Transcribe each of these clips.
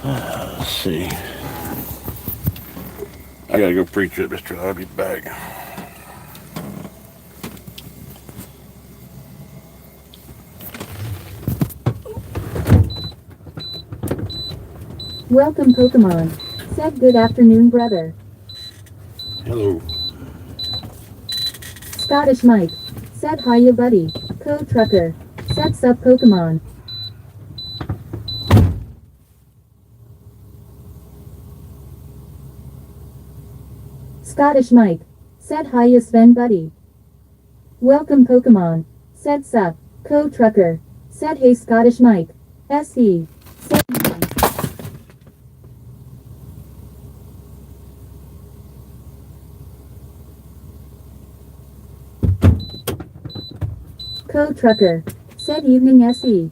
Let's see. I gotta go pre-trip this trailer. I'll be back. Welcome, Pokemon. Said good afternoon, brother. Hello. Scottish Mike. Said hiya, buddy. Code Trucker. Said sup, Pokemon. Scottish Mike. Said hiya, Sven, buddy. Welcome, Pokemon. Said sup. Code Trucker. Said hey, Scottish Mike. SE. Said Code Trucker. Said evening, SE.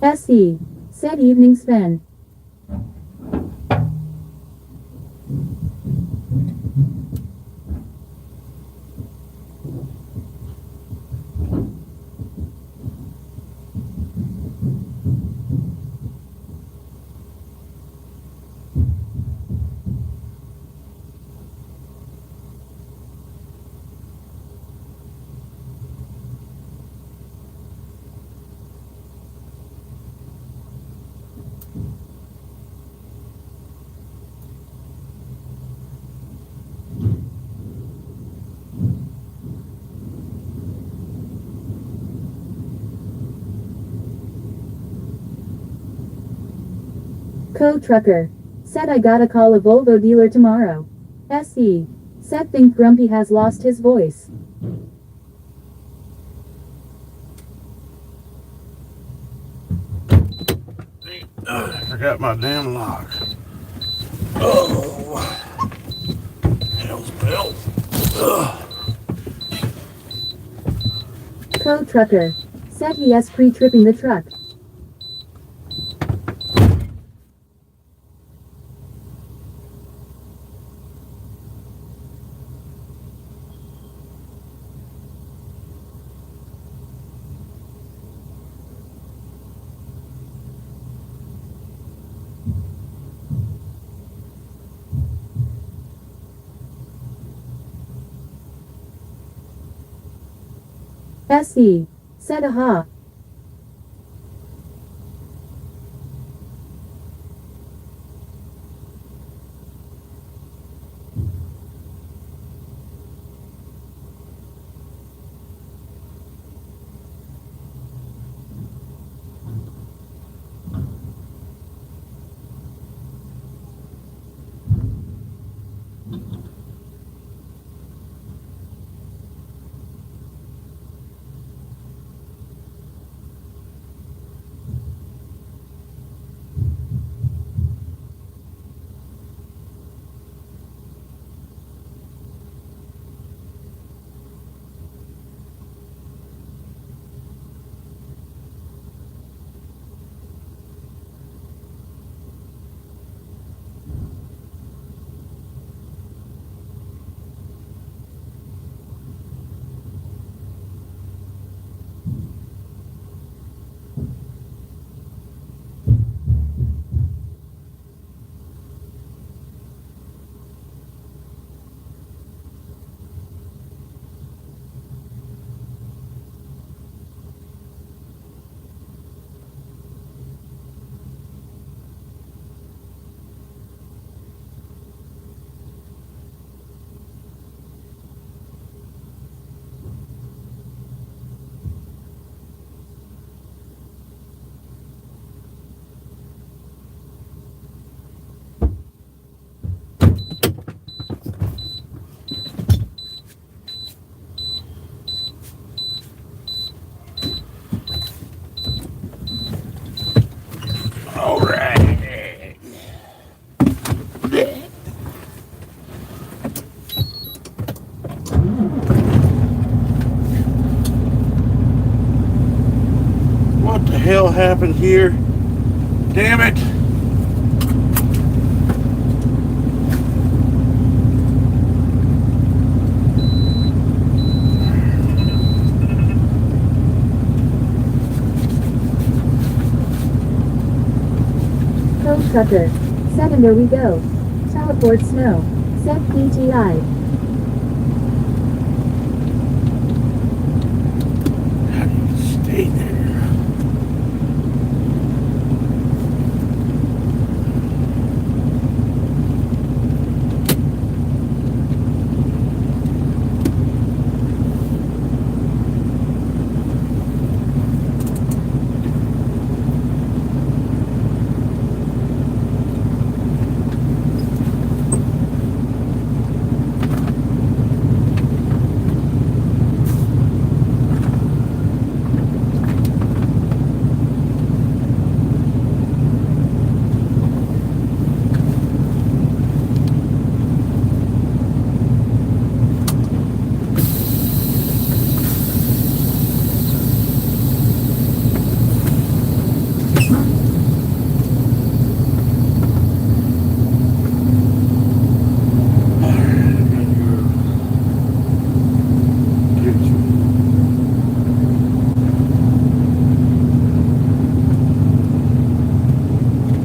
SE. Said evening, Sven. Code Trucker. Said I gotta call a Volvo dealer tomorrow. SE. Said think Grumpy has lost his voice. I forgot my damn lock. Oh. Hell's bell. Code Trucker. Said he is pre-tripping the truck. SE. Said aha. hell happened here? Damn it! Code Trucker. 7 there we go. Teleport snow. Set PTI. How do you stay there?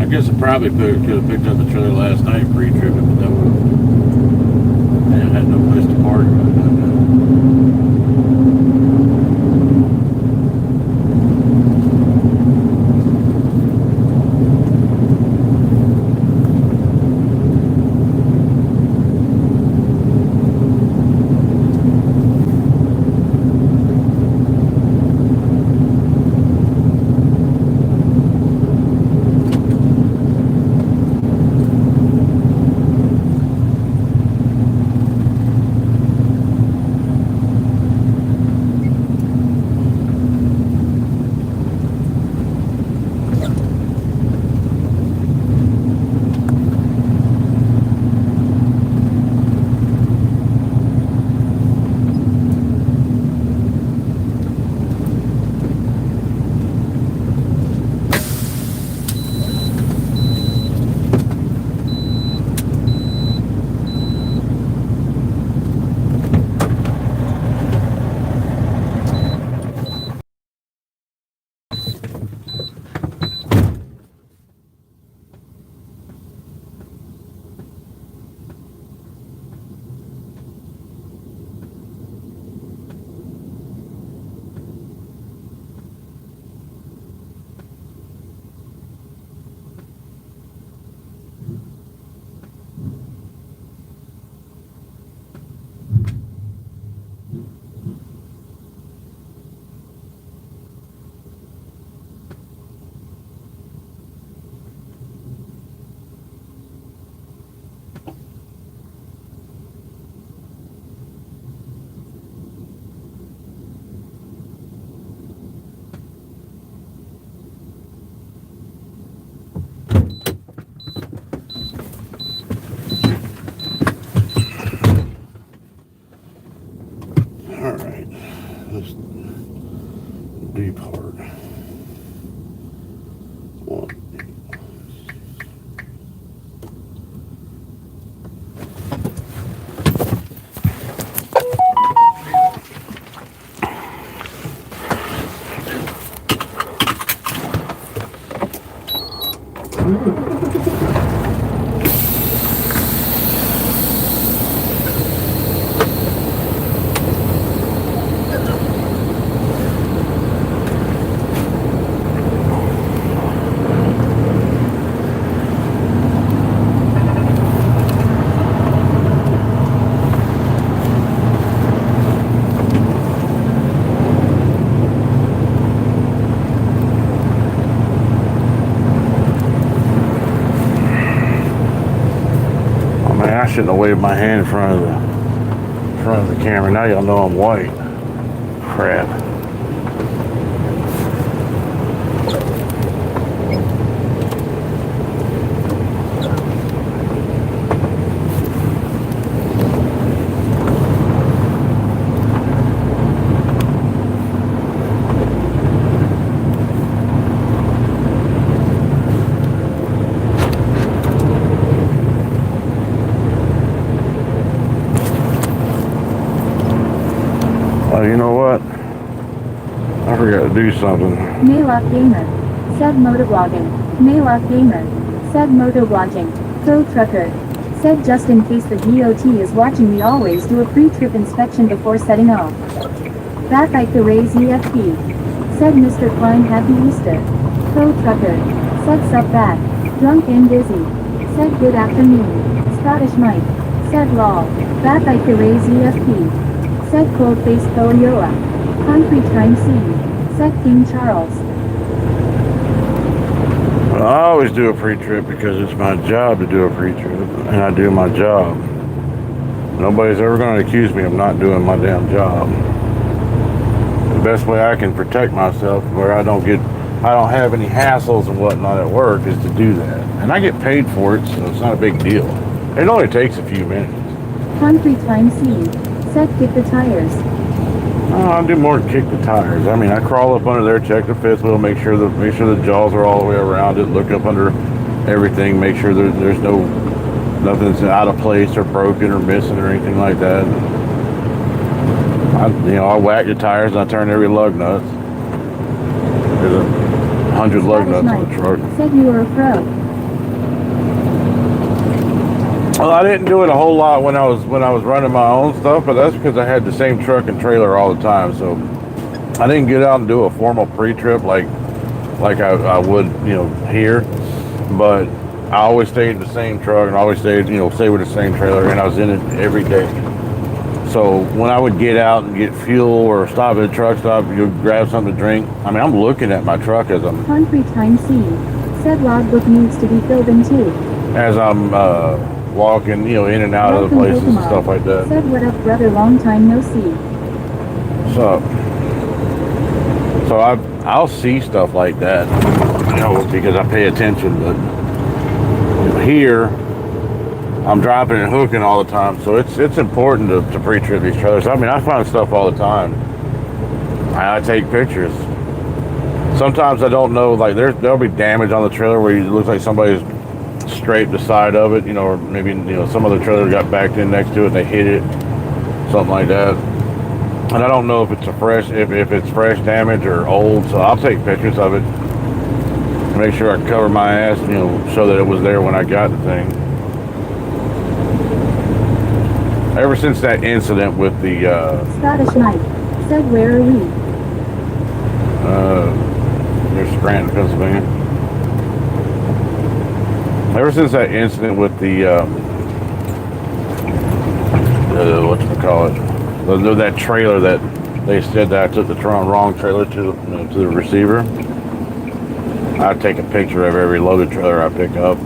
I guess I probably could have picked up the trailer last night and pre-tripped it, but that would I had no place to park. Alright, this deep part. One. I shouldn't have waved my hand in front of the camera. Now y'all know I'm white. Crap. Oh, you know what? I forgot to do something. Maylock Gamer. Said motovlogging. Maylock Gamer. Said motovlogging. Pro Trucker. Said just in case the DOT is watching, we always do a pre-trip inspection before setting off. Back Ike the Rays EFP. Said Mr. Klein Happy Easter. Pro Trucker. Said sup back. Drunk and busy. Said good afternoon. Scottish Mike. Said lol. Back Ike the Rays EFP. Said cold face Koyoa. Concrete Time C. Said King Charles. Well, I always do a pre-trip because it's my job to do a pre-trip, and I do my job. Nobody's ever going to accuse me of not doing my damn job. The best way I can protect myself where I don't have any hassles and whatnot at work is to do that. And I get paid for it, so it's not a big deal. It only takes a few minutes. Concrete Time C. Said kick the tires. I do more than kick the tires. I mean, I crawl up under there, check the fifth wheel, make sure the jaws are all the way around it, look up under everything, make sure there's nothing's out of place or broken or missing or anything like that. I whack the tires and I turn every lug nuts. There's 100 lug nuts on the truck. Said you were a pro. Well, I didn't do it a whole lot when I was running my own stuff, but that's because I had the same truck and trailer all the time. So I didn't get out and do a formal pre-trip like I would, here. But I always stayed in the same truck and always stayed with the same trailer, and I was in it every day. So when I would get out and get fuel or stop at a truck stop, grab something to drink. I mean, I'm looking at my truck as I'm Concrete Time C. Said logbook needs to be filled in too. Walking, in and out of the places and stuff like that. Said what up, brother, long time no see. So I'll see stuff like that, because I pay attention. But here, I'm dropping and hooking all the time, so it's important to pre-trip these trailers. I mean, I find stuff all the time. I take pictures. Sometimes I don't know, like there'll be damage on the trailer where it looks like somebody's scraped the side of it, or maybe some other trailer got backed in next to it and they hit it, something like that. And I don't know if it's if it's fresh damage or old, so I'll take pictures of it, make sure I cover my ass, so that it was there when I got the thing. Ever since that incident with the Scottish Mike. Said where are we? near Scranton, Pennsylvania. Ever since that incident with the that trailer that they said that I took the wrong trailer to the receiver, I take a picture of every loaded trailer I pick up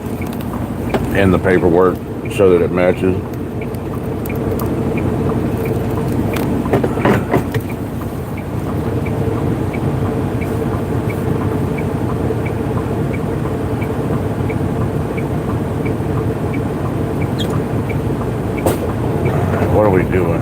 and the paperwork so that it matches. What are we doing?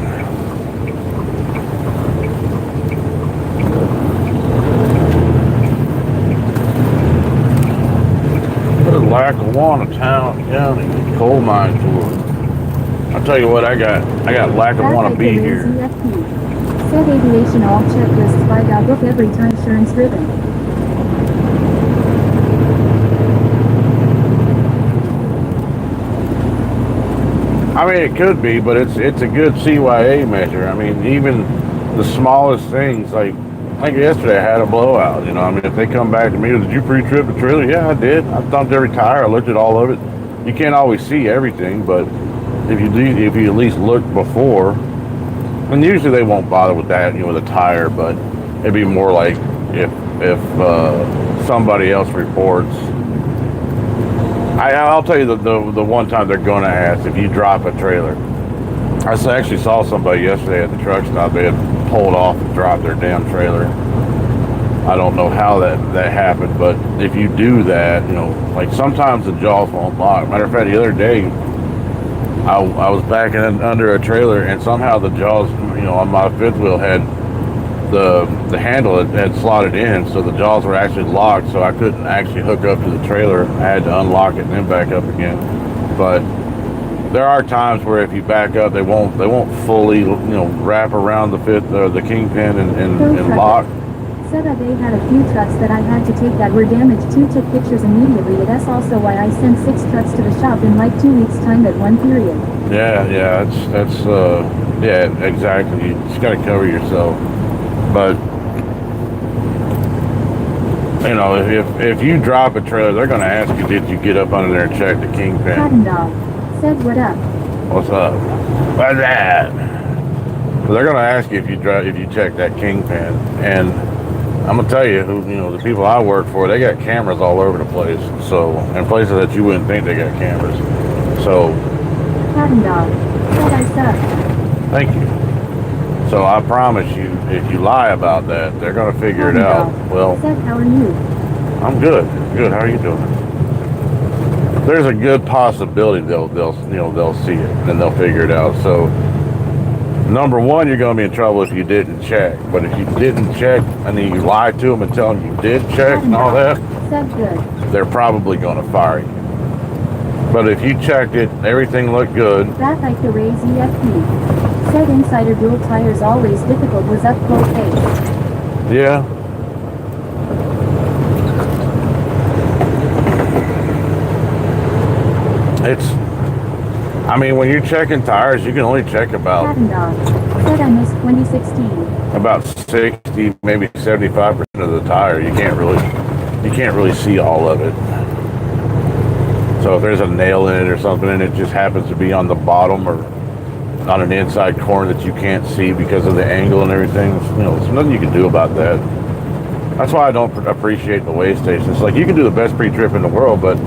What a Lackawanna County coal mine tour. I'll tell you what, I got Lackawanna B here. Said aviation all checklists by book every time insurance driven. I mean, it could be, but it's a good CYA measure. I mean, even the smallest things, like yesterday I had a blowout, I mean, if they come back to me, did you pre-trip the trailer? Yeah, I did. I thumped every tire. I looked at all of it. You can't always see everything, but if you at least look before, and usually they won't bother with that, with a tire, but it'd be more like if somebody else reports. I'll tell you the one time they're going to ask if you drop a trailer. I actually saw somebody yesterday at the truck stop. They had pulled off and dropped their damn trailer. I don't know how that happened, but if you do that, like sometimes the jaws won't lock. Matter of fact, the other day, I was backing under a trailer and somehow the jaws, on my fifth wheel had the handle had slotted in, so the jaws were actually locked, so I couldn't actually hook up to the trailer. I had to unlock it and then back up again. But there are times where if you back up, they won't fully, you know, wrap around the kingpin and lock. Said that they had a few trucks that I had to take that were damaged too. Took pictures immediately. That's also why I sent 6 trucks to the shop in like 2 weeks' time at one period. Yeah, yeah, exactly. You just gotta cover yourself. But you know, if you drop a trailer, they're gonna ask you, did you get up under there and check the kingpin? Cotton Dog said, what up? What's up? What's that? So they're gonna ask you if you check that kingpin, and I'm gonna tell you, you know, the people I work for, they got cameras all over the place. So, in places that you wouldn't think they got cameras. So, Cotton Dog said I suck. thank you. So I promise you, if you lie about that, they're gonna figure it out. Well, said, how are you? I'm good. Good. How are you doing? There's a good possibility they'll see it and they'll figure it out. So, number one, you're going to be in trouble if you didn't check. But if you didn't check and then you lied to them and tell them you did check and all that, they're probably going to fire you. But if you checked it, everything looked good. That like the Rays EFP. Said insider dual tires always difficult was up close face. Yeah. I mean, when you're checking tires, you can only check about said I missed 2016. About 60, maybe 75% of the tire. You can't really see all of it. So if there's a nail in it or something and it just happens to be on the bottom or on an inside corner that you can't see because of the angle and everything, you know, there's nothing you can do about that. That's why I don't appreciate the weigh stations. It's like you can do the best pre-trip in the world, but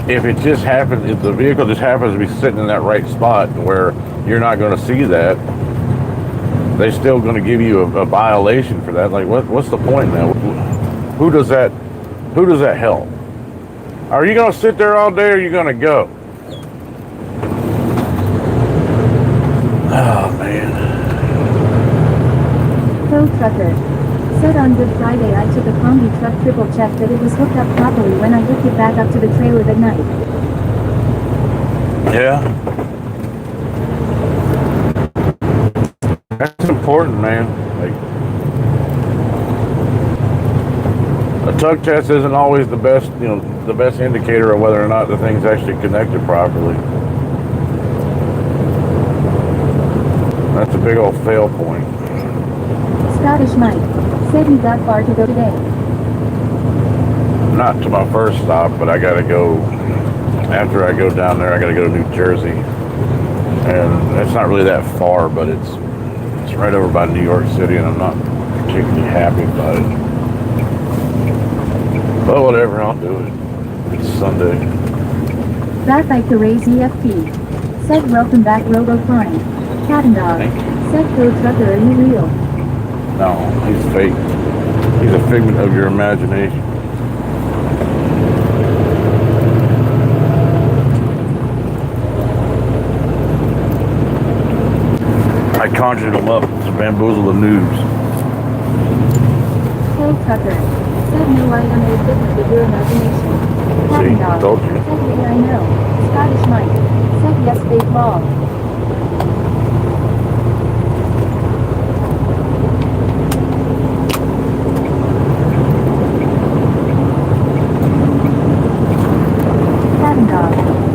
if it just happens, if the vehicle just happens to be sitting in that right spot where you're not going to see that, they're still going to give you a violation for that. Like, what's the point now? Who does that help? Are you going to sit there all day or are you going to go? Oh, man. Pro Trucker said on Good Friday I took a combi truck triple check that it was hooked up properly when I hooked it back up to the trailer that night. Yeah. That's important, man. Like, a tug test isn't always the best, you know, the best indicator of whether or not the thing's actually connected properly. That's a big old fail point. Scottish Mike said he got far to go today. Not to my first stop, but I gotta go, after I go down there, I gotta go to New Jersey. And it's not really that far, but it's right over by New York City, and I'm not particularly happy about it. But whatever, I'll do it. It's Sunday. That like the Rays EFP said, welcome back Robo Klein. Cat and Dog said, Pro Trucker, are you real? No, he's fake. He's a figment of your imagination. I conjured him up to bamboozle the news. Pro Trucker said, no, I am a figment of your imagination. Cat and Dog told you. said, yeah, I know. Scottish Mike said, yes, they fall.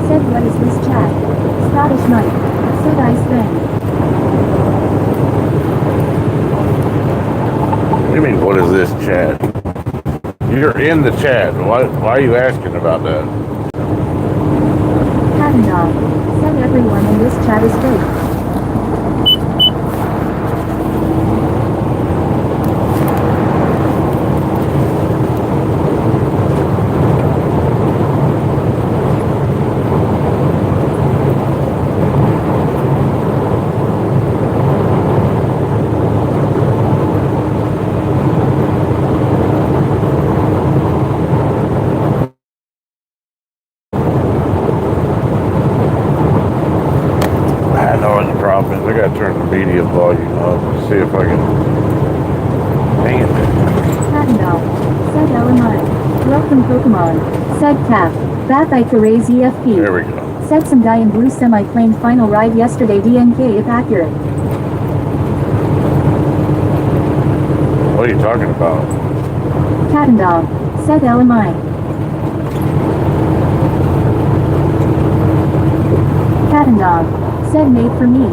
Said, what is this chat? Scottish Mike said, I spend. What do you mean, what is this chat? You're in the chat. Why are you asking about that? Cat and Dog said, everyone in this chat is fake. I gotta turn the media volume up and see if I can. Dang it. Cat and Dog said, LMI. Welcome Pokemon. Said Cap. That like the Rays EFP. There we go. Said some guy in blue semi claimed final ride yesterday. DNK if accurate. What are you talking about? Cat and dog. Said LMI. Cat and dog. Said made for me.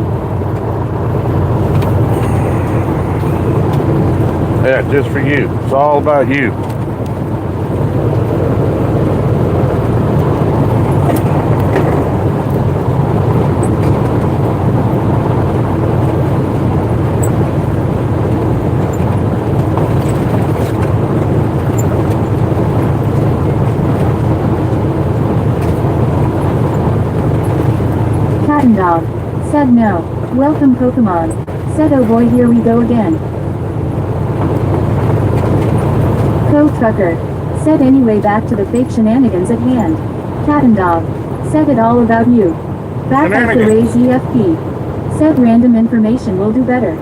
Yeah, just for you. It's all about you. Cat and dog. Said no. Welcome Pokemon. Said oh boy here we go again. Trucker. Said anyway back to the fake shenanigans at hand. Cat and dog. Said it all about you. Back at the Raise EFP. Said random information will do better.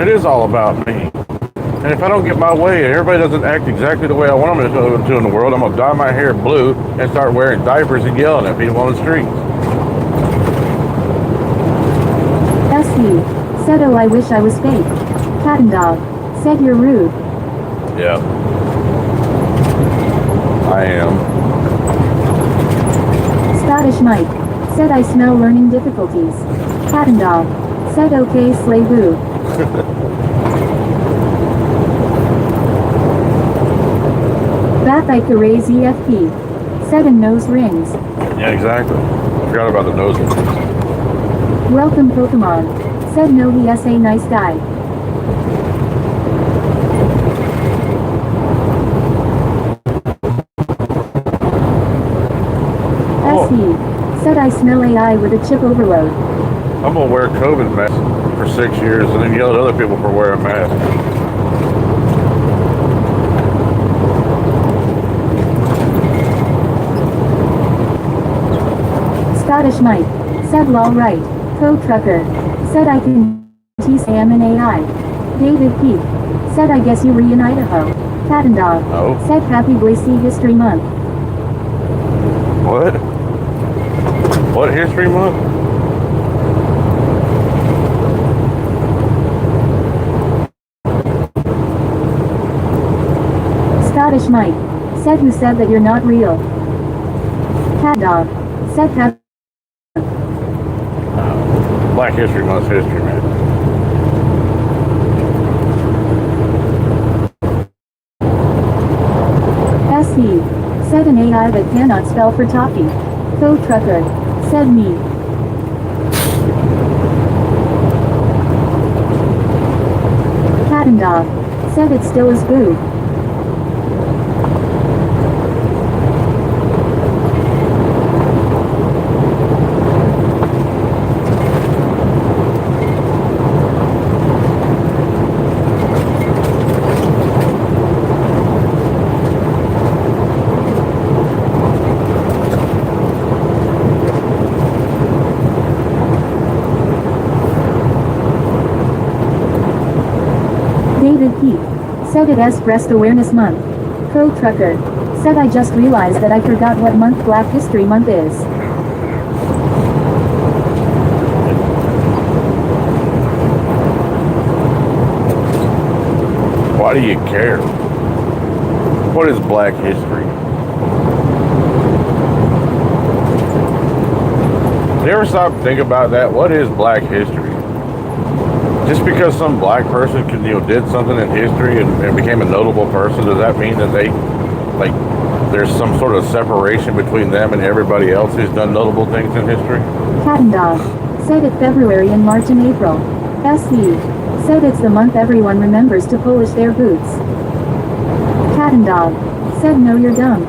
It is all about me. And if I don't get my way and everybody doesn't act exactly the way I want them to in the world, I'm going to dye my hair blue and start wearing diapers and yelling at people on the streets. SC. Said oh I wish I was fake. Cat and dog. Said you're rude. Yeah. I am. Scottish Mike. Said I smell learning difficulties. Cat and dog. Said okay slay boo. Bath I could raise EFP. Said and nose rings. Yeah, exactly. Forgot about the nose rings. Welcome Pokemon. Said no he is a nice guy. SE. Said I smell AI with a chip overload. I'm going to wear a COVID mask for 6 years and then yell at other people for wearing masks. Scottish Mike. Said lol right. Trucker. Said I can tease am an AI. David P. Said I guess you were in Idaho. Cat and dog. Oh. Said happy Boise History Month. What? What history month? Scottish Mike. Said who said that you're not real. Cat dog. Said have Black History Month's history, man. SE. Said an AI that cannot spell for toffee. Trucker. Said me. Cat and dog. Said it still is boo. David P. Said it is Breast Awareness Month. Trucker. Said I just realized that I forgot what month Black History Month is. Why do you care? What is Black history? You ever stop and think about that? What is Black history? Just because some black person did something in history and became a notable person, does that mean that there's some sort of separation between them and everybody else who's done notable things in history? Cat and dog. Said it February and March and April. SE. Said it's the month everyone remembers to polish their boots. Cat and dog. Said no you're dumb.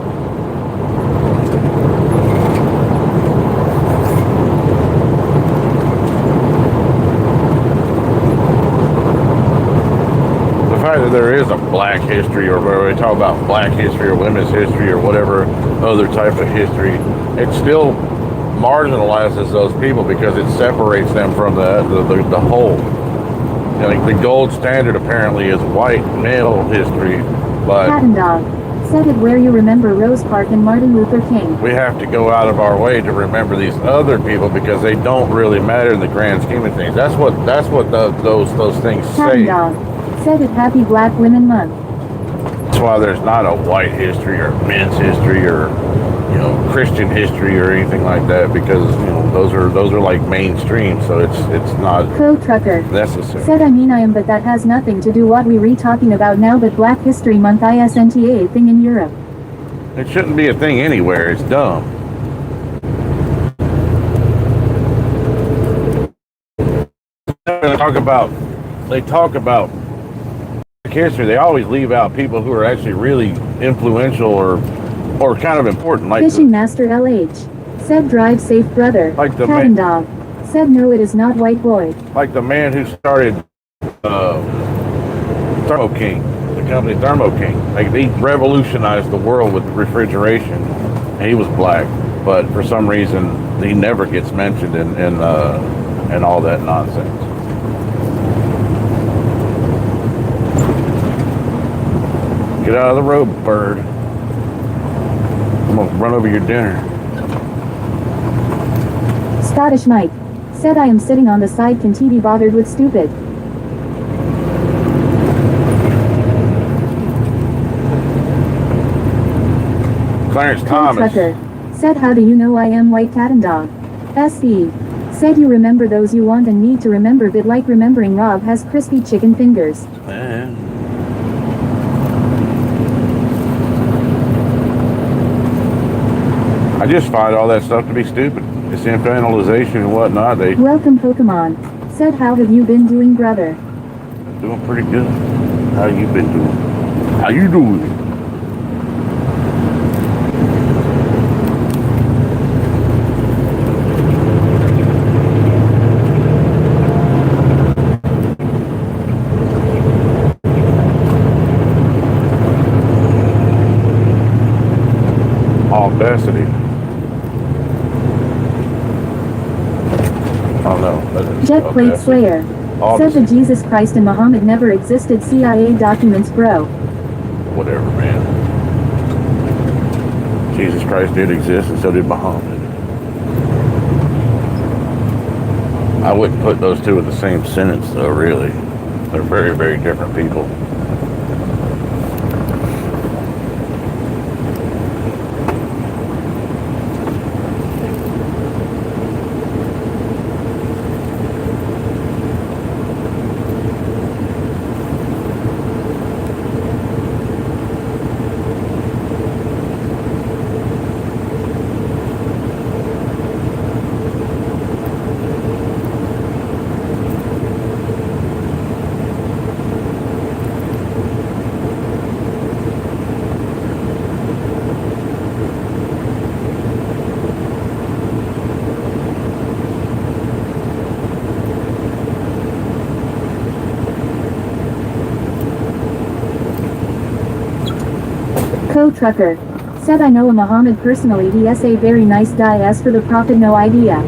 That there is a black history, or where we talk about black history or women's history or whatever other type of history, it still marginalizes those people because it separates them from the whole. You know, like the gold standard apparently is white male history, but Cat and dog. Said it where you remember Rose Park and Martin Luther King. We have to go out of our way to remember these other people because they don't really matter in the grand scheme of things. That's what those things Cat say. and dog. Said it Happy Black Women Month. That's why there's not a white history or men's history or Christian history or anything like that, because those are like mainstream, so it's not Trucker. necessary. Said I am, but that has nothing to do what we re talking about now, but Black History Month isn't a thing in Europe. It shouldn't be a thing anywhere. It's dumb. They talk about history. They always leave out people who are actually really influential or kind of important, like Fishing Master LH. Said drive safe, brother. Like the Cat and dog. Said no, it is not white boy. Like the man who started Thermo King, the company Thermo King. Like, they revolutionized the world with refrigeration, and he was black, but for some reason he never gets mentioned in all that nonsense. Get out of the road, bird. I'm gonna run over your dinner. Scottish Mike. Said I am sitting on the side, can't be bothered with stupid. Clarence Thomas. Trucker. Said how do you know I am white, cat and dog? SE. Said you remember those you want and need to remember, bit like remembering Rob has crispy chicken fingers. I just find all that stuff to be stupid. It's infantilization and whatnot. Welcome, Pokemon. Said how have you been doing, brother? Doing pretty good. How you been doing? How you doing? Audacity. Oh no. Jet Plate Slayer. Said the Jesus Christ and Muhammad never existed. CIA documents, bro. Whatever, man. Jesus Christ did exist, and so did Muhammad. I wouldn't put those two in the same sentence, though, really. They're very, very different people. Trucker. Said I know a Muhammad personally, he is a very nice guy, as for the Prophet no idea.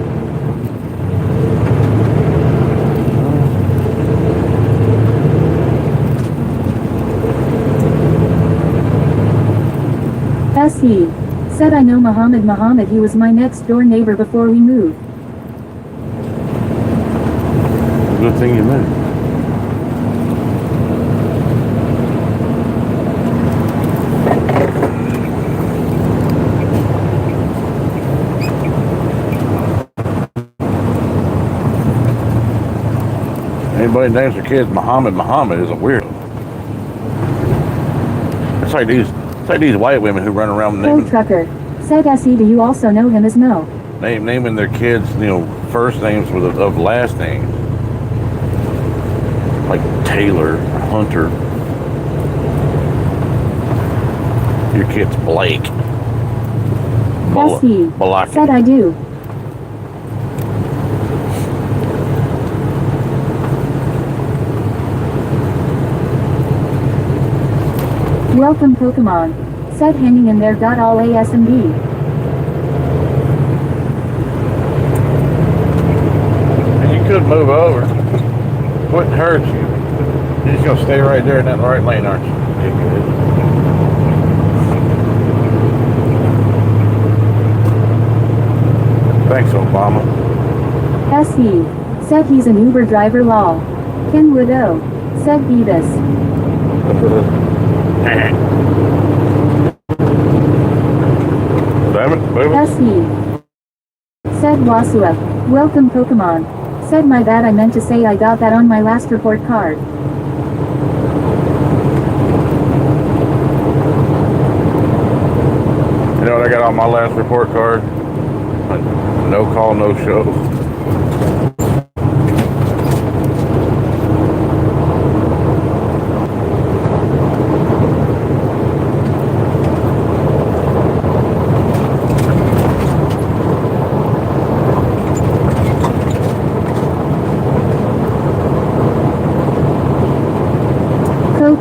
SE. Said I know Muhammad, he was my next door neighbor before we moved. Good thing you moved. Anybody names their kids Muhammad is a weirdo. It's like these white women who run around naming Trucker. Said SE, do you also know him as no? Naming their kids, first names of last names. Like Taylor, Hunter. Your kid's Blake. SE. Said I do. Welcome, Pokemon. Said hanging in there. All ASMD. And you could move over. Wouldn't hurt you. You're just gonna stay right there in that right lane, aren't you? Thanks, Obama. SE. Said he's an Uber driver lol. Kenwood O. Said Beavis. Damn it, baby. SE. Said Wasua. Welcome Pokemon. Said my bad, I meant to say I got that on my last report card. You know what I got on my last report card? No call, no show.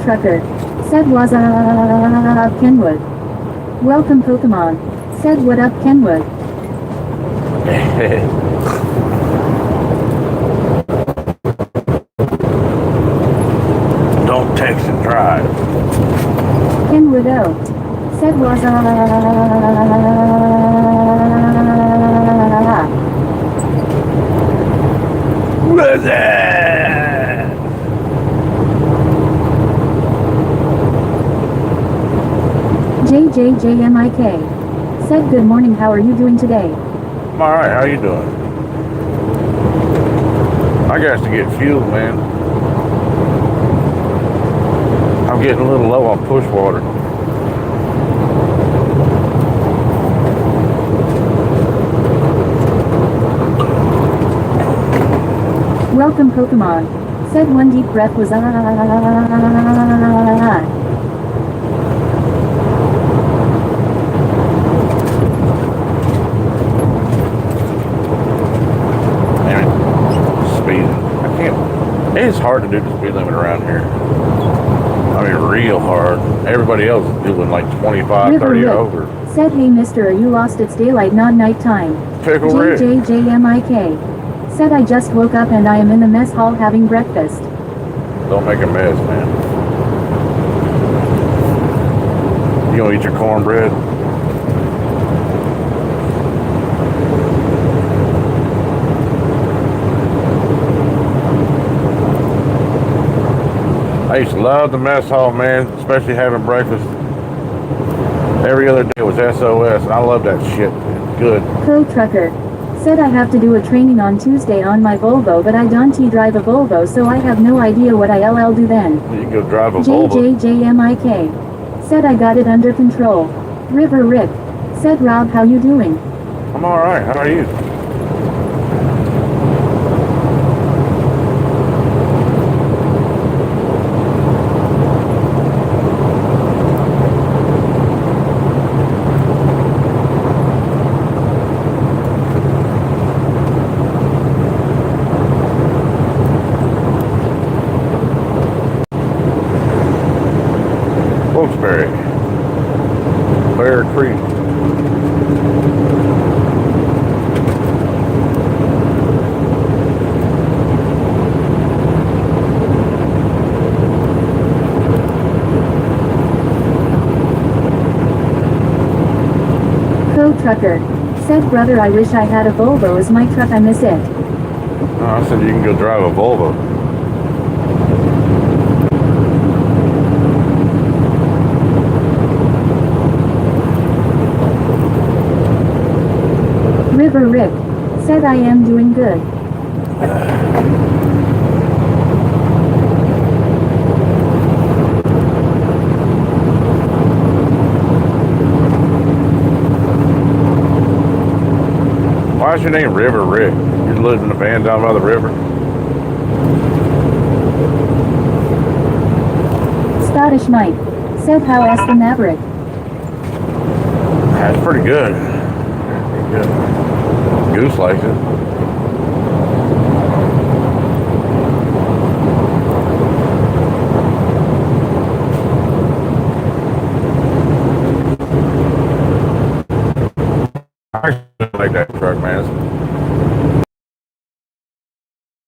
Trucker. Said was Kenwood. Welcome Pokemon. Said what up Kenwood. Don't text and drive. Kenwood O. Said was What's that? JJJMIK. Said good morning, how are you doing today? I'm alright, how you doing? I got to get fuel, man. I'm getting a little low on push water. Welcome Pokemon. Said one deep breath was It's hard to do the speed limit around here. I mean, real hard. Everybody else is doing like 25, River 30 Rick. over. Said hey mister, you lost it's daylight not nighttime. Pickle Rick. JJJMIK. Said I just woke up and I am in the mess hall having breakfast. Don't make a mess, man. You gonna eat your cornbread? I used to love the mess hall, man, especially having breakfast. Every other day was SOS, and I love that shit. It's good. Co-trucker. Said I have to do a training on Tuesday on my Volvo, but I don't drive a Volvo, so I have no idea what I'll do then. You can go drive a Volvo. JJJMIK. Said I got it under control. River Rick. Said Rob, how you doing? I'm alright, how are you? Wilkes-Barre, Bear Creek. Co-trucker. Said brother, I wish I had a Volvo as my truck, I miss it. No, I said you can go drive a Volvo. River Rick. Said I am doing good. Why is your name River Rick? You live in a van down by the river? Scottish Mike. Said how is the Maverick? That's pretty good. Pretty good. Goose likes it. I actually like that truck, man.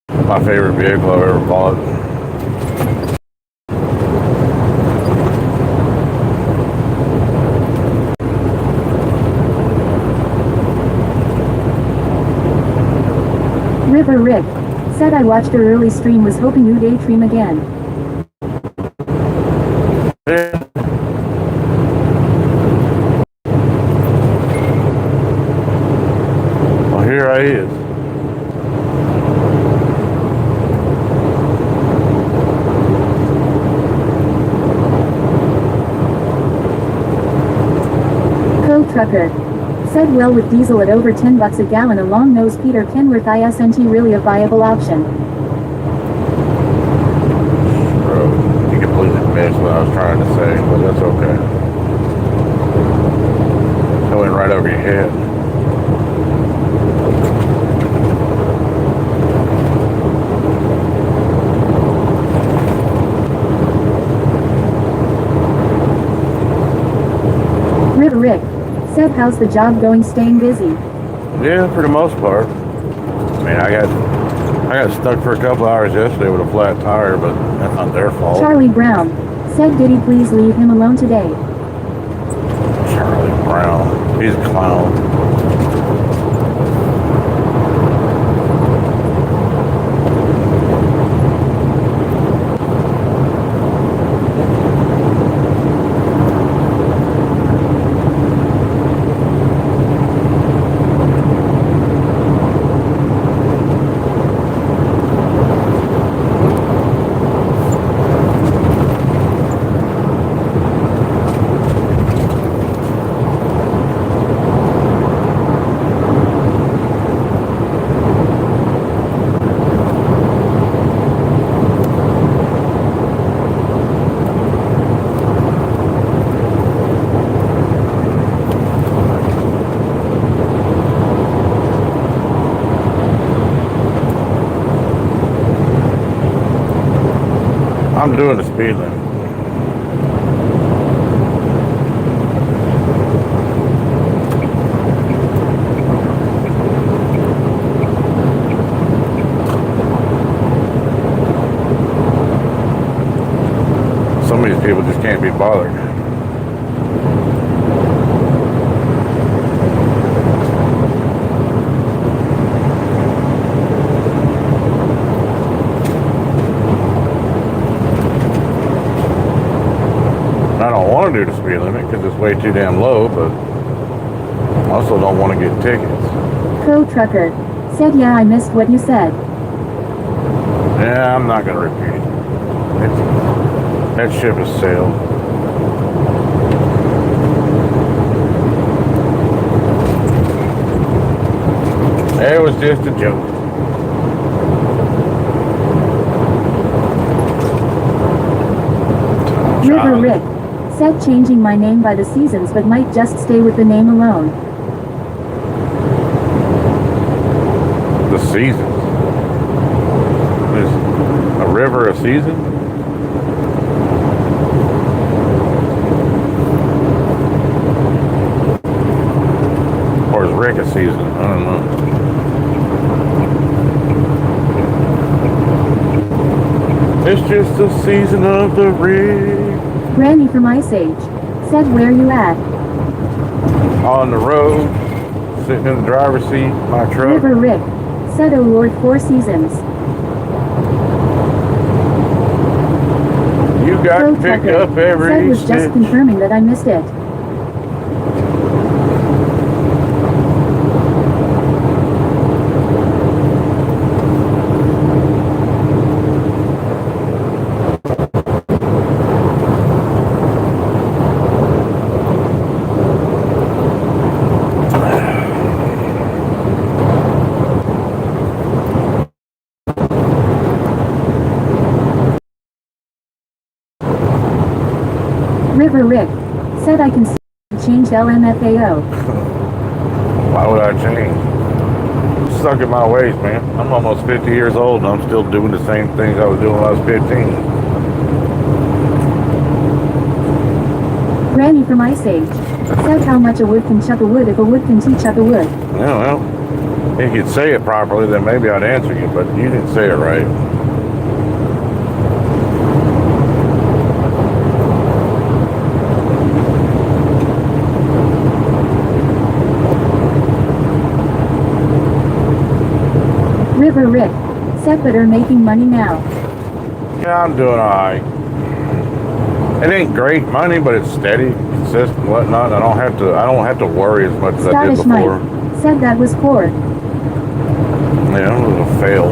It's my favorite vehicle I've ever bought. River Rick. Said I watched her early stream, was hoping you'd daydream again. Yeah. Well, here I is. Co-trucker. Said well, with diesel at over $10 a gallon, a long-nosed Peter Kenworth isn't really a viable option. Bro, you completely missed what I was trying to say, but that's okay. That went right over your head. River Rick. Said how's the job going, staying busy? Yeah, for the most part. I mean, I got stuck for a couple hours yesterday with a flat tire, but that's not their fault. Charlie Brown. Said did he please leave him alone today? Charlie Brown. He's a clown. I'm doing the speed limit. Some of these people just can't be bothered. I don't want to do the speed limit because it's way too damn low, but I also don't want to get tickets. Co-trucker. Said yeah, I missed what you said. Yeah, I'm not going to repeat it. That ship has sailed. It was just a joke. River Rick. Said changing my name by the seasons, but might just stay with the name alone. The seasons. Is a river a season? Or is Rick a season? I don't know. It's just the season of the rig. Granny from Ice Age. Said where you at? On the road, sitting in the driver's seat, my truck. River Rick. Said oh Lord, 4 seasons. You got to pick Co-trucker. up every Said was just stitch. confirming that I missed it. River Rick. Said I can change LMFAO. Why would I change? I'm stuck in my ways, man. I'm almost 50 years old and I'm still doing the same things I was doing when I was 15. Granny from Ice Age. Said how much a wood can chuck a wood if a wood can teach up a wood. Yeah, well, if you'd say it properly, then maybe I'd answer you, but you didn't say it right. River Rick said, but are making money now. Yeah, I'm doing alright. It ain't great money, but it's steady, consistent, whatnot. I don't have to worry as much as I did Scottish before. Mike said that was Ford. Yeah, it was a fail.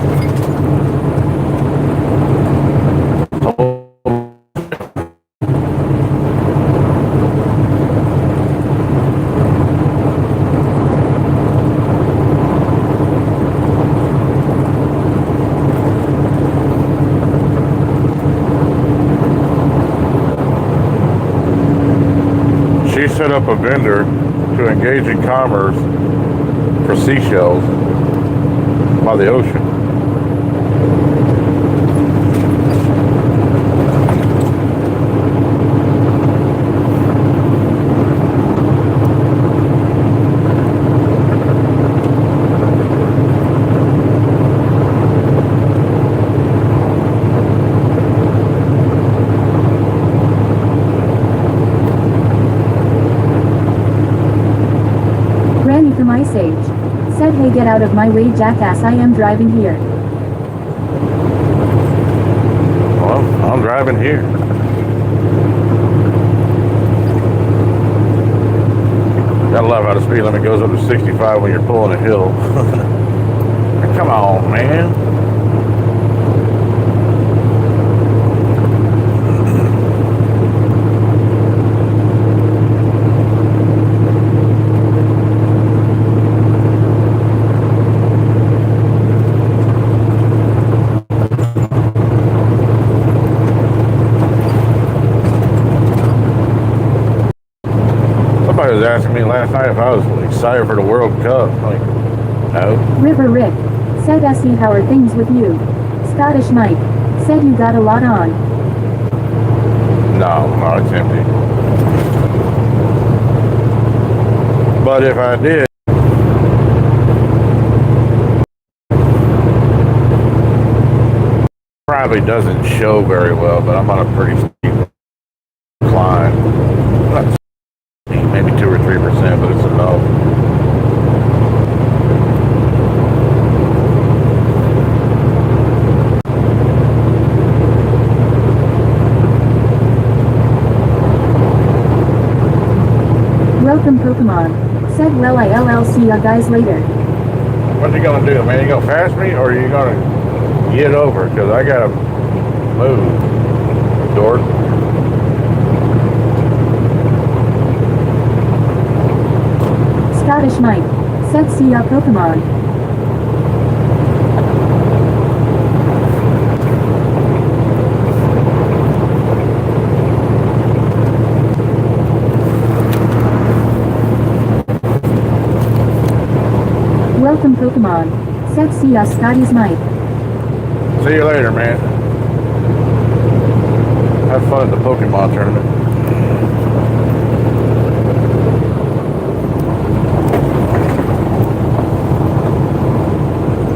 She set up a vendor to engage in commerce for seashells by the ocean. Granny from Ice Age said, hey, get out of my way, jackass, I am driving here. Well, I'm driving here. Gotta love how the speed limit goes up to 65 when you're pulling a hill. Come on, man. Somebody was asking me last night if I was excited for the World Cup. Like, no. River Rick said, see, how are things with you? Scottish Mike said, you got a lot on. No, it's empty. But if I did, probably doesn't show very well, but I'm on a pretty steep climb. Not steep, maybe 2 or 3%, but it's enough. Welcome Pokemon said, well, I'll see ya guys later. What you gonna do, man? You gonna pass me, or are you gonna get over? Because I gotta move, dork. Scottish Mike said, see ya Pokemon. Welcome Pokemon said, see ya Scotty's Mike. See you later, man. Have fun at the Pokemon tournament.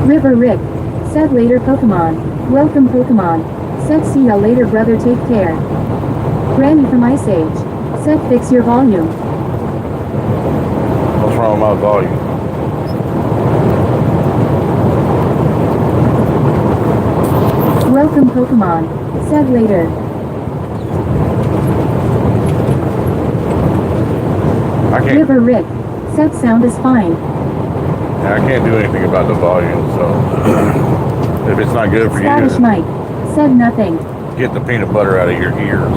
River Rick said, later Pokemon. Welcome Pokemon said, see ya later brother, take care. Granny from Ice Age said, fix your volume. What's wrong with my volume? Welcome Pokemon said, later. I can't. River Rick said, sound is fine. I can't do anything about the volume, so if it's not good for Scottish you, Mike said nothing. get the peanut butter out of your ears.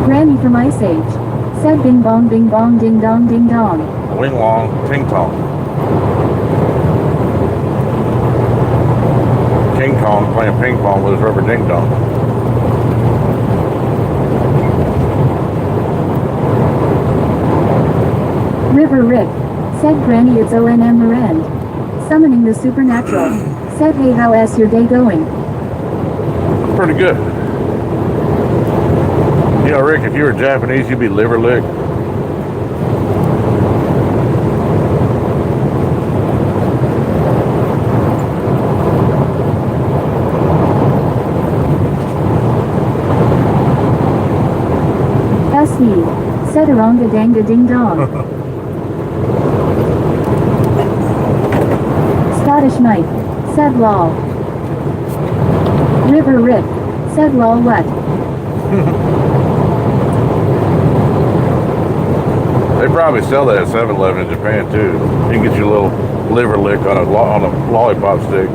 Granny from Ice Age said, bing bong ding dong ding dong. Wing long, ting tong. King Kong playing ping pong with his rubber ding dong. River Rick said, Granny, it's O.N.M. Mirand. Summoning the supernatural said, hey, how's your day going? Pretty good. You know, Rick, if you were Japanese, you'd be liver licked. S.E. said Aronga Danga Ding Dong. Scottish Mike, said lol. River Rip, said lol what? They probably sell that at 7-Eleven in Japan too. You can get your little liver lick on a lollipop stick.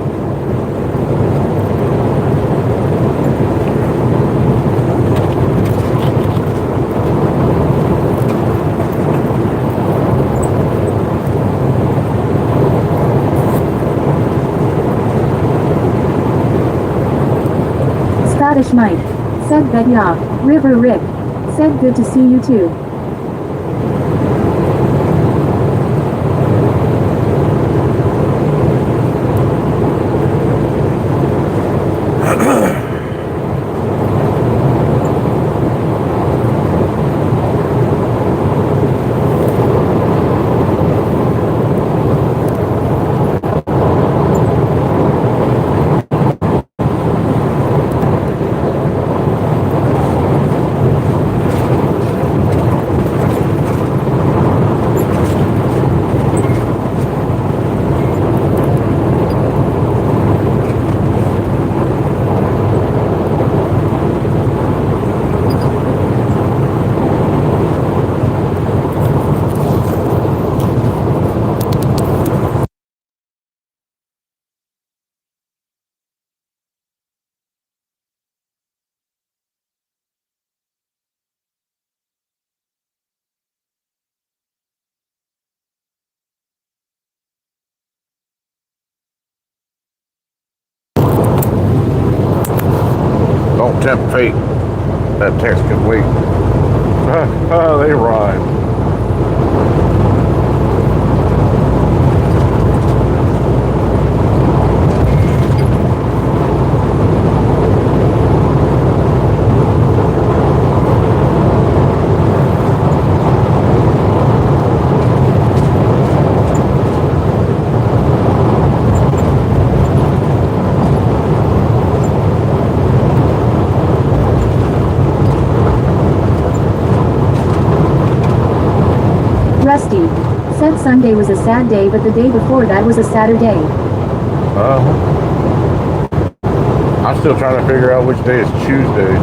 Scottish Mike, said bet ya. River Rip, said good to see you too. Don't tempt fate. That text can wait. They rhyme. Rusty, said Sunday was a sad day but the day before that was a Saturday. I'm still trying to figure out which day is Tuesday.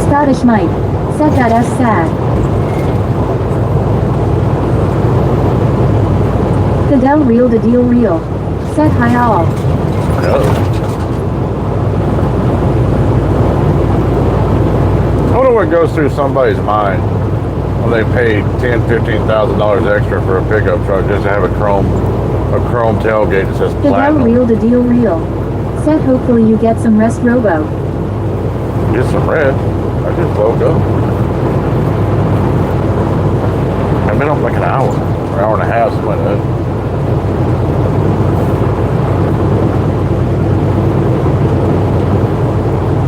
Scottish Mike, said that as sad. Fidel real the deal real, said hi all. I wonder what goes through somebody's mind when they pay $10,000-$15,000 extra for a pickup truck just to have a chrome tailgate that says Fidel platinum. real the deal real, said hopefully you get some rest Robo. Get some rest. I just woke up. I've been up like an hour and a half, something like that.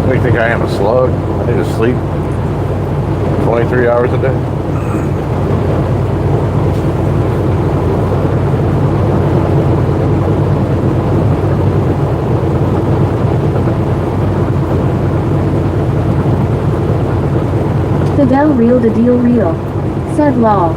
What do you think I am, a slug? I need to sleep 23 hours a day. Fidel real the deal real, said lol.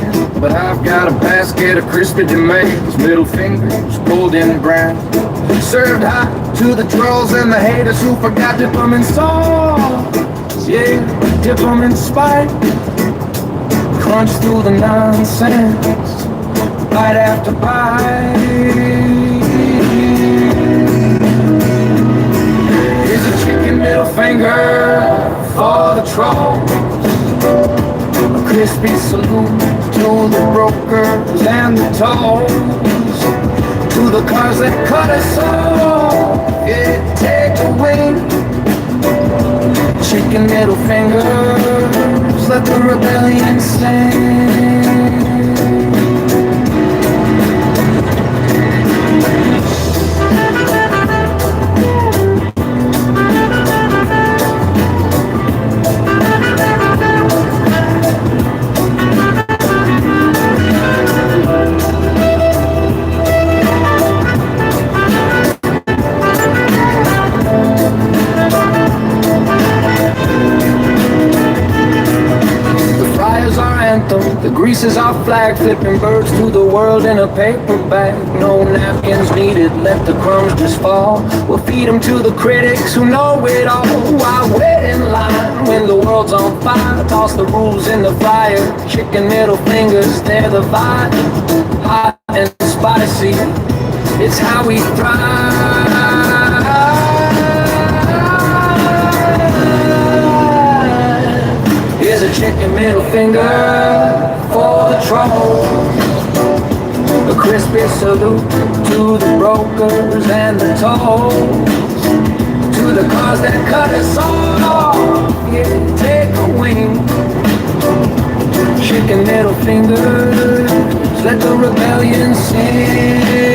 hand, but I've got a basket of crispy tomatoes, middle fingers, golden brown. Served hot to the trolls and the haters who forgot to dip them in salt. Yeah, dip them in Sprite. Crunch through the nonsense, bite after bite. Here's a chicken middle finger for the trolls, a crispy salute to the brokers and the tolls, to the cars that cut us off. Yeah, take a wing. Chicken middle fingers, let the rebellion sing. The grease is our flag, flipping birds through the world in a paper bag. No napkins needed, let the crumbs just fall. We'll feed them to the critics who know it all. While wait in line when the world's on fire, toss the rules in the fire. Chicken middle fingers, they're the vibe. Hot and spicy, it's how we thrive. Here's a chicken middle finger for the trouble, a crispy salute to the brokers and the tolls, to the cars that cut us off. Yeah, take a wing. Chicken middle fingers, let the rebellion sing.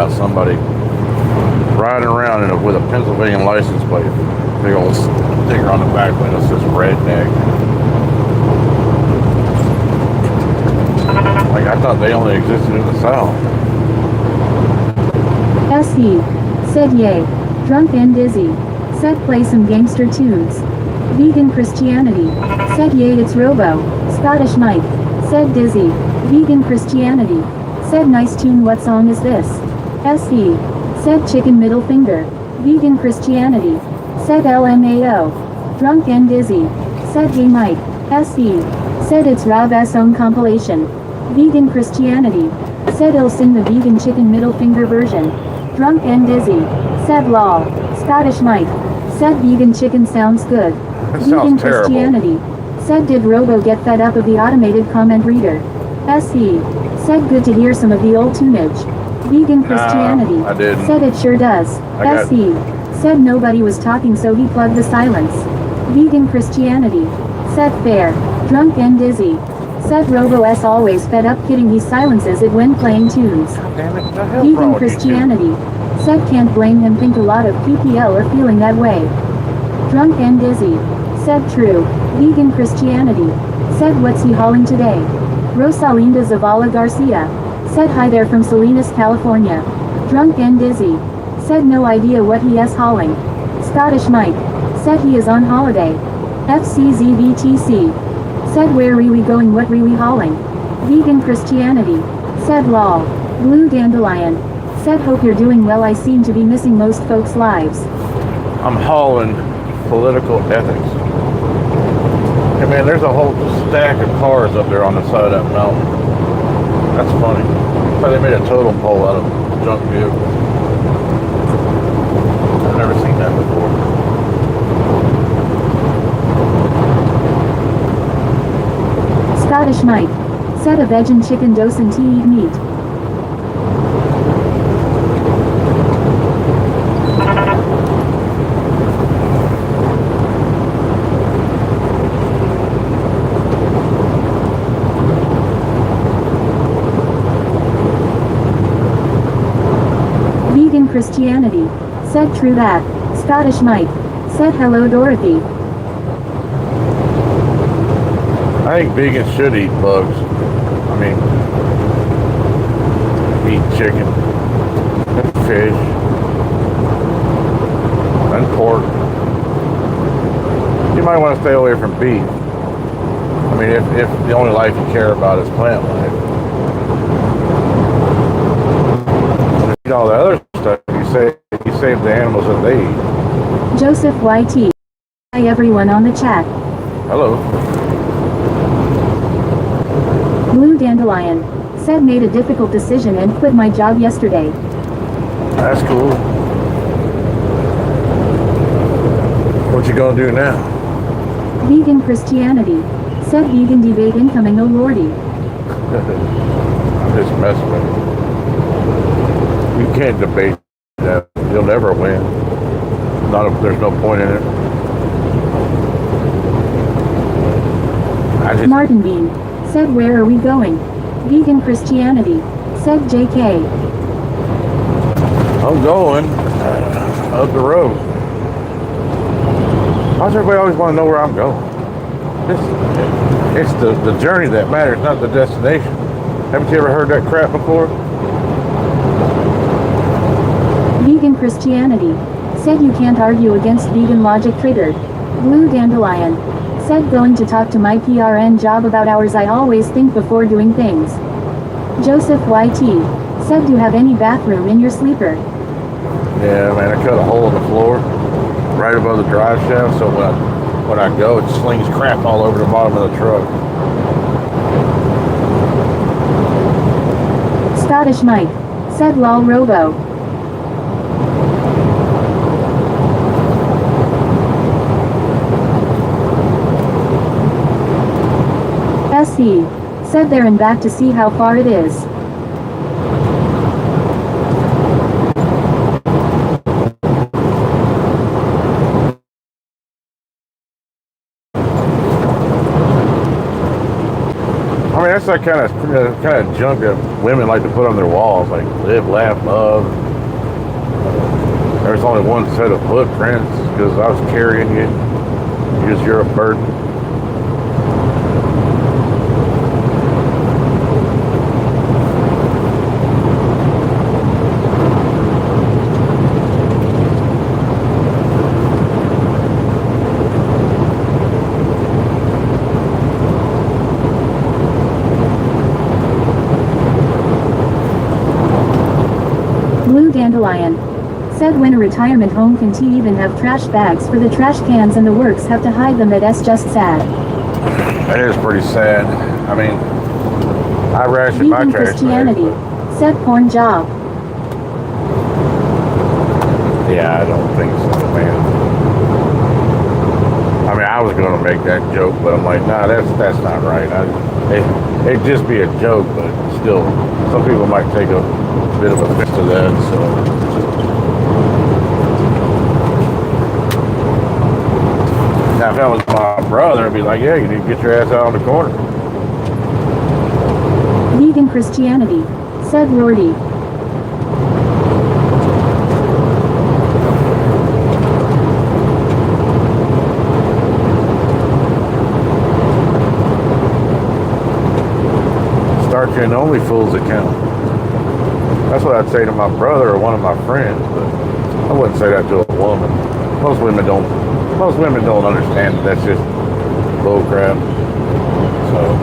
about somebody riding around with a Pennsylvania license plate, big old sticker on the back window that says redneck. Like, I thought they only existed in the South. SE. Said yay. Drunk and dizzy. Said play some gangster tunes. Vegan Christianity. Said yay it's Robo. Scottish Mike. Said dizzy. Vegan Christianity. Said nice tune what song is this? SE. Said chicken middle finger. Vegan Christianity. Said LMAO. Drunk and dizzy. Said hey Mike. SE. Said it's Rob S own compilation. Vegan Christianity. Said he'll sing the vegan chicken middle finger version. Drunk and dizzy. Said lol. Scottish Mike. Said vegan chicken sounds good. That Vegan sounds terrible. Christianity. Said did Robo get fed up of the automated comment reader? SE. Said good to hear some of the old tunage. Vegan Christianity. I didn't. Said it sure does. got- SE. Said nobody was talking so he plugged the silence. Vegan Christianity. Said fair. Drunk and dizzy. Said Robo S always fed up kidding he silences it when playing tunes. Damn it, what the hell's wrong Vegan with you two? Christianity. Said can't blame him think a lot of PPL are feeling that way. Drunk and dizzy. Said true. Vegan Christianity. Said what's he hauling today? Rosalinda Zavala Garcia. Said hi there from Salinas, California. Drunk and dizzy. Said no idea what he is hauling. Scottish Mike. Said he is on holiday. FCZVTC. Said where we going what we hauling? Vegan Christianity. Said lol. Blue Dandelion. Said hope you're doing well I seem to be missing most folks' lives. I'm hauling political ethics. Hey man, there's a whole stack of cars up there on the side of that mountain. That's funny. But they made a totem pole out of junk vehicles. I've never seen that before. Scottish Mike. Said a veg and chicken dose and tea eat meat. Vegan Christianity. Said true that. Scottish Mike. Said hello Dorothy. I think vegans should eat bugs. I mean, eat chicken, and fish, and pork. You might want to stay away from beef. I mean, if the only life you care about is plant life. When you eat all the other stuff, you save the animals that they eat. Joseph YT. Hi everyone on the chat. Hello. Blue Dandelion. Said made a difficult decision and quit my job yesterday. That's cool. What you gonna do now? Vegan Christianity. Said vegan debate incoming oh lordy. I'm just messing with you. You can't debate that. You'll never win. There's no point in it. Martin Bean. Said where are we going? Vegan Christianity. Said JK. I'm going up the road. Why does everybody always want to know where I'm going? It's the journey that matters, not the destination. Haven't you ever heard that crap before? Vegan Christianity. Said you can't argue against vegan logic triggered. Blue Dandelion. Said going to talk to my PRN job about hours I always think before doing things. Joseph YT. Said do you have any bathroom in your sleeper? Yeah, man, I cut a hole in the floor right above the drive shaft, so when I go, it slings crap all over the bottom of the truck. Scottish Mike. Said lol Robo. SE. Said there and back to see how far it is. I mean, that's that kind of junk that women like to put on their walls, like live, laugh, love. There's only one set of footprints because I was carrying you because you're a burden. Blue Dandelion. Said when a retirement home can even have trash bags for the trash cans and the works have to hide them, that's just sad. That is pretty sad. I mean, I ration my Vegan trash Christianity. bags, Said porn job. but yeah, I don't think so, man. I mean, I was going to make that joke, but I'm like, nah, that's not right. It'd just be a joke, but still, some people might take a bit of offense to that, so. Now, if that was my brother, I'd be like, yeah, you need to get your ass out on the corner. Vegan Christianity. Said Lordy. Start you an only fools account. That's what I'd say to my brother or one of my friends, but I wouldn't say that to a woman. Most women don't understand that that's just bull crap. So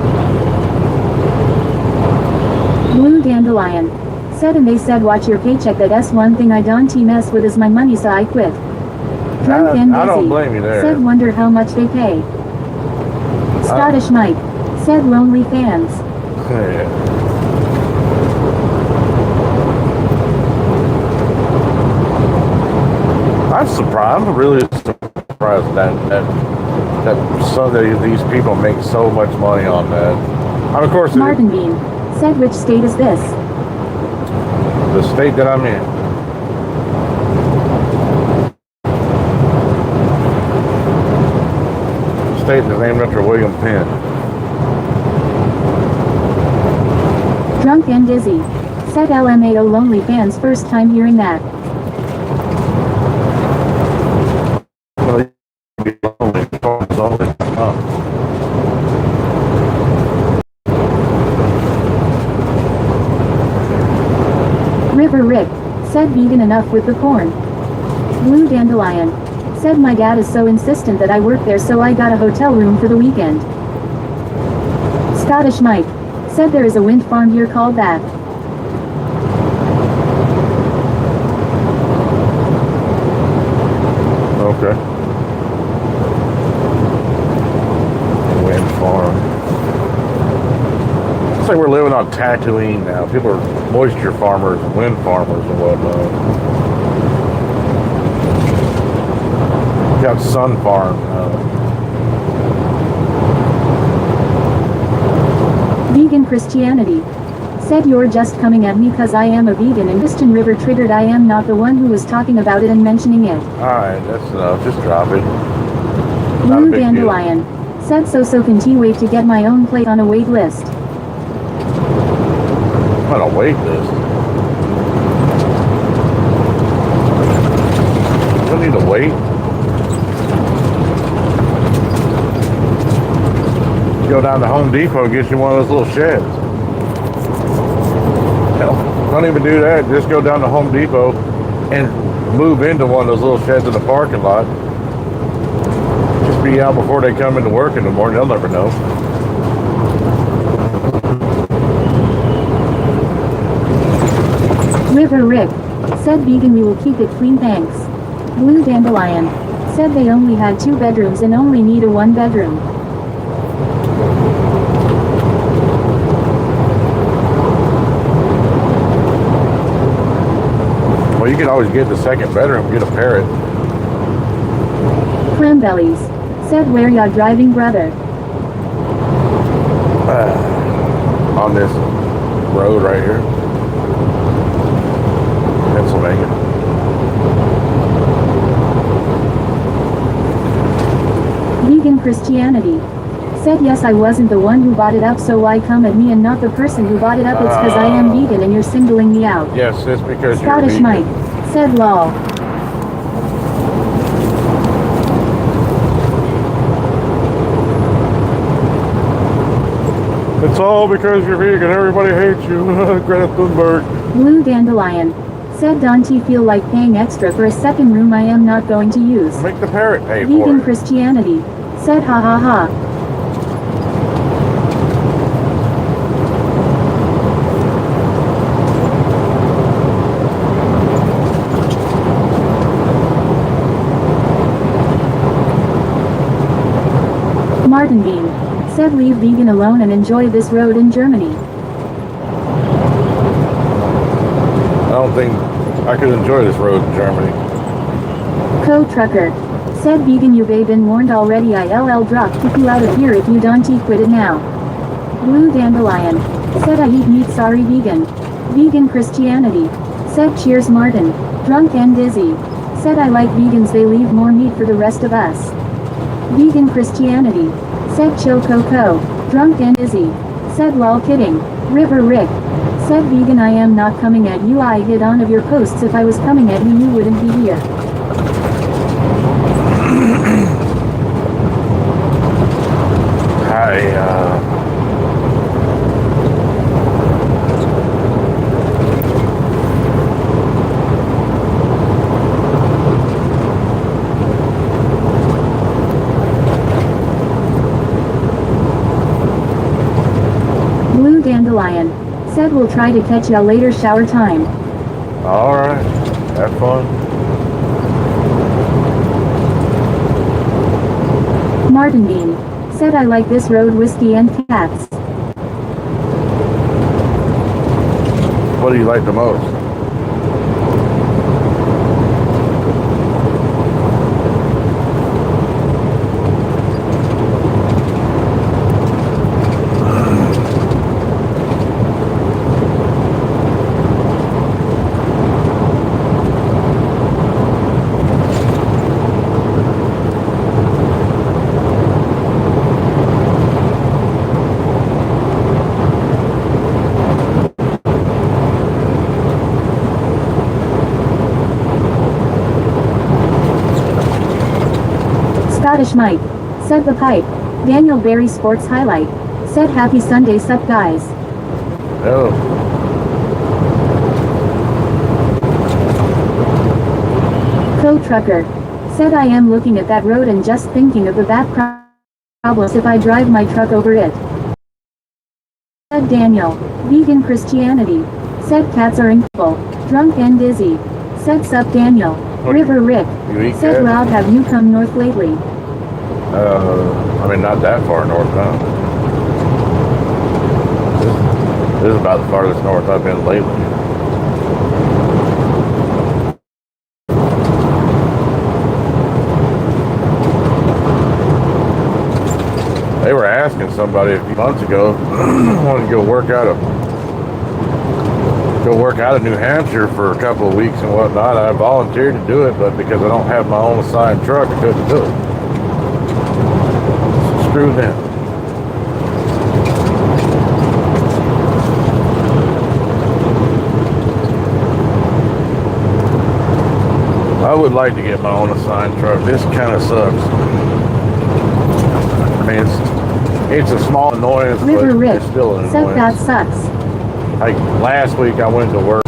Blue Dandelion. Said and they said watch your paycheck, that's one thing I don't mess with is my money, so I quit. Drunk and busy. I don't blame you there. Said wonder how much they pay. Scottish Mike. Said lonely fans. yeah. I'm surprised. I'm really surprised that some of these people make so much money on that. And of course, Martin Bean. Said which state is this? the state that I'm in. The state that's named after William Penn. Drunk and dizzy. Said LMAO lonely fans, first time hearing that. Well, you'd be lonely. It's always tough. River Rick. Said vegan enough with the porn. Blue Dandelion. Said my dad is so insistent that I work there, so I got a hotel room for the weekend. Scottish Mike. Said there is a wind farm here called that. Okay. Wind farm. It's like we're living on Tatooine now. People are moisture farmers, wind farmers, and whatnot. Got sun farm. Vegan Christianity. Said you're just coming at me cause I am a vegan and Christian River triggered. I am not the one who was talking about it and mentioning it. Alright, that's enough. Just drop it. Not a Blue big Dandelion. Said so can wait to get my own plate on a wait list. I'm on a wait list. Don't need to wait. Go down to Home Depot and get you one of those little sheds. Hell, don't even do that. Just go down to Home Depot and move into one of those little sheds in the parking lot. Just be out before they come into work in the morning. They'll never know. River Rick. Said vegan, we will keep it clean, thanks. Blue Dandelion. Said they only had 2 bedrooms and only need a 1 bedroom. Well, you can always get the second bedroom, get a parrot. Cranbellies. Said where ya driving, brother? On this road right here. Pennsylvania. Vegan Christianity. Said yes, I wasn't the one who bought it up, so why come at me and not the person who bought it up? It's cause I am vegan and you're singling me out. Yes, it's because Scottish you're vegan. Mike. Said lol. It's all because you're vegan. Everybody hates you. Greta Thunberg. Blue Dandelion. Said don't you feel like paying extra for a second room I am not going to use? Make the parrot pay for Vegan it. Christianity. Said ha ha ha. Martin Bean. Said leave vegan alone and enjoy this road in Germany. I don't think I could enjoy this road in Germany. Co-trucker. Said vegan you've been warned already, ILL drop kick you out of here if you don't quit it now. Blue Dandelion. Said I eat meat, sorry vegan. Vegan Christianity. Said cheers Martin. Drunk and dizzy. Said I like vegans, they leave more meat for the rest of us. Vegan Christianity. Said chill Coco. Drunk and dizzy. Said lol kidding. River Rick. Said vegan I am not coming at you, I hid on of your posts, if I was coming at you wouldn't be here. Blue Dandelion. Said we'll try to catch ya later, shower time. Alright. Have fun. Martin Bean. Said I like this road, whiskey and cats. What do you like the most? Scottish Mike. Said the pipe. Daniel Berry Sports Highlight. Said happy Sunday sup guys. Oh. Co-trucker. Said I am looking at that road and just thinking of the bad problems if I drive my truck over it. Said Daniel. Vegan Christianity. Said cats are incredible. Drunk and dizzy. Said sup Daniel. River Rick. You eat Said cats? Rob, have you come north lately? I mean, not that far north, no. This is about the farthest north I've been lately. They were asking somebody a few months ago, wanted to go work out of New Hampshire for a couple of weeks and whatnot. I volunteered to do it, but because I don't have my own assigned truck, I couldn't do it. So screw them. I would like to get my own assigned truck. This kind of sucks. I mean, it's a small annoyance, River but Rick. it's still an Said that annoyance. sucks. Like last week I went to work.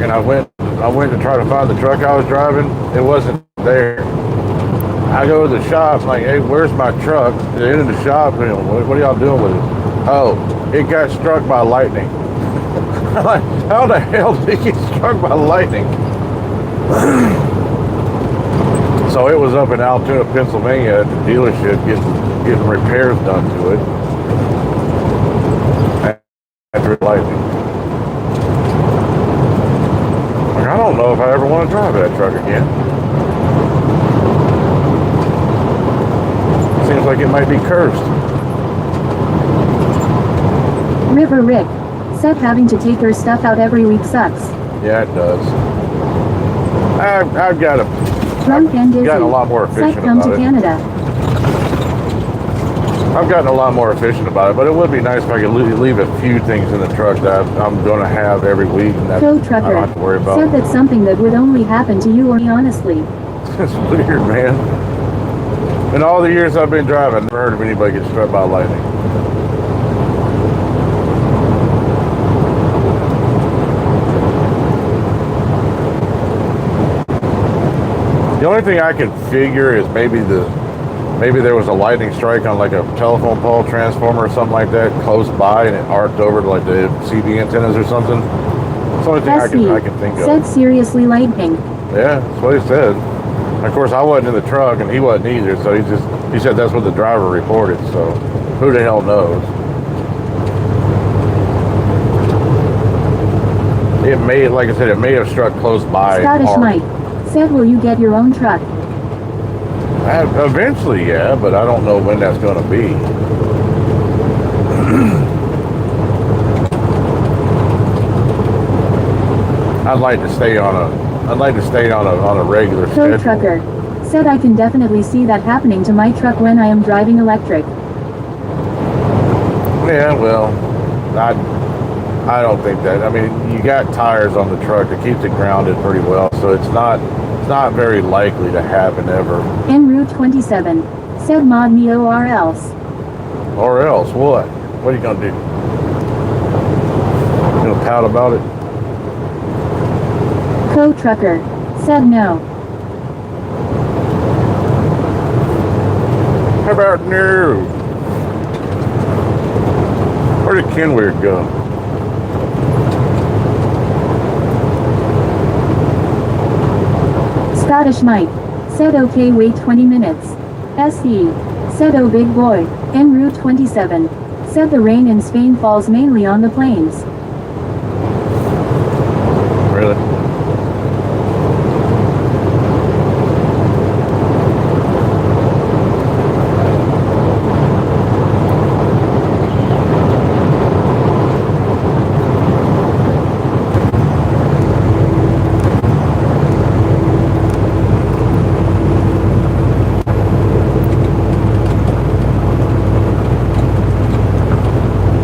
And I went to try to find the truck I was driving. It wasn't there. I go to the shop, like, hey, where's my truck? At the end of the shop, you know, what are y'all doing with it? Oh, it got struck by lightning. I'm like, how the hell did it get struck by lightning? So it was up in Altoona, Pennsylvania at the dealership getting repairs done to it. After lightning. Like, I don't know if I ever want to drive that truck again. Seems like it might be cursed. River Rick. Said having to take her stuff out every week sucks. Yeah, it does. I've got Drunk and dizzy. gotten a lot more Said efficient come about to it. Canada. I've gotten a lot more efficient about it, but it would be nice if I could leave a few things in the truck that I'm going to have every week, and that Tow I trucker don't have to worry about. said that's something that would only happen to you or me, honestly. It's weird, man. In all the years I've been driving, I've never heard of anybody get struck by lightning. The only thing I can figure is maybe there was a lightning strike on like a telephone pole transformer or something like that close by, and it arced over to like the CD antennas or something. That's the only thing I can think of. Said seriously lightning. Yeah, that's what he said. Of course, I wasn't in the truck, and he wasn't either, so he said that's what the driver reported, so who the hell knows? It may, like I said, it may have struck close by. Scottish Mike said, will you get your own truck? Eventually, yeah, but I don't know when that's going to be. I'd like to stay on a regular Tow schedule. trucker said, I can definitely see that happening to my truck when I am driving electric. Yeah, well, I don't think that. I mean, you got tires on the truck that keeps it grounded pretty well, so it's not very likely to happen ever. En route 27 said, mod me or else. Or else what? What are you gonna do? You gonna pout about it? Tow trucker said no. How about no? Where did Kenweird go? Scottish Mike said, okay, wait 20 minutes. SE said, oh big boy. En route 27 said, the rain in Spain falls mainly on the plains. Really?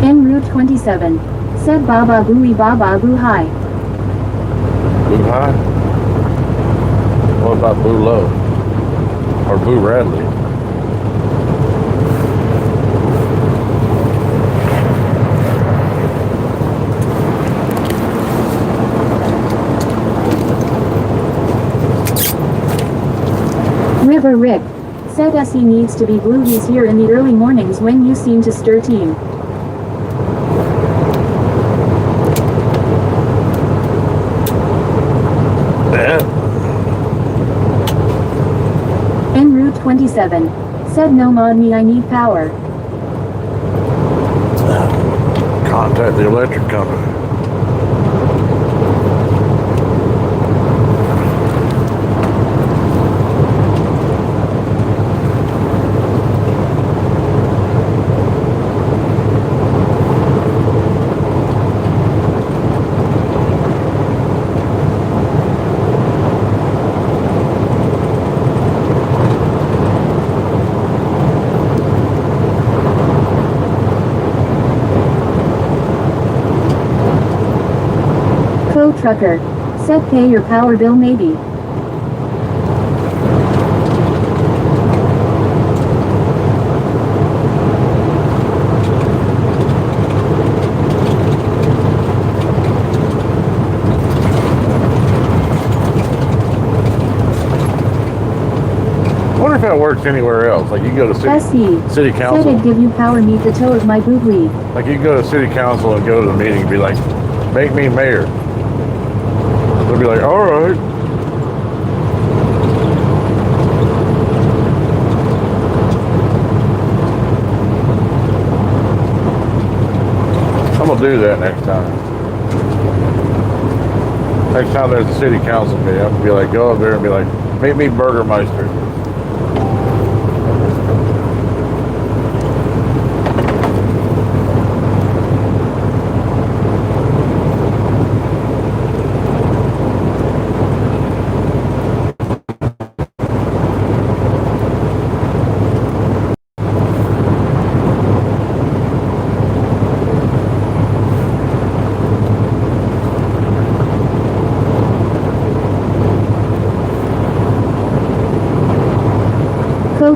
En route 27 said, baba booey baba boo hi. Boo high? What about boo low? Or boo Radley? River Rick said, SE needs to be blue. He's here in the early mornings when you seem to stir team. En route 27 said, no mod me, I need power. Contact the electric company. Tow trucker said, pay your power bill maybe. I wonder if that works anywhere else. Like you go to city SE said, council. I'd give you power, meet the toe of my boobly. Like you go to city council and go to the meeting and be like, make me mayor. They'll be like, all right. I'm gonna do that next time. Next time there's a city council meeting, I'm gonna be like, go up there and be like, make me Burgermeister.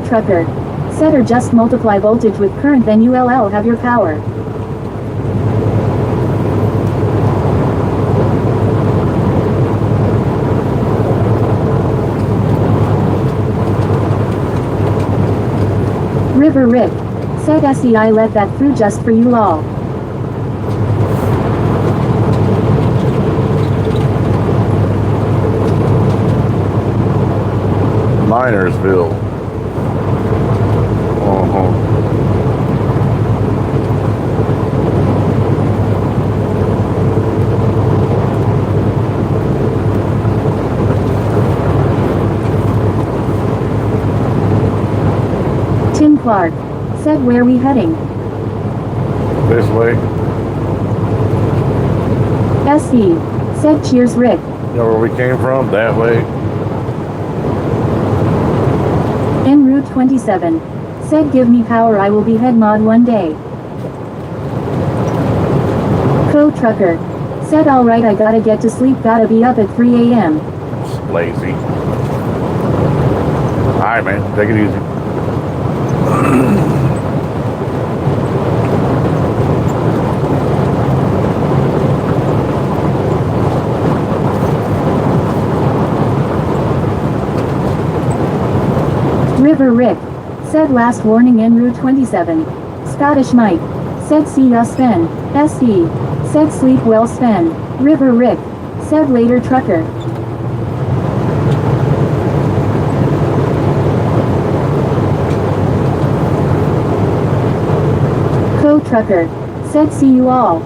trucker. Said or just multiply voltage with current then you'll have your power. River Rick. Said SEI let that through just for you lol. Minersville. Tim Clark. Said where we heading? This way. SE. Said cheers Rick. You know where we came from? That way. En route 27. Said give me power I will be head mod one day. Co-trucker. Said alright I gotta get to sleep gotta be up at 3 a.m. Lazy. Alright man, take it easy. River Rick. Said last warning en route 27. Scottish Mike. Said see us then. SE. Said sleep well Sven. River Rick. Said later trucker. Co-trucker. Said see you all.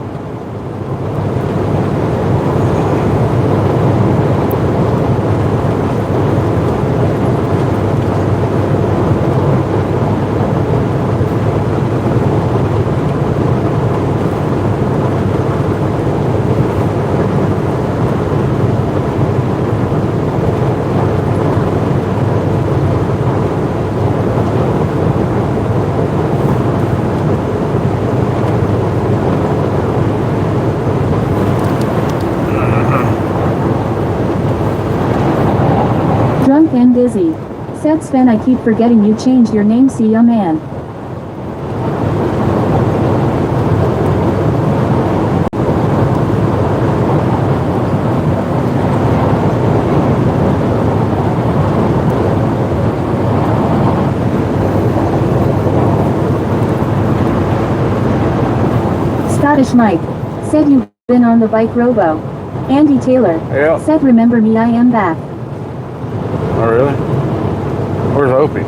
Drunk and dizzy. Said Sven I keep forgetting you changed your name see ya man. Scottish Mike. Said you've been on the bike Robo. Andy Taylor. Yeah. Said remember me I am back. Oh really? Where's Opie?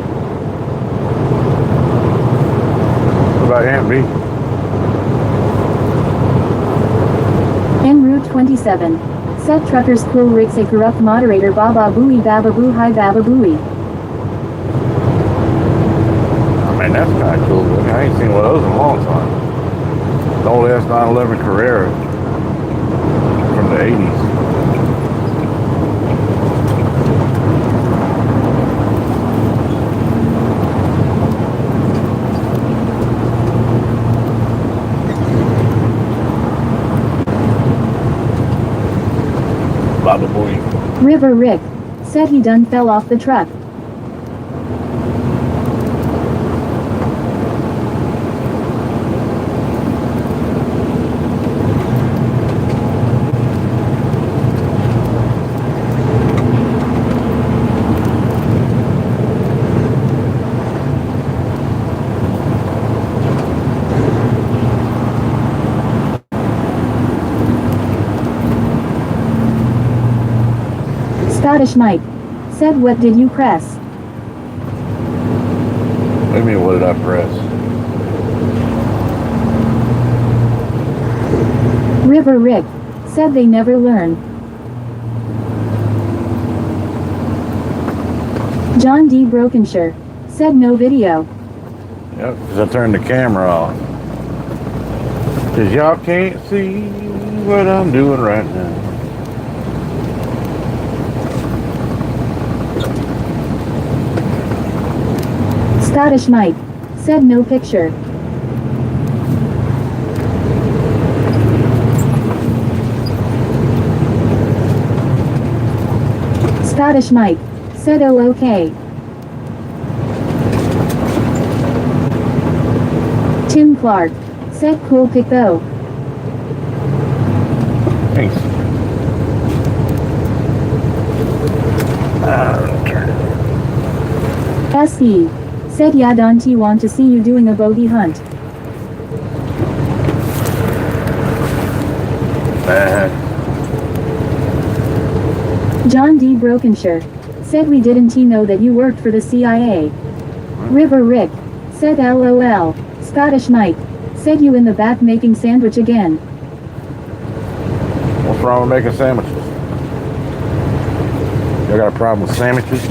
What about Aunt B? En route 27. Said truckers cool Rick's a corrupt moderator baba booey baba boo hi baba booey. I mean that's kinda cool. I ain't seen one of those in a long time. The old S911 Carrera from the 80s. Baba Booey. River Rick. Said he done fell off the truck. Scottish Mike. Said what did you press? What do you mean, what did I press? River Rick. Said they never learn. John D. Brokenshire. Said no video. Yep, because I turned the camera off. Because y'all can't see what I'm doing right now. Scottish Mike. Said no picture. Scottish Mike. Said oh okay. Clark. Said cool pic though. Thanks. SE. Said yeah, don't you want to see you doing a bogey hunt? John D. Brokenshire. Said we didn't he know that you worked for the CIA? River Rick. Said LOL. Scottish Knight. Said you in the bath making sandwich again. What's wrong with making sandwiches? You got a problem with sandwiches?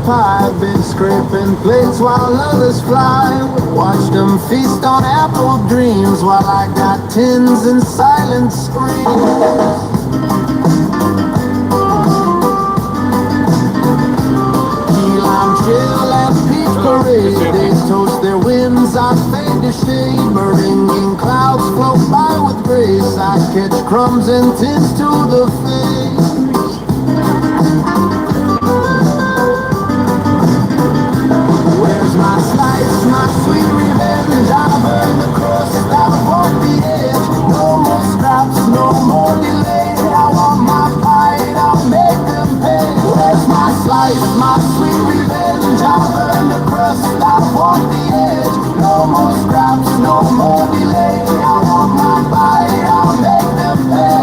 I've been scraping plates while others fly. Watch them feast on apple dreams while I got tins and silent screams. Key lime chill and peach parade days toast their winds on fade to shade. Meringue clouds float by with grace. I catch crumbs and tins to the face. My slice, my sweet revenge, I've earned the crust, I've walked the edge. No more scraps, no more delay. I want my bite, I'll make them pay. Where's my slice, my sweet revenge, I've earned the crust, I've walked the edge. No more scraps, no more delay. I want my bite, I'll make them pay.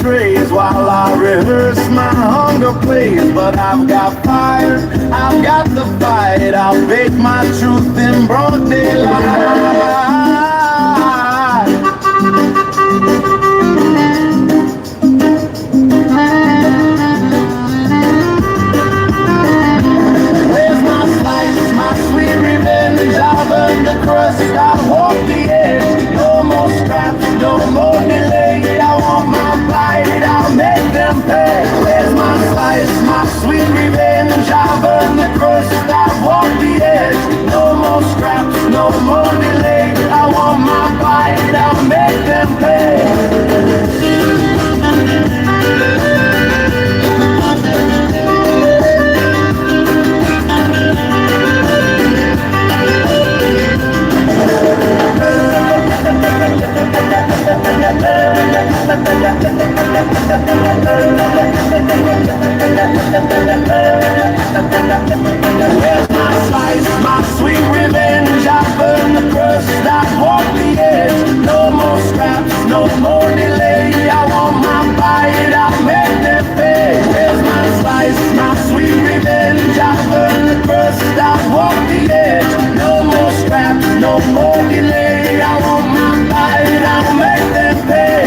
Trays while I rehearse my hunger plays. But I've got fire, I've got the fight. I'll bake my truth in broad daylight. Where's my slice, my sweet revenge? I've earned the crust, I've walked the edge. No more scraps, no more delay. I want my bite, I'll make them pay. Where's my slice, my sweet revenge? I've earned the crust, I've walked the edge. No more scraps, no more delay. I want my bite, I'll make them pay. Where's my slice, my sweet revenge? I've earned the crust, I've walked the edge. No more scraps, no more delay. I want my bite, I'll make them pay. Where's my slice, my sweet revenge? I've earned the crust, I've walked the edge. No more scraps, no more delay. I want my bite, I'll make them pay.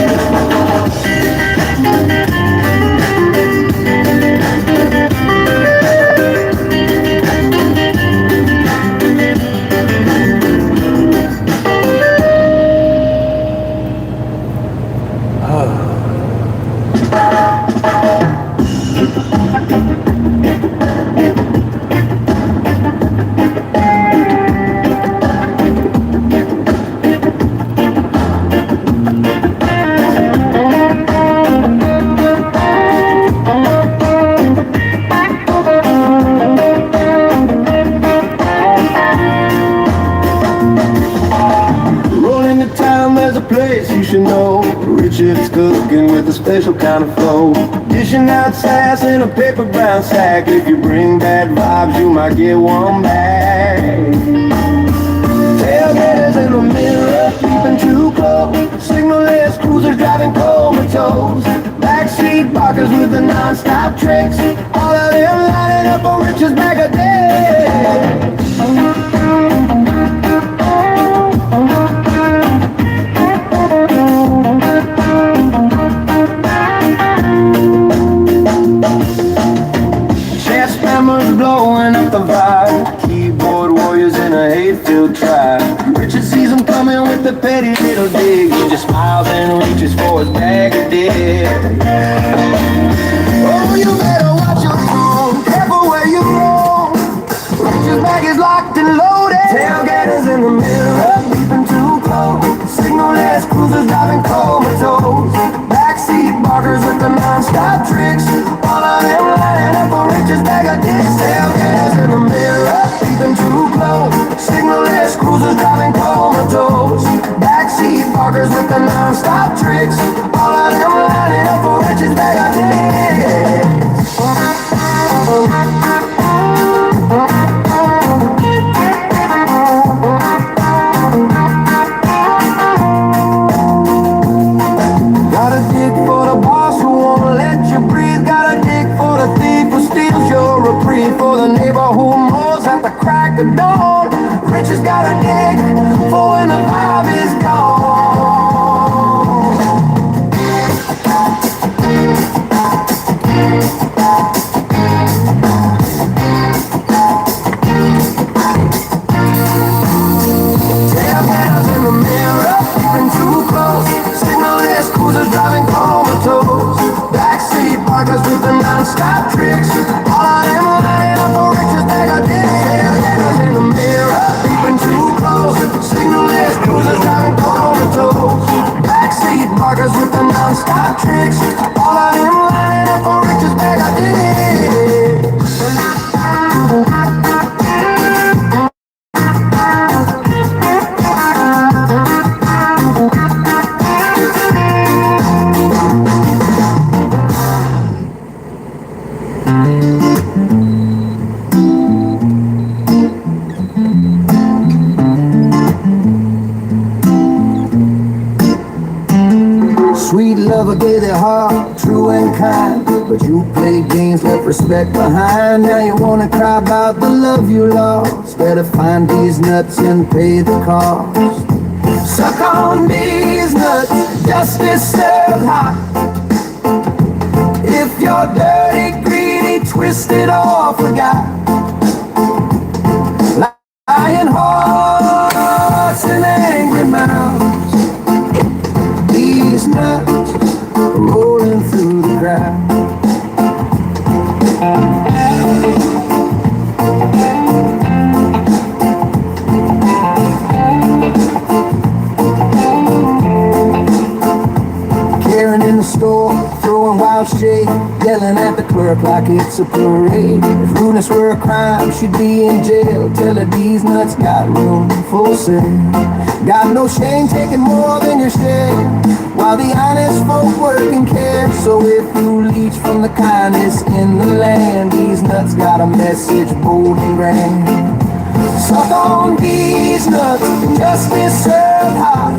Richard's cooking with a special kind of flow. Dishing out sass in a paper brown sack. If you bring bad vibes, you might get one back. Tailgaters in the mirror, keeping too close. Signal-less cruisers driving comatose. Backseat barkers with the non-stop tricks. All of them lining up on Richard's bag of dicks. Oh, you better watch your tone, careful where you roam. Rich's bag is locked and loaded. Tailgaters in the mirror, leaping too close. Signal-less cruisers driving comatose. Backseat barkers with the non-stop tricks. All of them lining up for Rich's bag of dicks. Tailgaters in the mirror, leaping too close. Signal-less cruisers driving comatose. Backseat barkers with the non-stop tricks. All of them lining up for Rich's bag of dicks. Gotta dig for the boss who won't let you breathe. Gotta dig for the thief who steals your reprieve. For the neighbor who mows at the crack of dawn. Rich has gotta dig for when the vibe is gone. Tailgaters in the mirror, keeping too close. Signal-less cruisers driving comatose. Backseat parkers with the non-stop tricks. All of them lining up for Rich's bag of dicks. Tailgaters in the mirror, keeping too close. Signal-less cruisers driving comatose. Backseat parkers with the non-stop tricks. All of them lining up for Rich's bag of dicks. Sweet lover gave their heart, true and kind. But you played games, left respect behind. Now you wanna cry about the love you lost. Better find these nuts and pay the cost. Suck on these nuts, justice served hot. If you're dirty, greedy, twisted, or forgot, lying hearts and angry mouths, these nuts rolling through the crowd. Karen in the store, throwing wild shade, yelling at the clerk like it's a parade. If rudeness were a crime, she'd be in jail. Tell her these nuts got room for sale. Got no shame, taking more than your share, while the honest folk work and care. So if you leech from the kindness in the land, these nuts got a message bold and grand. Suck on these nuts, justice served hot.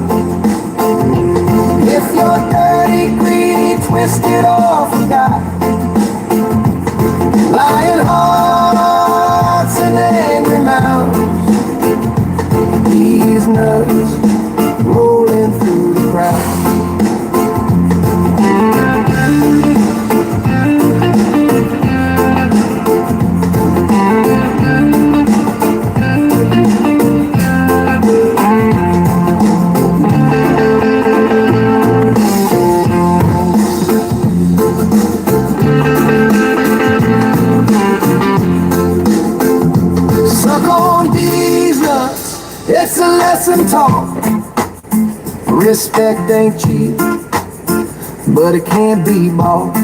If you're dirty, greedy, twisted, or forgot, lying hearts and angry mouths, these nuts rolling through the crowd. It's a lesson taught. Respect ain't cheap, but it can't be bought.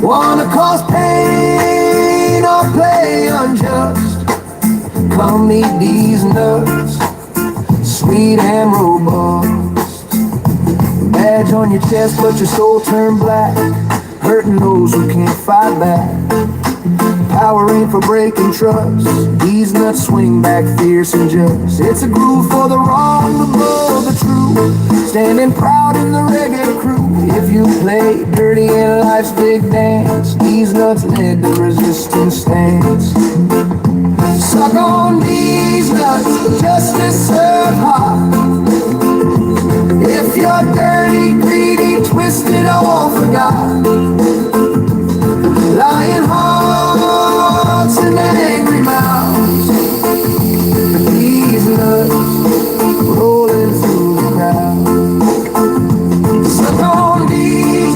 Wanna cause pain or play unjust? Come meet these nuts, sweet and robust. Badge on your chest, but your soul turned black, hurting those who can't fight back. Power ain't for breaking trust. These nuts swing back fierce and just. It's a groove for the wrong above the true. Standing proud in the reggae crew. If you play dirty in life's big dance, these nuts led the resistance stance. Suck on these nuts, justice served hot. If you're dirty, greedy, twisted, or forgot, lying hearts and angry mouths, these nuts rolling through the crowd. Suck on these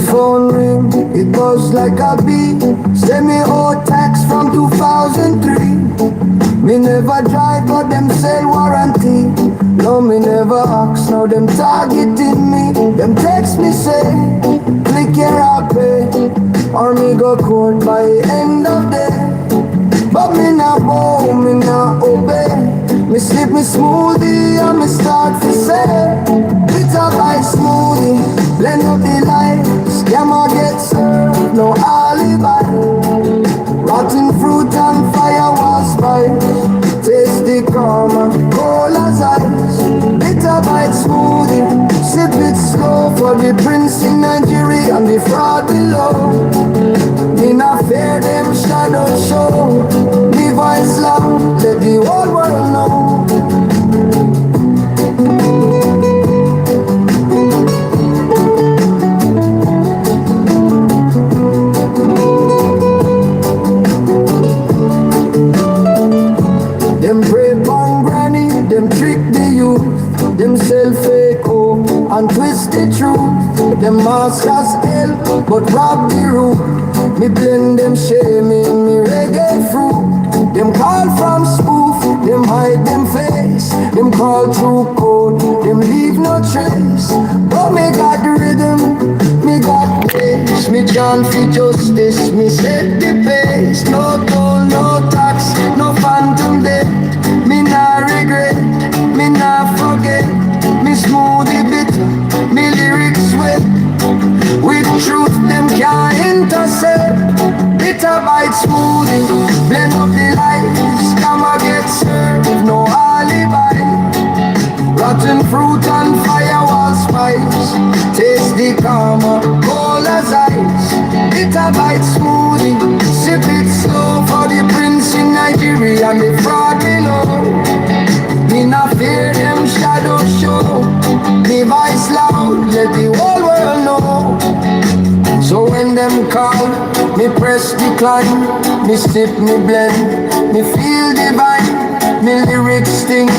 phone ring, it buzzed like a bee. Send me old tax from 2003. Me never drive, but them sell warranty. No, me never ask, now them targeting me. Them text me say, click here or pay, or me go court by end of day. But me not bow, me not obey. Me sip me smoothie and me start to say, bitter by smoothie, blend up the light. Scammer get served, no alibi. Rotten fruit and fire was spice. Taste the karma, cold as ice. Bitter bite smoothie, sip it slow for the prince in Nigeria and the fraud below. In a fair them shadow show. Me voice loud, let the whole world know. Them pray on granny, them trick the youth. Them sell fake hope and twist the truth. Them masters help but rob the root. Me blend them shame in me reggae fruit. Them call from spoof, them hide them face. Them crawl through code, them leave no trace. But me got the rhythm, me got pace. Me chant for justice, me set the pace. No toll, no tax, no phantom debt. Me nah regret, me nah forget. Me smoothie bitter, me lyrics wet. With truth them can't intercept. Bitter bite smoothie, blend up the light. Scammer get served, no alibi. Rotten fruit and fire was spice. Taste the karma, cold as ice. Bitter bite smoothie, sip it slow for the prince in Nigeria and the fraud below. Me not fear them shadow show. Me voice loud, let the whole world know. So when them call, me press decline. Me sip, me blend, me feel divine. Me lyrics sting,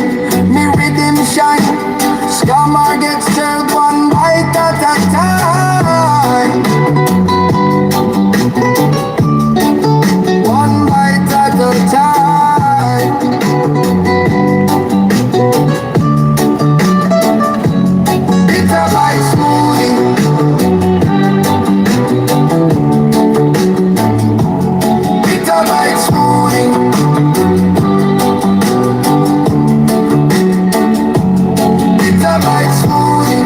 me rhythm shine. Scammer gets served one bite at a time. One bite at a time. Bitter by smoothie. Bitter by smoothie. Bitter by smoothie.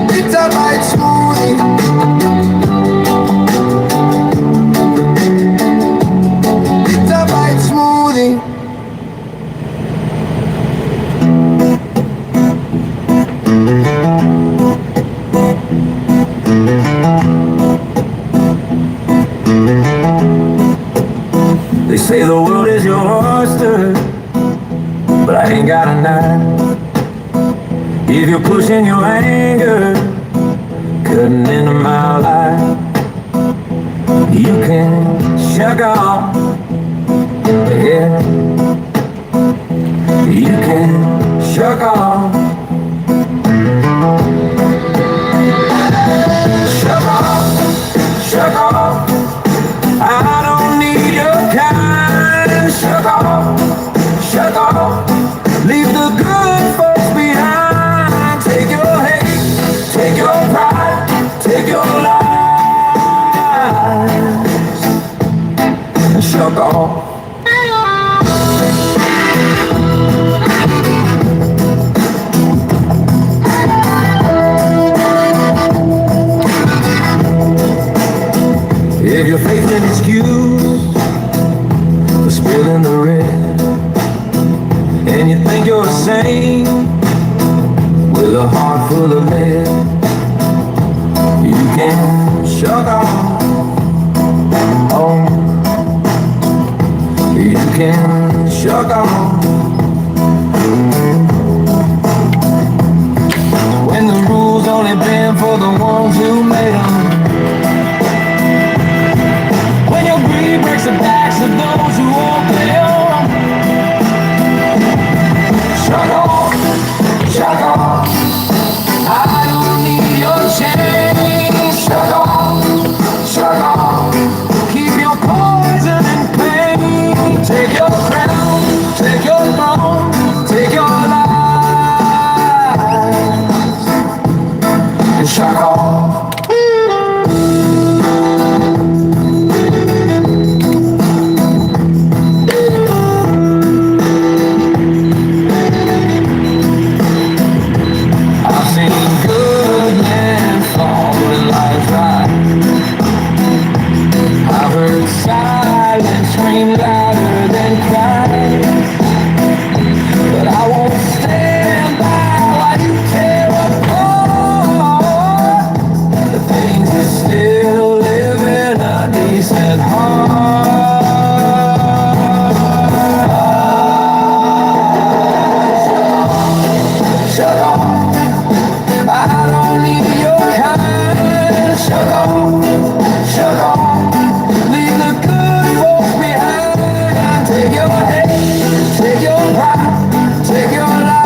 Bitter by smoothie. Bitter by smoothie. They say the world is your oyster, but I ain't got a knife. If you're pushing your anger, cutting into my life, you can shuck off, yeah. You can shuck off. Shuck off, shuck off. I don't need your kind. Shuck off, shuck off. Leave the good folks behind. Take your hate, take your pride, take your lies, and shuck off. If you're facing an excuse for spilling the red, and you think you're sane with a heart full of lead, you can shuck off. Oh, you can shuck off. When the rules only been for the ones who made them. When your greed breaks the backs of those who obey them. Shuck off, shuck off. shut off. I don't need your kind. Shut off, shut off. Leave the good folks behind. Take your hate, take your pride, take your life.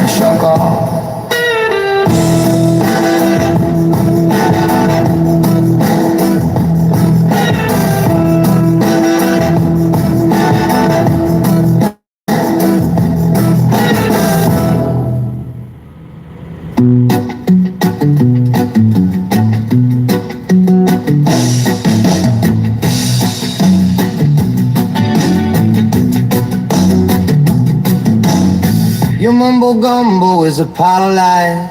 Shut off. Your mumbo gumbo is a pile of lies.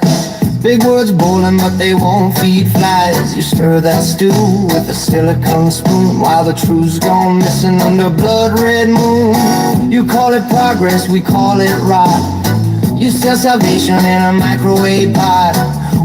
Big words bowling, but they won't feed flies. You stir that stew with a silicone spoon while the truth's gone missing under blood red moon. You call it progress, we call it rot. You sell salvation in a microwave pot.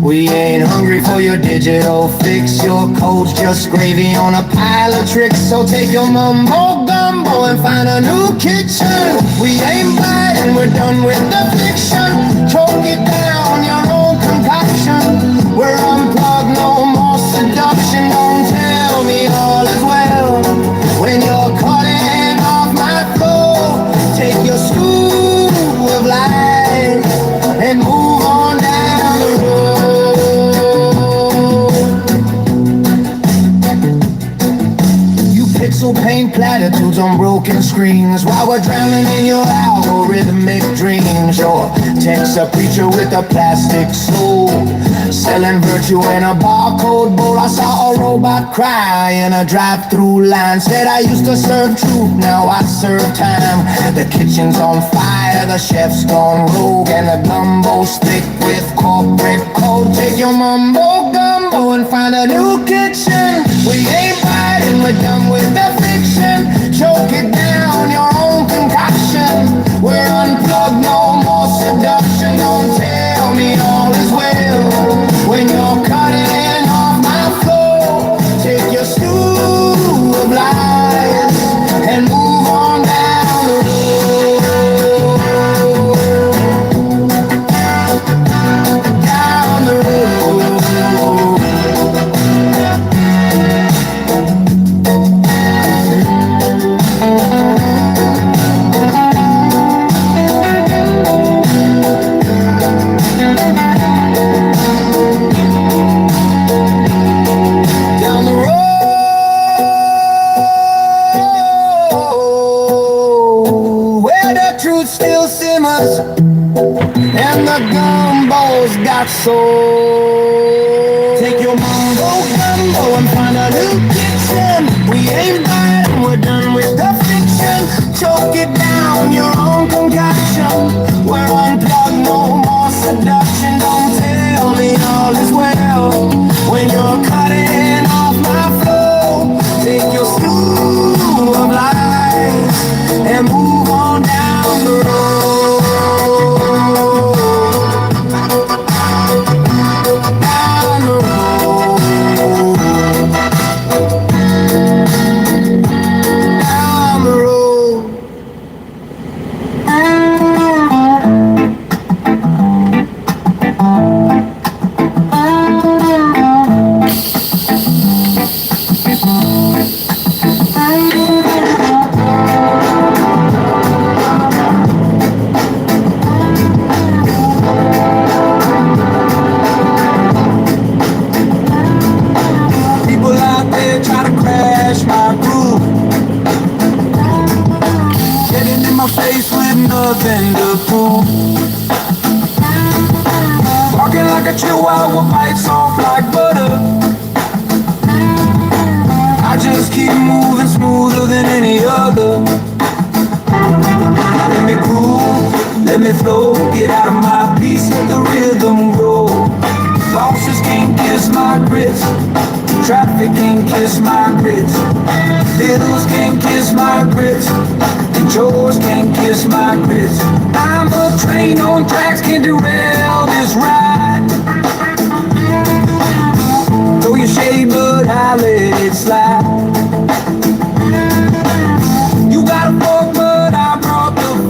We ain't hungry for your digital fix. Your code's just gravy on a pile of tricks. So take your mumbo gumbo and find a new kitchen. We ain't biting, we're done with the fiction. Choke it down, your own concoction. We're unplugged, no more seduction. Don't tell me all is well when you're cutting off my flow. Take your stew of lies and move on down the road. You pixel paint platitudes on broken screens while we're drowning in your algorithmic dreams. Your text a preacher with a plastic soul, selling virtue in a barcode bowl. I saw a robot cry in a drive-through line. Said I used to serve truth, now I serve time. The kitchen's on fire, the chef's gone rogue, and the gumbo's thick with corporate code. Take your mumbo gumbo and find a new kitchen. We ain't biting, we're done with the fiction. Choke it down, your own concoction. We're unplugged, no more seduction. Don't tell me all is well when you're cutting off my flow. Take your stew of lies and move on down the road. Down the road. Down the road where the truth still simmers and the gumbo's got soul. Take your mumbo gumbo and find a new kitchen. We ain't biting, we're done with the fiction. Choke it down, your own concoction. We're unplugged, no more seduction. Don't tell me all is well when you're cutting off my flow. Take your stew of lies and move on down the road. Down the road. Down the road. People out there try to crash my groove, getting in my face with nothing to prove. Walking like a chihuahua, bites off like butter. I just keep moving smoother than any other. Let me groove, let me flow, get out of my piece, let the rhythm grow. Bosses can't kiss my grits, traffic can't kiss my grits, bills can't kiss my grits, and chores can't kiss my grits. I'm a train on tracks, can't derail this ride. Throw your shade, but I let it slide. You got a fork, but I brought the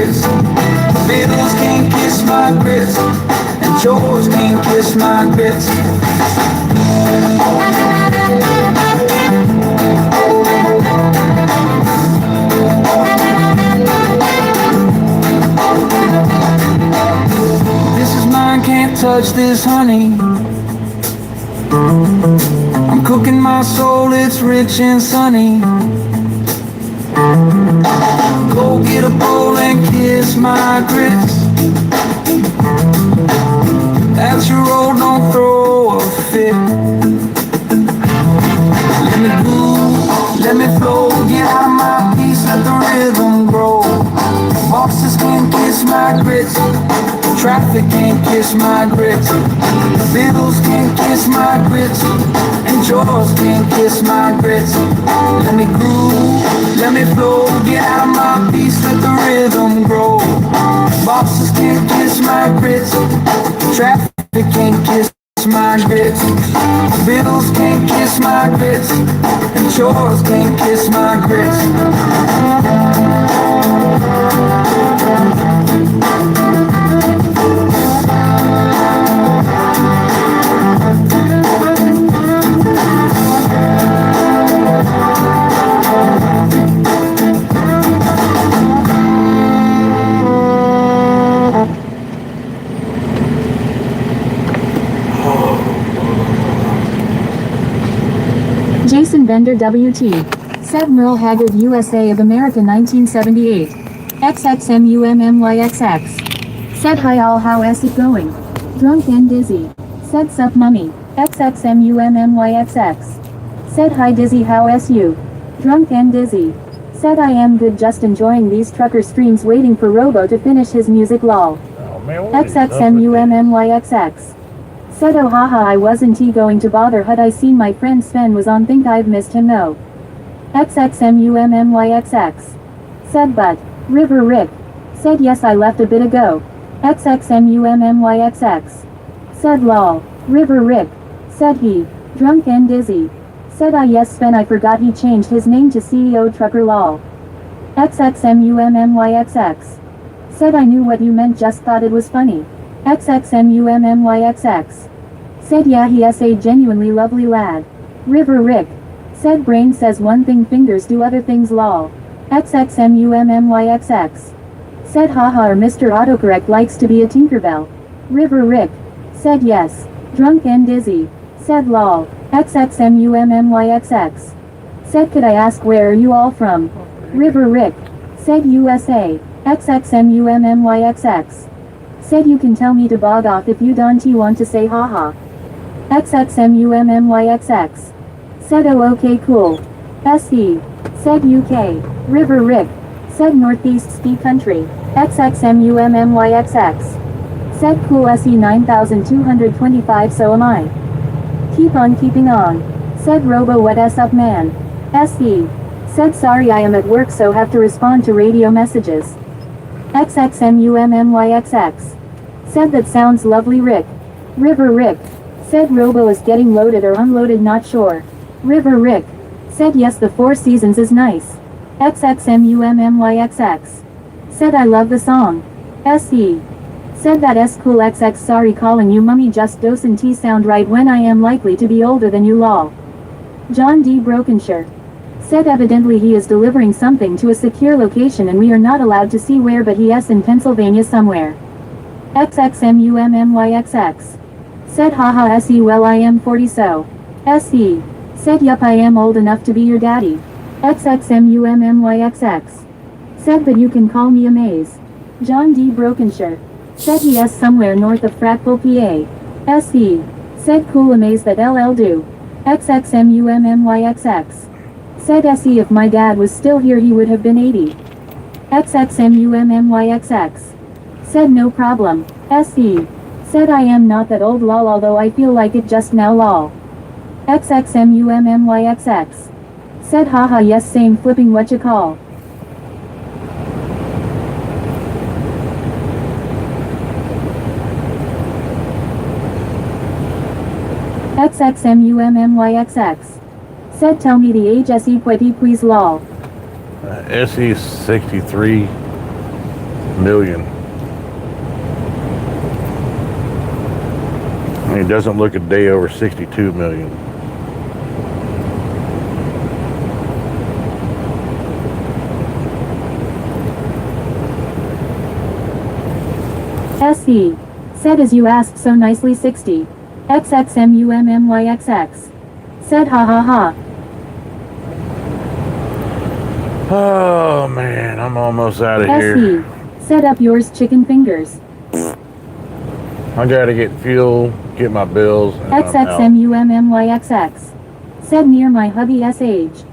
grits. Bills can't kiss my grits, and chores can't kiss my grits. This is mine, can't touch this honey. I'm cooking my soul, it's rich and sunny. Go get a bowl and kiss my grits. That's your road, don't throw a fit. Let me move, let me flow, get out of my piece, let the rhythm grow. Bosses can't kiss my grits, traffic can't kiss my grits. Bills can't kiss my grits, and chores can't kiss my grits. Let me groove, let me flow, get out of my piece, let the rhythm grow. Bosses can't kiss my grits, traffic can't kiss my grits. Bills can't kiss my grits, and chores can't kiss my grits. Jason Bender WT. Said Merle Haggard USA of America 1978. XXMUMMYXX. Said hi all, how is it going? Drunk and dizzy. Said sup mummy. XXMUMMYXX. Said hi dizzy, how is you? Drunk and dizzy. Said I am good, just enjoying these trucker streams waiting for Robo to finish his music lol. XXMUMMYXX. Said oh haha, I wasn't going to bother, had I seen my friend Sven was on, think I've missed him no. XXMUMMYXX. Said but, River Rick. Said yes, I left a bit ago. XXMUMMYXX. Said lol, River Rick. Said he, drunk and dizzy. Said I yes Sven, I forgot he changed his name to CEO Trucker lol. XXMUMMYXX. Said I knew what you meant, just thought it was funny. XXMUMMYXX. Said yeah, he is a genuinely lovely lad. River Rick. Said brain says one thing, fingers do other things lol. XXMUMMYXX. Said haha, or Mr. Autocorrect likes to be a Tinkerbell. River Rick. Said yes. Drunk and dizzy. Said lol. XXMUMMYXX. Said could I ask where are you all from? River Rick. Said USA. XXMUMMYXX. Said you can tell me to bog off if you don't want to say haha. XXMUMMYXX. Said oh okay cool. SE. Said UK. River Rick. Said Northeast Ski Country. XXMUMMYXX. Said cool SE 9225, so am I. Keep on keeping on. Said Robo, what s up man? SE. Said sorry, I am at work so have to respond to radio messages. XXMUMMYXX. Said that sounds lovely Rick. River Rick. Said Robo is getting loaded or unloaded, not sure. River Rick. Said yes, the Four Seasons is nice. XXMUMMYXX. Said I love the song. SE. Said that s cool XX, sorry calling you mummy, just doesn't sound right when I am likely to be older than you lol. John D. Brokenshire. Said evidently he is delivering something to a secure location and we are not allowed to see where, but he is in Pennsylvania somewhere. XXMUMMYXX. Said haha SE, well I am 40 so. SE. Said yup, I am old enough to be your daddy. XXMUMMYXX. Said but you can call me Amaze. John D. Brokenshire. Said he is somewhere north of Frackville, PA. SE. Said cool Amaze that LL do. XXMUMMYXX. Said SE, if my dad was still here he would have been 80. XXMUMMYXX. Said no problem. SE. Said I am not that old lol, although I feel like it just now lol. XXMUMMYXX. Said haha yes same flipping whatcha-call. XXMUMMYXX. Said tell me the age SE quetti please lol. SE 63. million. And it doesn't look a day over 62 million. SE. Said as you asked so nicely 60. XXMUMMYXX. Said ha ha ha. Oh man, I'm almost out of here. SE. Set up yours chicken fingers. I gotta get fuel, get my bills, and I'm out. XXMUMMYXX. Said near my hubby SH.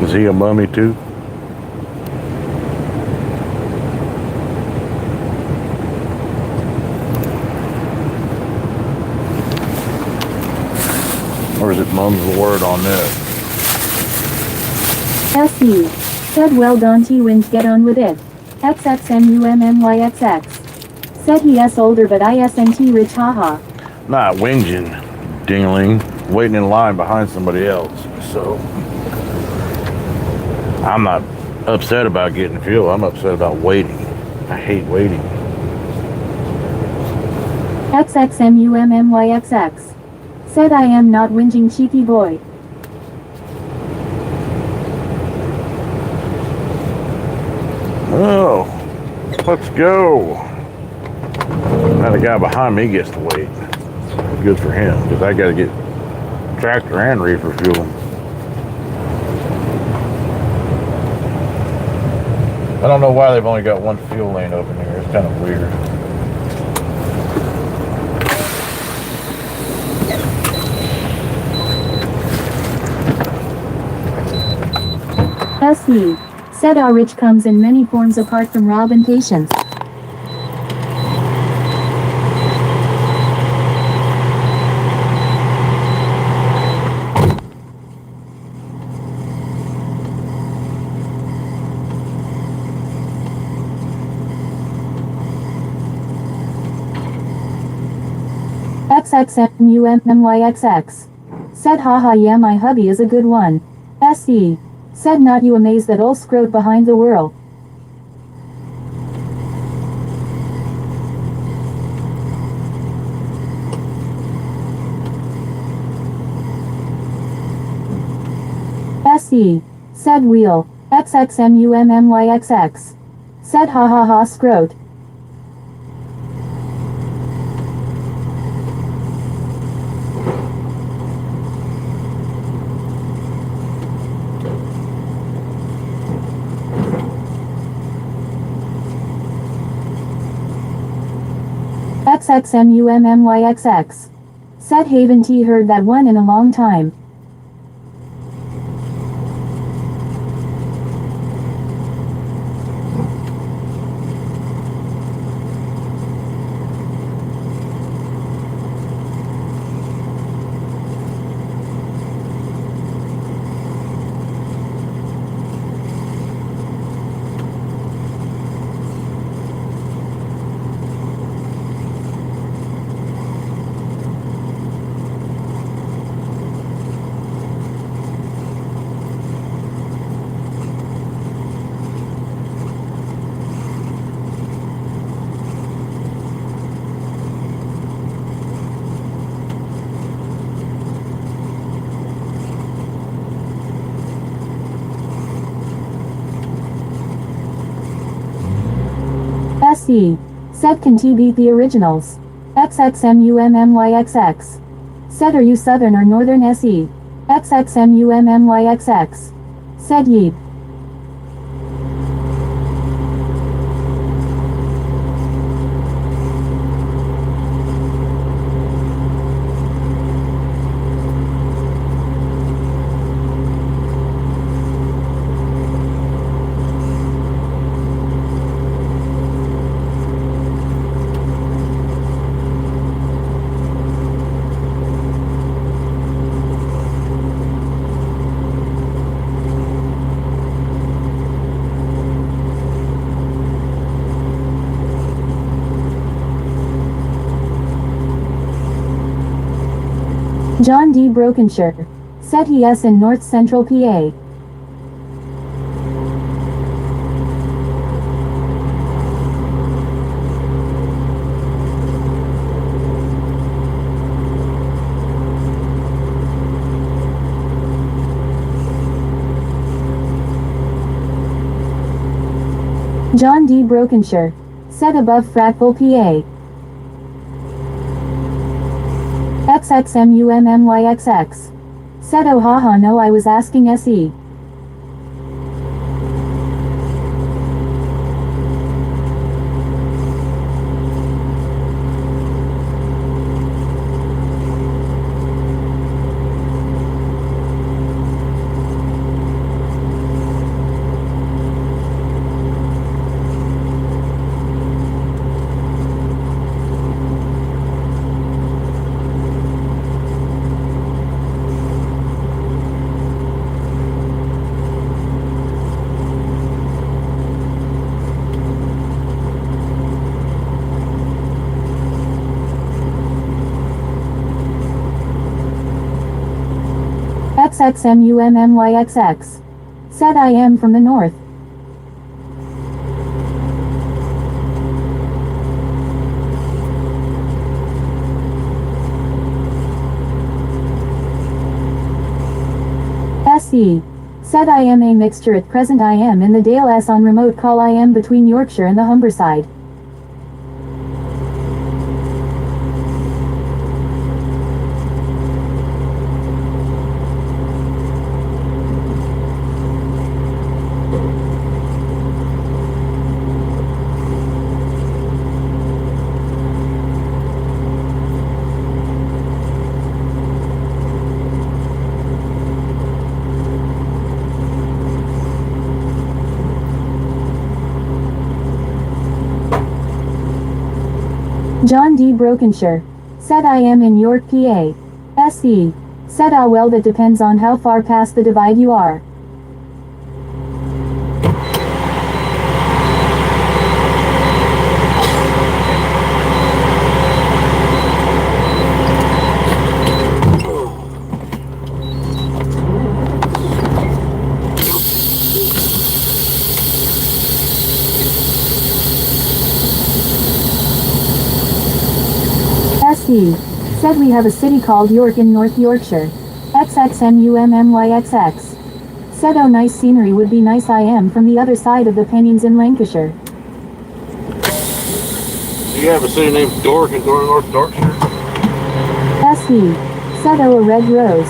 Is he a mummy too? Or is it mum's word on this? SE. Said well done T-Wind get on with it. XXMUMMYXX. Said he s older but ISNT rich haha. Not whinging, dingling, waiting in line behind somebody else. So I'm not upset about getting fuel. I'm upset about waiting. I hate waiting. XXMUMMYXX. Said I am not whinging cheeky boy. Oh, let's go. Now the guy behind me gets to wait. Good for him, because I got to get tractor and reefer fuel. I don't know why they've only got one fuel lane open here. It's kind of weird. SE. Said our rich comes in many forms apart from rob and patience. XXMUMMYXX. Said haha yeah my hubby is a good one. SE. Said not you amazed that ol' scrote behind the whirl. SE. Said wheel. XXMUMMYXX. Said ha ha ha scrote. XXMUMMYXX. Said Haven T heard that one in a long time. SE. Said can T beat the originals. XXMUMMYXX. Said are you southern or northern SE? XXMUMMYXX. Said yeet. John D. Brokenshire. Said he is in North Central PA. John D. Brokenshire. Said above Frackville PA. XXMUMMYXX. Said oh haha no I was asking SE. XXMUMMYXX. Said I am from the north. SE. Said I am a mixture at present I am in the Dale S on remote call I am between Yorkshire and the Humberside. John D. Brokenshire. Said I am in York PA. SE. Said ah well that depends on how far past the divide you are. SE. Said we have a city called York in North Yorkshire. XXMUMMYXX. Said oh nice scenery would be nice I am from the other side of the Pennines in Lancashire. Do you have a city named Dork in North Yorkshire? SE. Said oh a red rose.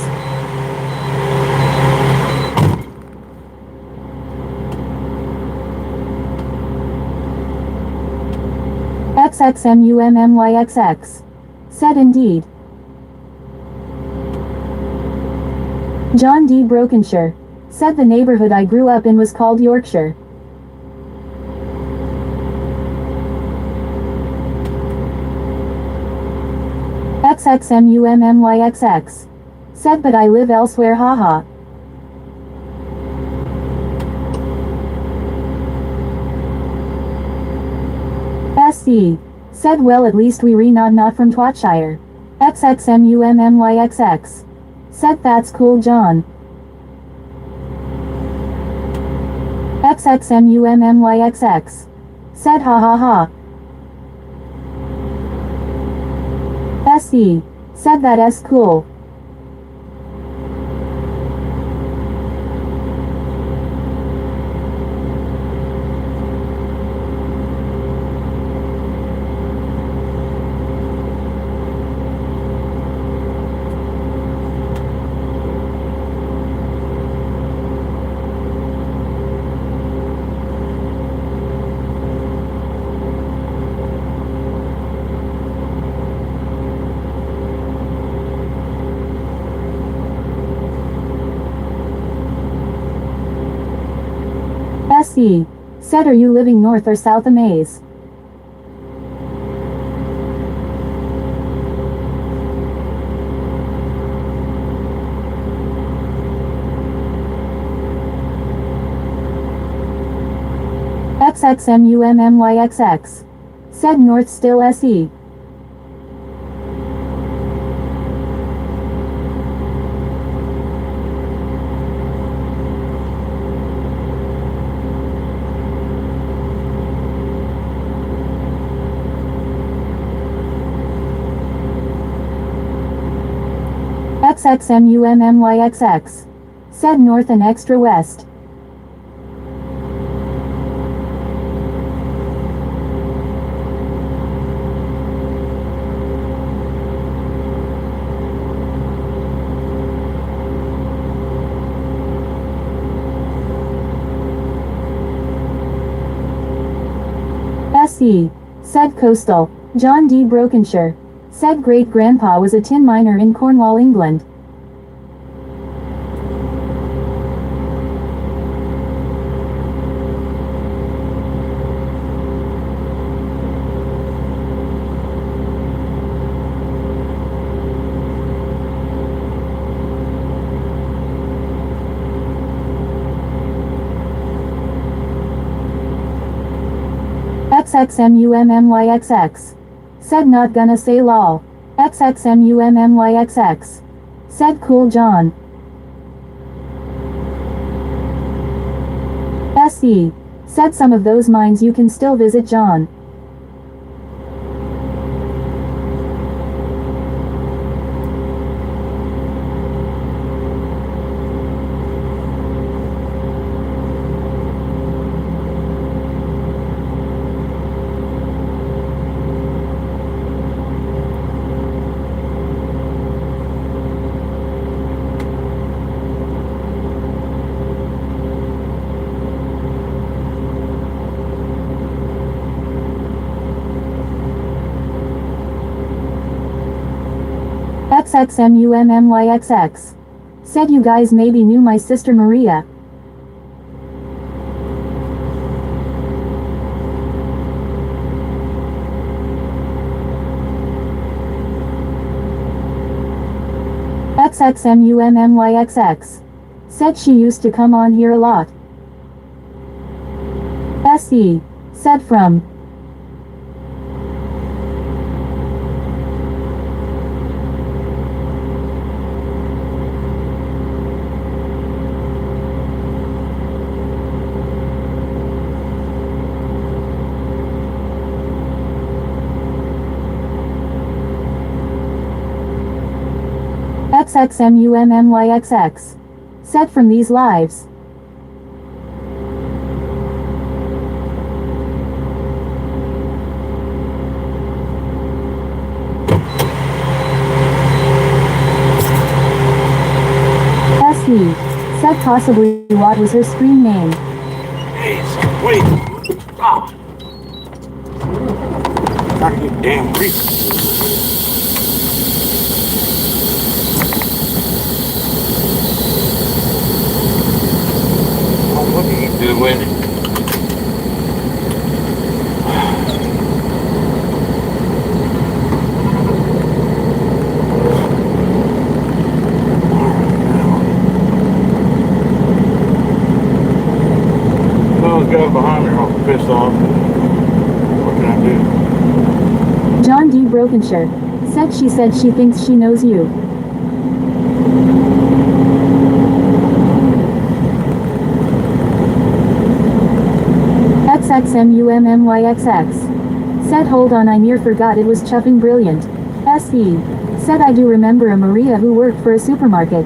XXMUMMYXX. Said indeed. John D. Brokenshire. Said the neighborhood I grew up in was called Yorkshire. XXMUMMYXX. Said but I live elsewhere haha. SE. Said well at least we renod not from Twatshire. XXMUMMYXX. Said that's cool John. XXMUMMYXX. Said ha ha ha. SE. Said that s cool. SE. Said are you living north or south of Maze? XXMUMMYXX. Said north still SE. XXMUMMYXX. Said north and extra west. SE. Said coastal. John D. Brokenshire. Said great-grandpa was a tin miner in Cornwall, England. XXMUMMYXX. Said not gonna say lol. XXMUMMYXX. Said cool John. SE. Said some of those mines you can still visit John. XXMUMMYXX. Said you guys maybe knew my sister Maria. XXMUMMYXX. Said she used to come on here a lot. SE. Said from. XXMUMMYXX. Said from these lives. SE. Said possibly what was her screen name. Wait. Stop. God, you damn creep. What are you doing? Those guys behind me are all pissed off. What can I do? John D. Brokenshire. Said she thinks she knows you. XXMUMMYXX. Said hold on, I near forgot it was chuffing brilliant. SE. Said I do remember a Maria who worked for a supermarket.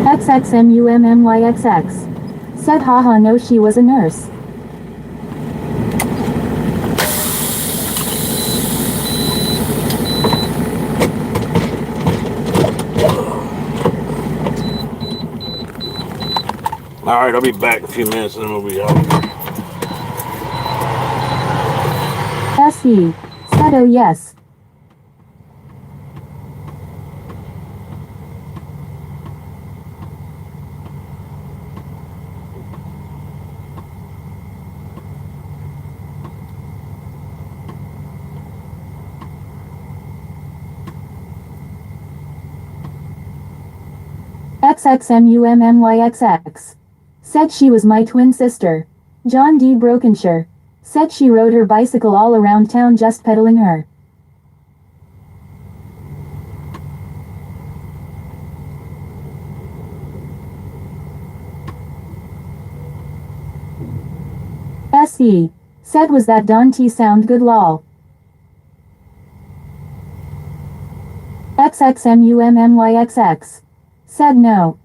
XXMUMMYXX. Said haha no she was a nurse. Alright, I'll be back in a few minutes and then we'll be out. SE. Said oh yes. XXMUMMYXX. Said she was my twin sister. John D. Brokenshire. Said she rode her bicycle all around town just pedaling her. SE. Said was that Dante sound good lol. XXMUMMYXX. Said no.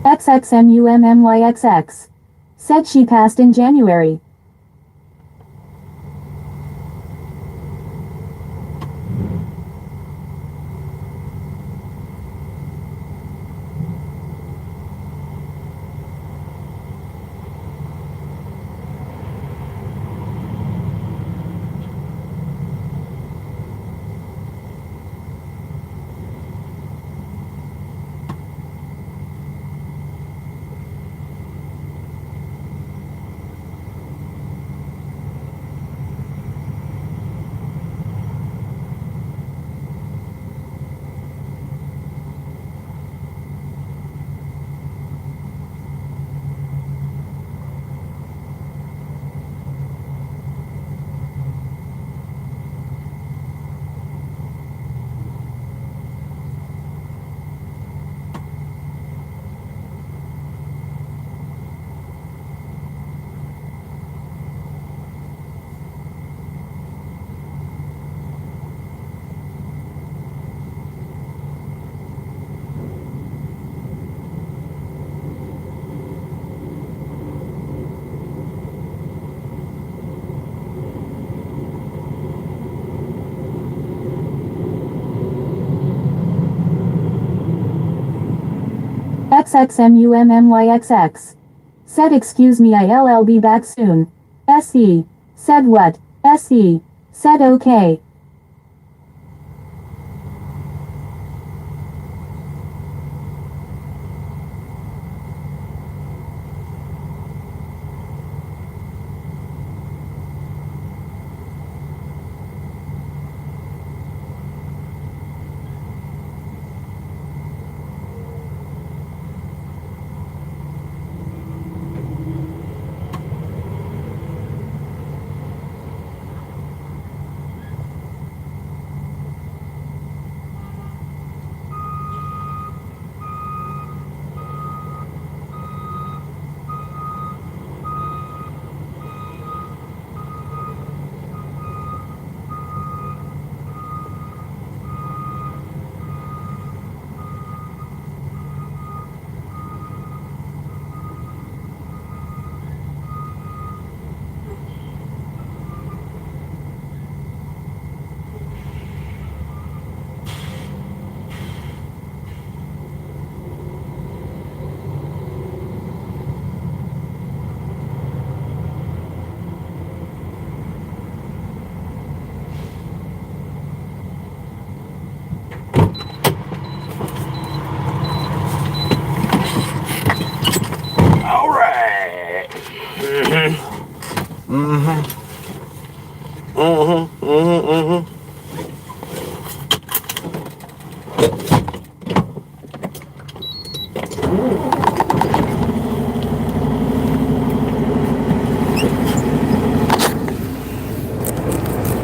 XXMUMMYXX. Said she passed in January. XXMUMMYXX. Said excuse me I'll be back soon. SE. Said what? SE. Said okay.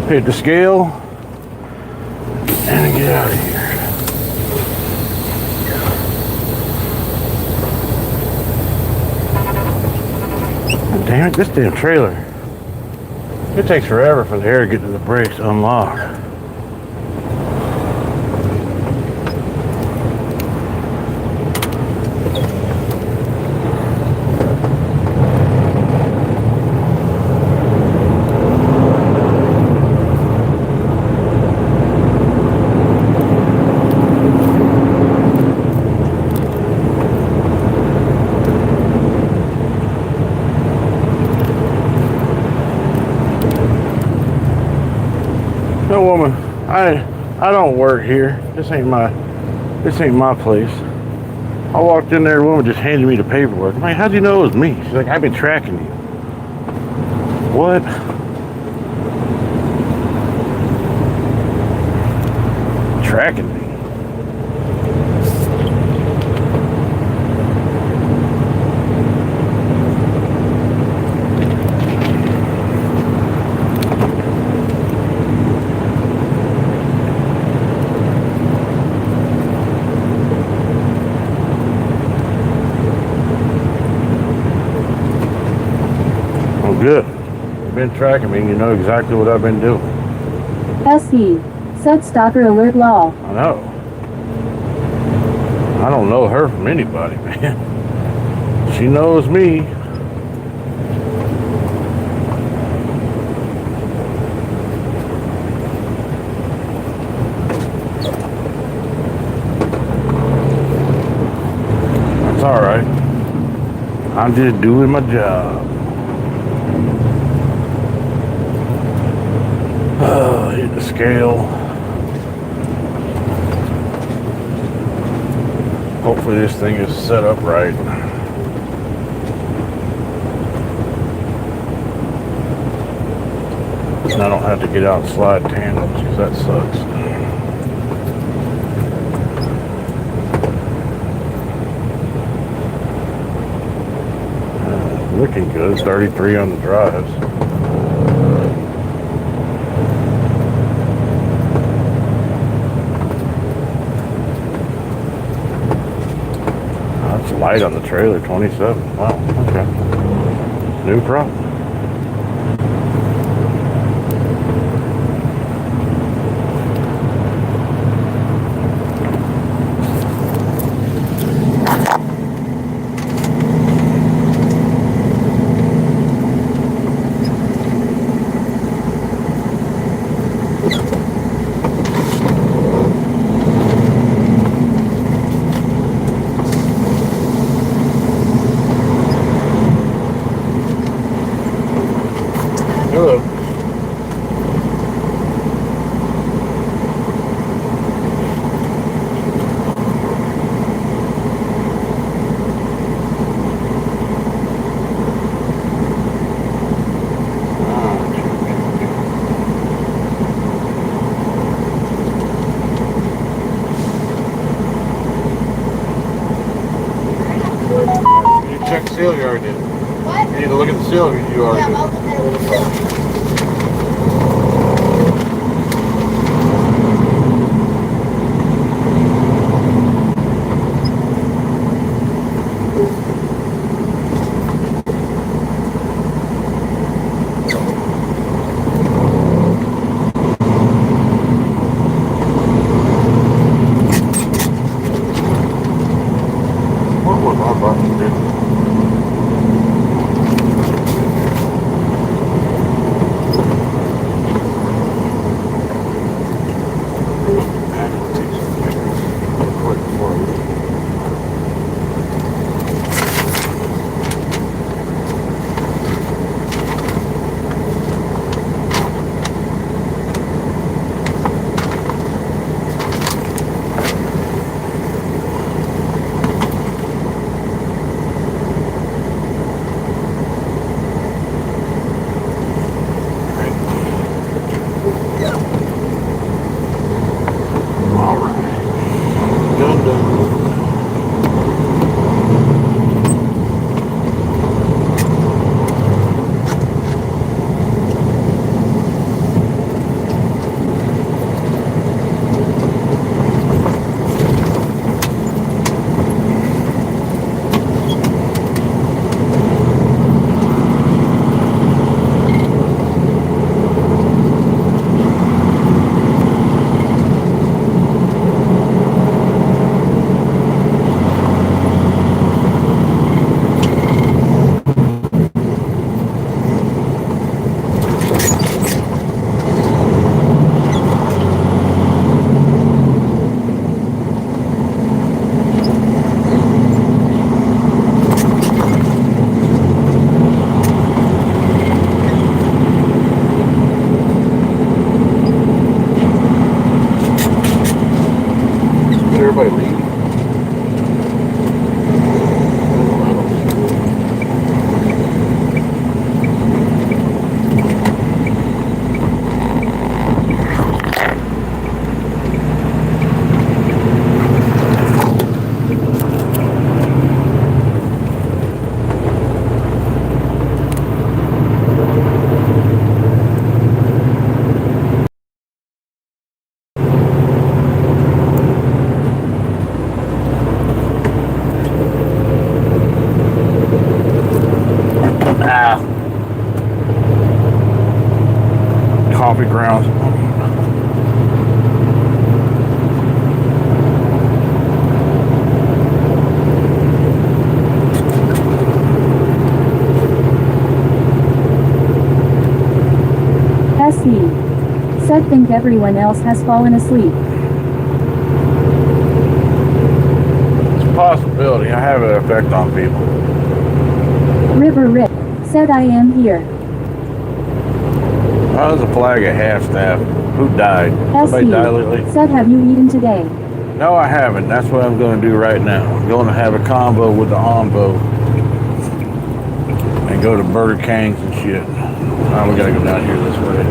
Hit the scale and get out of here. Damn it, this damn trailer. It takes forever for the air to get to the brakes to unlock. No, woman, I don't work here. This ain't my place. I walked in there, the woman just handed me the paperwork. I'm like, how'd you know it was me? She's like, I've been tracking you. What? Tracking me? been tracking me, you know exactly what I've been doing. SE. Said stalker alert law. I know. I don't know her from anybody, man. She knows me. That's all right. I'm just doing my job. Hit the scale. Hopefully this thing is set up right. And I don't have to get out and slide tandems because that sucks. Looking good. 33 on the drives. That's light on the trailer, 27. Wow, okay. New problem. Hello. You check the seal you already did. What? You need to look at the seal you already Yeah, did. I'll look at it when it's done. What was my button, dude? coffee grounds. SE. Said think everyone else has fallen asleep. It's a possibility. I have an effect on people. River Rip. Said I am here. Oh, there's a flag at half-staff. Who died? Somebody died lately? SE. Said have you eaten today? No, I haven't. That's what I'm going to do right now. I'm going to have a combo with the Onvo and go to Burger King's and shit. Now we got to go down here this way.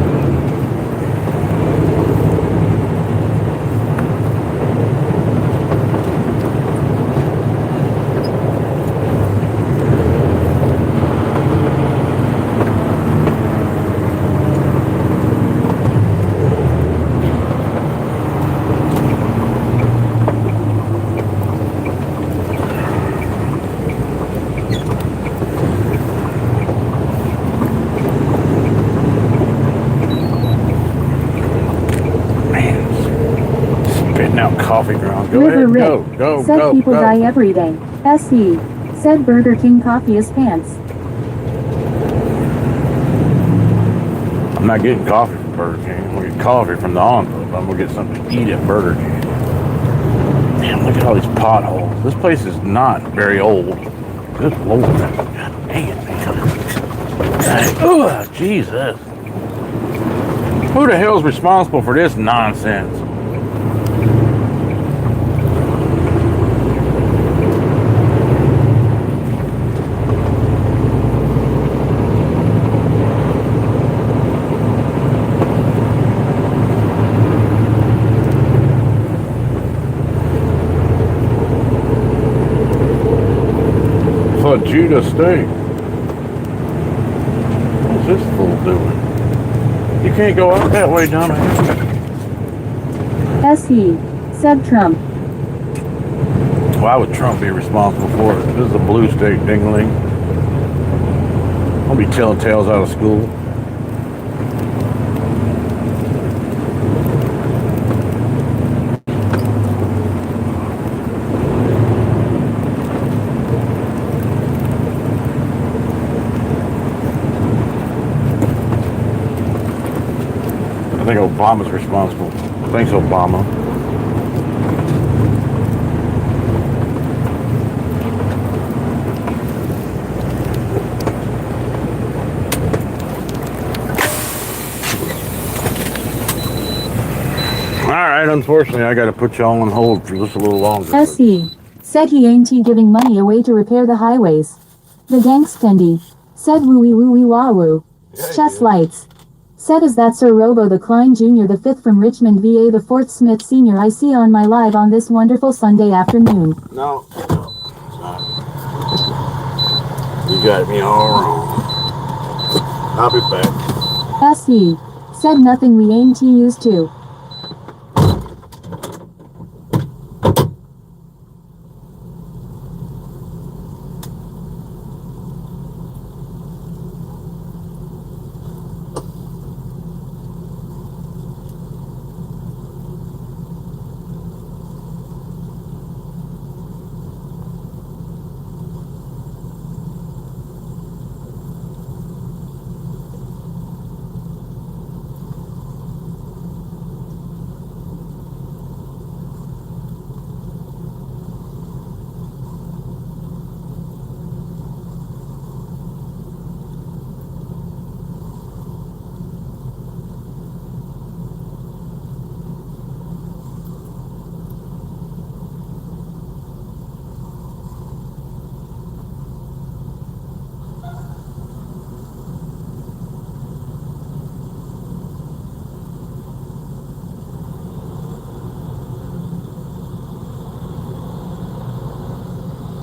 Coffee ground. Go River ahead, Rip. go, Said go, people go. die every day. SE. Said Burger King coffee is pants. I'm not getting coffee from Burger King. I'm gonna get coffee from the Onvo. I'm gonna get something to eat at Burger King. Damn, look at all these potholes. This place is not very old. Good Lord. God dang it. Ugh, Jesus. Who the hell's responsible for this nonsense? Judah State. What's this fool doing? You can't go out that way, dumbass. SE. Said Trump. Why would Trump be responsible for it? This is a blue state, dingling. I'll be telling tales out of school. I think Obama's responsible. Thanks, Obama. Alright, unfortunately, I gotta put y'all on hold for just a little longer. SE. Said he ain't giving money away to repair the highways. The gangstendi. Said wooey wooey wah woo. Chest lights. Said is that Sir Robo the Klein Jr. the 5th from Richmond VA the 4th Smith Sr. I see on my live on this wonderful Sunday afternoon. No, it's not. You got me all wrong. I'll be back. SE. Said nothing we ain't used to.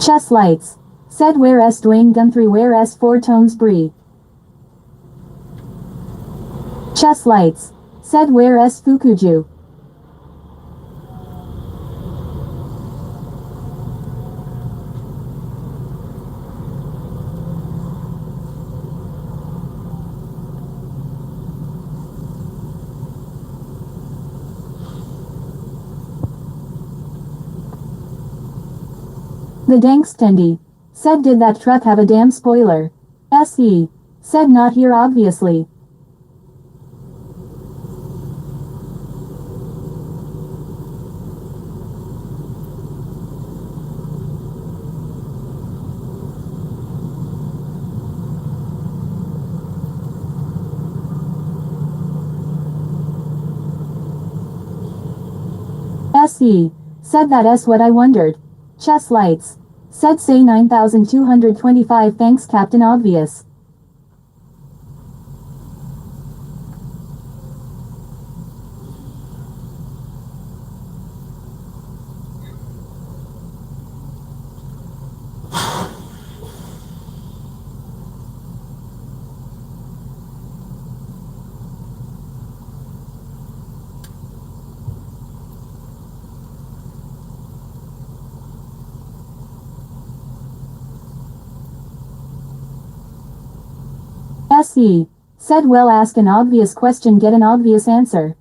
Chest lights. Said where S Dwayne Guthrie where S 4 tones Bree. Chest lights. Said where S Fukuju. The dankstendy. Said did that truck have a damn spoiler? SE. Said not here obviously. SE. Said that S what I wondered. Chess lights. Said say 9225 thanks Captain Obvious. SE. Said well ask an obvious question get an obvious answer.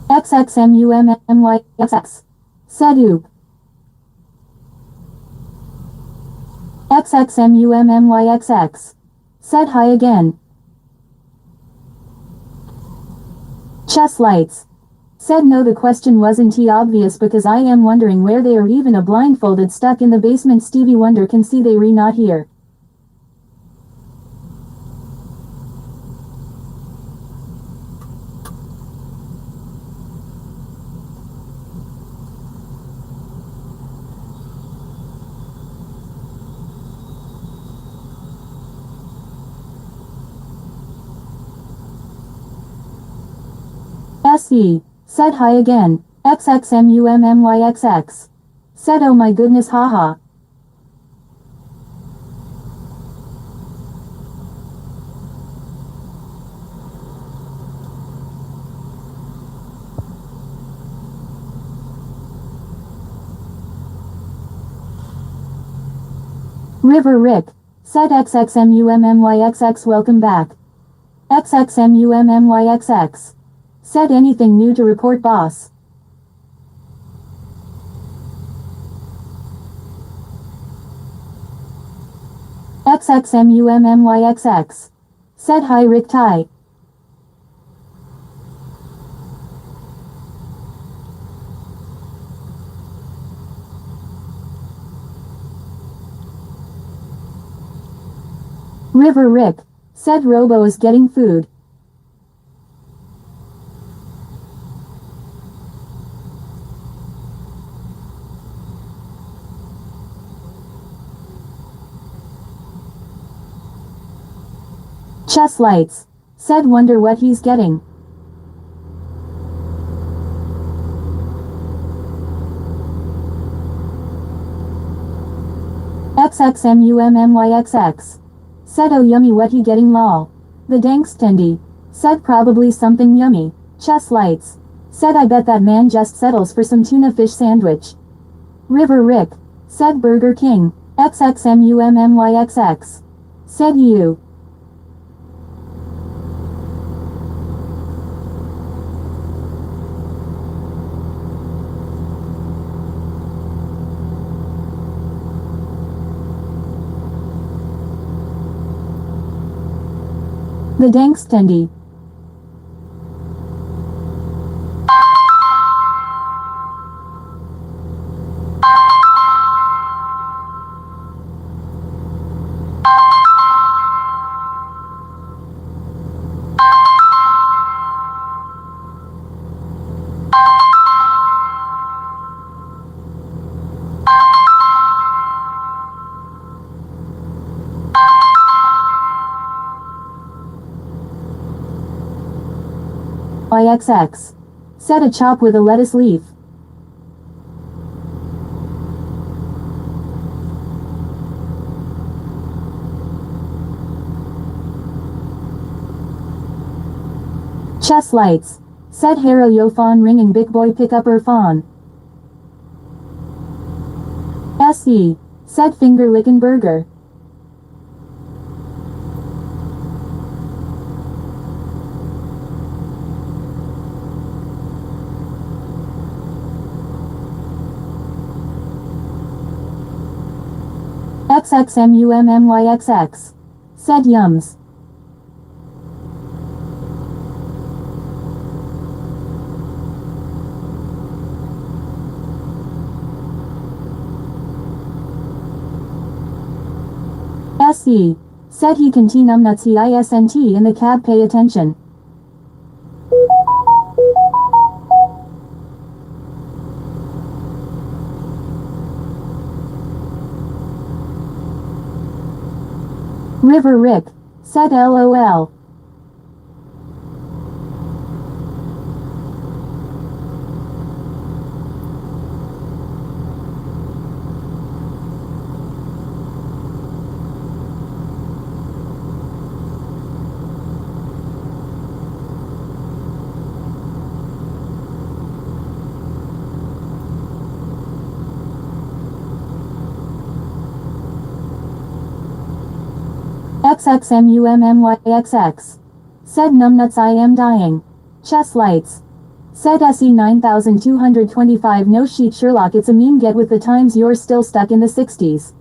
XXMUMMYXX. Said oop. XXMUMMYXX. Said hi again. Chess lights. Said no the question wasn't obvious because I am wondering where they are even a blindfolded stuck in the basement Stevie Wonder can see they re not here. SE. Said hi again. XXMUMMYXX. Said oh my goodness haha. River Rick. Said XXMUMMYXX welcome back. XXMUMMYXX. Said anything new to report boss. XXMUMMYXX. Said hi Rick Ty. River Rick. Said Robo is getting food. Chess lights. Said wonder what he's getting. XXMUMMYXX. Said oh yummy what he getting lol. The dankstendy. Said probably something yummy. Chess lights. Said I bet that man just settles for some tuna fish sandwich. River Rick. Said Burger King. XXMUMMYXX. Said you. The dankstendy. YXX. Said a chop with a lettuce leaf. Chess lights. Said Hero yo phone ringing big boy pick up her phone. SE, said finger lickin' burger. XXMUMMYXX, said yums. SE, said he can numbnutsy isnt in the cab, pay attention. River Rick, said LOL. XXMUMMYXX, said numbnuts I am dying. Chest lights. Said SE 9225 no sheet Sherlock, it's a meme, get with the times, you're still stuck in the 60s.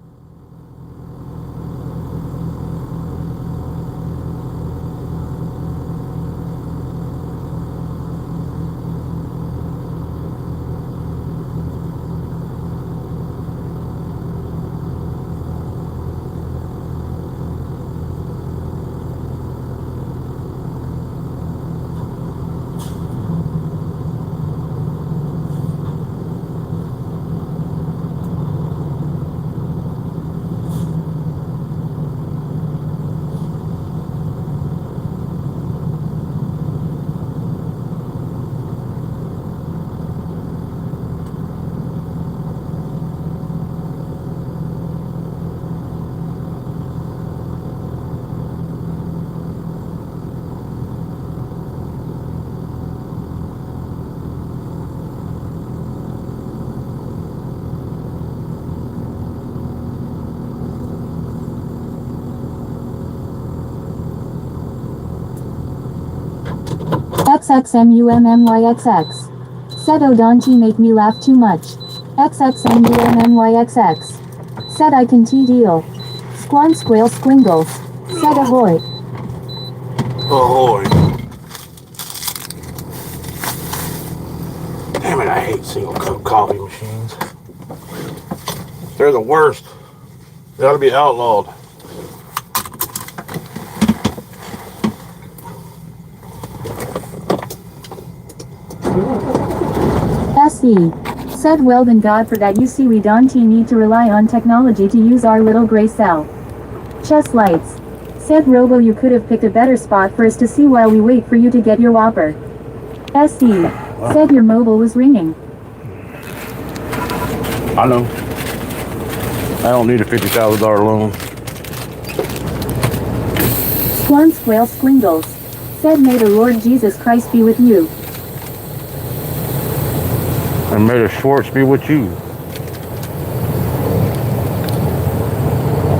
XXMUMMYXX, said Odonchi make me laugh too much. XXMUMMYXX, said I can deal. Squan squale squingles, said ahoy. Ahoy. Damn it, I hate single cup coffee machines. They're the worst. They ought to be outlawed. SE, said well then God for that, you see we don't need to rely on technology to use our little gray cell. Chest lights. Said Robo, you could have picked a better spot for us to see while we wait for you to get your Whopper. SE, said your mobile was ringing. I know. I don't need a $50,000 loan. Squan squale squingles, said may the Lord Jesus Christ be with you. And may the Schwartz be with you.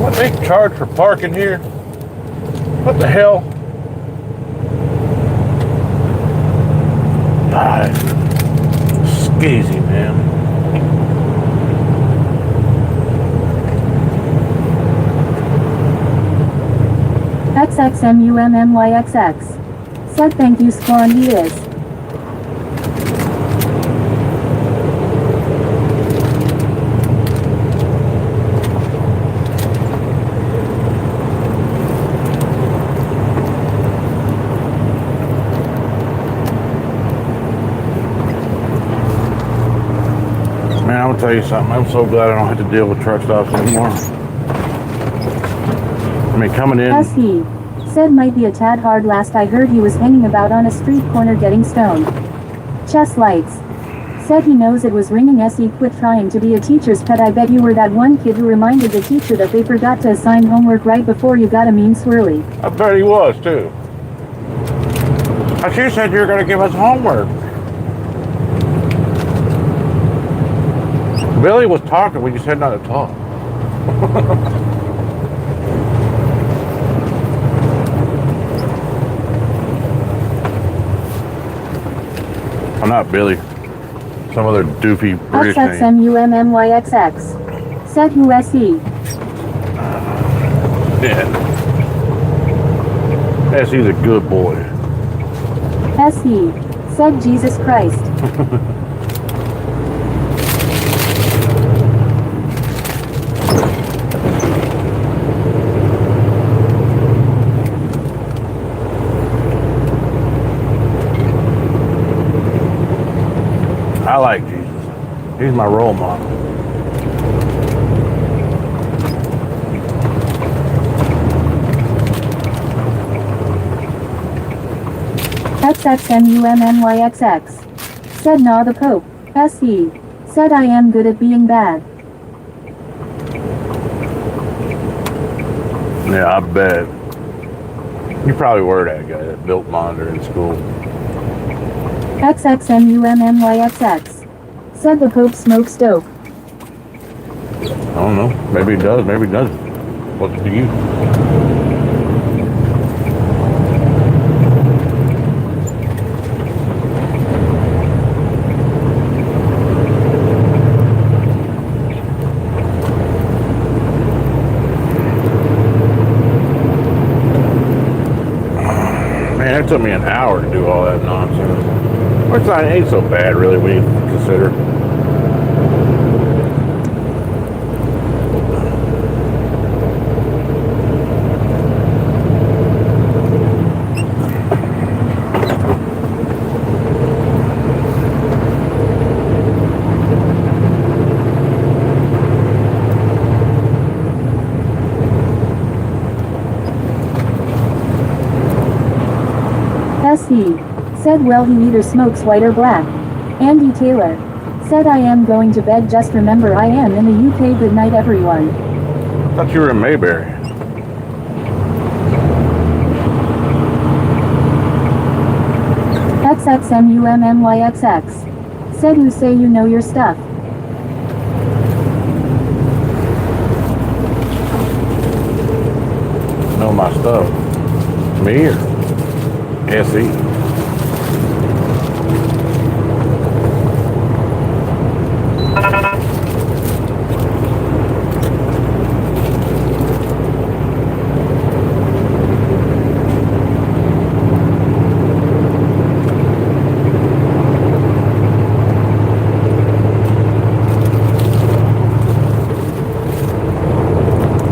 What, they charge for parking here? What the hell? God, skeezy, man. XXMUMMYXX, said thank you Squan, he is. Man, I'm gonna tell you something. I'm so glad I don't have to deal with truck stops anymore. I mean, coming in. SE, said might be a tad hard, last I heard he was hanging about on a street corner getting stoned. Chest lights. Said he knows it was ringing. SE, quit trying to be a teacher's pet, I bet you were that one kid who reminded the teacher that they forgot to assign homework right before you got a mean swirly. I bet he was, too. She said you were gonna give us homework. Billy was talking. We just had not to talk. I'm not Billy. Some other doofy British name. XXMUMMYXX. Said USE. Yeah. Yes, he's a good boy. SE. Said Jesus Christ. I like Jesus. He's my role model. XXMUMMYXX. Said nah the Pope. SE. Said I am good at being bad. Yeah, I bet. You probably were that guy that built monitor in school. XXMUMMYXX. Said the Pope smokes dope. I don't know. Maybe he does. Maybe he doesn't. What's to you? Man, it took me an hour to do all that nonsense. Which ain't so bad, really, when you consider. SE. Said well he either smokes white or black. Andy Taylor. Said I am going to bed, just remember I am in the UK, good night everyone. I thought you were in Mayberry. XXMUMMYXX. Said you say you know your stuff. Know my stuff. Me or SE?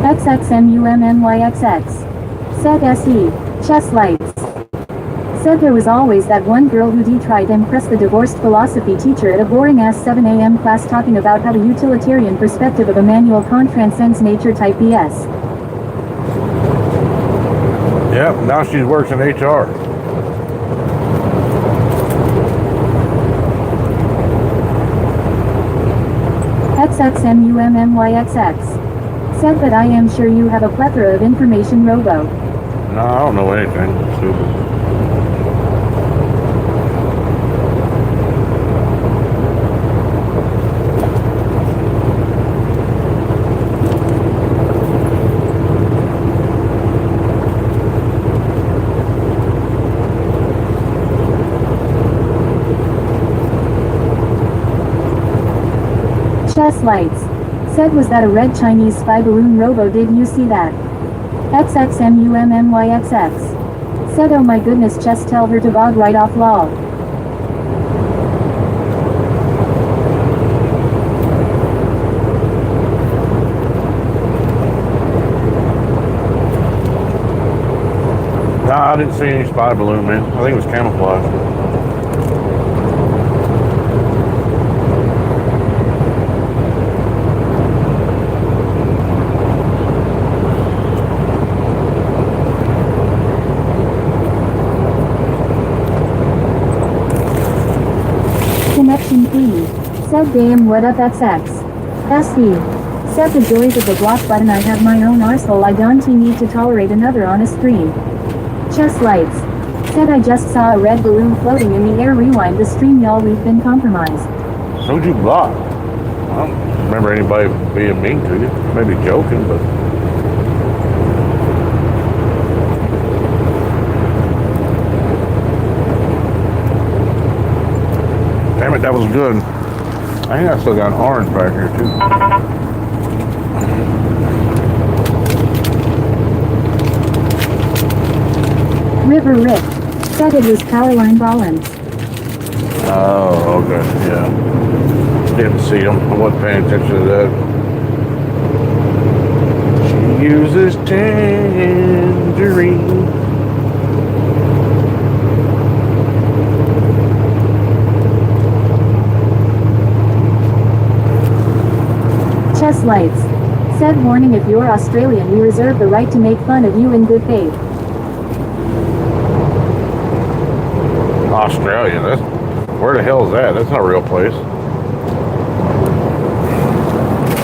XXMUMMYXX. Said SE. Chess lights. Said there was always that one girl who tried to impress the divorced philosophy teacher at a boring-ass 7 a.m. class talking about how the utilitarian perspective of Immanuel Kant transcends nature type BS. Yep, now she works in HR. XXMUMMYXX. Said that I am sure you have a plethora of information, Robo. No, I don't know anything. Stupid. Chess lights. Said was that a red Chinese spy balloon, Robo, did you see that? XXMUMMYXX. Said oh my goodness, just tell her to bog right off lol. No, I didn't see any spy balloon, man. I think it was camouflage. Connection please. Said damn what up XX. SE. Said the joys of the block button, I have my own arsehole, I don't need to tolerate another on a stream. Chess lights. Said I just saw a red balloon floating in the air, rewind the stream y'all, we've been compromised. Who'd you block? remember anybody being mean to you. Maybe joking, but damn it, that was good. I think I still got an orange back here too. River Rick said it was Caroline Rollins. Oh, okay, yeah. Didn't see him. I wasn't paying attention to that. She uses tangerine. Chess Lights said, warning, if you're Australian, we reserve the right to make fun of you in good faith. Australia, where the hell is that? That's not a real place.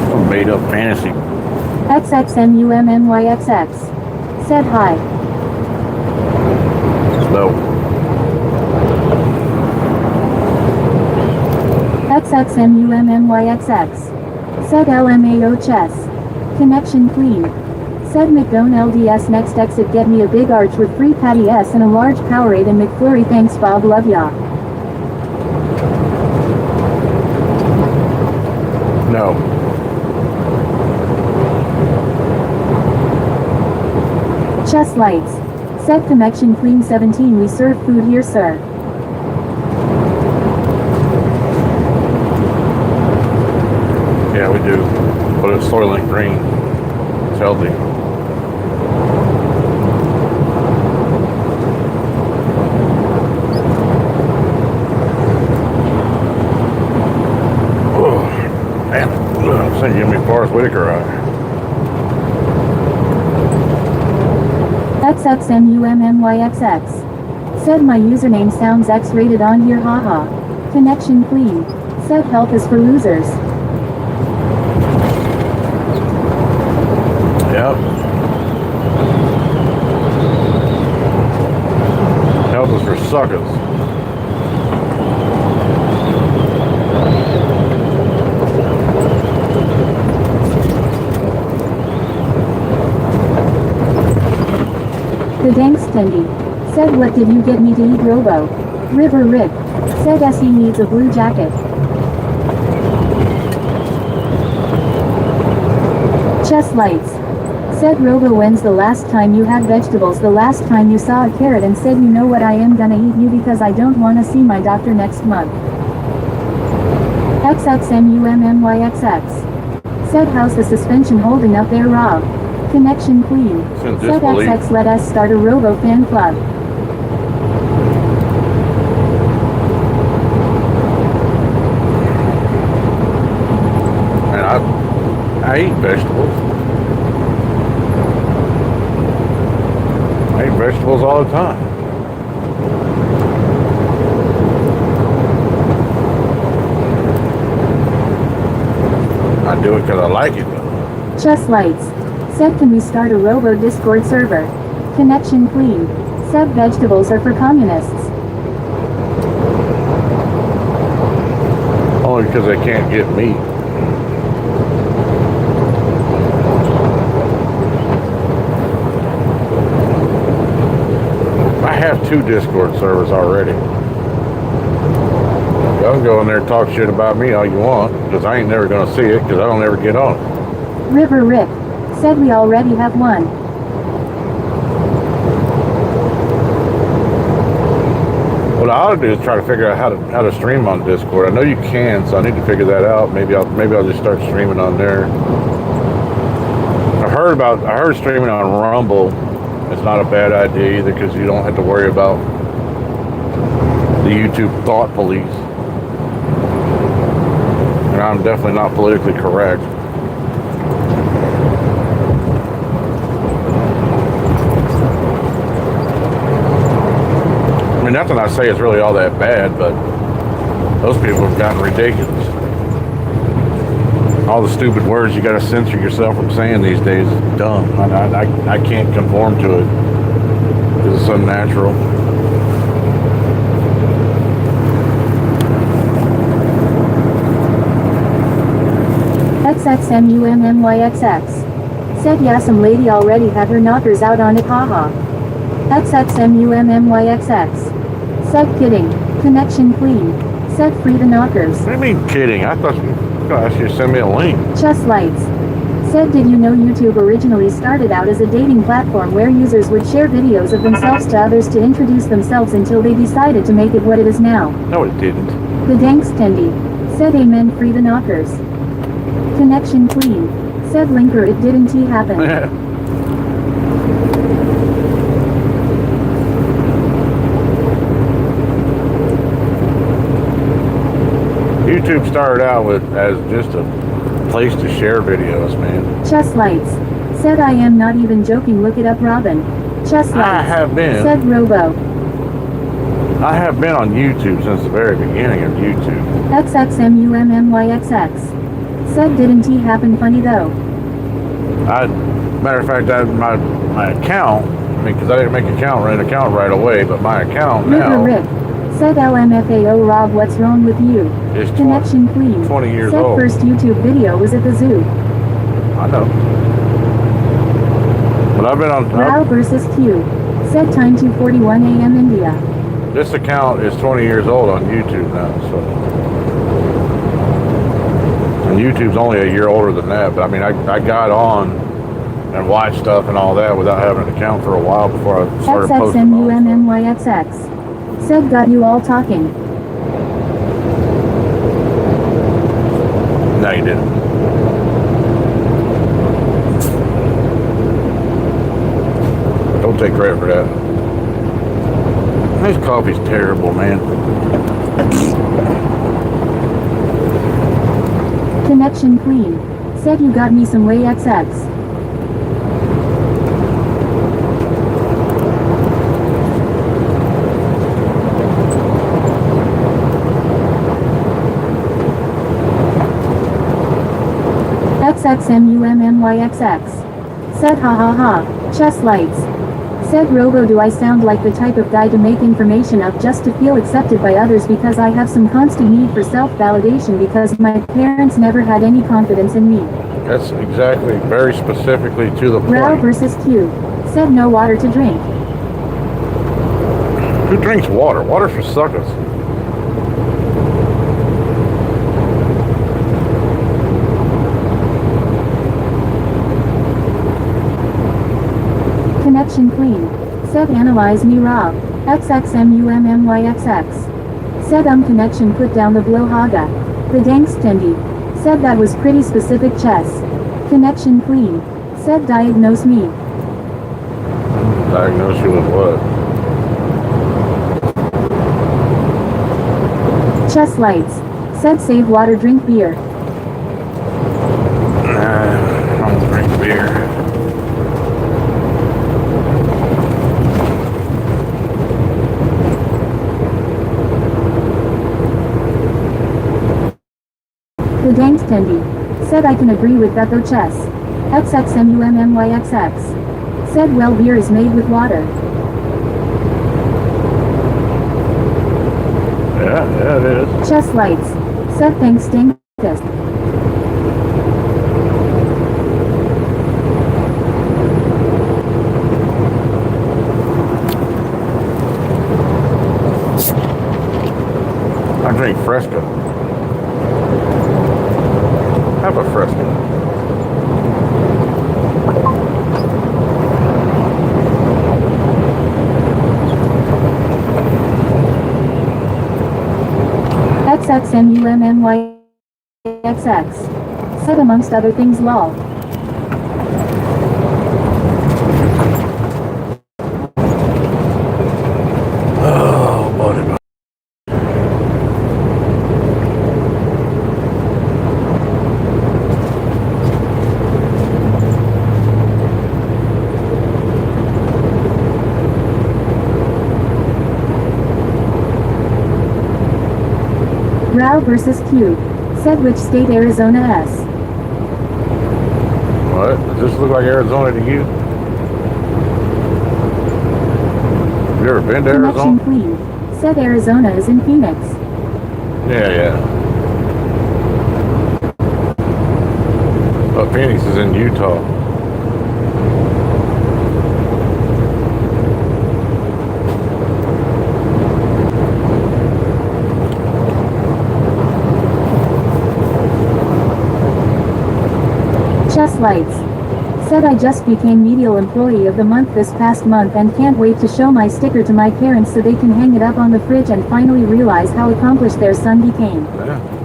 Some made up fantasy. XXMUMMYXX said hi. No. XXMUMMYXX said LMAO chess. Connection clean. Said McDonald LDS next exit, get me a big arch with free patty S and a large Powerade and McFlurry, thanks Bob, love ya. No. Chess Lights said, connection clean 17, we serve food here, sir. Yeah, we do. But it's Soylent Green. It's healthy. Oh, man. I'm saying, give me Forrest Whitaker eye. XXMUMMYXX said, my username sounds X-rated on here, haha. Connection clean said, health is for losers. Yep. Health is for suckers. The Dankstendy said, what did you get me to eat, Robo? River Rick said, SE needs a blue jacket. Chess Lights said, Robo, when's the last time you had vegetables? The last time you saw a carrot and said, you know what, I am gonna eat you because I don't wanna see my doctor next month. XXMUMMYXX said, how's the suspension holding up there, Rob? Connection clean said, XX, let us start a Robo fan club. And I eat vegetables. I eat vegetables all the time. I do it because I like it though. Chess Lights said, can we start a Robo Discord server? Connection clean said, vegetables are for communists. Only because they can't get meat. I have 2 Discord servers already. Y'all can go in there and talk shit about me all you want, because I ain't never going to see it, because I don't ever get on it. River Rick said, we already have one. What I ought to do is try to figure out how to stream on Discord. I know you can, so I need to figure that out. Maybe I'll just start streaming on there. I heard streaming on Rumble. It's not a bad idea either, because you don't have to worry about the YouTube thought police. And I'm definitely not politically correct. I mean, nothing I say is really all that bad, but those people have gotten ridiculous. All the stupid words you got to censor yourself from saying these days is dumb. I can't conform to it because it's unnatural. XXMUMMYXX. Said yeah, some lady already had her knockers out on it, haha. XXMUMMYXX. Said kidding. Connection clean. Said free the knockers. What do you mean kidding? I thought you were going to ask you to send me a link. Just lights. Said did you know YouTube originally started out as a dating platform where users would share videos of themselves to others to introduce themselves until they decided to make it what it is now. No, it didn't. The Dankstendy. Said amen free the knockers. Connection clean. Said linker it didn't happen. YouTube started out as just a place to share videos, man. Chess lights. Said I am not even joking, look it up Robin. Chess lights. I have been. Said Robo. I have been on YouTube since the very beginning of YouTube. XXMUMMYXX. Said didn't happen funny though. Matter of fact, my account, I mean, because I didn't make an account right away, but my account now Rick. Said LMFAO Rob what's wrong with you? is Connection clean. 20 years Said old. first YouTube video was at the zoo. I know. But I've been on... Rao versus Q. Said time 2:41 a.m. India. This account is 20 years old on YouTube now, so... And YouTube's only a year older than that, but I mean, I got on and watched stuff and all that without having an account for a while before I started posting. XXMUMMYXX. Said got you all talking. No, you didn't. Don't take credit for that. This coffee's terrible, man. Connection clean. Said you got me some way XX. XXMUMMYXX. Said ha ha ha. Chess lights. Said Robo do I sound like the type of guy to make information up just to feel accepted by others because I have some constant need for self-validation because my parents never had any confidence in me. That's exactly, very specifically to the Rao point. versus Q. Said no water to drink. Who drinks water? Water's for suckers. Connection clean. Said analyze me Rob. XXMUMMYXX. Said connection put down the blow haga. The Dankstendy. Said that was pretty specific chess. Connection clean. Said diagnose me. Diagnose you with what? Chess lights. Said save water drink beer. I don't drink beer. The Dankstendy. Said I can agree with that though chess. XXMUMMYXX. Said well beer is made with water. Yeah, it is. Chess lights. Said thanks Dankest. I drink Fresca. Have a Fresca. XXMUMMYXX. Said amongst other things lol. Oh, buddy. Rao versus Q. Said which state Arizona S. What? Does this look like Arizona to you? Have you ever been to Connection Arizona? clean. Said Arizona is in Phoenix. Yeah. But Phoenix is in Utah. Chest lights. Said I just became Medial Employee of the Month this past month and can't wait to show my sticker to my parents so they can hang it up on the fridge and finally realize how accomplished their son became. Yeah.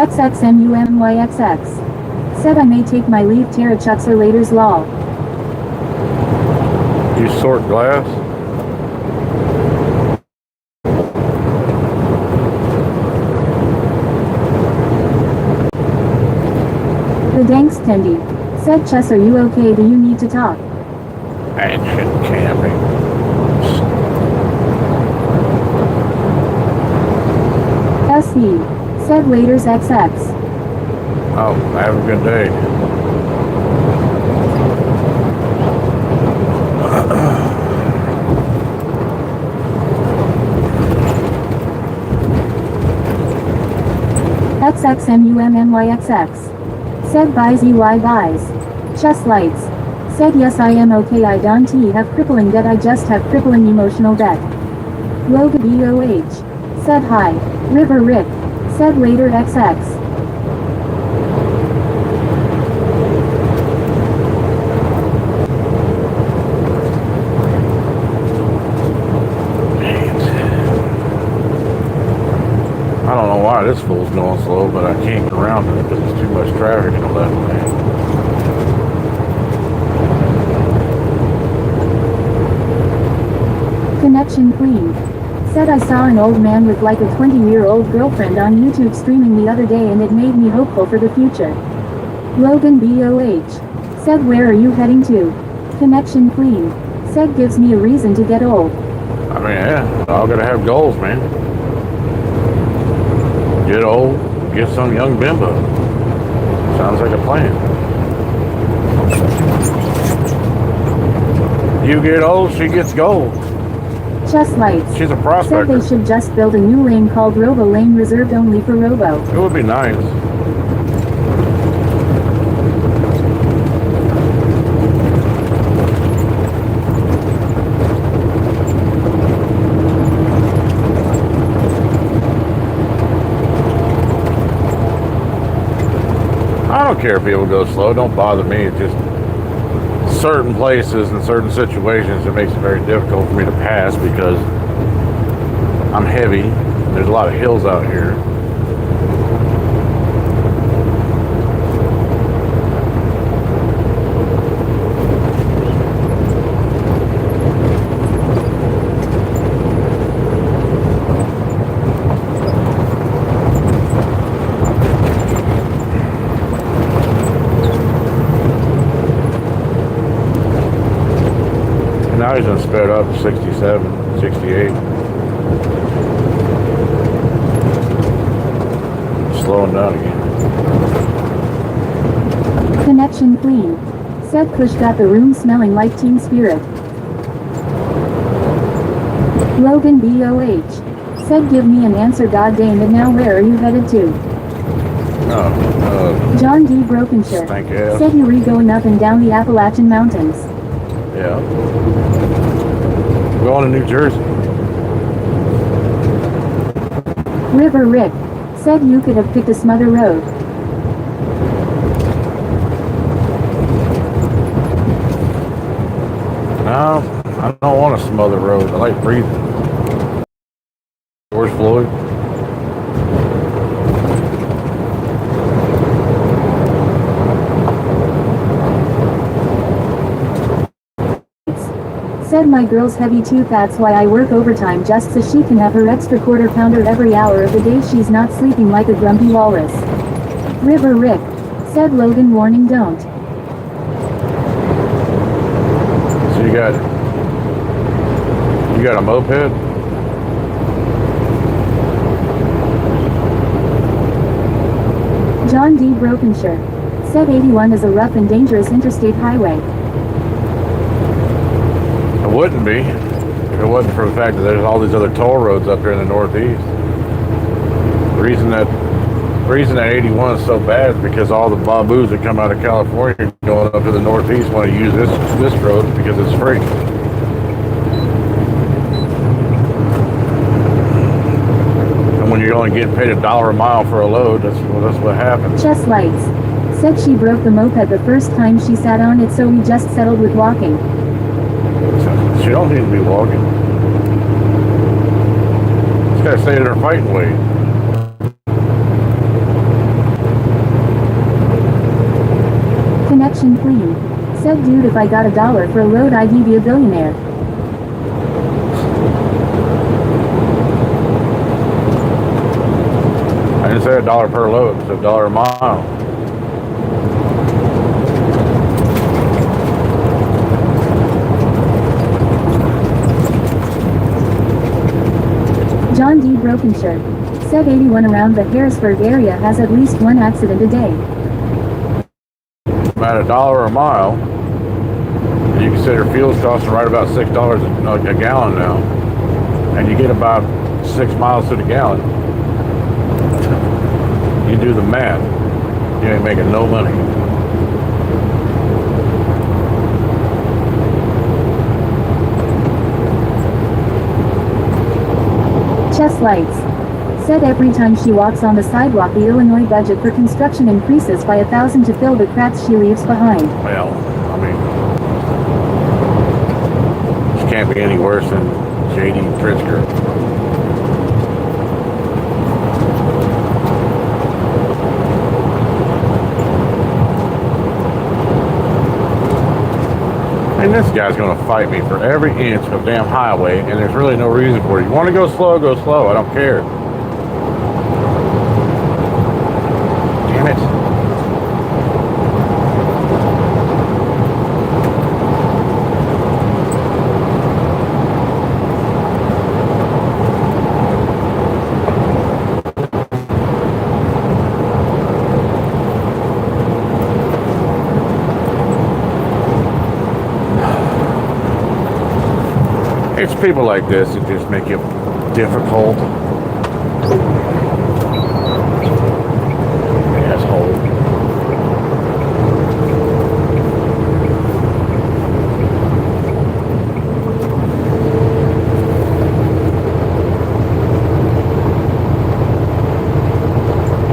XXMUMYXX. Said I may take my leave Tara Chuckser later's law. You sort glass? The Danks Tendy. Said Chess, are you okay? Do you need to talk? Ancient camping. SE. Said laters XX. Oh, have a good day. XXMUMNYXX. Said buys EY buys. Chess lights. Said yes I am okay I don't have crippling debt I just have crippling emotional debt. Logan BOH. Said hi. River Rick. Said later XX. I don't know why this fool's going slow, but I can't get around it because there's too much traffic in the left lane. Connection clean. Said I saw an old man with like a 20-year-old girlfriend on YouTube streaming the other day and it made me hopeful for the future. Logan BOH. Said where are you heading to? Connection clean. Said gives me a reason to get old. I mean, yeah, all gotta have goals, man. Get old, get some young bimbo. Sounds like a plan. You get old, she gets gold. Chest lights. She's a Said prospector. they should just build a new lane called Robo lane reserved only for Robo. It would be nice. I don't care if people go slow. Don't bother me. It's just certain places and certain situations it makes it very difficult for me to pass because I'm heavy. There's a lot of hills out here. Now he's done sped up to 67, 68. Slowing down again. Connection clean. Said Kush got the room smelling like Team Spirit. Logan BOH. Said give me an answer goddamn it now where are you headed to? John D. Brokenshire. Stank ass. Said you going up and down the Appalachian Mountains. Yeah. Going to New Jersey. River Rick. Said you could have picked a smother road. No, I don't want to smother road. I like breathing. George Floyd. Said my girl's heavy too, that's why I work overtime just so she can have her extra quarter pounder every hour of the day she's not sleeping like a grumpy walrus. River Rick. Said Logan warning don't. So you got a moped? John D. Brokenshire. Said 81 is a rough and dangerous interstate highway. It wouldn't be if it wasn't for the fact that there's all these other toll roads up here in the Northeast. reason that 81 is so bad is because all the baboos that come out of California going up to the Northeast want to use this road because it's free. And when you're only getting paid $1 a mile for a load, that's what happens. Chest lights. Said she broke the moped the first time she sat on it, so we just settled with walking. She don't need to be walking. She's got to stay in her fighting weight. Connection clean. Said dude, if I got $1 for a load, I'd be a billionaire. I didn't say $1 per load, it's $1 a mile. John D. Brokenshire. Said 81 around the Harrisburg area has at least one accident a day. At $1 a mile, you consider fuel's costing right about $6 a gallon now, and you get about 6 miles to the gallon. You do the math, you ain't making no money. Chest lights. Said every time she walks on the sidewalk, the Illinois budget for construction increases by $1,000 to fill the cracks she leaves behind. Well, I mean, she can't be any worse than J.D. Pritzker. And this guy's going to fight me for every inch of damn highway, and there's really no reason for it. You want to go slow, go slow. I don't care. Damn it. It's people like this that just make it difficult. Asshole.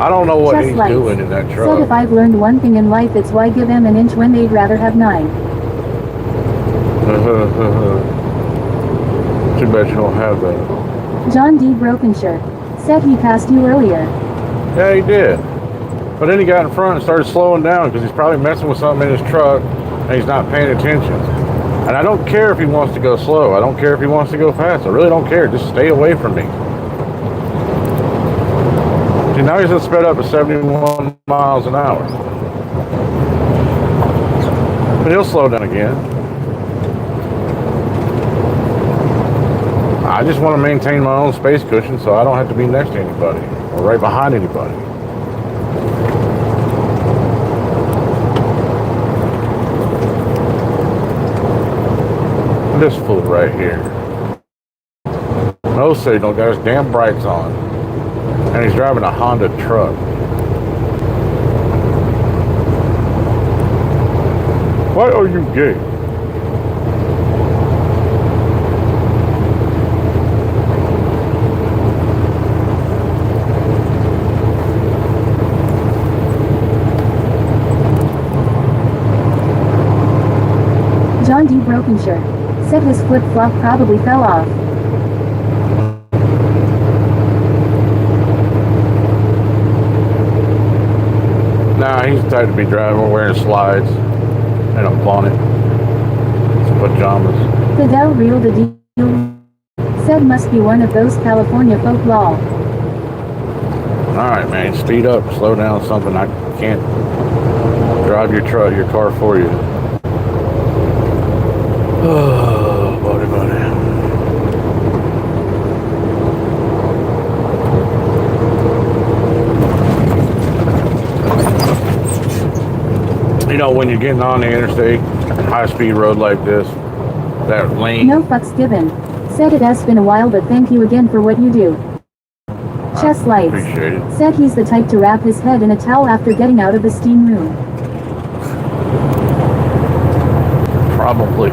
I don't know what Chest he's lights. doing in that Said truck. if I've learned one thing in life, it's why give them an inch when they'd rather have 9. Too bad you don't have that. John D. Brokenshire. Said he passed you earlier. Yeah, he did. But then he got in front and started slowing down because he's probably messing with something in his truck and he's not paying attention. And I don't care if he wants to go slow. I don't care if he wants to go fast. I really don't care. Just stay away from me. See, now he's sped up to 71 miles an hour. But he'll slow down again. I just want to maintain my own space cushion so I don't have to be next to anybody or right behind anybody. This fool right here. No signal, got his damn brights on. And he's driving a Honda truck. Why are you gay? John D. Brokenshire. Said his flip-flop probably fell off. Nah, he's the type to be driving wearing slides and a bonnet. Some pajamas. Fidel reeled a deal. Said must be one of those California folk law. Alright, man, speed up, slow down, something. I can't drive your car for you. Oh, buddy. You know, when you're getting on the interstate, high-speed road like this, that lane. No fucks given. Said it has been a while, but thank you again for what you do. Chest lights. Appreciate it. Said he's the type to wrap his head in a towel after getting out of the steam room. Probably.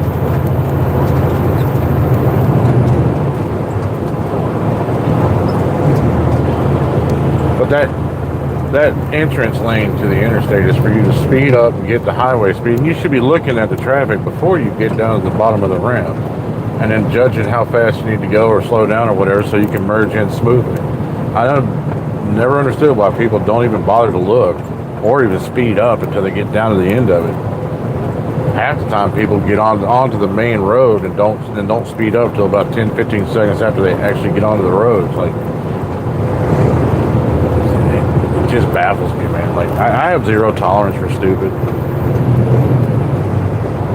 But that entrance lane to the interstate is for you to speed up and get the highway speed. And you should be looking at the traffic before you get down to the bottom of the ramp, and then judging how fast you need to go or slow down or whatever so you can merge in smoothly. I never understood why people don't even bother to look or even speed up until they get down to the end of it. Half the time people get onto the main road and don't speed up till about 10-15 seconds after they actually get onto the road. It's like, it just baffles me, man. Like, I have zero tolerance for stupid.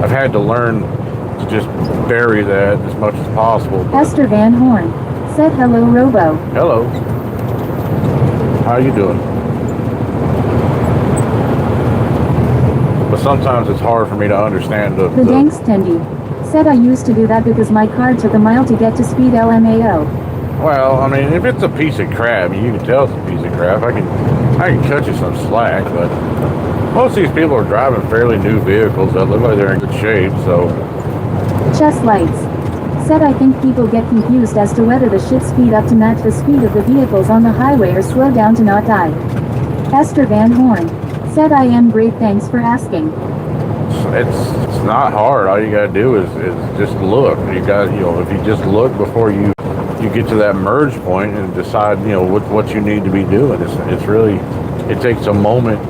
I've had to learn to just bury that as much as possible. Esther Van Horn said hello, Robo. Hello. How you doing? But sometimes it's hard for me to understand The Dankstendy said I used to do that because my car took a mile to get to speed LMAO. Well, I mean, if it's a piece of crap, you can tell it's a piece of crap. I can cut you some slack, but most of these people are driving fairly new vehicles that look like they're in good shape, so. Chest lights said I think people get confused as to whether the shift speed up to match the speed of the vehicles on the highway or slow down to not die. Esther Van Horn said I am great, thanks for asking. It's not hard. All you gotta do is just look. If you just look before you get to that merge point and decide, what you need to be doing. It's really, it takes a moment,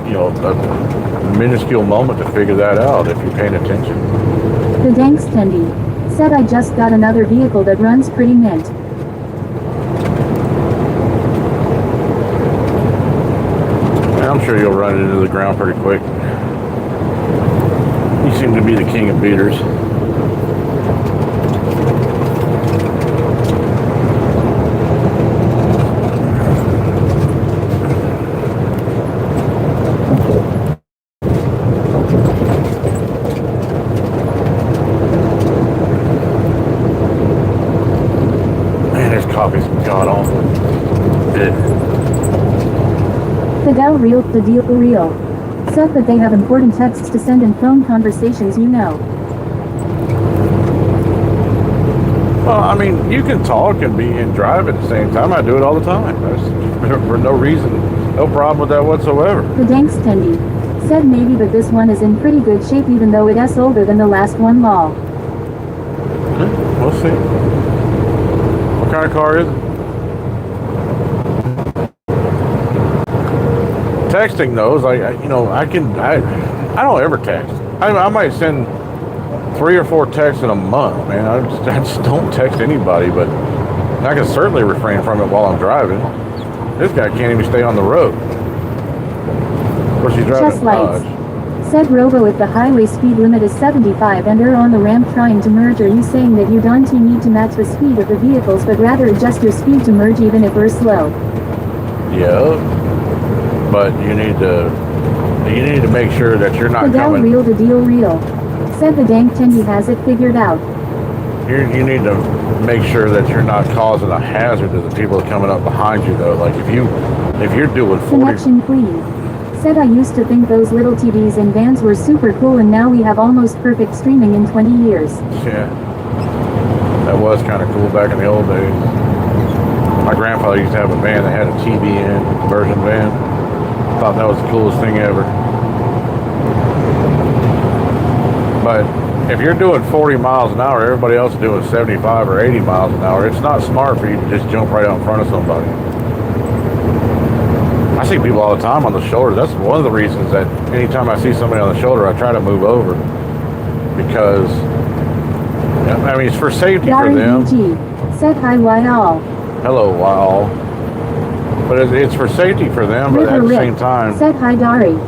a minuscule moment to figure that out if you're paying attention. The Dankstendy said I just got another vehicle that runs pretty mint. I'm sure you'll run it into the ground pretty quick. You seem to be the king of beaters. Man, this coffee's god awful. Fidel Real the Deal Real said that they have important texts to send and phone conversations, Well, I mean, you can talk and drive at the same time. I do it all the time. For no reason, no problem with that whatsoever. The Dankstendy said maybe, but this one is in pretty good shape even though it's older than the last one. Lol. We'll see. What kind of car is it? Texting those, I don't ever text. I might send 3 or 4 texts in a month, man. I just don't text anybody, but I can certainly refrain from it while I'm driving. This guy can't even stay on the road. Of course, he's driving Chest lights Dodge. said Robo, if the highway speed limit is 75 and you're on the ramp trying to merge, are you saying that you don't need to match the speed of the vehicles but rather adjust your speed to merge even if we're slow? Yeah, but you need to make sure that you're not Fidel coming. Real the Deal Real said the Dankstendy has it figured out. You need to make sure that you're not causing a hazard to the people coming up behind you, though. Like if you're doing 40. Connection Queen said I used to think those little TVs in vans were super cool and now we have almost perfect streaming in 20 years. Yeah, that was kind of cool back in the old days. My grandfather used to have a van that had a TV in, conversion van. Thought that was the coolest thing ever. But if you're doing 40 miles an hour, everybody else is doing 75 or 80 miles an hour, it's not smart for you to just jump right out in front of somebody. I see people all the time on the shoulder. That's one of the reasons that anytime I see somebody on the shoulder, I try to move over. Because, I mean, it's for safety for them. BG said hi, why all? Hello, Wall. But it's for safety for them, but at the same time, said hi, Dari.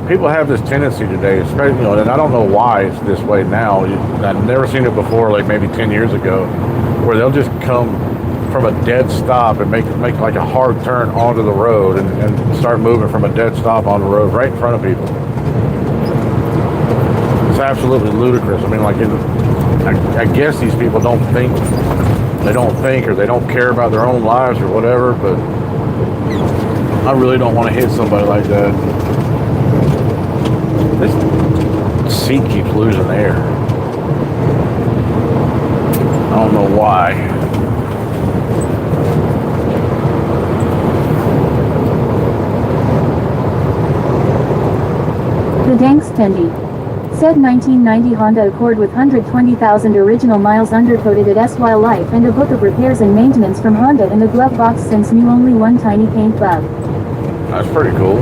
people have this tendency today, especially, and I don't know why it's this way now. I've never seen it before, like maybe 10 years ago, where they'll just come from a dead stop and make like a hard turn onto the road and start moving from a dead stop on the road right in front of people. It's absolutely ludicrous. I mean, like, I guess these people don't think, or they don't care about their own lives or whatever, but I really don't want to hit somebody like that. This seat keeps losing air. I don't know why. The Danks Tendi. Said 1990 Honda Accord with 120,000 original miles undercoated at S-While Life and a book of repairs and maintenance from Honda in the glove box since new, only one tiny paint bub. That's pretty cool.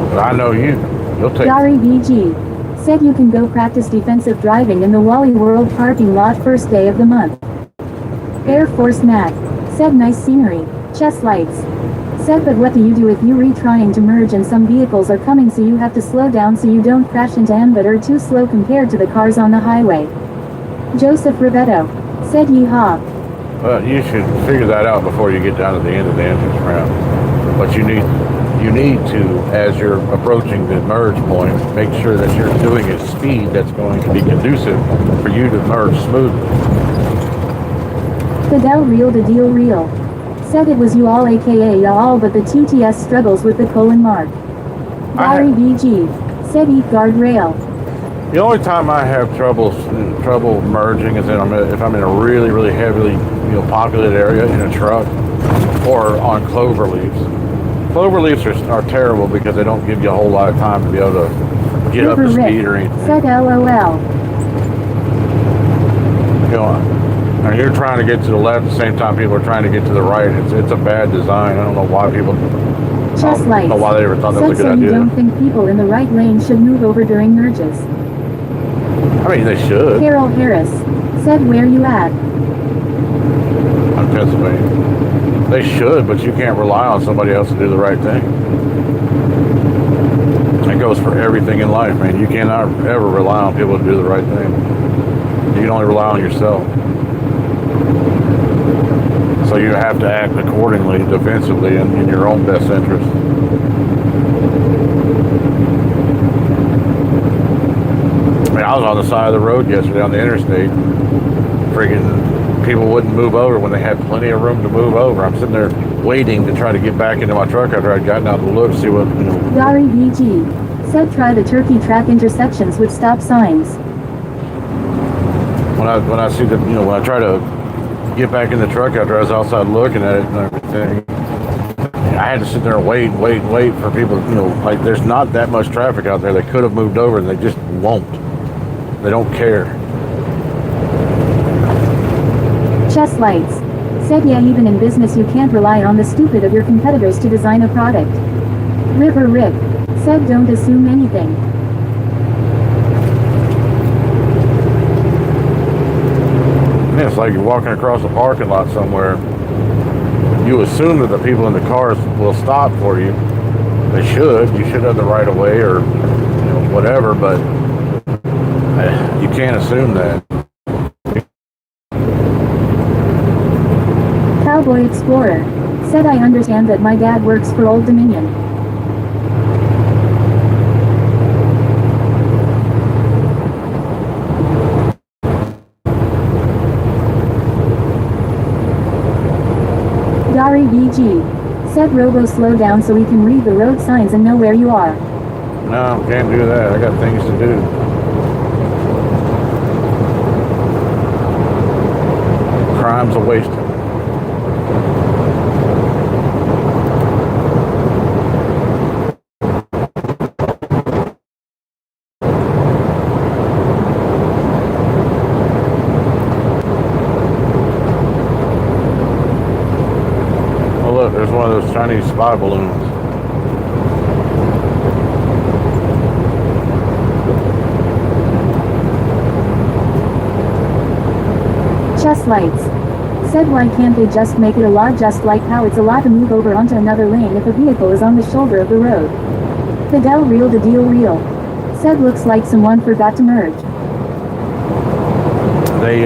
But I know you. You'll take Gary BG. Said you can go practice defensive driving in the Wally World parking lot first day of the month. Air Force Mac. Said nice scenery. Chest lights. Said but what do you do if you trying to merge and some vehicles are coming so you have to slow down so you don't crash into them but are too slow compared to the cars on the highway. Joseph Ribetto. Said yeehaw. Well, you should figure that out before you get down to the end of the entrance ramp. But you need to, as you're approaching the merge point, make sure that you're doing a speed that's going to be conducive for you to merge smoothly. Fidel Real to Deal Real. Said it was you all aka y'all but the TTS struggles with the colon mark. Gary BG. Said eat guardrail. The only time I have trouble merging is if I'm in a really, really heavily populated area in a truck or on clover leaves. Clover leaves are terrible because they don't give you a whole lot of time to be able to get up to speed or anything. Said LOL. And you're trying to get to the left at the same time people are trying to get to the right. It's a bad design. I don't know why people. Chest I lights. don't know why they ever thought that was a good so idea. You don't think people in the right lane should move over during merges? I mean, they should. Carol Harris. Said where you at? I'm Pennsylvania. They should, but you can't rely on somebody else to do the right thing. It goes for everything in life, man. You cannot ever rely on people to do the right thing. You can only rely on yourself. So you have to act accordingly, defensively, in your own best interest. I mean, I was on the side of the road yesterday on the interstate. Freaking people wouldn't move over when they had plenty of room to move over. I'm sitting there waiting to try to get back into my truck after I'd gotten out to look to see what, Gary BG. Said try the turkey track intersections with stop signs. When I see the, when I try to get back in the truck after I was outside looking at it and everything, I had to sit there and wait for people, like there's not that much traffic out there. They could have moved over and they just won't. They don't care. Chest lights. Said yeah, even in business you can't rely on the stupid of your competitors to design a product. River Rick. Said don't assume anything. Yeah, it's like you're walking across a parking lot somewhere. You assume that the people in the cars will stop for you. They should. You should have the right of way or whatever, but you can't assume that. Cowboy Explorer. Said I understand that my dad works for Old Dominion. Gary BG. Said Robo slow down so we can read the road signs and know where you are. No, can't do that. I got things to do. Crime's a waste. Oh look, there's one of those Chinese spy balloons. Chest lights. Said why can't they just make it a law just like how it's a law to move over onto another lane if a vehicle is on the shoulder of the road. Fidel Real to Deal Real. Said looks like someone forgot to merge. They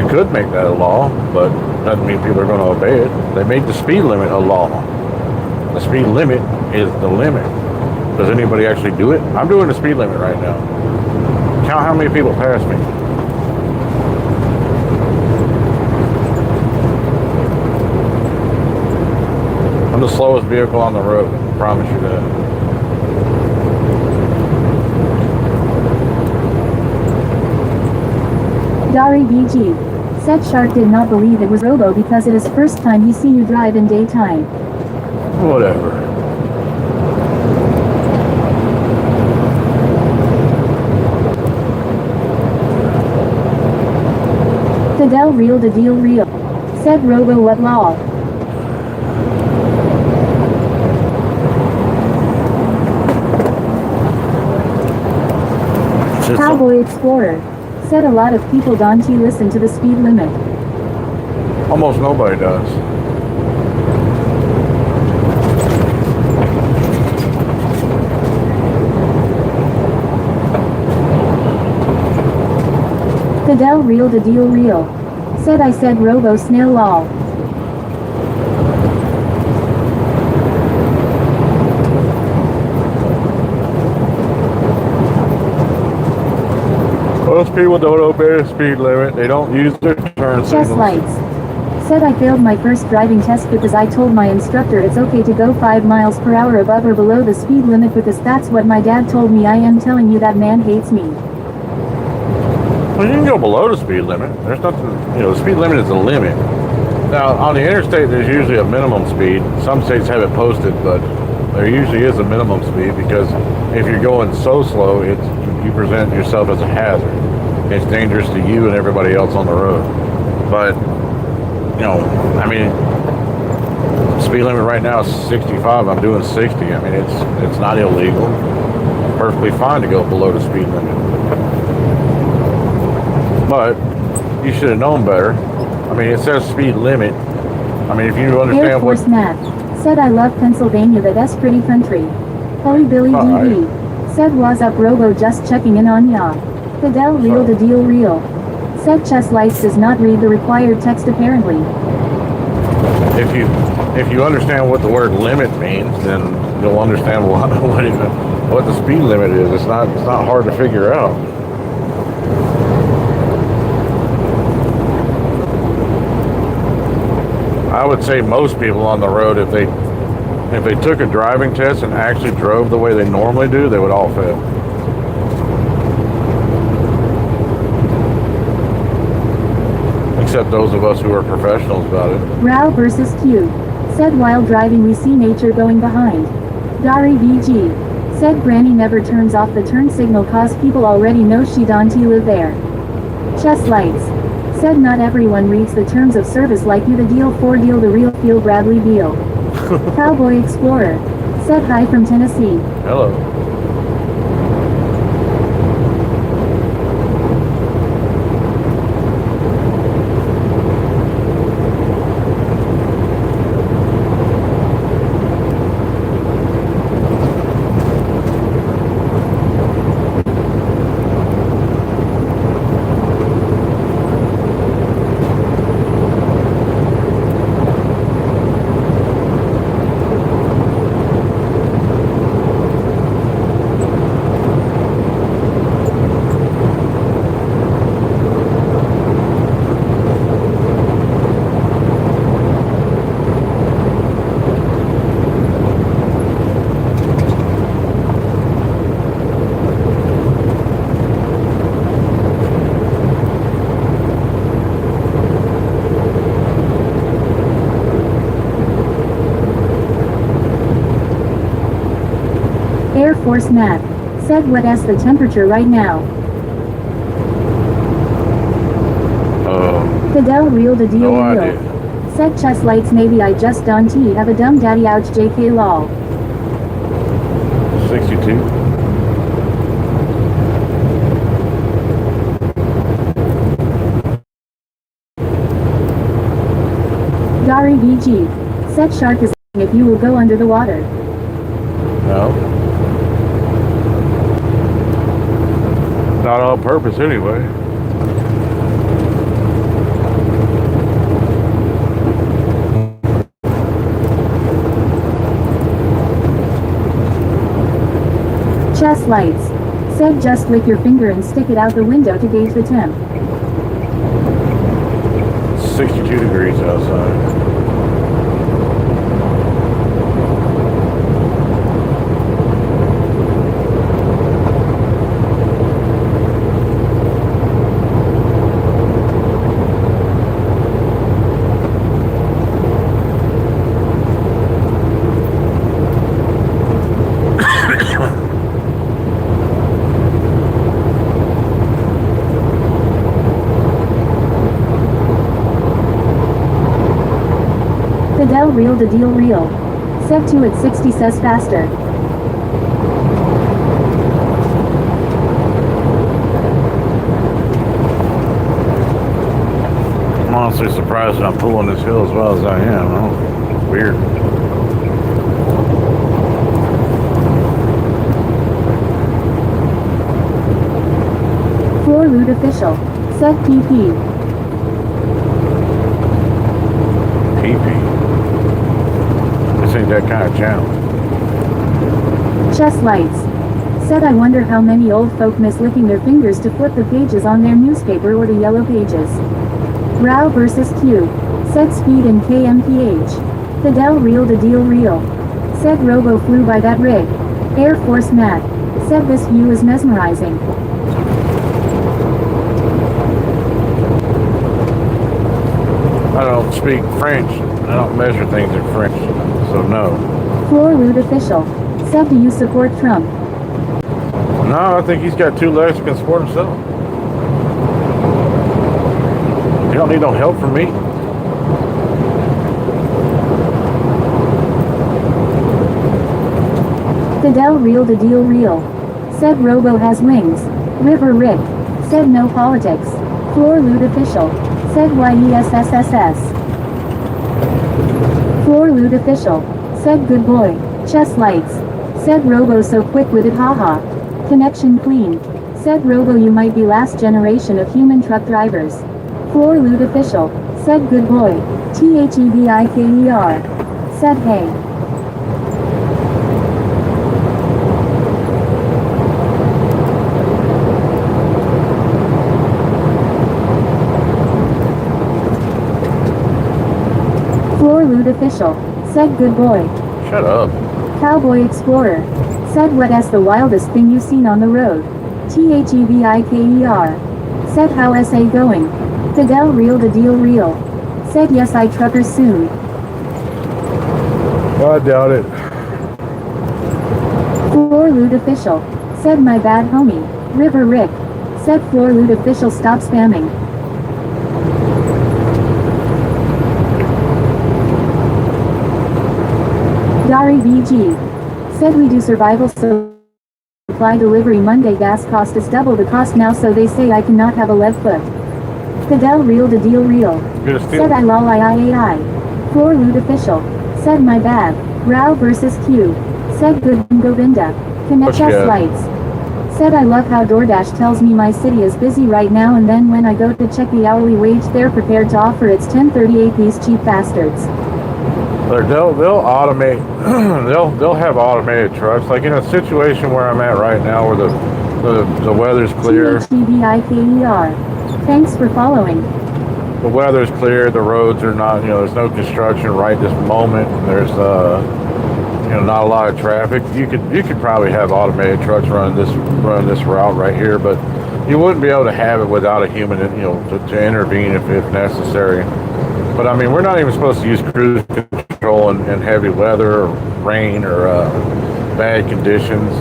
could make that a law, but Doesn't mean people are going to obey it. They made the speed limit a law. The speed limit is the limit. Does anybody actually do it? I'm doing the speed limit right now. Count how many people pass me. I'm the slowest vehicle on the road. I promise you that. Dari BG. Said Shark did not believe it was Robo because it is first time he see you drive in daytime. Whatever. Fidel real to deal real. Said Robo what law? Cowboy Explorer. Said a lot of people don't listen to the speed limit. Almost nobody does. Fidel real to deal real. Said I said Robo snail law. Most people don't obey the speed limit. They don't use their turn Chest signals. lights. Said I failed my first driving test because I told my instructor it's okay to go 5 miles per hour above or below the speed limit because that's what my dad told me. I am telling you that man hates me. Well, you can go below the speed limit. There's nothing, the speed limit is the limit. Now, on the interstate, there's usually a minimum speed. Some states have it posted, but there usually is a minimum speed because if you're going so slow, you present yourself as a hazard. It's dangerous to you and everybody else on the road. But, speed limit right now is 65. I'm doing 60. I mean, it's not illegal. Perfectly fine to go below the speed limit. But you should have known better. I mean, it says speed limit. I mean, if you understand Air Force what... Matt. Said I love Pennsylvania, that's pretty country. Holy Billy DB. Said was up Robo just checking in on ya. Fidel real to deal real. Said chest lights does not read the required text apparently. If you understand what the word limit means, then you'll understand what the speed limit is. It's not hard to figure out. I would say most people on the road, if they took a driving test and actually drove the way they normally do, they would all fail. Except those of us who are professionals about it. Rao versus Q. Said while driving we see nature going behind. Dari VG. Said Granny never turns off the turn signal cause people already know she don't live there. Chest lights. Said not everyone reads the terms of service like you the deal for deal the real feel Bradley Beal. Cowboy Explorer. Said hi from Tennessee. Hello. Air Force Matt. Said what is the temperature right now? Fidel real to deal No real. idea. Said chest lights maybe I just don't have a dumb daddy ouch JK lol. 62. Dari VG. Said shark is if you will go under the water. No. Not on purpose anyway. Chest lights. Said just lick your finger and stick it out the window to gauge the temp. 62 degrees outside. Fidel reel to deal reel. Said 2 at 60 says faster. I'm honestly surprised that I'm pulling this hill as well as I am. Oh, it's weird. Floor loot official. Said PP. PP. This ain't that kind of channel. Chest lights. Said I wonder how many old folk miss licking their fingers to flip the pages on their newspaper or the yellow pages. Rao versus Q. Said speed in kmph. Fidel reel to deal reel. Said Robo flew by that rig. Air Force Matt. Said this view is mesmerizing. I don't speak French. I don't measure things in French, so no. Floor loot official. Said do you support Trump? No, I think he's got 2 legs that can support himself. You don't need no help from me. Fidel reel to deal reel. Said Robo has wings. River Rick. Said no politics. Floor loot official. Said YESSSS. Floor loot official. Said good boy. Chest lights. Said Robo so quick with it haha. Connection clean. Said Robo you might be last generation of human truck drivers. Floor loot official. Said good boy. THEBIKER. Said hey. Floor loot official. Said good boy. Shut up. Cowboy Explorer. Said what is the wildest thing you've seen on the road? THEBIKER. Said how SA going? Fidel reel to deal reel. Said yes I truckers soon. Well, I doubt it. Floor loot official. Said my bad homie. River Rick. Said floor loot official stop spamming. Dari BG. Said we do survival supply delivery Monday gas cost is double the cost now so they say I cannot have a lead foot. Fidel reel to deal reel. Said I lol I. Floor loot official. Said my bad. Rao versus Q. Said good Govinda. Connect chest lights. Said I love how DoorDash tells me my city is busy right now and then when I go to check the hourly wage they're prepared to offer it's $10.38 these cheap bastards. They'll automate. they'll have automated trucks. Like in a situation where I'm at right now, where the weather's clear. THEBIKER. Thanks for following. The weather's clear. The roads are not. There's no construction right this moment. There's not a lot of traffic. You could probably have automated trucks running this route right here, but you wouldn't be able to have it without a human, to intervene if necessary. But I mean, we're not even supposed to use cruise control in heavy weather, or rain, or bad conditions.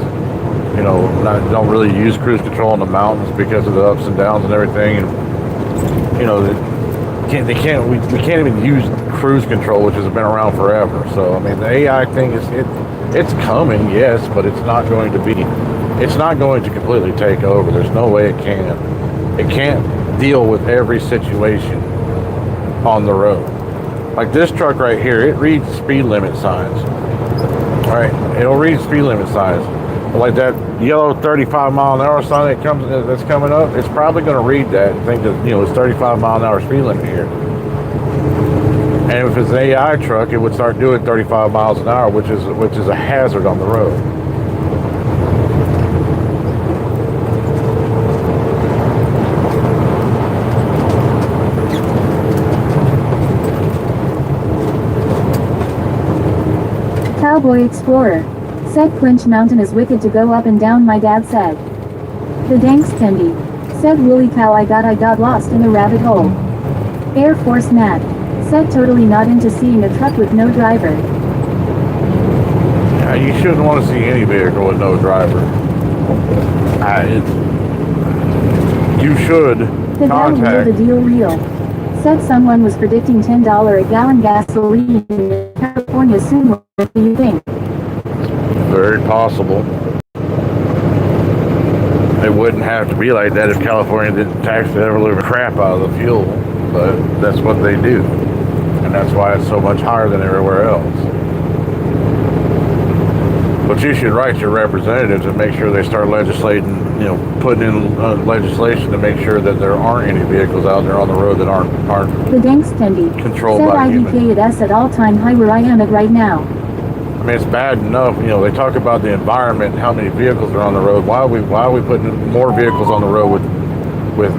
Don't really use cruise control in the mountains because of the ups and downs and everything. And we can't even use cruise control, which has been around forever. So I mean, the AI thing it's coming, yes, but it's not going to completely take over. There's no way it can. It can't deal with every situation on the road. Like this truck right here, it reads speed limit signs. All right, it'll read speed limit signs. But like that yellow 35 mile an hour sign that's coming up, it's probably going to read that and think that it's 35 mile an hour speed limit here. And if it's an AI truck, it would start doing 35 miles an hour, which is a hazard on the road. Cowboy Explorer. Said Clinch Mountain is wicked to go up and down, my dad said. The Danks Candy. Said Woolly Cow, I got lost in a rabbit hole. Air Force Matt. Said totally not into seeing a truck with no driver. Yeah, you shouldn't want to see any vehicle with no driver. You should The contact. The deal real. Said someone was predicting $10 a gallon gasoline in California soon. What do you think? Very possible. It wouldn't have to be like that if California didn't tax the ever living crap out of the fuel, but that's what they do. And that's why it's so much higher than everywhere else. But you should write your representatives and make sure they start legislating, putting in legislation to make sure that there aren't any vehicles out there on the road that aren't The Danks Candy. controlled Said by humans. IDK at S at all-time high where I am at right now. I mean, it's bad enough. They talk about the environment and how many vehicles are on the road. Why are we putting more vehicles on the road with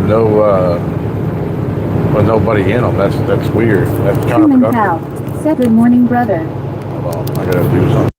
nobody in them? That's weird. That's Human counterproductive. Cow. Said good morning, brother. Hold on, I gotta do something.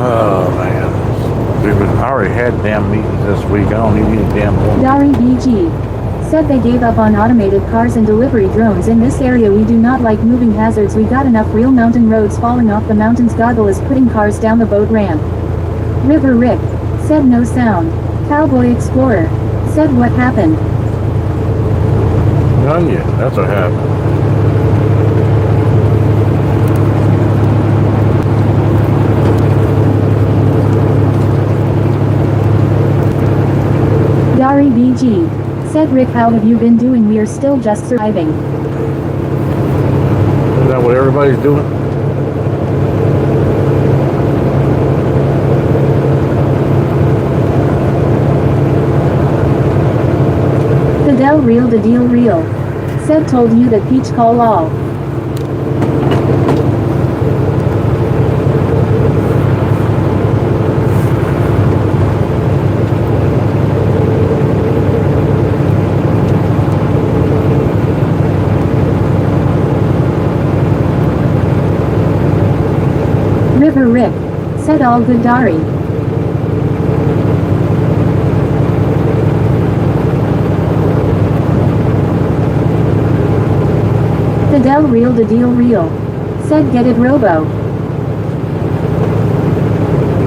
Oh man, I already had damn meetings this week. I don't need any damn more. Dari BG. Said they gave up on automated cars and delivery drones in this area. We do not like moving hazards. We got enough real mountain roads. Falling off the mountains. Goggle is putting cars down the boat ramp. River Rick. Said no sound. Cowboy Explorer. Said what happened? None yet. That's what happened. Dari BG. Said Rick, how have you been doing? We are still just surviving. Is that what everybody's doing? Fidel real the deal real. Said told you that Peach call all. River Rick. Said all good Dari. Fidel real the deal real. Said get it Robo.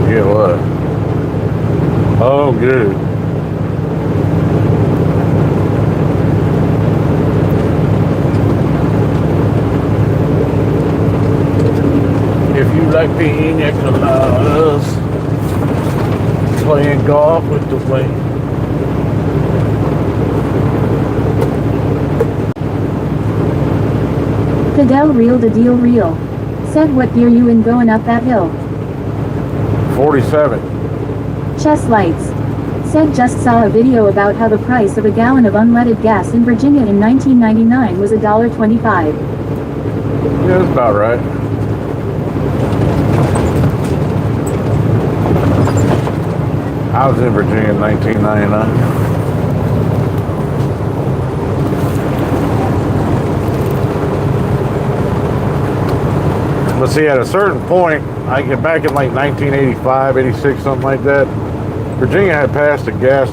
Yeah, what? Oh, good. If you like pina coladas, playing golf with the wind. Fidel real the deal real. Said what gear you in going up that hill? 47. Chest lights. Said just saw a video about how the price of a gallon of unleaded gas in Virginia in 1999 was $1.25. Yeah, that's about right. I was in Virginia in 1999. But see, at a certain point, I get back in like 1985, 86, something like that. Virginia had passed a gas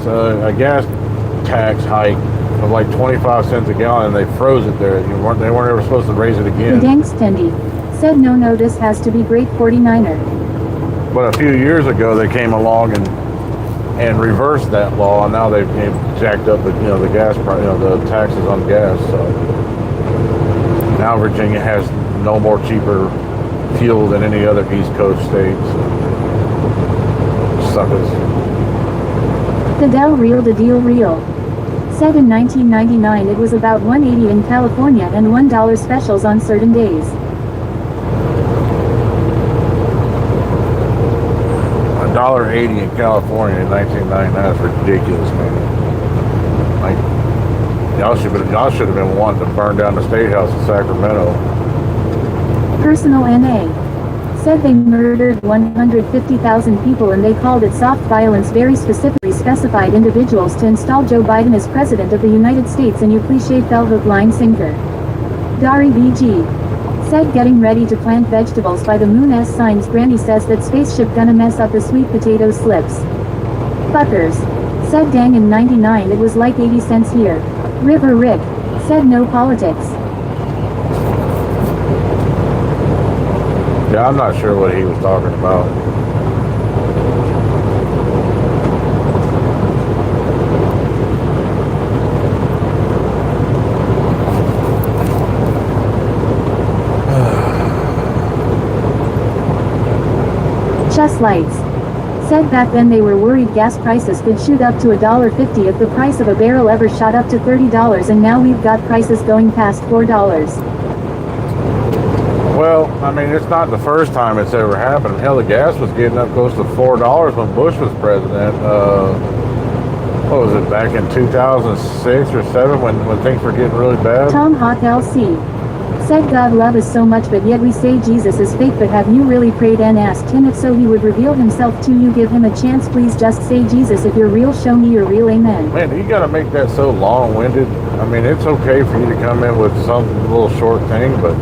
tax hike of like 25 cents a gallon, and they froze it there. They weren't ever supposed to raise it The again. Dankstendi said no, this has to be great 49er. But a few years ago, they came along and reversed that law, and now they've jacked up the gas price, the taxes on gas. So now Virginia has no more cheaper fuel than any other East Coast state. So, suckers. The Del Real the Deal Real said in 1999 it was about $1.80 in California and $1 specials on certain days. $1.80 in California in 1999. That's ridiculous, man. Like, y'all should have been wanting to burn down the state house in Sacramento. Personal NA said they murdered 150,000 people and they called it soft violence. Very specifically specified individuals to install Joe Biden as president of the United States, and you cliche fell hook line sinker. Dari BG said getting ready to plant vegetables by the moon S signs. Granny says that spaceship gonna mess up the sweet potato slips. Fuckers said dang in 99 it was like 80 cents here. River Rick said no politics. Yeah, I'm not sure what he was talking about. Chess Lights said back then they were worried gas prices could shoot up to $1.50 if the price of a barrel ever shot up to $30, and now we've got prices going past $4. Well, I mean, it's not the first time it's ever happened. Hell, the gas was getting up close to $4 when Bush was president. What was it, back in 2006 or 7 when things were getting really bad? Tom Hawk LC said God love us so much, but yet we say Jesus is fake. But have you really prayed and asked him if so he would reveal himself to you? Give him a chance, please. Just say Jesus if you're real, show me you're real. Amen. Man, you gotta make that so long-winded. I mean, it's okay for you to come in with some little short thing, but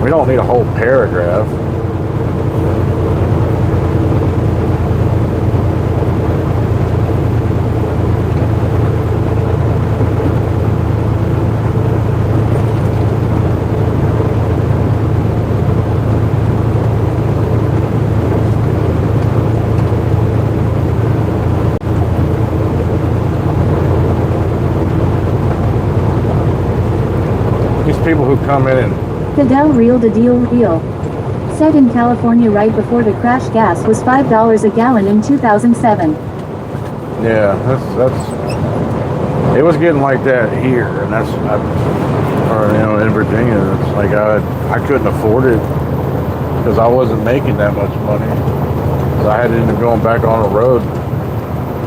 we don't need a whole paragraph. These people who come in and The Del Real the Deal Real said in California right before the crash gas was $5 a gallon in 2007. yeah, that's it was getting like that here, and or in Virginia, it's like I couldn't afford it because I wasn't making that much money. So I had to end up going back on the road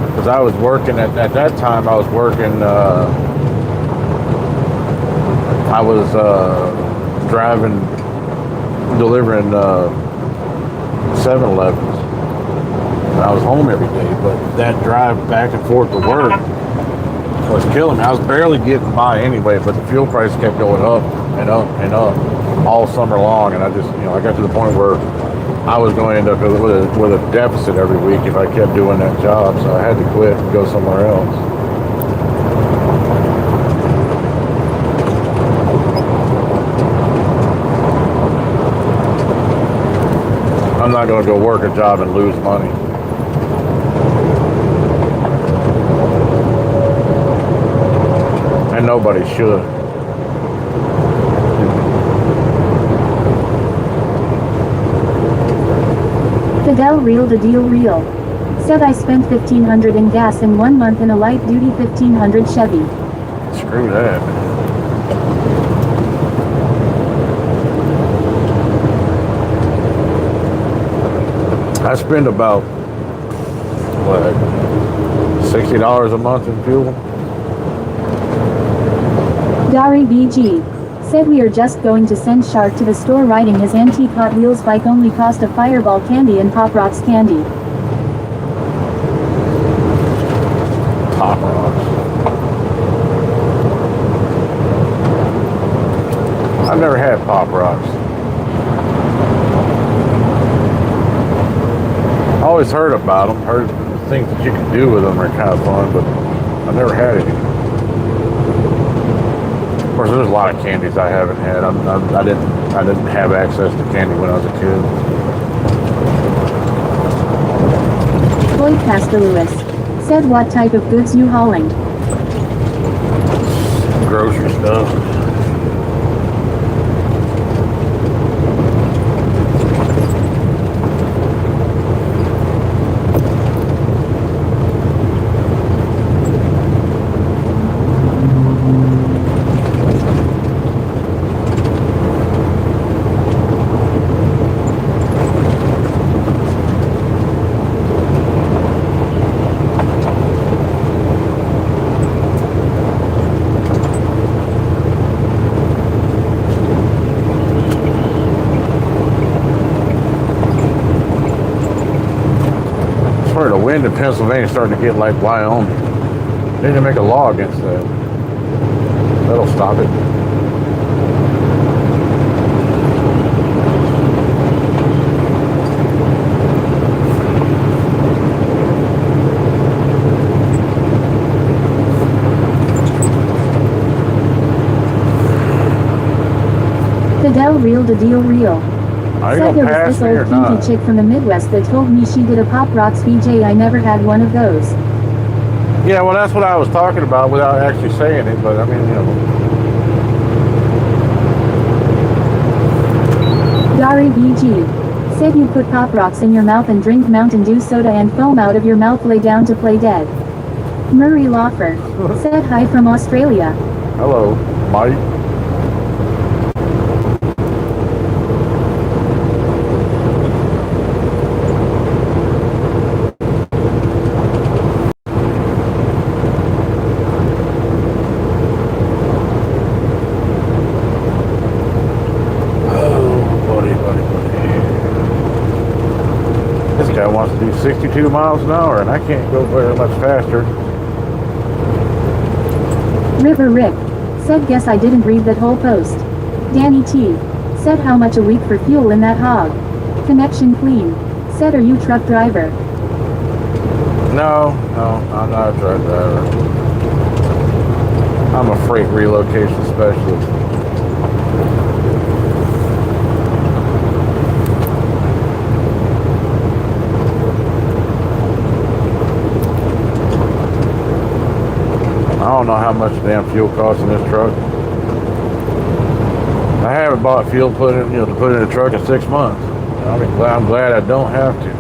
because I was working at that time. I was working. I was driving, delivering 7-Elevens. And I was home every day, but that drive back and forth to work was killing me. I was barely getting by anyway, but the fuel price kept going up and up and up all summer long, and I just, I got to the point where I was going to end up with a deficit every week if I kept doing that job, so I had to quit and go somewhere else. I'm not going to go work a job and lose money. And nobody should. The Del Real the Deal Real said I spent $1,500 in gas in 1 month in a light-duty 1500 Chevy. Screw that. I spend about, $60 a month in fuel. Dari BG said we are just going to send Shark to the store riding his antique Hot Wheels bike. Only cost of Fireball candy and Pop Rocks candy. Pop Rocks. I've never had Pop Rocks. always heard about them, heard things that you can do with them are kind of fun, but I never had any. Of course, there's a lot of candies I haven't had. I didn't have access to candy when I was a kid. Floyd Pastor Lewis said, what type of goods you hauling? Grocery stuff. The wind in Pennsylvania is starting to get like Wyoming. They need to make a law against that. That'll stop it. Fidel reeled a deal real. Are you Said gonna there pass was me this or old not? kinky chick from the Midwest that told me she did a Pop Rocks VJ. I never had one of those. Yeah, well, that's what I was talking about without actually saying it, but I mean, you know. Dari BG said you put Pop Rocks in your mouth and drink Mountain Dew soda and foam out of your mouth, lay down to play dead. Murray Lawfer said hi from Australia. Hello, Mike. This guy wants to do 62 miles an hour, and I can't go very much faster. River Rick said, guess I didn't read that whole post. Danny T said, how much a week for fuel in that hog? Connection Clean said, are you truck driver? No, I'm not a truck driver. I'm a freight relocation specialist. I don't know how much damn fuel costs in this truck. I haven't bought fuel to put in the truck in 6 months. I'm glad I don't have to.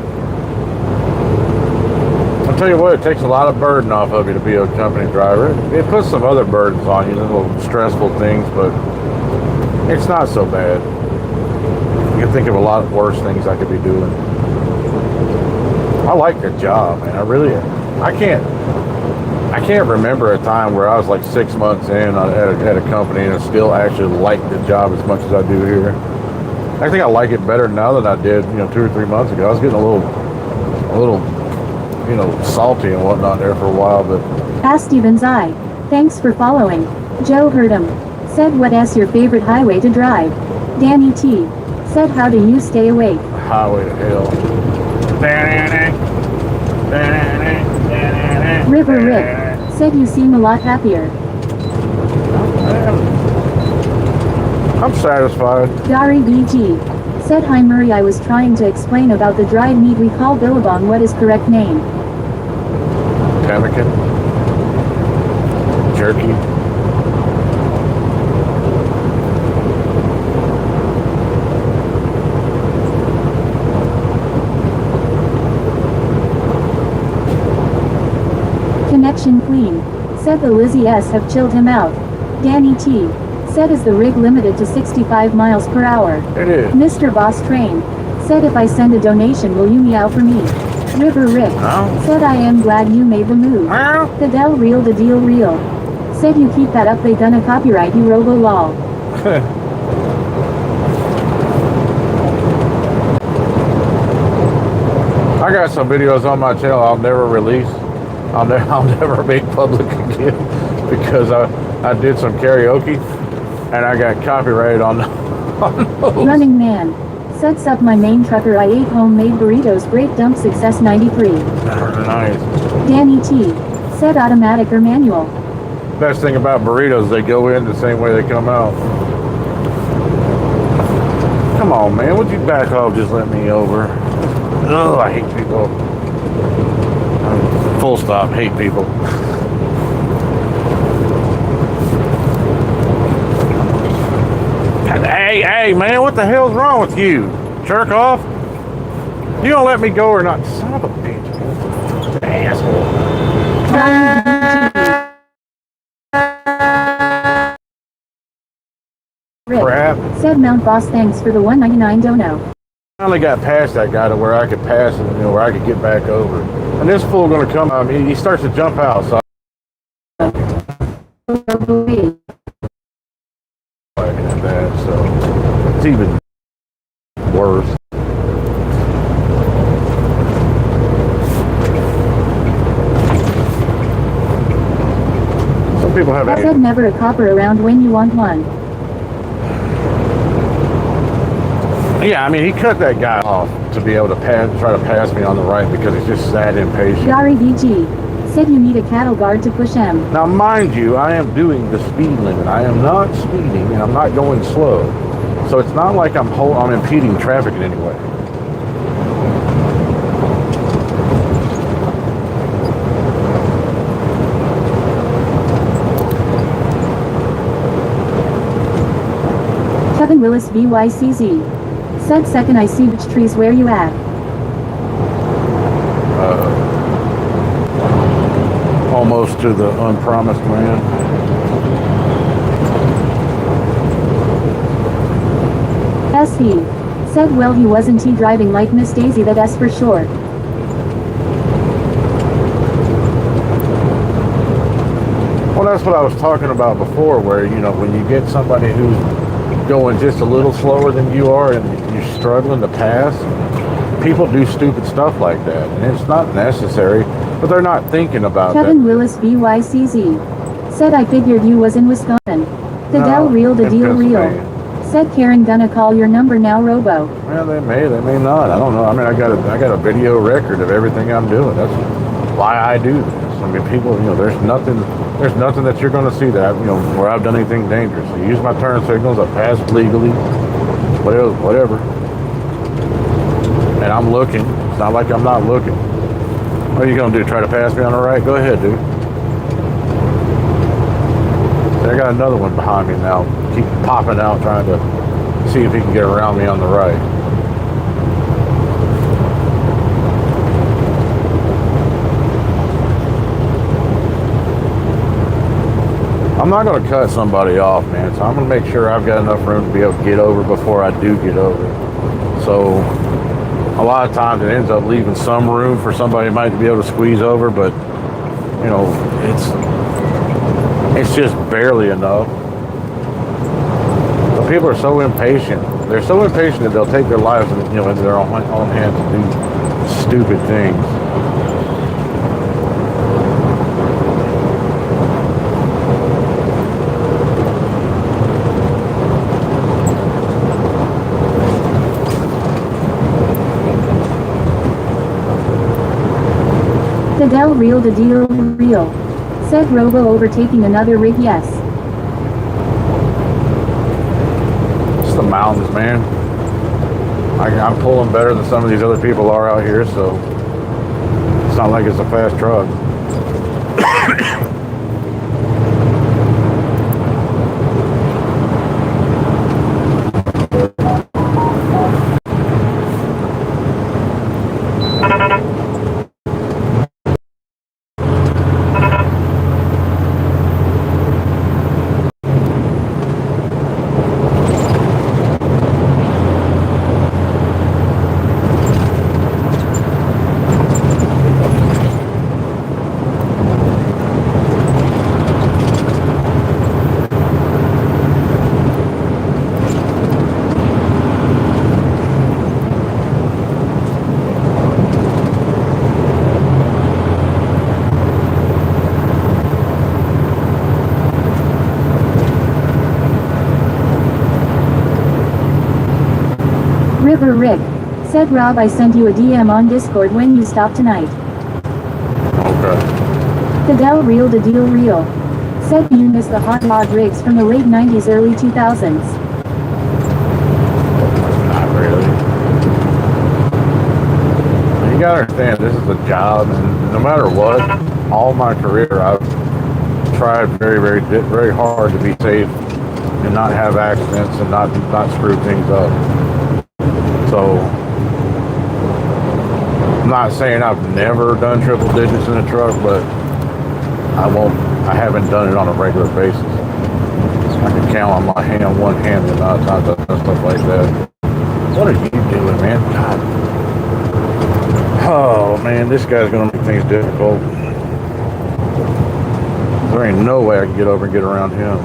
I'll tell you what, it takes a lot of burden off of you to be a company driver. It puts some other burdens on you, little stressful things, but it's not so bad. You can think of a lot worse things I could be doing. I like the job, man. I can't remember a time where I was like 6 months in at a company and still actually like the job as much as I do here. I think I like it better now than I did, 2 or 3 months ago. I was getting a little, salty and whatnot there for a while, but. Ask Stevens I. Thanks for following. Joe Hurdum said, what's your favorite highway to drive? Danny T said, how do you stay awake? Highway to hell. River Rick said, you seem a lot happier. I'm satisfied. Dari BG said, hi Murray, I was trying to explain about the dried meat we call billabong. What is correct name? Pemmican. Jerky. Connection Clean said, the Lizzie S have chilled him out. Danny T said, is the rig limited to 65 miles per hour? It is. Mr. Boss Train said, if I send a donation, will you meow for me? River Rick No. said, I am glad you made the move. Meow. Fidel reeled a deal real. Said, you keep that up, they gonna copyright you, Robo lol. I got some videos on my channel I'll never release. I'll never make public again because I did some karaoke and I got copyrighted on those. Running Man Said sup my main trucker, I ate homemade burritos, great dump success 93. Nice. Danny T. Said automatic or manual. Best thing about burritos, they go in the same way they come out. Come on, man. Would you back off? Just let me over. Oh, I hate people. Full stop. Hate people. Hey, man. What the hell's wrong with you? Jerk off? You gonna let me go or not? Son of a bitch. Asshole. Crap. Said Mount Boss, thanks for the 199 dono. Finally got past that guy to where I could pass him, where I could get back over. And this fool gonna come out. He starts to jump out. So so it's even worse. Some people have. Said never a copper around when you want one. Yeah, I mean, he cut that guy off to be able to try to pass me on the right because he's just sad impatient. Gary VG. Said you need a cattle guard to push him. Now, mind you, I am doing the speed limit. I am not speeding, and I'm not going slow. So it's not like I'm impeding traffic in any way. Kevin Willis VYCZ. Said second I see which trees where you at. Almost to the unpromised land. SE. Said well he wasn't he driving like Miss Daisy, that S for sure. Well, that's what I was talking about before, where, when you get somebody who's going just a little slower than you are and you're struggling to pass, people do stupid stuff like that. And it's not necessary, but they're not thinking about Kevin that. Willis VYCZ. Said I figured you was in Wisconsin. The Del Real, the in deal real. Pennsylvania. Said Karen gonna call your number now, Robo. Well, they may not. I don't know. I mean, I got a video record of everything I'm doing. That's why I do this. I mean, people, there's nothing that you're going to see that, where I've done anything dangerous. I use my turn signals. I pass legally, whatever. And I'm looking. It's not like I'm not looking. What are you going to do? Try to pass me on the right? Go ahead, dude. I got another one behind me now. Keep popping out, trying to see if he can get around me on the right. I'm not going to cut somebody off, man, so I'm going to make sure I've got enough room to be able to get over before I do get over. So a lot of times it ends up leaving some room for somebody who might be able to squeeze over, but it's just barely enough. But people are so impatient. They're so impatient that they'll take their lives into their own hands and do stupid things. The Del Real, the deal real. Said Robo overtaking another rig, yes. It's the mountains, man. I'm pulling better than some of these other people are out here, so it's not like it's a fast truck. River Rick. Said Rob, I sent you a DM on Discord when you stop tonight. Okay. Fidel Real to Deal Real. Said you miss the hot rod rigs from the late 90s early 2000s. Not really. You gotta understand, this is a job, and no matter what, all my career, I've tried very hard to be safe and not have accidents and not screw things up. So, I'm not saying I've never done triple digits in a truck, but I haven't done it on a regular basis. I can count on my hand, one hand, the amount of times I've done stuff like that. What are you doing, man? God. Oh, man, this guy's going to make things difficult. There ain't no way I can get over and get around him.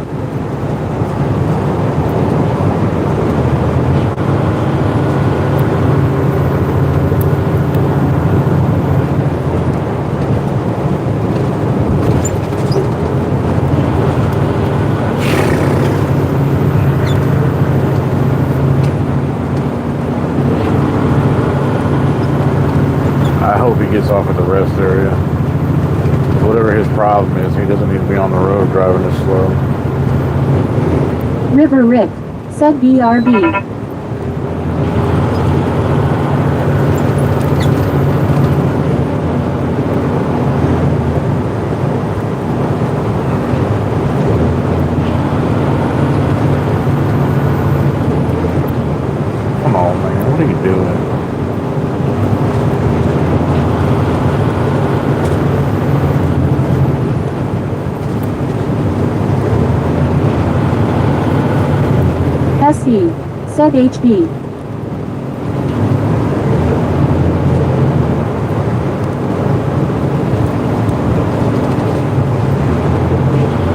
I hope he gets off at the rest area. Whatever his problem is, he doesn't need to be on the road driving this slow. River Rick. Said BRB. Come on, man. What are you doing? SE. Said HB.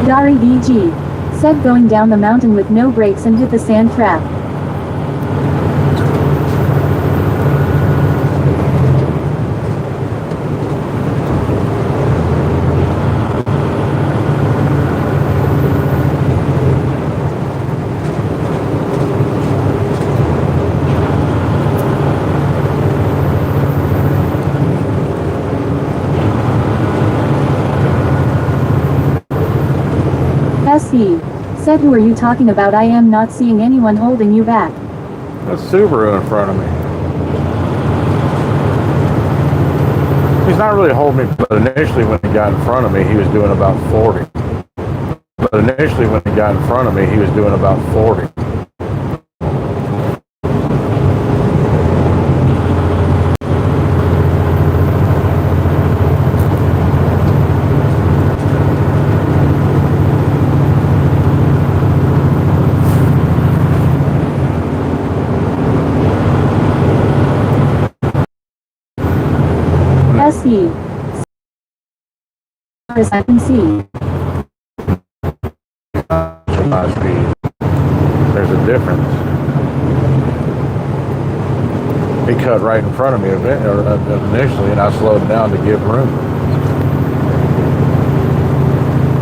Dari DG. Said going down the mountain with no brakes and hit the sand trap. SE. Said who are you talking about? I am not seeing anyone holding you back. That's Subaru in front of me. He's not really holding me, but initially when he got in front of me, he was doing about 40. But initially when he got in front of me, he was doing about 40. SE. As I can see. My speed. There's a difference. He cut right in front of me initially, and I slowed down to give room.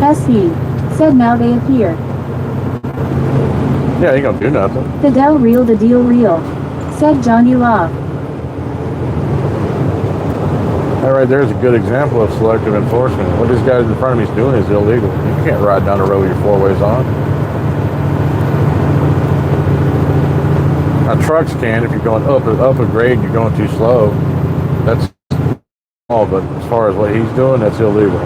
SE. Said now they appear. Yeah, he ain't gonna do nothing. Fidel Real to Deal Real. Said Johnny Law. That right there is a good example of selective enforcement. What this guy in front of me is doing is illegal. You can't ride down the road with your four ways on. Now trucks can if you're going up a grade and you're going too slow. That's all, but as far as what he's doing, that's illegal.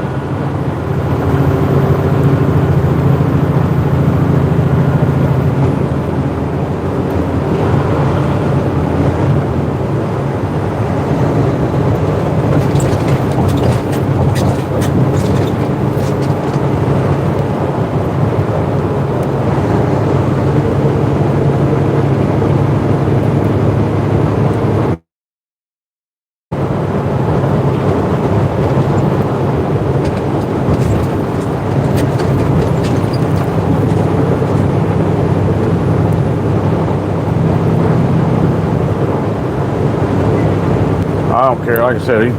I don't care. Like I said,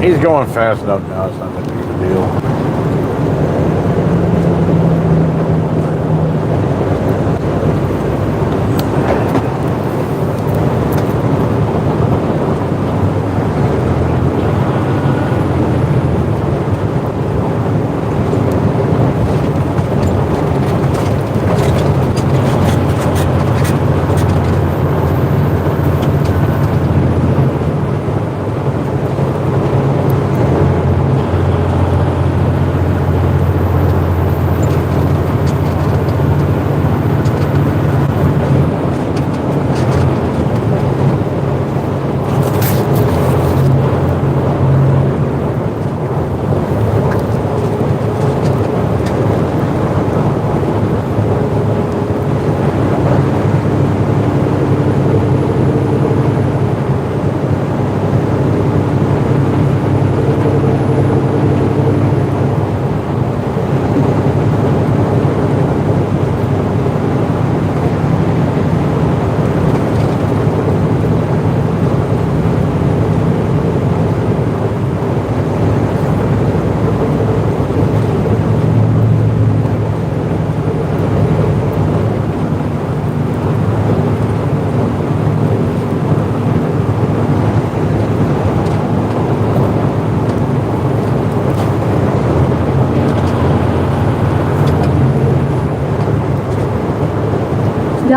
he's going fast enough now. It's not that big of a deal.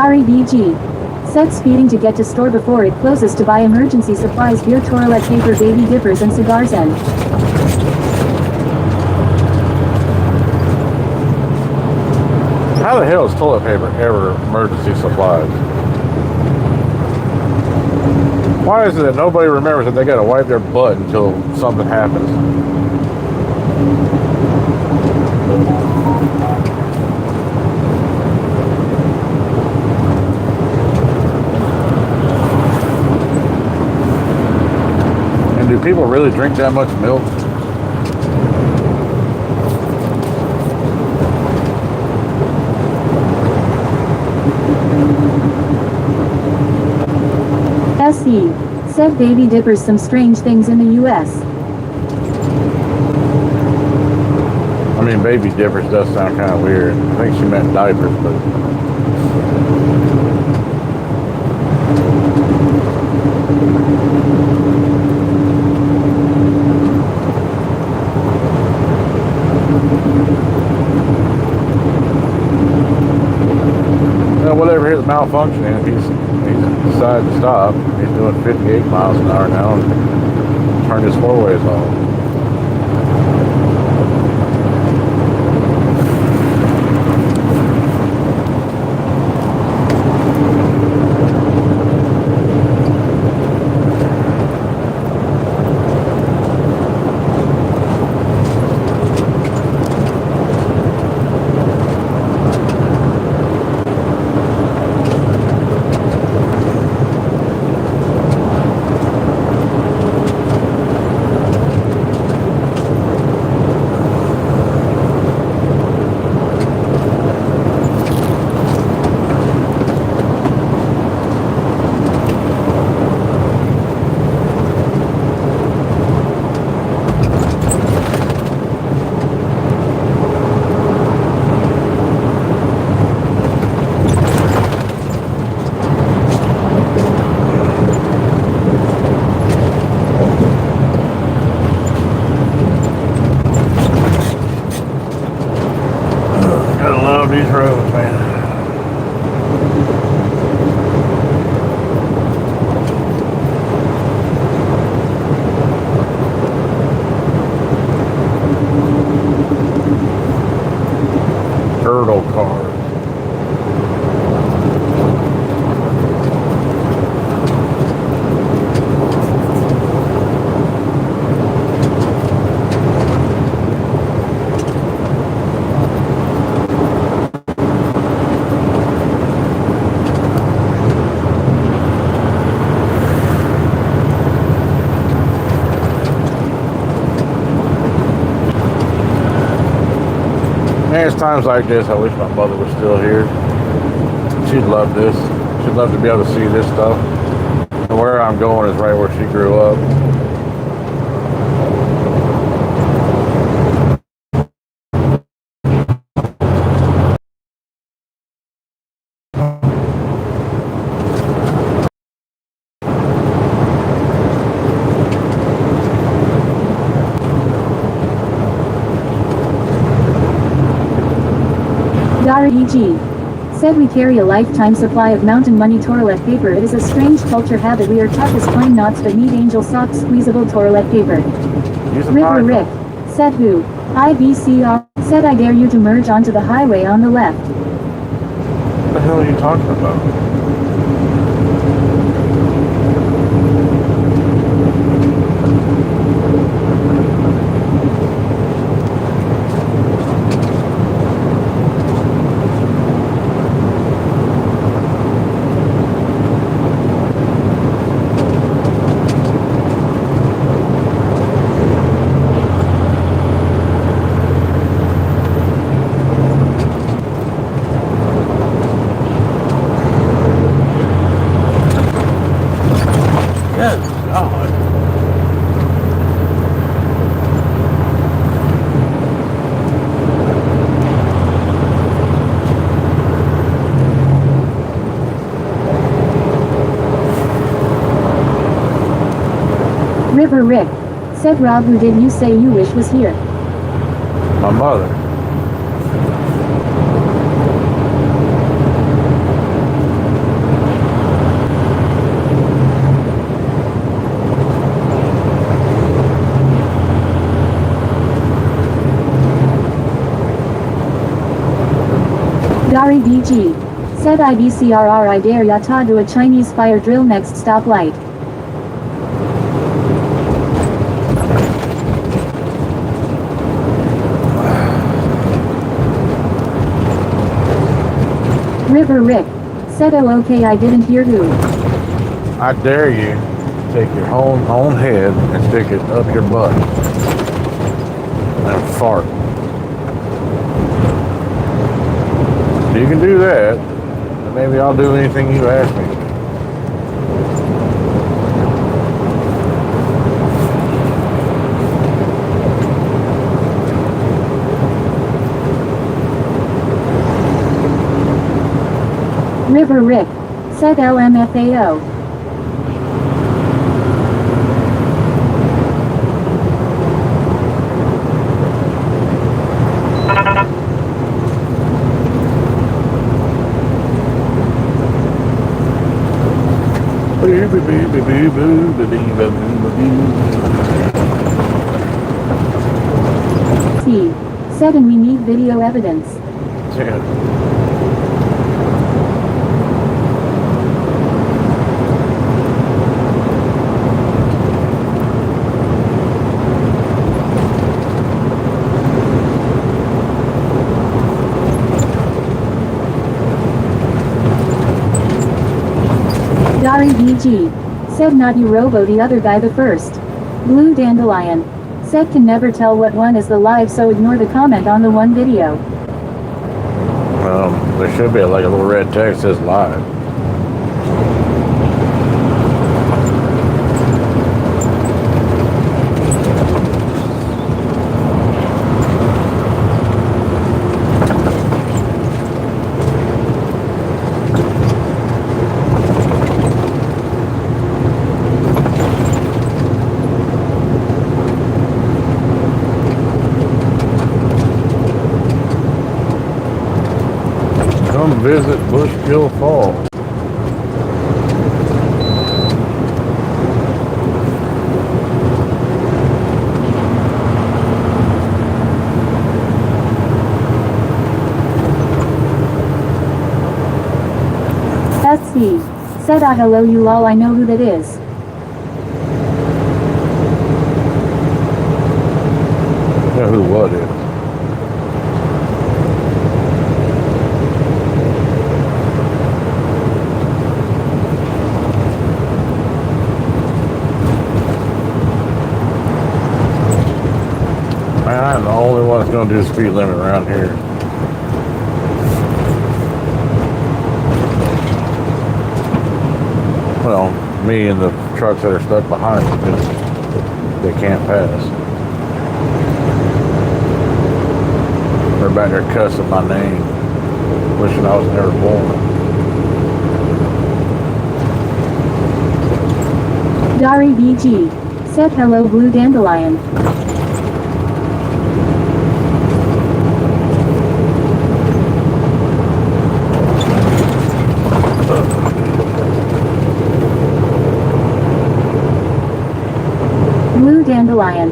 Dari BG. Said speeding to get to store before it closes to buy emergency supplies, beer, toilet paper, baby dippers and cigars and How the hell is toilet paper ever emergency supplies? Why is it that nobody remembers that they gotta wipe their butt until something happens? And do people really drink that much milk? SE. Said baby dippers some strange things in the US. I mean, baby dippers does sound kind of weird. I think she meant diapers, but... Well, whatever his malfunctioning, if he's decided to stop. He's doing 58 miles an hour now and turned his four-ways off. These roads, man. Turtle cars. There's times like this, I wish my mother was still here. She'd love this. She'd love to be able to see this stuff. And where I'm going is right where she grew up. EG. Said we carry a lifetime supply of mountain money toilet paper. It is a strange culture habit. We are tough as pine knots but need angel soft squeezable toilet paper. River Rick. Said who? IBCR. Said I dare you to merge onto the highway on the left. What the hell are you talking about? River Rick. Said Rob, who did you say you wish was here? My mother. Dari BG. Said IBCRR I dare yata to a Chinese fire drill next stoplight. River Rick. Said oh okay I didn't hear who. I dare you take your own head and stick it up your butt and fart. You can do that, and maybe I'll do anything you ask me. River Rick. Said LMFAO. C. Said and we need video evidence. Yeah. Dari BG. Said not you Robo the other guy the first. Blue Dandelion. Said can never tell what one is the live so ignore the comment on the one video. There should be like a little red text that says live. Come visit Bushkill Falls. SC. Said ah hello you lol I know who that is. You know who what is. Man, I'm the only one that's going to do the speed limit around here. Well, me and the trucks that are stuck behind me because they can't pass. They're back there cussing my name, wishing I was never born. Dari BG. Said hello Blue Dandelion. Blue Dandelion.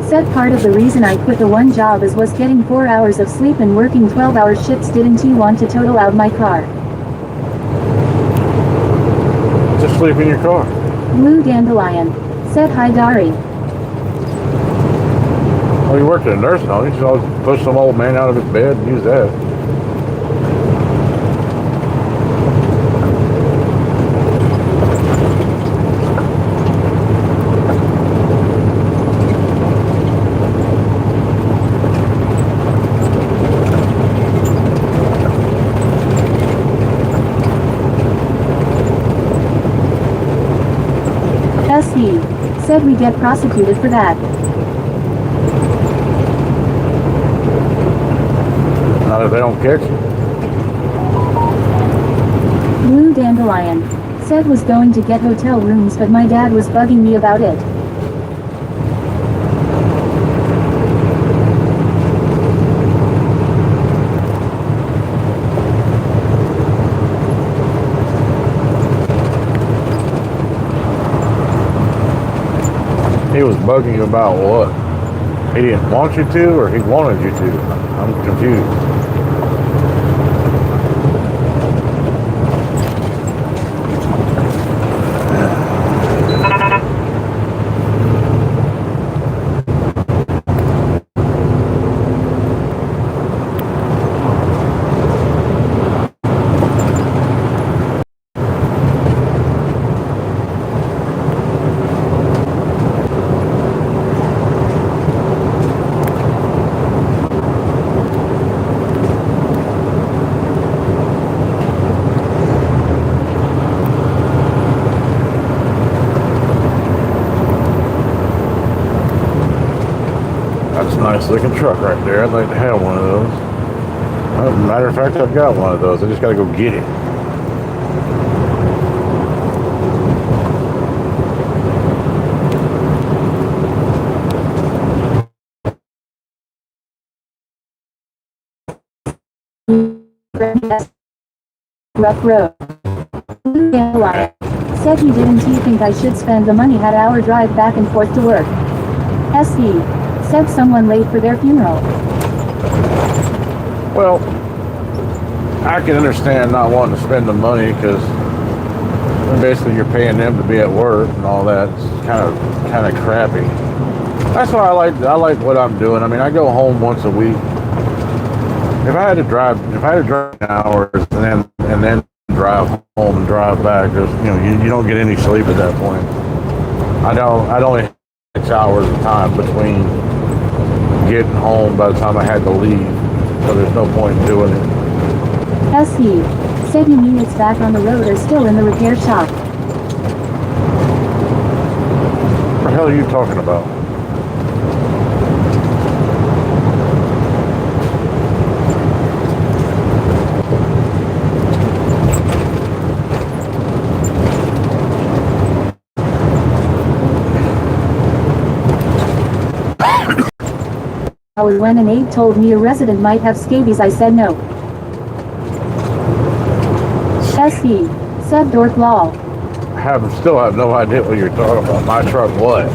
Said part of the reason I quit the one job is was getting 4 hours of sleep and working 12-hour shifts. Didn't you want to total out my car? Just sleep in your car. Blue Dandelion. Said hi Dari. Well, you worked at a nursing home. You just always push some old man out of his bed and use that. SC. Said we get prosecuted for that. Not if they don't catch you. Blue Dandelion. Said was going to get hotel rooms but my dad was bugging me about it. He was bugging you about what? He didn't want you to or he wanted you to? I'm confused. That's a nice looking truck right there. I'd like to have one of those. Matter of fact, I've got one of those. I just got to go get it. Rough road. Said he didn't he think I should spend the money at our drive back and forth to work. SE. Said someone late for their funeral. Well, I can understand not wanting to spend the money because basically you're paying them to be at work and all that. It's kind of crappy. That's why I like what I'm doing. I mean, I go home once a week. If I had to drive hours and then drive home and drive back, there's you don't get any sleep at that point. I'd only have 6 hours of time between getting home by the time I had to leave, so there's no point in doing it. SE. Said you mean it's back on the road or still in the repair shop? What the hell are you talking about? I was when an aide told me a resident might have scabies. I said no. SE. Said Dork Law. Still have no idea what you're talking about. My truck what?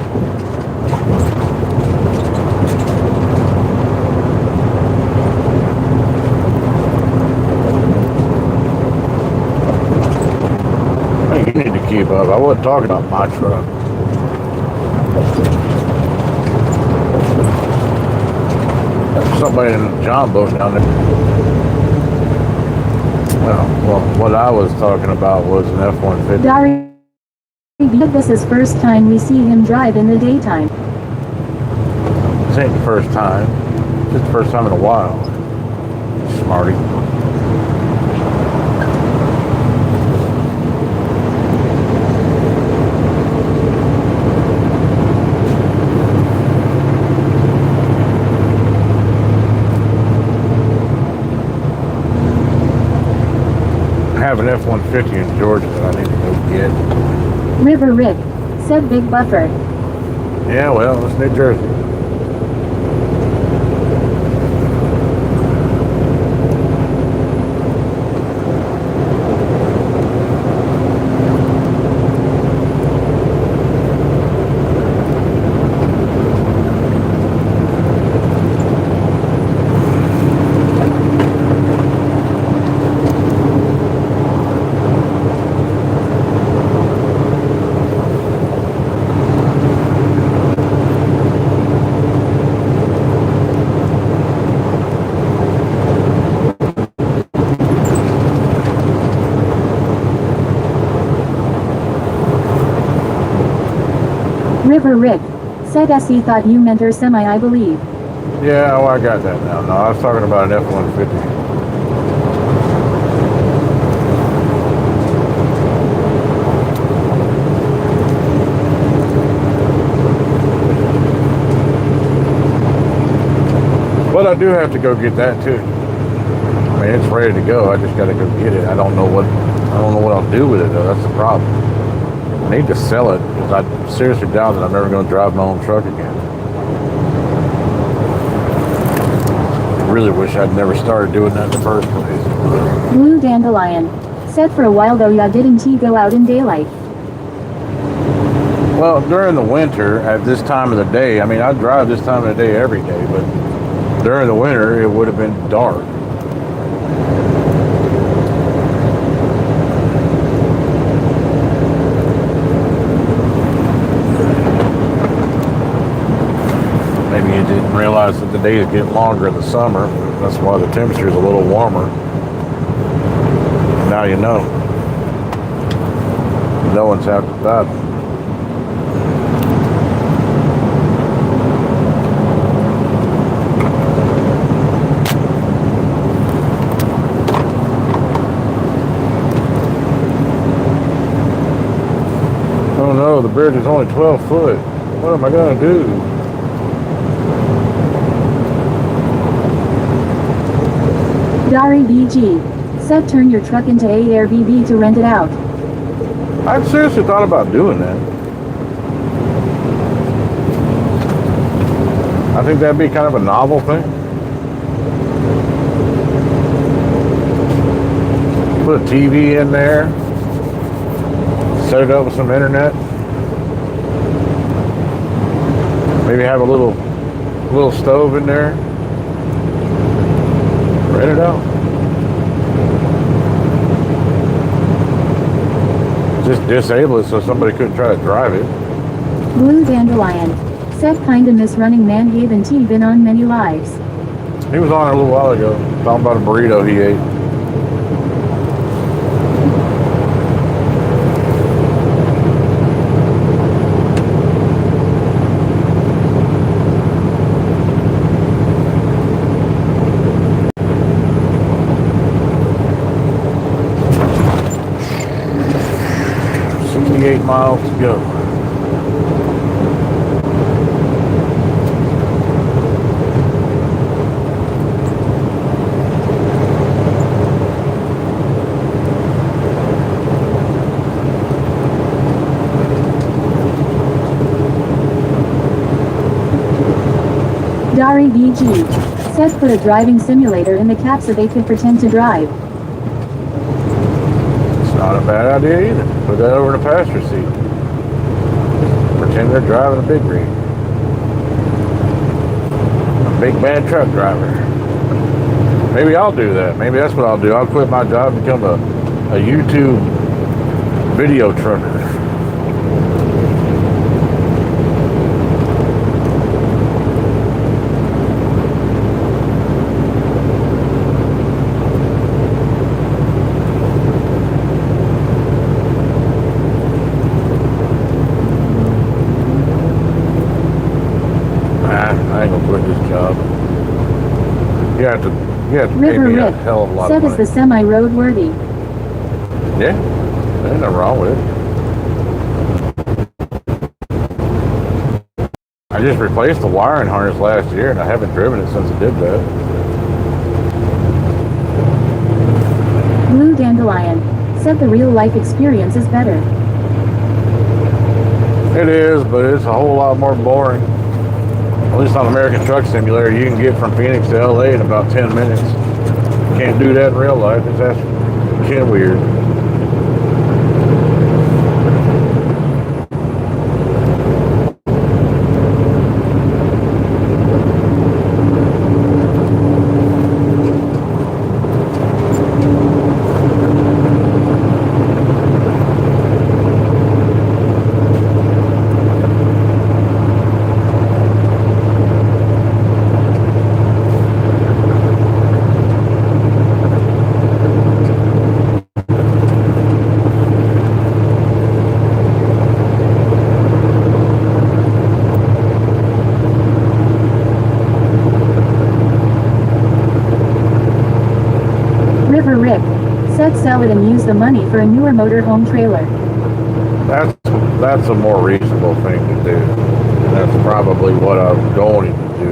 Hey, you need to keep up. I wasn't talking about my truck. Somebody in the John boat down there. Well, what I was talking about was an F-150. Dari. This is first time we see him drive in the daytime. This ain't the first time. It's the first time in a while. Smarty. I have an F-150 in Georgia that I need to go get. River Rick. Said Big Buffer. Yeah, well, it's New Jersey. River Rick. Said SE thought you meant her semi, I believe. Yeah, well, I got that now. No, I was talking about an F-150. But I do have to go get that too. I mean, it's ready to go. I just got to go get it. I don't know what I'll do with it though. That's the problem. I need to sell it because I seriously doubt that I'm ever going to drive my own truck again. I really wish I'd never started doing that in the first place. Blue Dandelion. Said for a while though, ya didn't he go out in daylight? Well, during the winter, at this time of the day, I mean, I drive this time of the day every day, but during the winter, it would have been dark. Maybe you didn't realize that the days get longer in the summer. That's why the temperature is a little warmer. Now you know. No one's half the battle. Oh no, the bridge is only 12 foot. What am I going to do? Dari BG. Said turn your truck into a Airbnb to rent it out. I've seriously thought about doing that. I think that'd be kind of a novel thing. Put a TV in there. Set it up with some internet. Maybe have a little stove in there. Rent it out. Just disable it so somebody couldn't try to drive it. Blue Dandelion. Said kinda miss running Manhaven T been on many lives. He was on it a little while ago, talking about a burrito he ate. Miles to go. Dari VG. Said put a driving simulator in the cab so they could pretend to drive. Not a bad idea either. Put that over in the passenger seat. Pretend they're driving a big rig. A big bad truck driver. Maybe I'll do that. Maybe that's what I'll do. I'll quit my job and become a YouTube video trucker. You have to pay River me a Rick. hell of a lot Said of is money. the semi-road worthy. Yeah, there's nothing wrong with it. I just replaced the wiring harness last year and I haven't driven it since I did that. Blue Dandelion. Said the real life experience is better. It is, but it's a whole lot more boring. At least on American Truck Simulator, you can get from Phoenix to LA in about 10 minutes. Can't do that in real life. It's actually kind of weird. River Rick. Said sell it and use the money for a newer motorhome trailer. That's a more reasonable thing to do. That's probably what I'm going to do.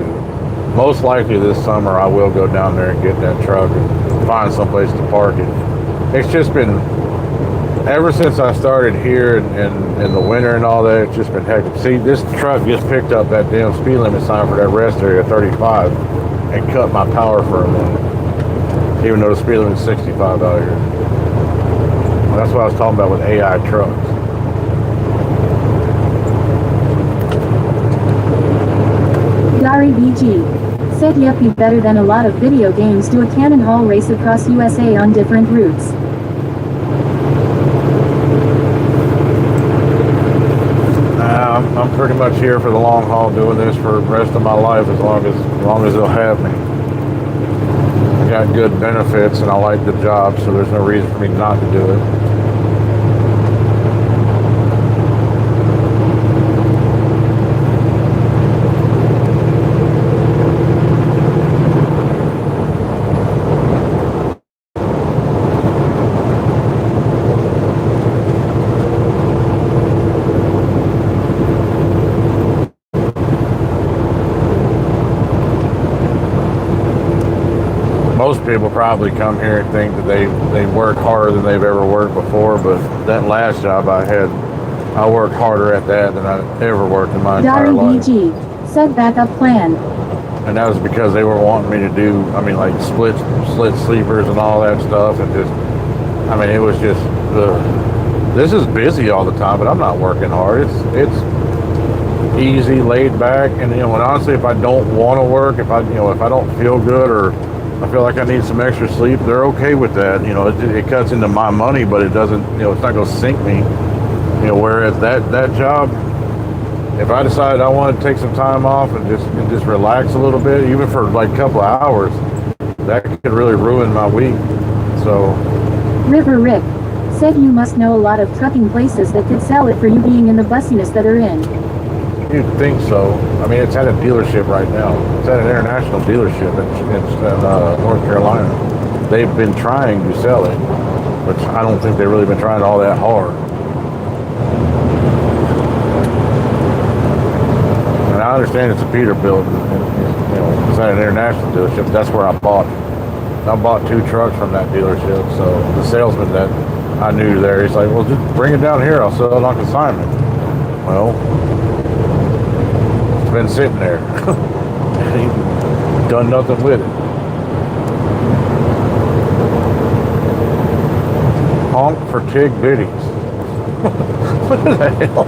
Most likely this summer I will go down there and get that truck and find someplace to park it. It's just been, ever since I started here in the winter and all that, it's just been hectic. See, this truck just picked up that damn speed limit sign for that rest area, 35, and cut my power for a minute. Even though the speed limit is 65 out here. Well, that's what I was talking about with AI trucks. Dari BG. Said yep, be better than a lot of video games. Do a cannonball race across USA on different routes. I'm pretty much here for the long haul, doing this for the rest of my life as long as they'll have me. I got good benefits and I like the job, so there's no reason for me not to do it. most people probably come here and think that they work harder than they've ever worked before, but that last job I had, I worked harder at that than I ever worked in my entire life. BG said backup plan. And that was because they were wanting me to do, I mean, like split sleepers and all that stuff, and just, I mean, it was just, this is busy all the time, but I'm not working hard. It's easy, laid back, and and honestly, if I don't want to work, if I don't feel good, or I feel like I need some extra sleep, they're okay with that. It cuts into my money, but it doesn't, it's not going to sink me. Whereas that job, if I decided I wanted to take some time off and just relax a little bit, even for like a couple of hours, that could really ruin my week. So River Rick said you must know a lot of trucking places that could sell it for you being in the bussiness that are in. you'd think so. I mean, it's at a dealership right now. It's at an international dealership in North Carolina. They've been trying to sell it, but I don't think they've really been trying all that hard. And I understand it's a Peterbilt, and it's at an international dealership. That's where I bought 2 trucks from that dealership. So the salesman that I knew there, he's like, well, just bring it down here. I'll sell it on consignment. Well, it's been sitting there. Ain't done nothing with it. Honk for Tig Bitties. What the hell?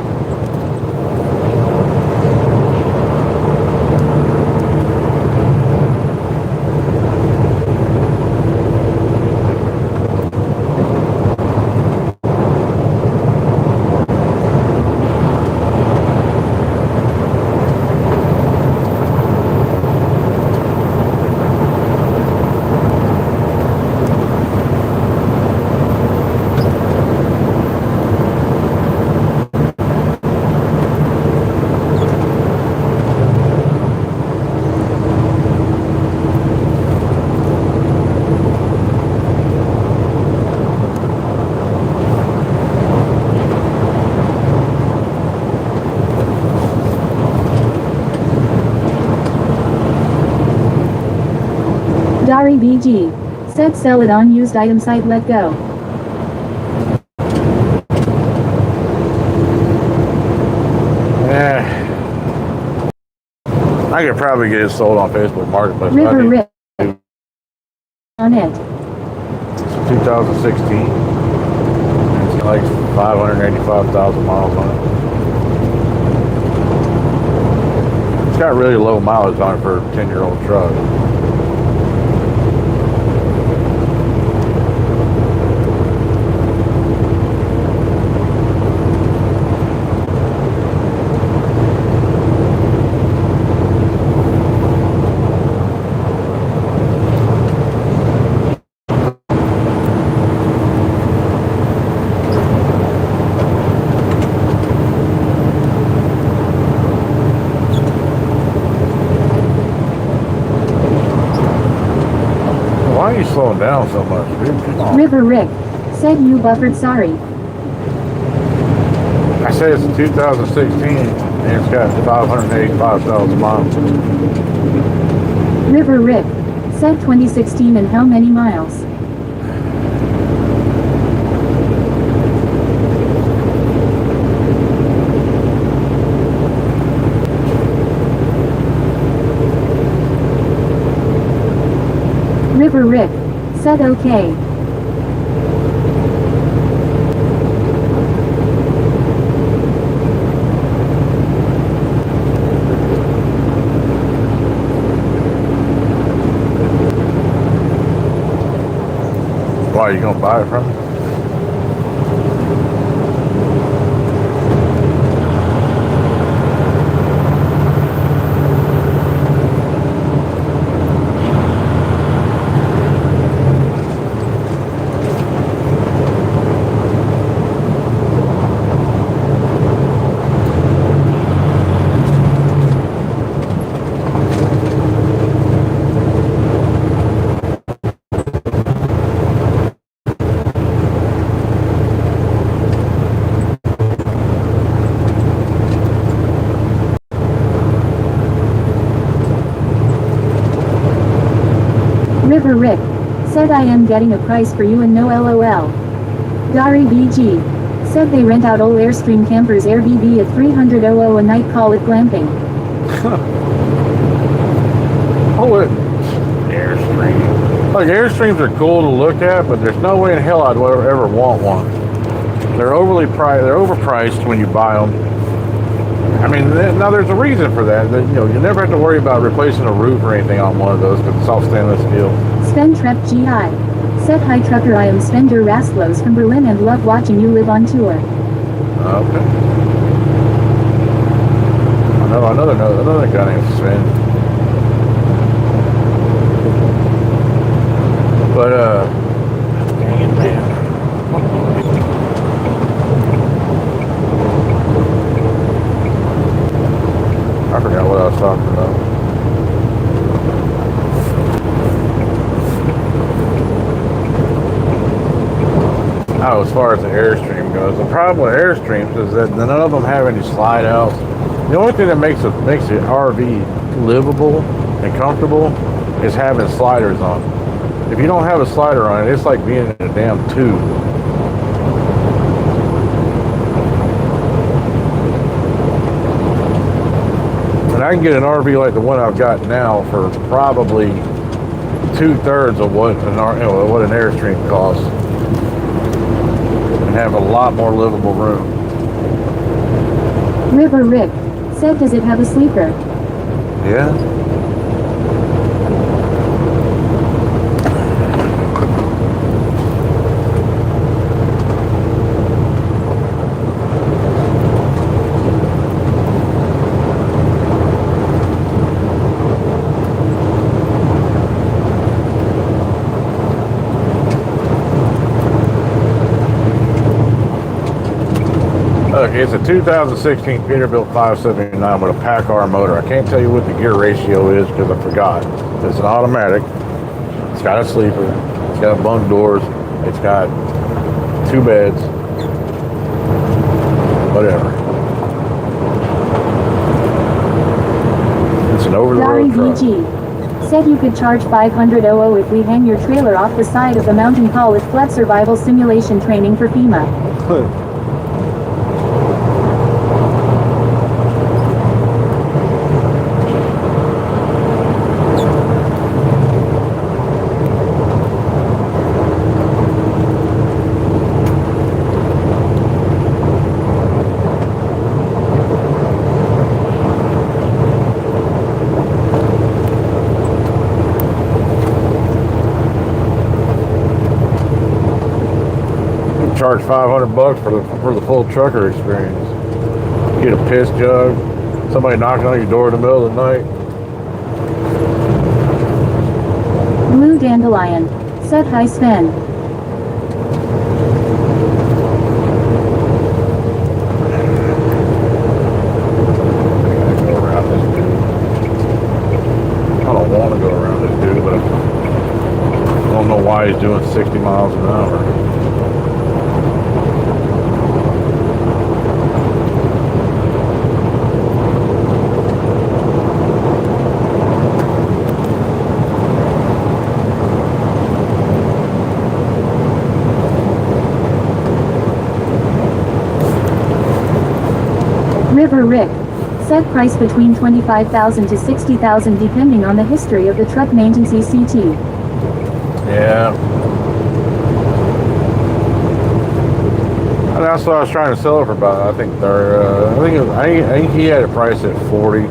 Dari BG said sell it on used item site, let go. I could probably get it sold on Facebook Marketplace. River Rick on it. 2016. It's got like 585,000 miles on it. It's got really low mileage on it for a 10-year-old truck. Why are you slowing down so much, dude? Come on. River Rick said you buffered, sorry. I said it's 2016 and it's got 585,000 miles. River Rick said 2016 and how many miles? River Rick said okay. Why, are you gonna buy it from me? River Rick. Said I am getting a price for you and no LOL. Dari BG. Said they rent out old Airstream campers Airbnb at 300 OO a night, call it glamping. Oh, Airstream. Like, Airstreams are cool to look at, but there's no way in hell I'd ever want one. They're overpriced when you buy them. I mean, now there's a reason for that. You know, you never have to worry about replacing a roof or anything on one of those because it's all stainless steel. Sven Trep GI. Said hi trucker, I am Svender Rastlos from Berlin and love watching you live on tour. Okay. I know another guy named Sven. But dang it, man. I forgot what I was talking about. Oh, as far as the Airstream goes, the problem with Airstreams is that none of them have any slide outs. The only thing that makes the RV livable and comfortable is having sliders on. If you don't have a slider on it, it's like being in a damn tube. And I can get an RV like the one I've got now for probably 2/3 of what an Airstream costs, and have a lot more livable room. River Rick. Said does it have a sleeper? Yeah. Look, it's a 2016 Peterbilt 579 with a Packard motor. I can't tell you what the gear ratio is because I forgot. It's an automatic. It's got a sleeper. It's got bunk doors. It's got 2 beds. Whatever. It's an over-the-road truck. BG. Said you could charge 500 OO if we hang your trailer off the side of the mountain, call it flood survival simulation training for FEMA. Charge $500 for the full trucker experience. Get a piss jug, somebody knocking on your door in the middle of the night. Blue Dandelion. Said hi Sven. I don't want to go around this dude, but I don't know why he's doing 60 miles an hour. River Rick. Said price between 25,000 to 60,000 depending on the history of the truck maintenance ECT. Yeah. And that's what I was trying to sell it for about. I think I think he had it priced at 40.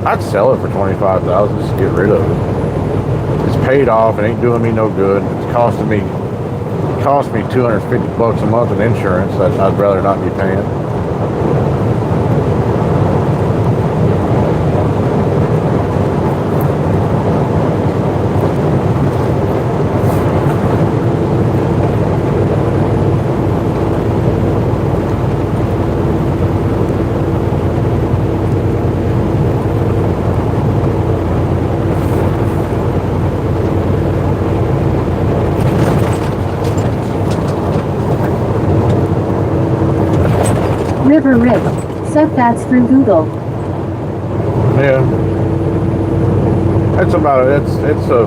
I'd sell it for 25,000 just to get rid of it. It's paid off. It ain't doing me no good. It's cost me $250 a month in insurance that I'd rather not be paying. River Rick. Said that's through Google. Yeah. It's about it. It's a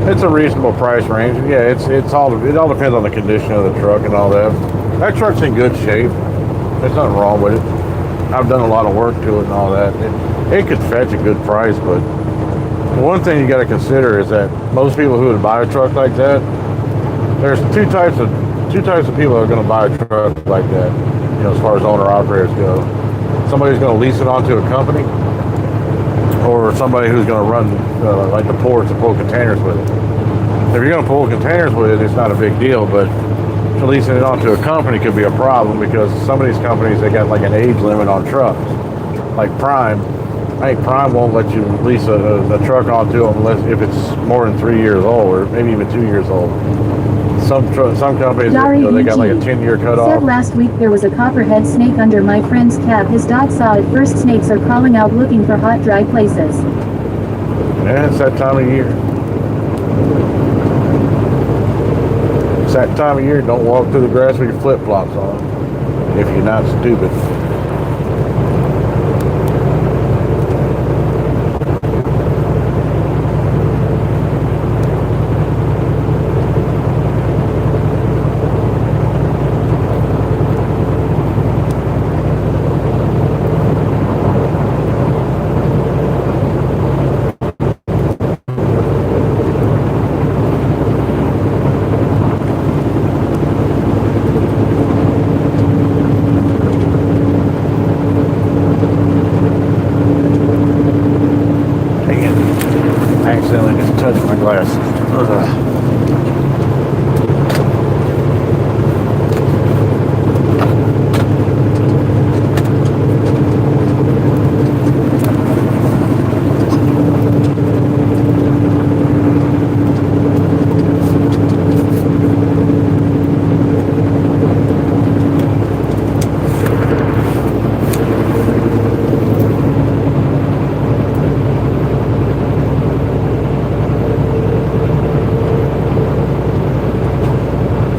It's a reasonable price range. Yeah, it all depends on the condition of the truck and all that. That truck's in good shape. There's nothing wrong with it. I've done a lot of work to it and all that. It could fetch a good price, but one thing you got to consider is that most people who would buy a truck like that, there's two types of people that are going to buy a truck like that. You know, as far as owner operators go, somebody who's going to lease it onto a company, or somebody who's going to run like the ports and pull containers with it. If you're going to pull containers with it, it's not a big deal, but leasing it onto a company could be a problem because some of these companies, they got like an age limit on trucks. Like Prime, I think Prime won't let you lease a truck onto them unless if it's more than 3 years old or maybe even 2 years old. Some companies, they got like a 10-year cutoff. Said last week there was a copperhead snake under my friend's cab. His dog saw it first. Snakes are crawling out looking for hot, dry places. Yeah, it's that time of year. It's that time of year. Don't walk through the grass with your flip-flops on if you're not stupid.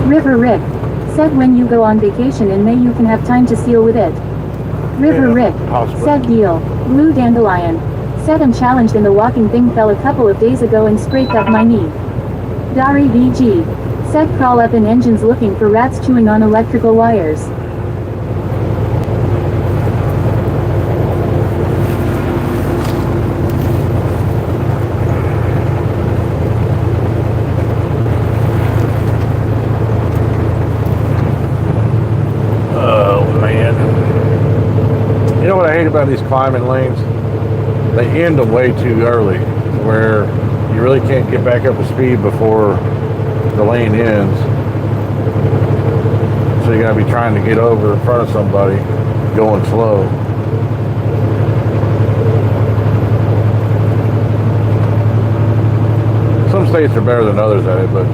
River Rick said when you go on vacation in May you can have time to seal with it. River Rick said deal. Blue Dandelion said I'm challenged in the walking thing, fell a couple of days ago and scraped up my knee. Dari VG said crawl up in engines looking for rats chewing on electrical wires. About these climbing lanes, they end them way too early where you really can't get back up to speed before the lane ends, so you gotta be trying to get over in front of somebody going slow. Some states are better than others at it, but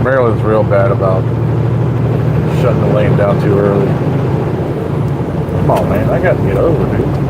Maryland's real bad about shutting the lane down too early. Come on, man, I got to get over, dude.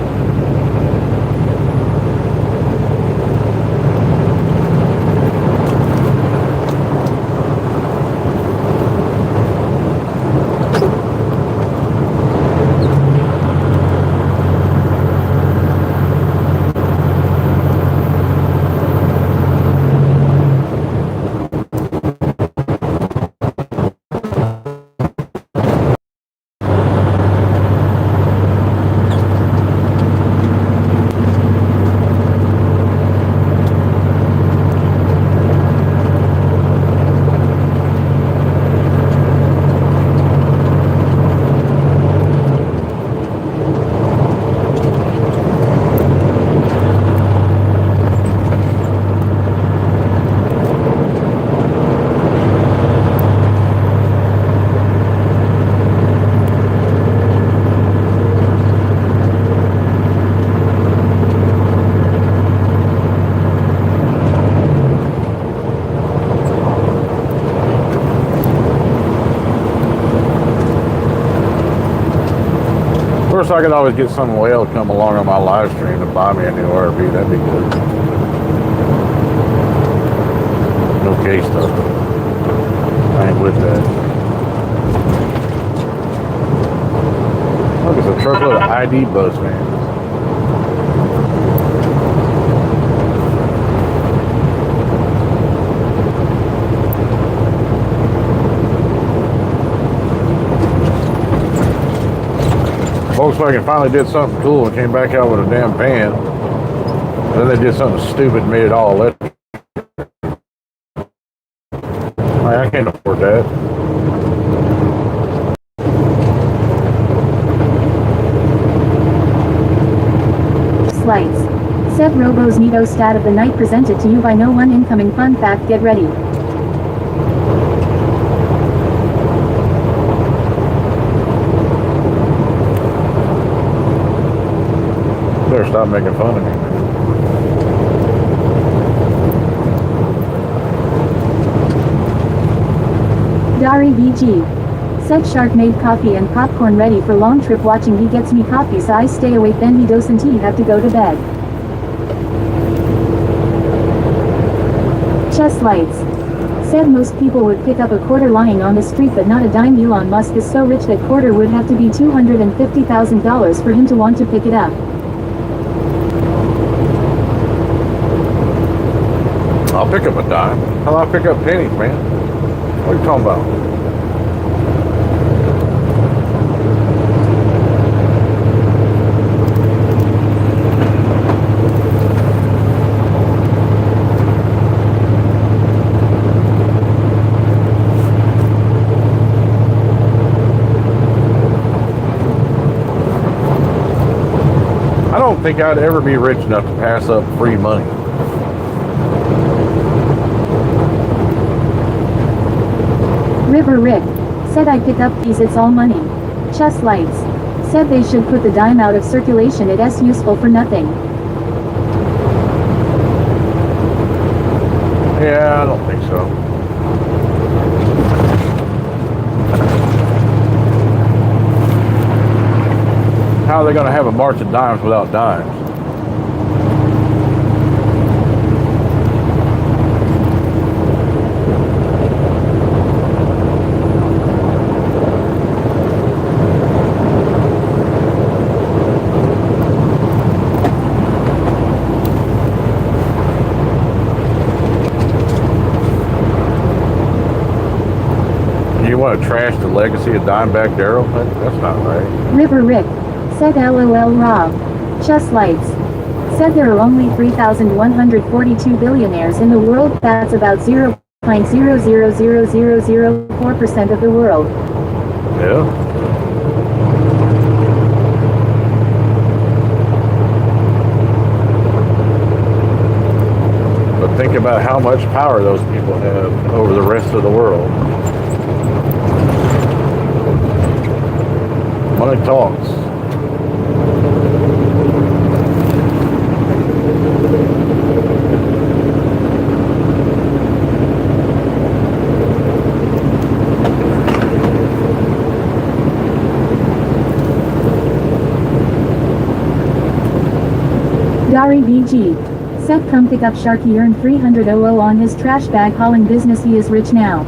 Of course, I could always get some whale to come along on my live stream to buy me a new RV. That'd be good. No case though. I ain't with that. Look, it's a truckload of ID bus vans. Volkswagen finally did something cool and came back out with a damn van. Then they did something stupid and made it all electric. I can't afford that. Slights. Said Robo's Neato stat of the night presented to you by no one incoming fun fact. Get ready. Better stop making fun of me. Dari VG. Said Shark made coffee and popcorn ready for long trip watching. He gets me coffee so I stay awake, then he doesn't he have to go to bed. Chess lights. Said most people would pick up a quarter lying on the street but not a dime. Elon Musk is so rich that quarter would have to be $250,000 for him to want to pick it up. I'll pick up a dime. Hell, I'll pick up pennies, man. What are you talking about? I don't think I'd ever be rich enough to pass up free money. River Rick. Said I pick up these, it's all money. Chess lights. Said they should put the dime out of circulation, it's useful for nothing. Yeah, I don't think so. How are they going to have a march of dimes without dimes? You want to trash the legacy of Dimeback Darrell? That's not right. River Rick. Said LOL Rob. Chess lights. Said there are only 3,142 billionaires in the world. That's about 0.00004% of the world. Yeah. But think about how much power those people have over the rest of the world. Money talks. Dari VG. Said come pick up Sharky, earned 300 OO on his trash bag hauling business, he is rich now.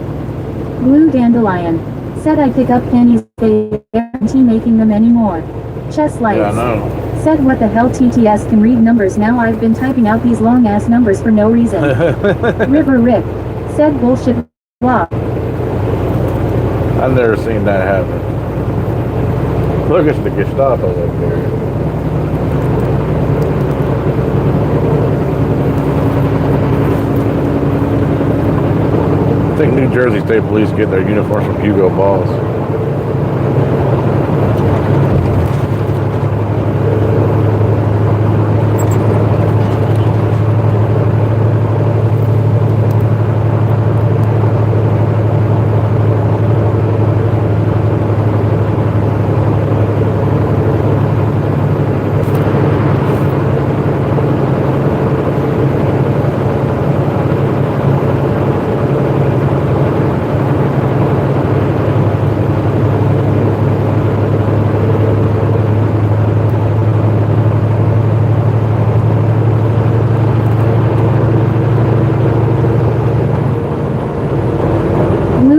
Blue Dandelion. Said I pick up pennies, they aren't making them anymore. Chess lights. Yeah, I know. Said what the hell, TTS can read numbers now, I've been typing out these long ass numbers for no reason. River Rick. Said bullshit. Blah. I've never seen that happen. Look, it's the Gestapo up there. I think New Jersey State Police get their uniforms from Hugo Boss.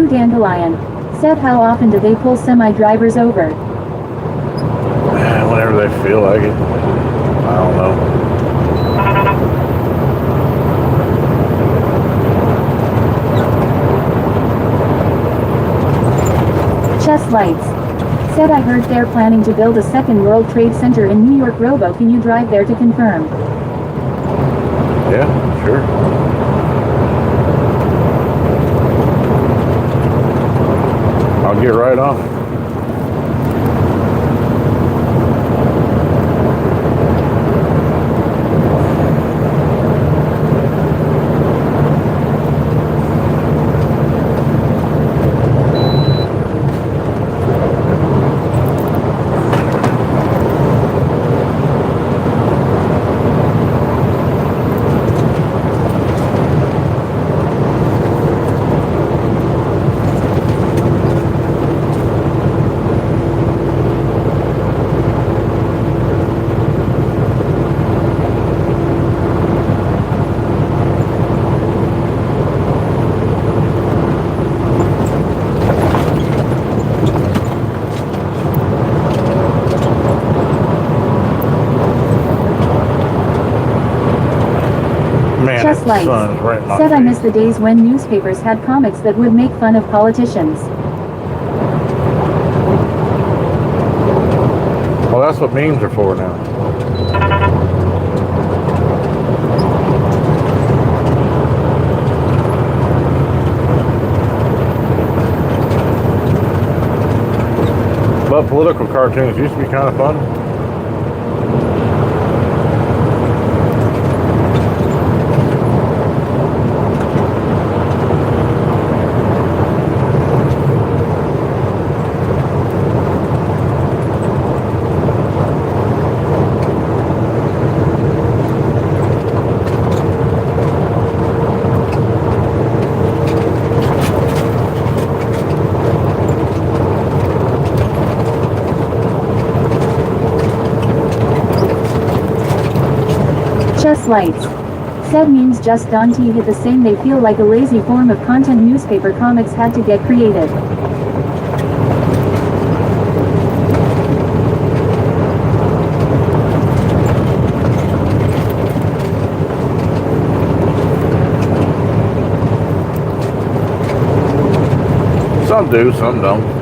Dandelion. Said how often do they pull semi-drivers over? Whenever they feel like it. I don't know. Chess lights. Said I heard they're planning to build a second World Trade Center in New York. Robo, can you drive there to confirm? Yeah, sure. I'll get right on it. Man, Just the lights. sun's right in my Said I face. miss the days when newspapers had comics that would make fun of politicians. Well, that's what memes are for now. But political cartoons used to be kind of fun. Just lights. Said memes just don't hit the same. They feel like a lazy form of content. Newspaper comics had to get creative. Some do, some don't.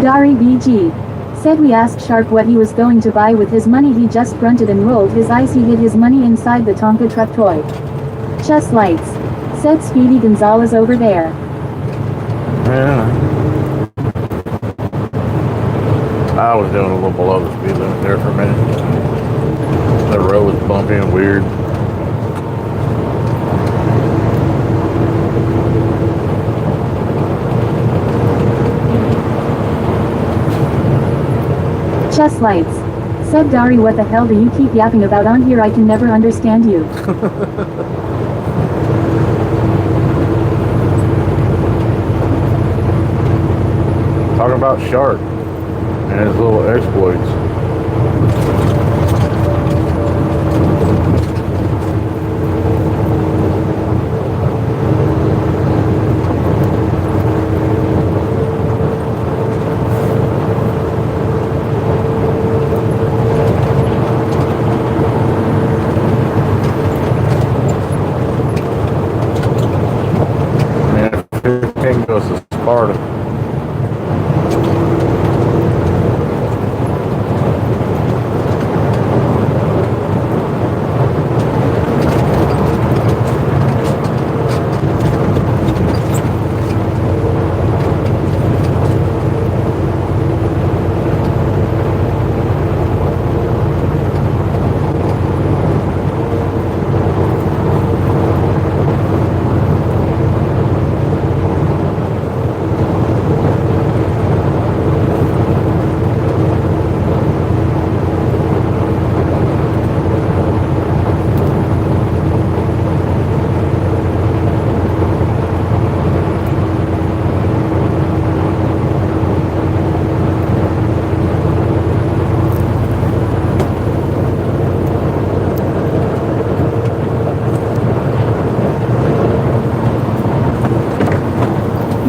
Dari BG. Said we asked Shark what he was going to buy with his money. He just grunted and rolled his eyes. He hid his money inside the Tonka truck toy. Just lights. Said Speedy Gonzalez over there. Yeah. I was doing a little below the speed limit there for a minute. The road was bumpy and weird. Just lights. Said Dari, what the hell do you keep yapping about on here? I can never understand you. Talking about Shark and his little exploits. Man, 15 goes to Sparta.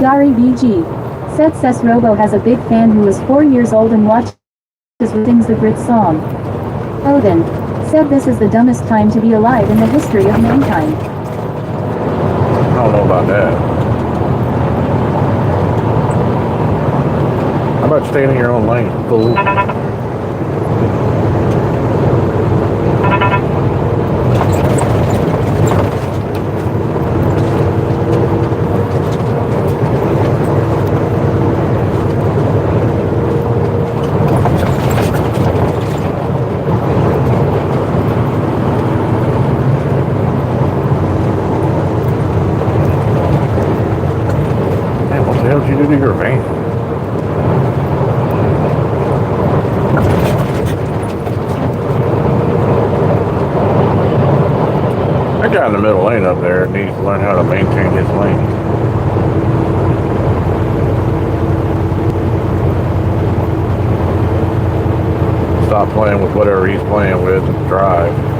Dari BG. Says Robo has a big fan who is 4 years old and watches sings the Brit song. Odin. Said this is the dumbest time to be alive in the history of mankind. I don't know about that. How about staying in your own lane, fool? What the hell did you do to your van? That guy in the middle lane up there needs to learn how to maintain his lane. Stop playing with whatever he's playing with and drive.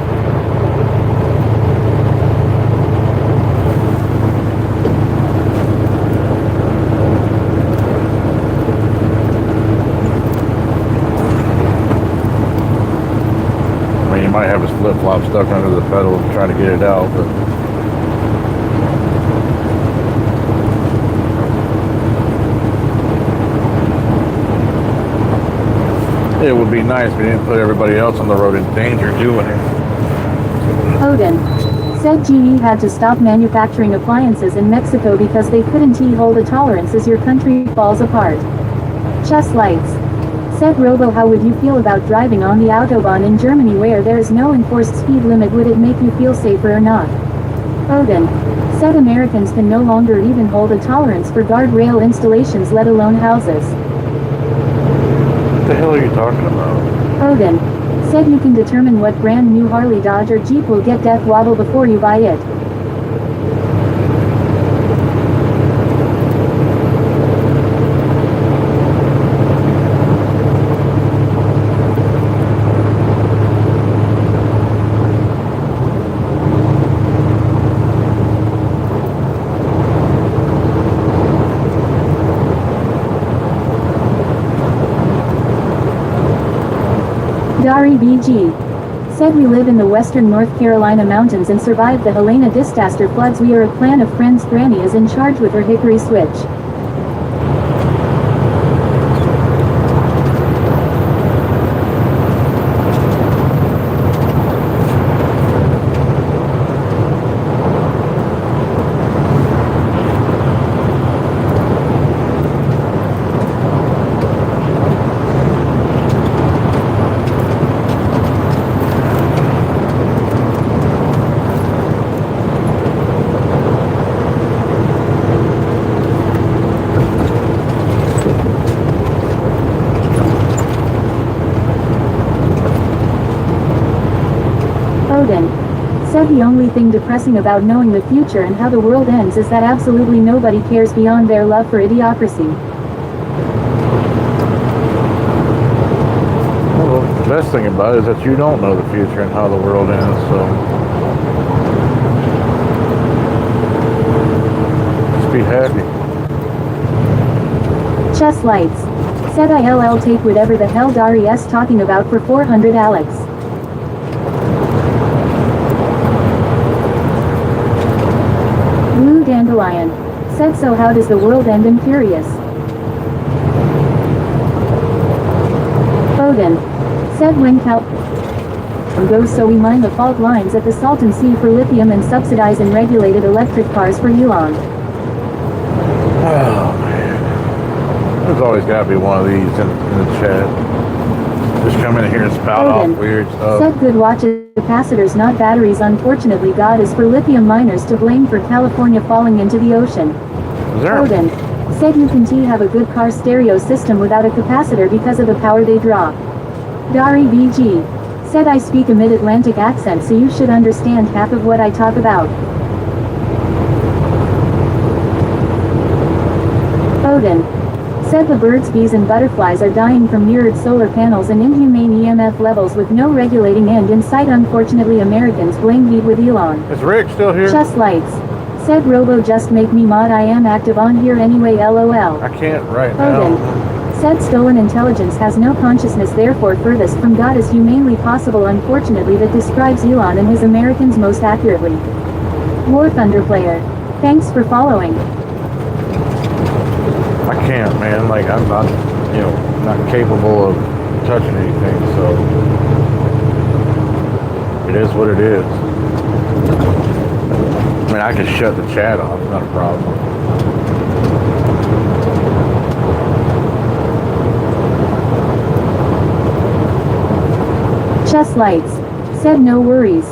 He might have his flip-flop stuck under the pedal and try to get it out, but it would be nice if we didn't put everybody else on the road in danger doing it. Odin. Said GE had to stop manufacturing appliances in Mexico because they couldn't hold a tolerance as your country falls apart. Chest lights. Said Robo, how would you feel about driving on the Autobahn in Germany where there is no enforced speed limit? Would it make you feel safer or not? Odin. Said Americans can no longer even hold a tolerance for guardrail installations, let alone houses. What the hell are you talking about? Odin. Said you can determine what brand new Harley, Dodge or Jeep will get death wobble before you buy it. Dari BG. Said we live in the western North Carolina mountains and survived the Helena disaster floods. We are a clan of friends. Granny is in charge with her hickory switch. Odin. Said the only thing depressing about knowing the future and how the world ends is that absolutely nobody cares beyond their love for idiocracy. Well, the best thing about it is that you don't know the future and how the world ends, so just be happy. Chest lights. Said ILL take whatever the hell Dari S talking about for 400 Alex. Blue Dandelion. Said so how does the world end? I'm curious. Odin. Said when Cal goes so we mine the fault lines at the Salton Sea for lithium and subsidize and regulated electric cars for Elon. Oh man. There's always gotta be one of these in the chat. Just come in here and spout Odin. off weird stuff. Said good watches capacitors not batteries. Unfortunately God is for lithium miners to blame for California falling into the ocean. Is there Odin. Said you can have a good car stereo system without a capacitor because of the power they draw. Dari BG. Said I speak a mid-Atlantic accent so you should understand half of what I talk about. Odin. Said the birds, bees and butterflies are dying from mirrored solar panels and inhumane EMF levels with no regulating end in sight. Unfortunately Americans blame lead with Elon. Is Rick still here? Chest lights. Said Robo, just make me mod, I am active on here anyway, lol. I can't right now. Odin. Said stolen intelligence has no consciousness, therefore furthest from God as humanely possible. Unfortunately that describes Elon and his Americans most accurately. War Thunder Player. Thanks for following. I can't, man. Like, I'm not, not capable of touching anything, so it is what it is. I mean, I can shut the chat off, not a problem. Chest lights. Said no worries.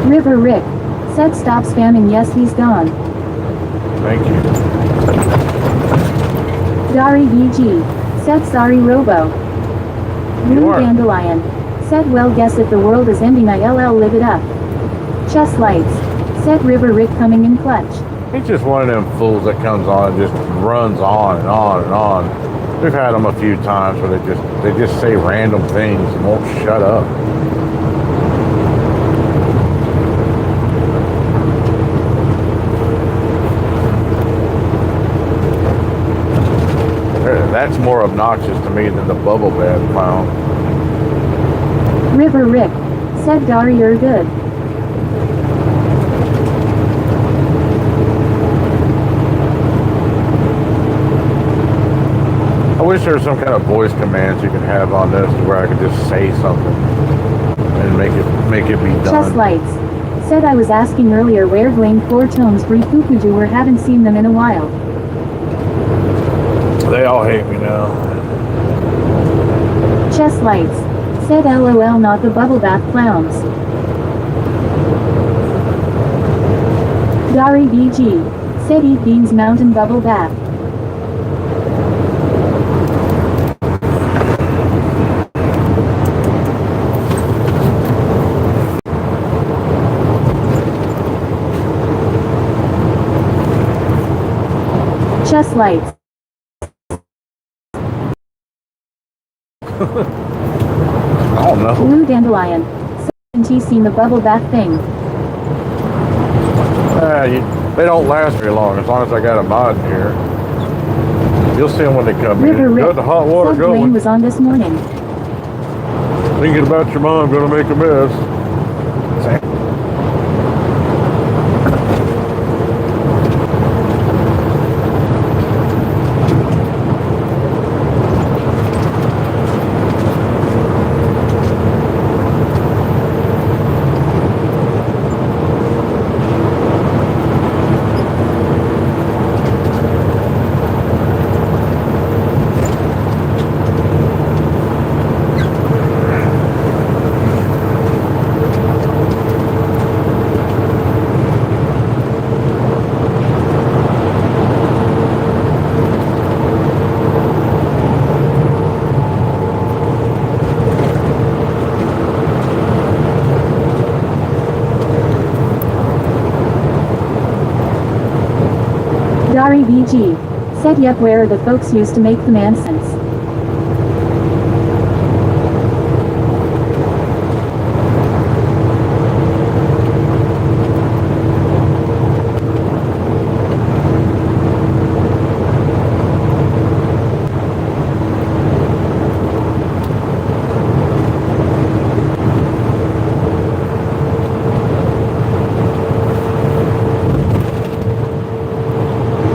River Rick. Said stop spamming, yes he's gone. Thank you. Dari VG. Said sorry Robo. Blue Dandelion. Said well guess if the world is ending ILL live it up. Chest lights. Said River Rick coming in clutch. He's just one of them fools that comes on and just runs on and on and on. We've had them a few times where they just say random things and won't shut up. That's more obnoxious to me than the bubble bath clown. River Rick. Said Dari you're good. I wish there was some kind of voice commands you could have on this where I could just say something and make it be done. Chest lights. Said I was asking earlier where Blaine 4 Tones Free Fukuju were, haven't seen them in a while. They all hate me now. Chest lights. Said LOL not the bubble bath clowns. Dari BG. Said eat beans mountain bubble bath. Chest lights. I don't know. Blue Dandelion. Said he seen the bubble bath thing. They don't last very long as I got a mod here. You'll see them when they come River in. Rick. Got the hot water Said Blaine going. was on this morning. Thinking about your mom gonna make a mess. Dari VG. Said yep, where are the folks used to make the nonsense?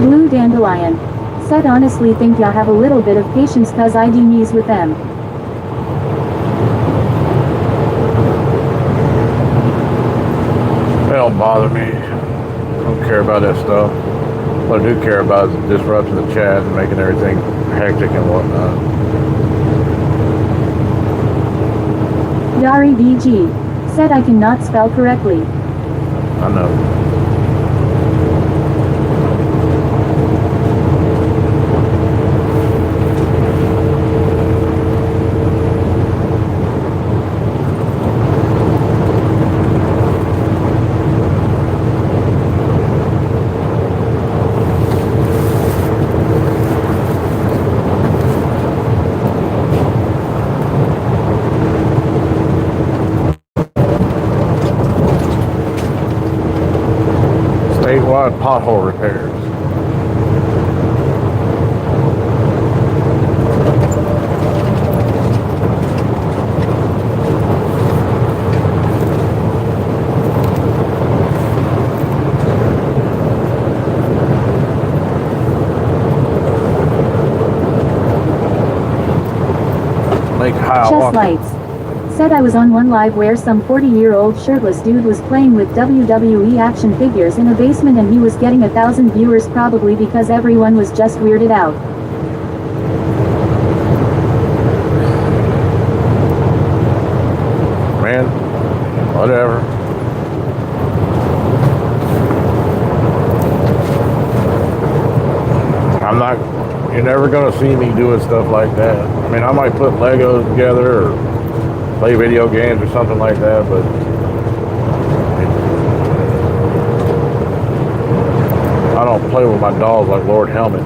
Blue Dandelion. Said honestly think y'all have a little bit of patience cause I do knees with them. They don't bother me. I don't care about that stuff. What I do care about is disrupting the chat and making everything hectic and whatnot. Dari VG. Said I cannot spell correctly. I know. pothole repairs. Make high Chest walk. lights. Said I was on one live where some 40-year-old shirtless dude was playing with WWE action figures in a basement and he was getting 1,000 viewers probably because everyone was just weirded out. Man, whatever. I'm not, you're never gonna see me doing stuff like that. I mean, I might put Legos together or play video games or something like that, but I don't play with my dolls like Lord Helmet.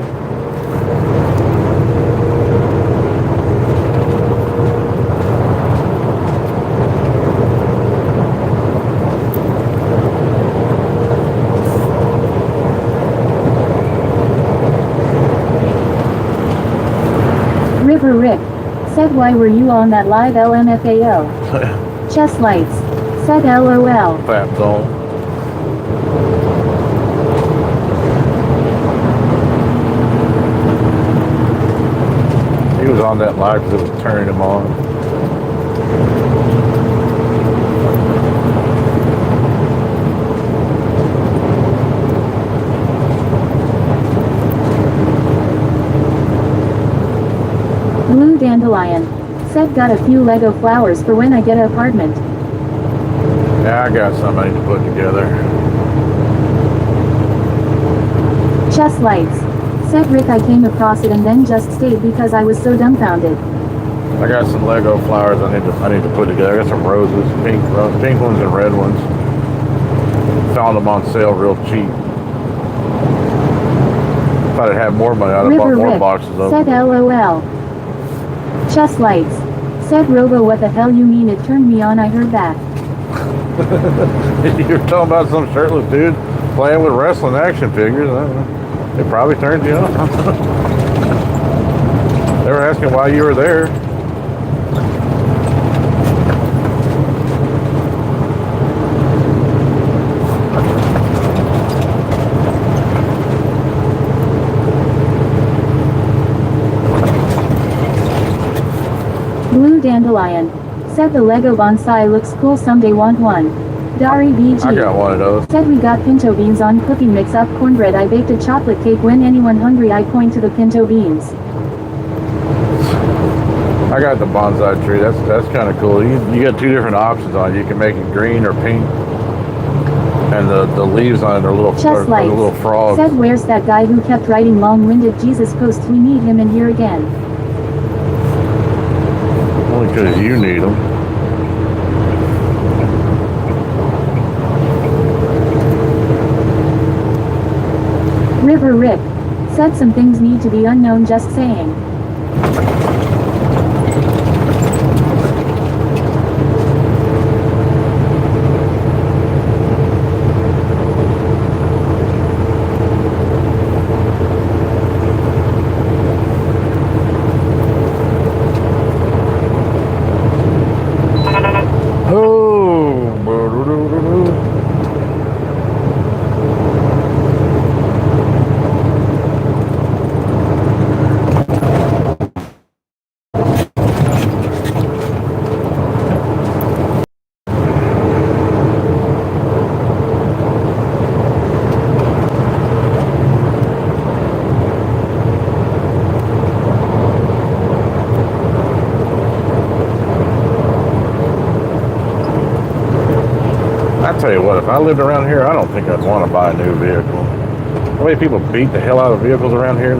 River Rick. Said why were you on that live LMFAO? Chest lights. Said LOL. Fat zone. He was on that live because it was turning him on. Blue dandelion. Said got a few Lego flowers for when I get an apartment. Yeah, I got something I need to put together. Chest lights. Said Rick I came across it and then just stayed because I was so dumbfounded. I got some Lego flowers I need to put together. I got some roses, pink ones and red ones. Found them on sale real cheap. If I'd have more money, I'd have bought River more Rick. boxes of Said them. LOL. Chest lights. Said Robo what the hell you mean it turned me on I heard that. You're talking about some shirtless dude playing with wrestling action figures. I don't know. It probably turned you on. They were asking why you were there. Blue dandelion. Said the Lego bonsai looks cool someday want one. Dari BG. I got one of those. Said we got pinto beans on cooking mix up cornbread I baked a chocolate cake when anyone hungry I point to the pinto beans. I got the bonsai tree. That's kind of cool. You got two different options on it. You can make it green or pink. And the leaves on it are little, Chest lights. little frogs. Said where's that guy who kept writing long-winded Jesus posts we need him in here again. Only because you need them. River Rick. Said some things need to be unknown just saying. I tell you what, if I lived around here, I don't think I'd want to buy a new vehicle. The way people beat the hell out of vehicles around here, it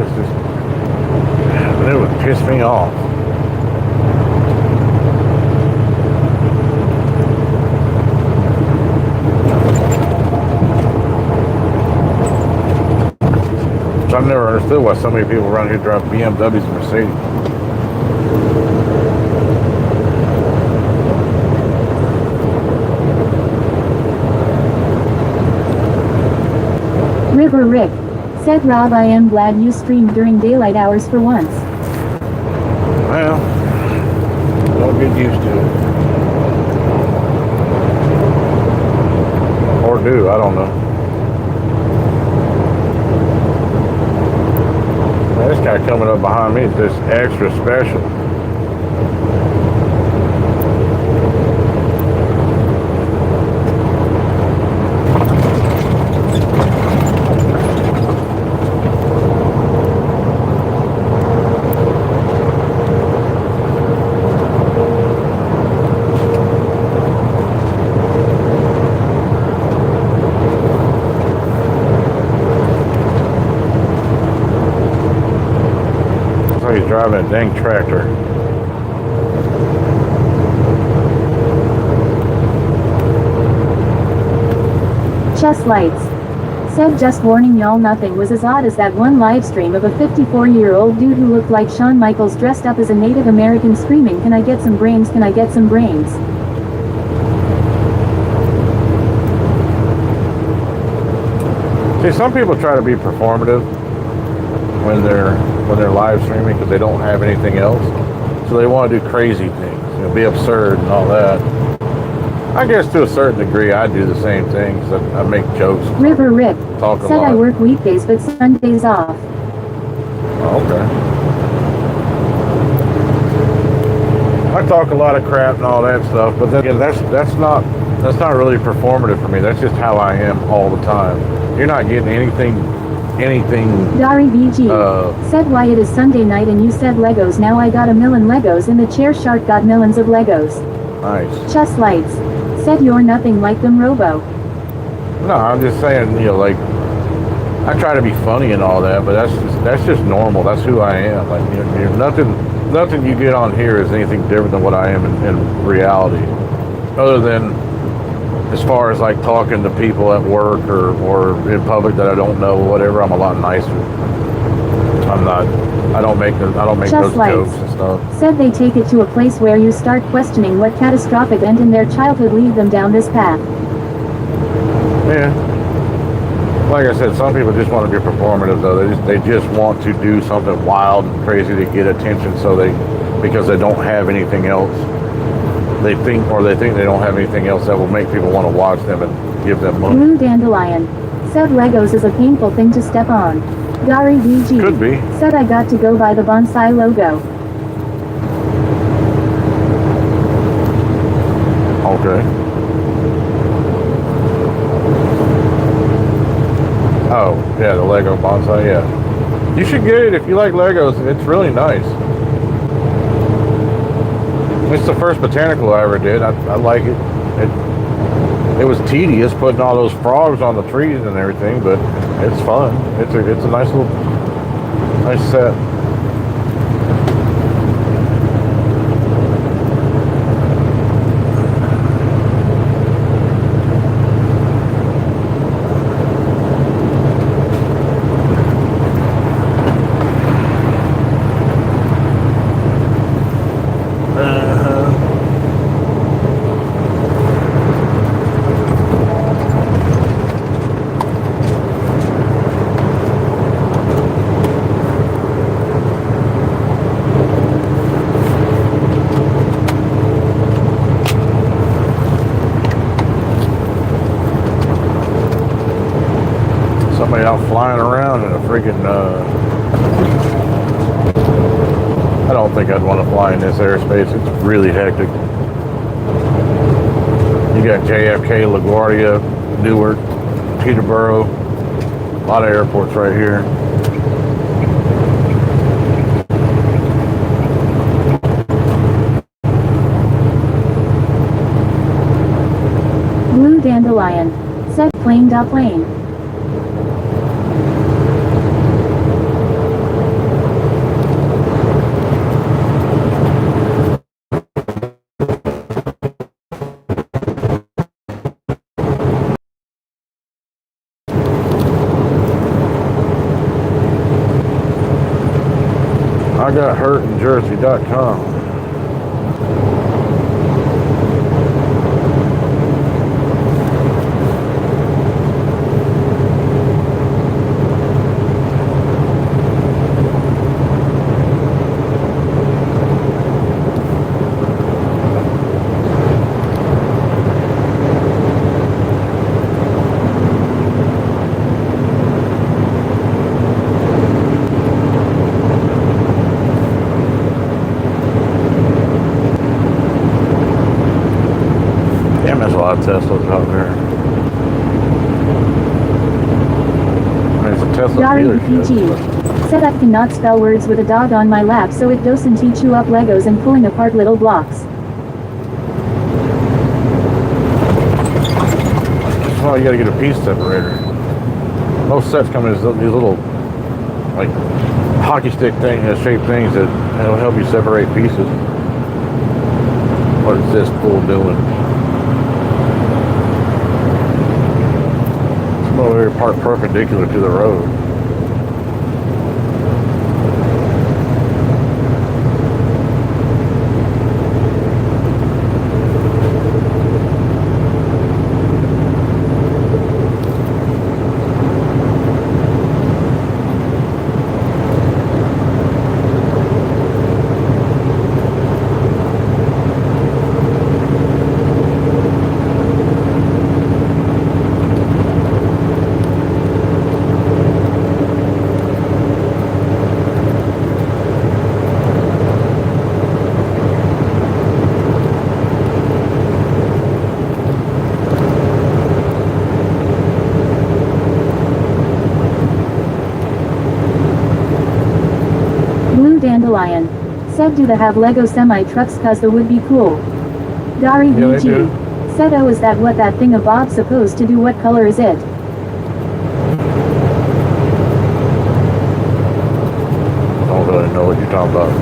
would piss me off. I've never understood why so many people around here drive BMWs and Mercedes. River Rick. Said Rob, I am glad you streamed during daylight hours for once. Well, don't get used to it. Or do, I don't know. Man, this guy coming up behind me is just extra special. He's driving a dang tractor. Chest lights. Said just warning y'all, nothing was as odd as that one live stream of a 54-year-old dude who looked like Shawn Michaels dressed up as a Native American screaming, "Can I get some brains? Can I get some brains?" See, some people try to be performative when they're live streaming because they don't have anything else, so they want to do crazy things, be absurd and all that. I guess to a certain degree I do the same things. I make jokes. River Rip. Talk a Said lot. I work weekdays but Sundays off. Oh, okay. I talk a lot of crap and all that stuff, but then again, that's not really performative for me. That's just how I am all the time. You're not getting anything. Dari VG. Said why it is Sunday night and you said Legos. Now I got a million Legos in the chair. Shark got millions of Legos. Nice. Chest lights. Said you're nothing like them, Robo. No, I'm just saying, like, I try to be funny and all that, but that's just normal. That's who I am. Like, you're nothing you get on here is anything different than what I am in reality. Other than as far as like talking to people at work or in public that I don't know, whatever, I'm a lot nicer. I don't make those jokes and stuff. Said they take it to a place where you start questioning what catastrophic event in their childhood lead them down this path. Yeah. Like I said, some people just want to be performative though. They just want to do something wild and crazy to get attention, because they don't have anything else. They think they don't have anything else that will make people want to watch them and give them money. Blue Dandelion. Said Legos is a painful thing to step on. Dari VG. Could be. Said I got to go buy the bonsai logo. Okay. Oh, yeah, the Lego bonsai, yeah. You should get it if you like Legos. It's really nice. It's the first botanical I ever did. I like it. It was tedious putting all those frogs on the trees and everything, but it's fun. It's a nice set. Somebody out flying around in a freaking, I don't think I'd want to fly in this airspace. It's really hectic. You got JFK, LaGuardia, Newark, Peterborough, a lot of airports right here. Blue Dandelion. Said plane. I got hurt in Jersey.com. lot of Teslas out there. I mean, it's a Tesla Dari dealership. PG. Said I cannot spell words with a dog on my lap, so it doesn't teach you up Legos and pulling apart little blocks. Well, you gotta get a piece separator. Most sets come in these little, like, hockey stick shaped things that will help you separate pieces. What is this fool doing? It's over here parked perpendicular to the road. Dandelion. Said do they have Lego semi-trucks cause they would be cool. Dari Yeah, they VG. do. Said oh is that what that thingabob's supposed to do, what color is it? I don't really know what you're talking about.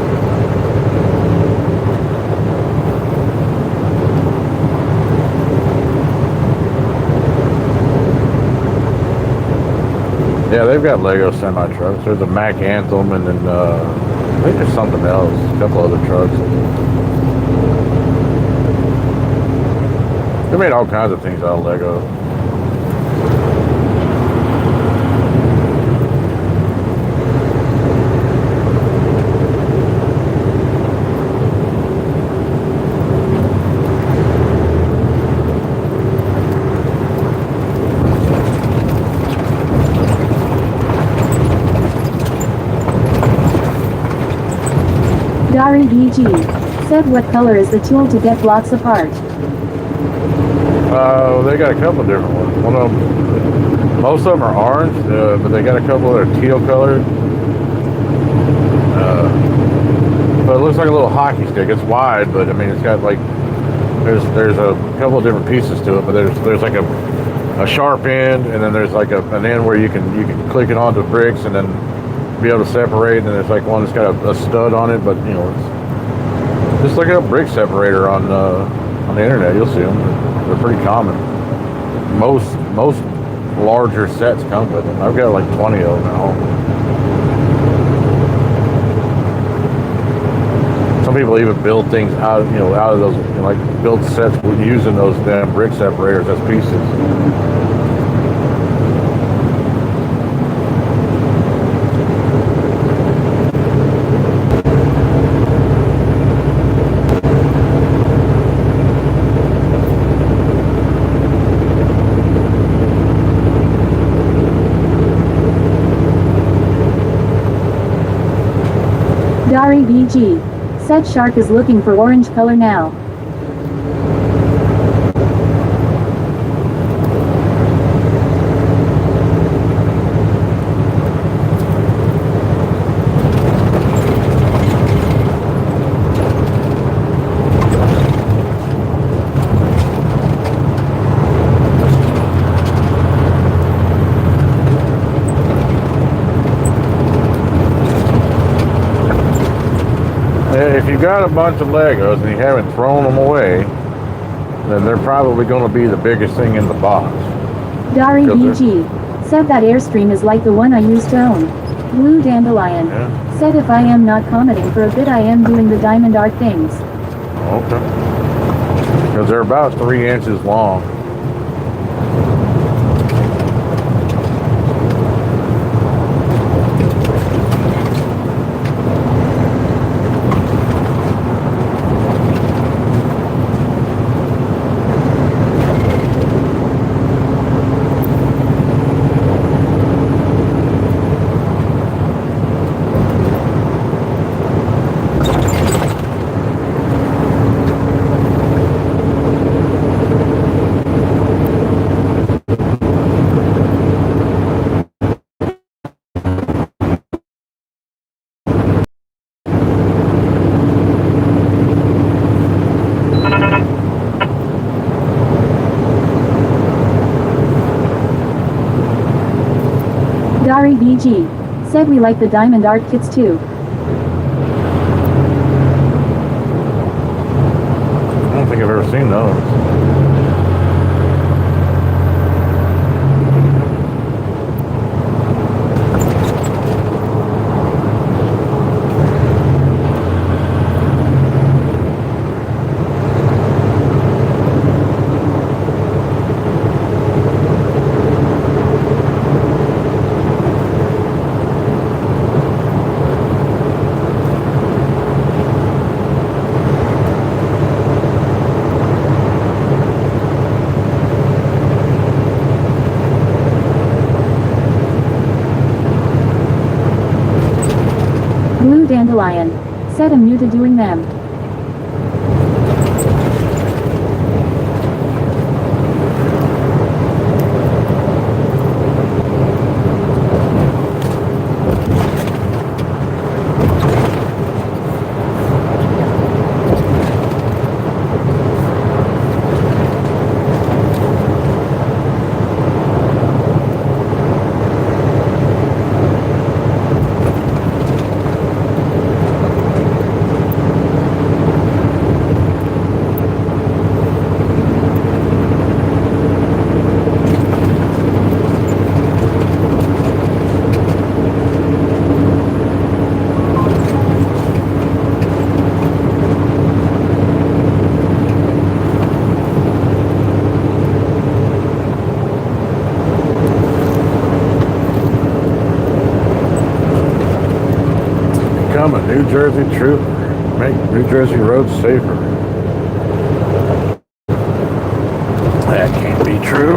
Yeah, they've got Lego semi-trucks. There's a Mack Anthem, and then I think there's something else. A couple other trucks. They made all kinds of things out of Lego. Dari VG. Said what color is the tool to get blocks apart? They got a couple of different ones. One of them, most of them are orange, but they got a couple that are teal colored. But it looks like a little hockey stick. It's wide, but I mean, it's got like there's a couple of different pieces to it. But there's like a sharp end, and then there's like an end where you can click it onto bricks and then be able to separate. And there's like one that's got a stud on it, but you know, it's just look at a brick separator on the internet. You'll see them. They're pretty common. Most larger sets come with them. I've got like 20 of them at home. Some people even build things out of those, like build sets using those damn brick separators as pieces. Dari VG. Said shark is looking for orange color now. If you got a bunch of Legos and you haven't thrown them away, then they're probably going to be the biggest thing in the box. Dari VG. Said that Airstream is like the one I used to own. Blue Dandelion. Yeah. Said if I am not commenting for a bit, I am doing the diamond art things. Okay. Because they're about 3 inches long. Dari BG. Said we like the diamond art kits too. I don't think I've ever seen those. Blue Dandelion. Said I'm new to doing them. Become a New Jersey trooper. Make New Jersey roads safer. That can't be true.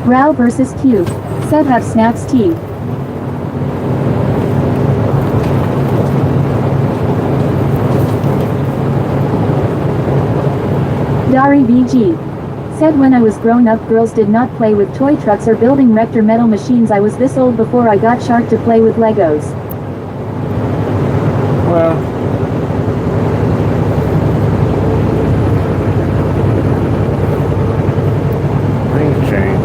Rao versus Q. Said have snacks tea. Dari BG. Said when I was grown up girls did not play with toy trucks or building rector metal machines. I was this old before I got shark to play with Legos. Well, things change.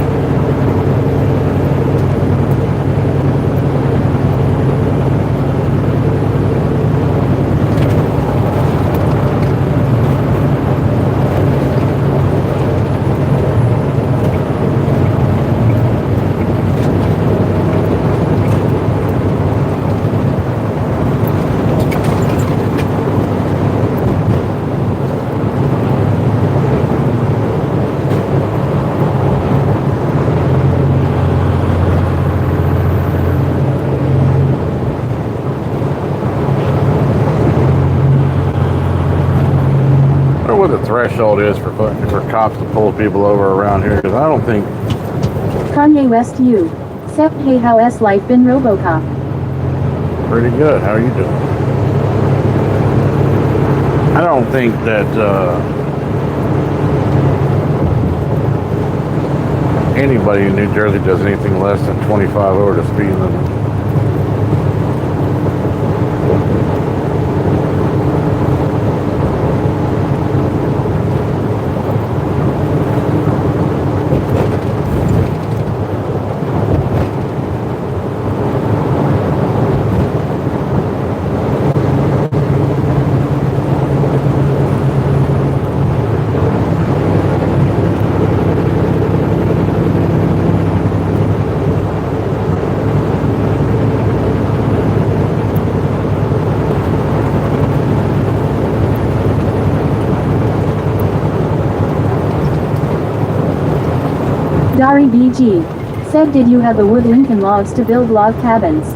I wonder what the threshold is for cops to pull people over around here, because I don't think. Kanye West U. Said hey how's life been Robocop. Pretty good. How are you doing? I don't think that anybody in New Jersey does anything less than 25 over the speed limit. Dari BG. Said did you have a wood Lincoln logs to build log cabins?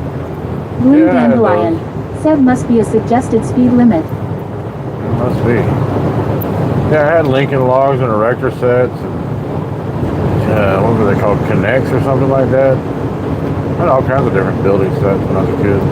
Blue Yeah, I had Dandelion. Said must be a suggested speed limit. It must be. Yeah, I had Lincoln logs and erector sets and what were they called? Connects or something like that. I had all kinds of different building sets when I was a kid.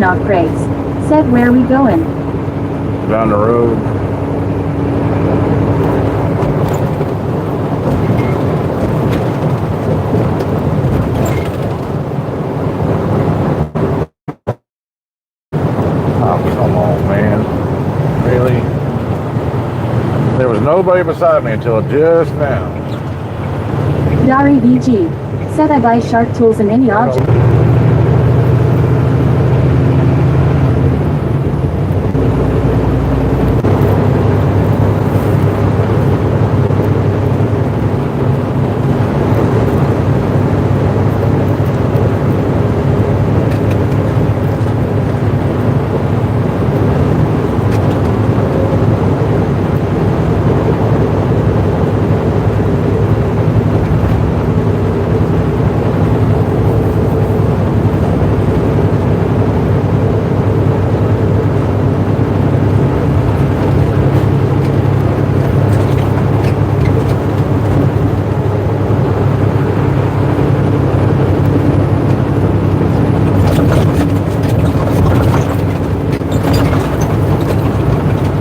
off brakes. Said where we going? Down the road. Oh, come on, man. Really? There was nobody beside me until just now. Dari VG. Said I buy sharp tools in any object.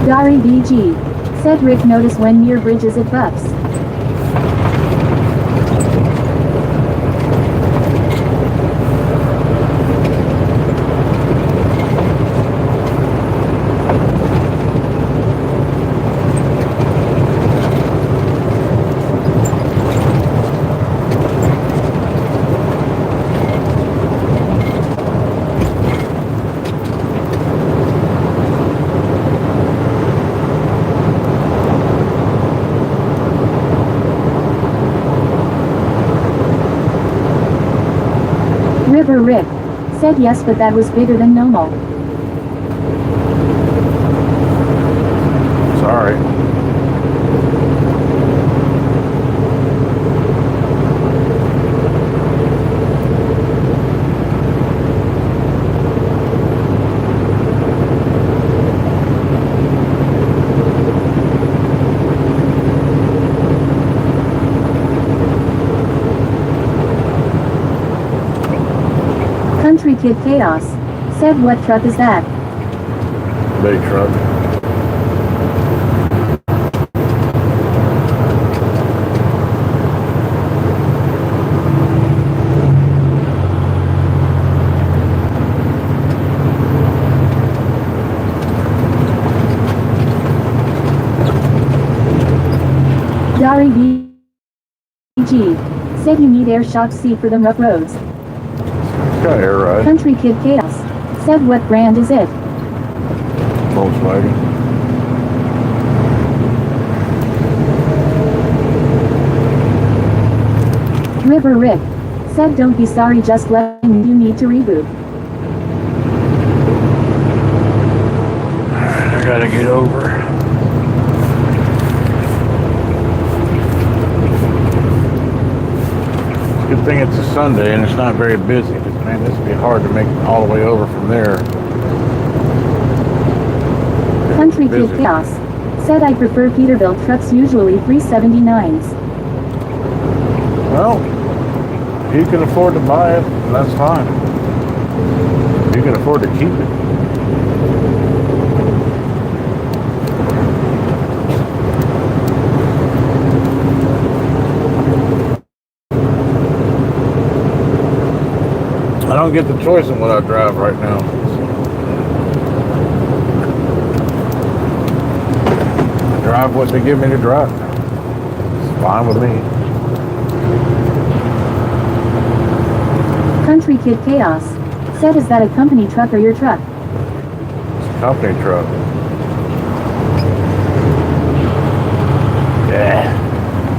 Dari VG. Said Rick notice when near bridges it buffs. River Rick. Said yes, but that was bigger than normal. Sorry. Country Kid Chaos. Said what truck is that? Big truck. Dari VG. Said you need air shock C for them rough roads. Got air ride. Country Kid Chaos. Said what brand is it? Volkswagen. River Rick. Said don't be sorry, just letting you need to reboot. I gotta get over. Good thing it's a Sunday and it's not very busy. Because man, this would be hard to make all the way over from there. Country Kid Busy. Chaos. Said I prefer Peterbilt trucks, usually 379s. Well, if you can afford to buy it, that's fine. If you can afford to keep it. I don't get the choice in what I drive right now. I drive what they give me to drive. It's fine with me. Country Kid Chaos. Said is that a company truck or your truck? It's a company truck. Yeah.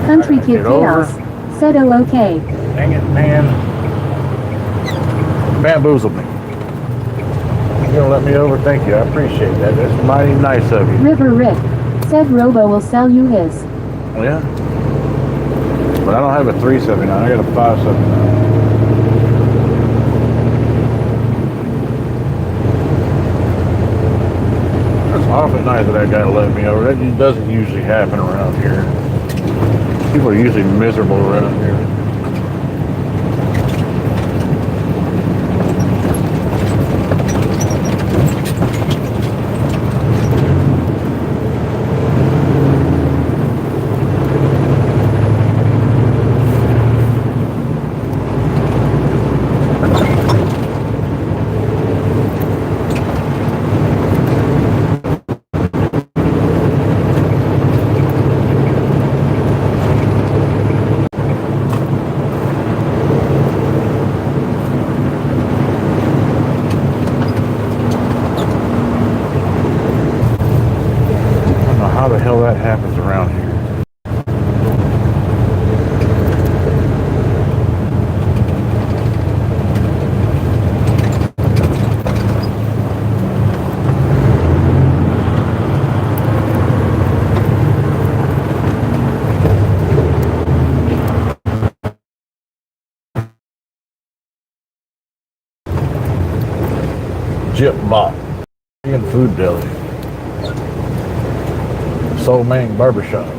Country Gotta Kid get over. Chaos. Said oh okay. Dang it, man. Bamboozled me. You gonna let me over? Thank you. I appreciate that. That's mighty nice of you. River Rick. Said Robo will sell you his. Yeah. But I don't have a 379. I got a 579. That's awfully nice of that guy to let me over. That doesn't usually happen around here. People are usually miserable around here. how the hell that happens around here. Jip Bop, and Food Deli, Soul Man Barbershop.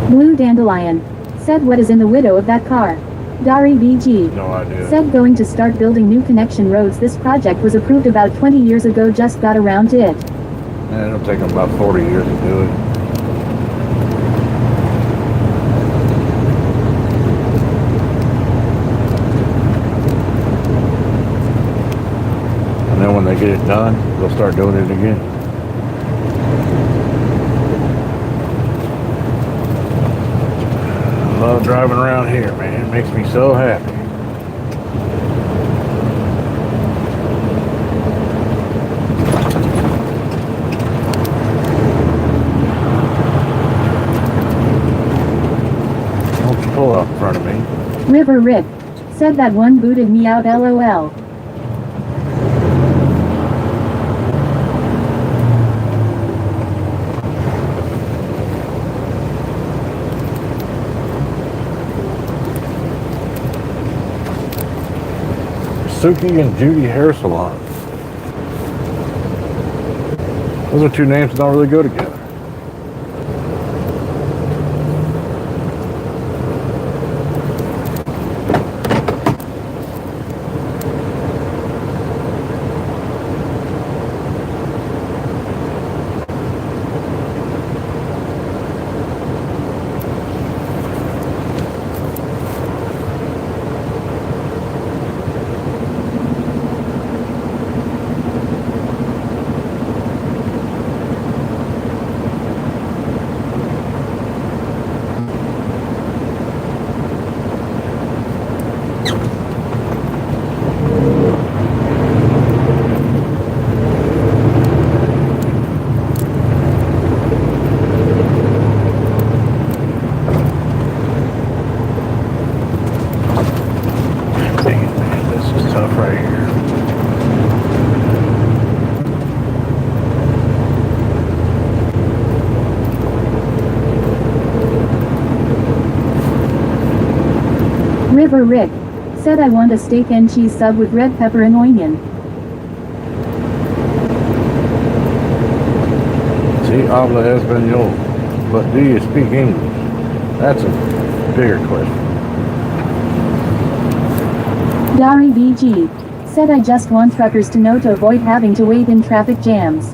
Blue Dandelion. Said what is in the window of that car? Dari BG. No idea. Said going to start building new connection roads. This project was approved about 20 years ago, just got around to it. Man, it'll take them about 40 years to do it. And then when they get it done, they'll start doing it again. I love driving around here, man. It makes me so happy. Don't you pull up in front of me. River Rick. Said that one booted me out, LOL. Suki and Judy Hair Salon. Those are two names that don't really go together. River Rick. Said I want a steak and cheese sub with red pepper and onion. Si habla español, but do you speak English? That's a bigger question. Dari BG. Said I just want truckers to know to avoid having to wait in traffic jams.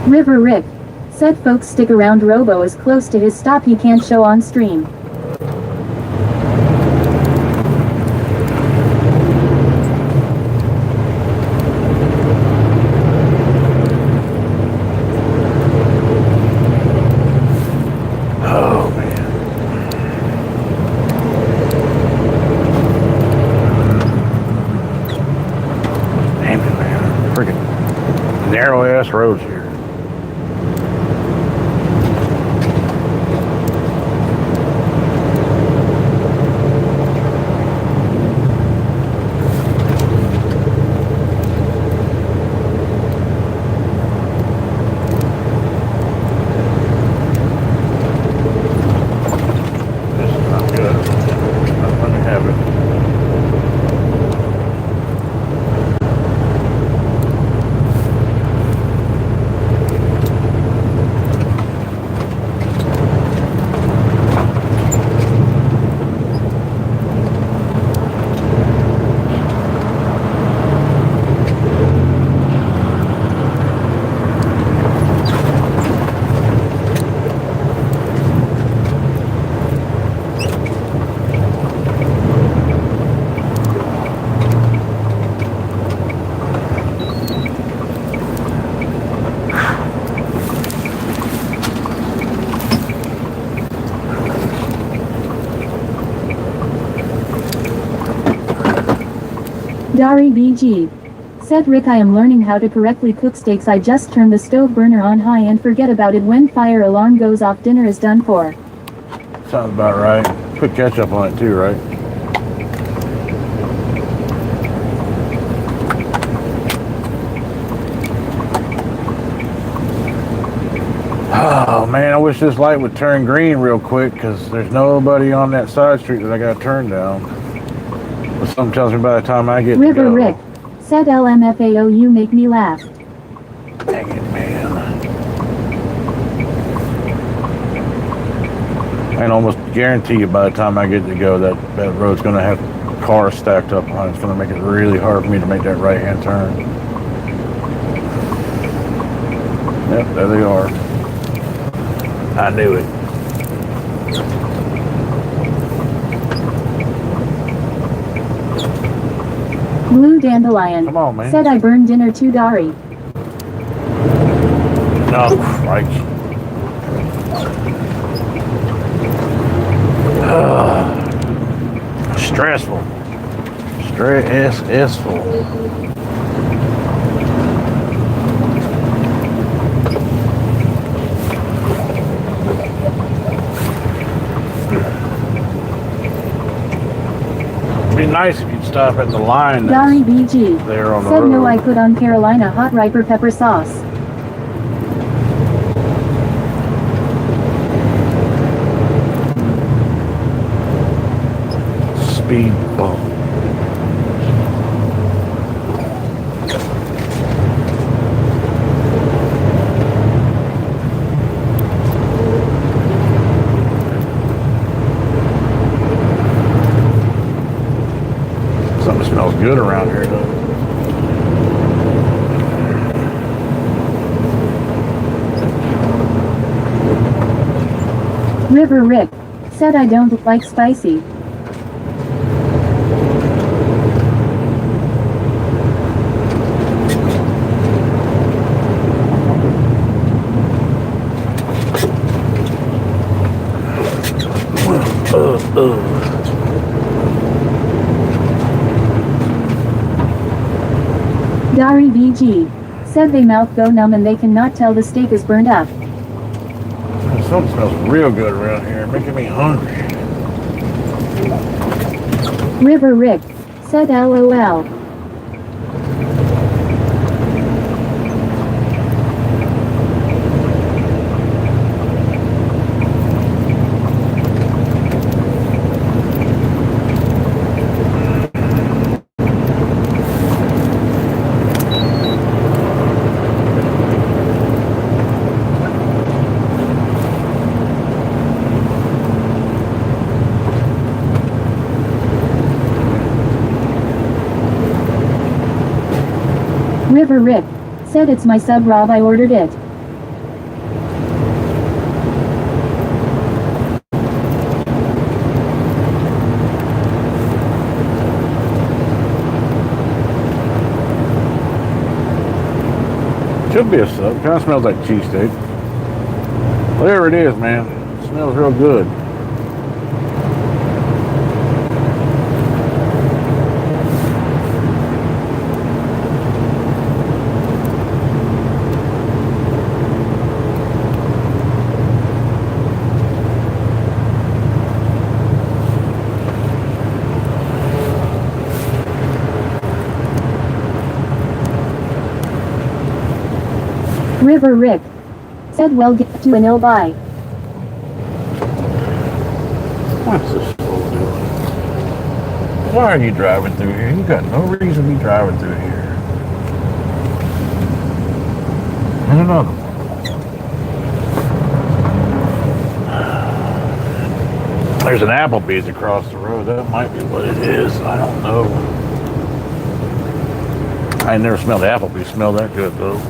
River Rick said folks stick around. Robo is close to his stop he can't show on stream. Oh man. Damn it, man. Freaking narrow ass roads here. Dari BG said Rick, I am learning how to correctly cook steaks. I just turn the stove burner on high and forget about it when fire alarm goes off. Dinner is done for. Sounds about right. Put ketchup on it too, right? Oh man, I wish this light would turn green real quick because there's nobody on that side street that I got to turn down. But something tells me by the time I get River to go. Rick said LMFAO, you make me laugh. Dang it, man. I can almost guarantee you by the time I get to go that road's going to have cars stacked up on it. It's going to make it really hard for me to make that right-hand turn. Yep, there they are. I knew it. Blue Dandelion Come on, man. said I burned dinner too. Dari. No, Christ. Stressful. Stressful. It'd be nice if you'd stop at the line Dari that's BG there on the said road. no, I put on Carolina hot riper pepper sauce. Speed bump. Something smells good around here though. River Rick said I don't like spicy. Dari BG said they mouth go numb and they cannot tell the steak is burned up. Something smells real good around here, making me hungry. River Rick said LOL. River Rick said it's my sub Rob, I ordered it. Should be a sub. Kind of smells like cheesesteak. Whatever it is, man. It smells real good. River Rick. Said well get to an ill bye. What's this fool doing? Why are you driving through here? You got no reason to be driving through here. And another one. There's an Applebee's across the road. That might be what it is. I don't know. I ain't never smelled Applebee's smell that good though.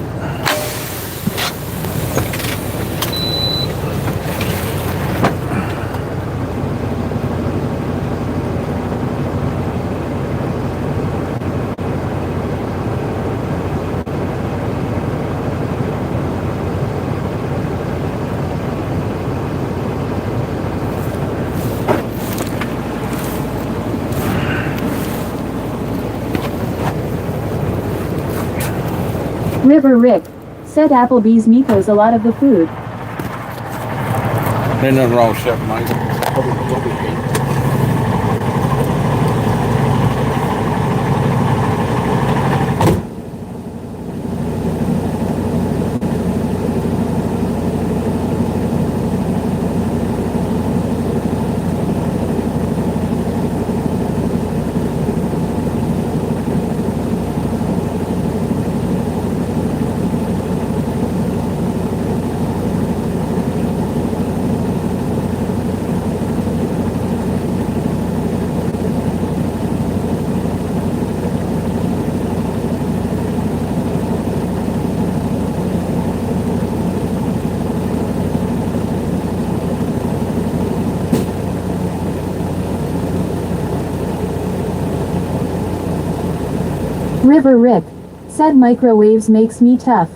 River Rick. Said Applebee's Miko's a lot of the food. Ain't nothing wrong with Chef Mike. River Rick. Said microwaves makes me tough.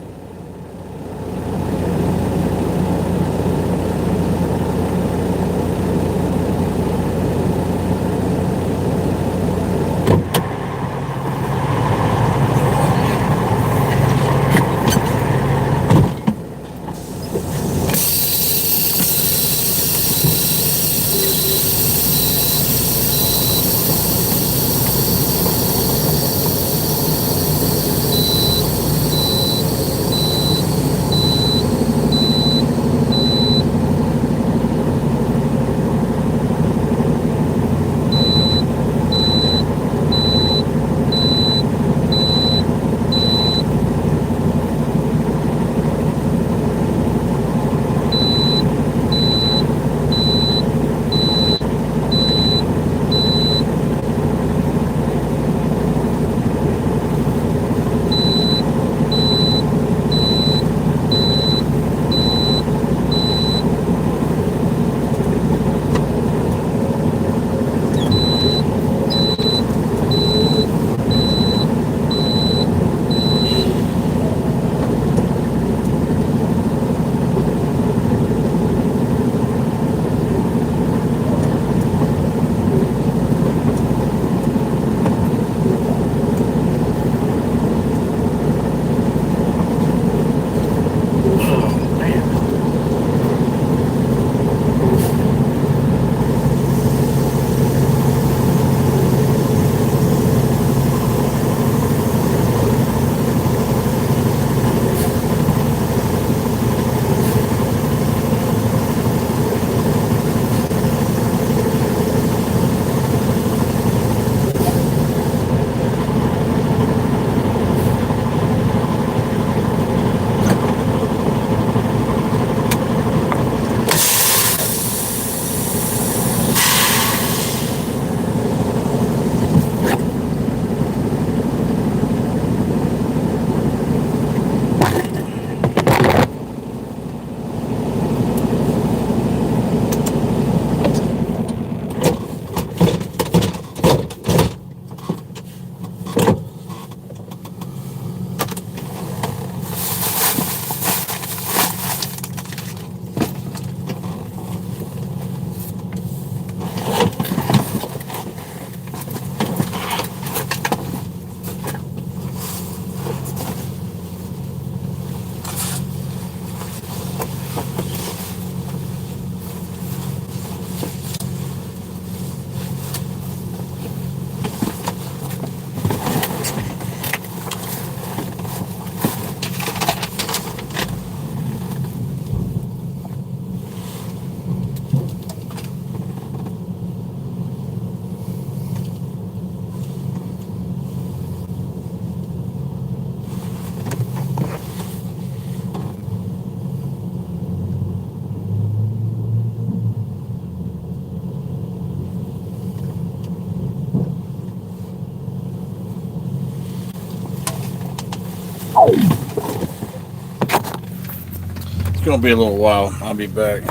It's gonna be a little while. I'll be back.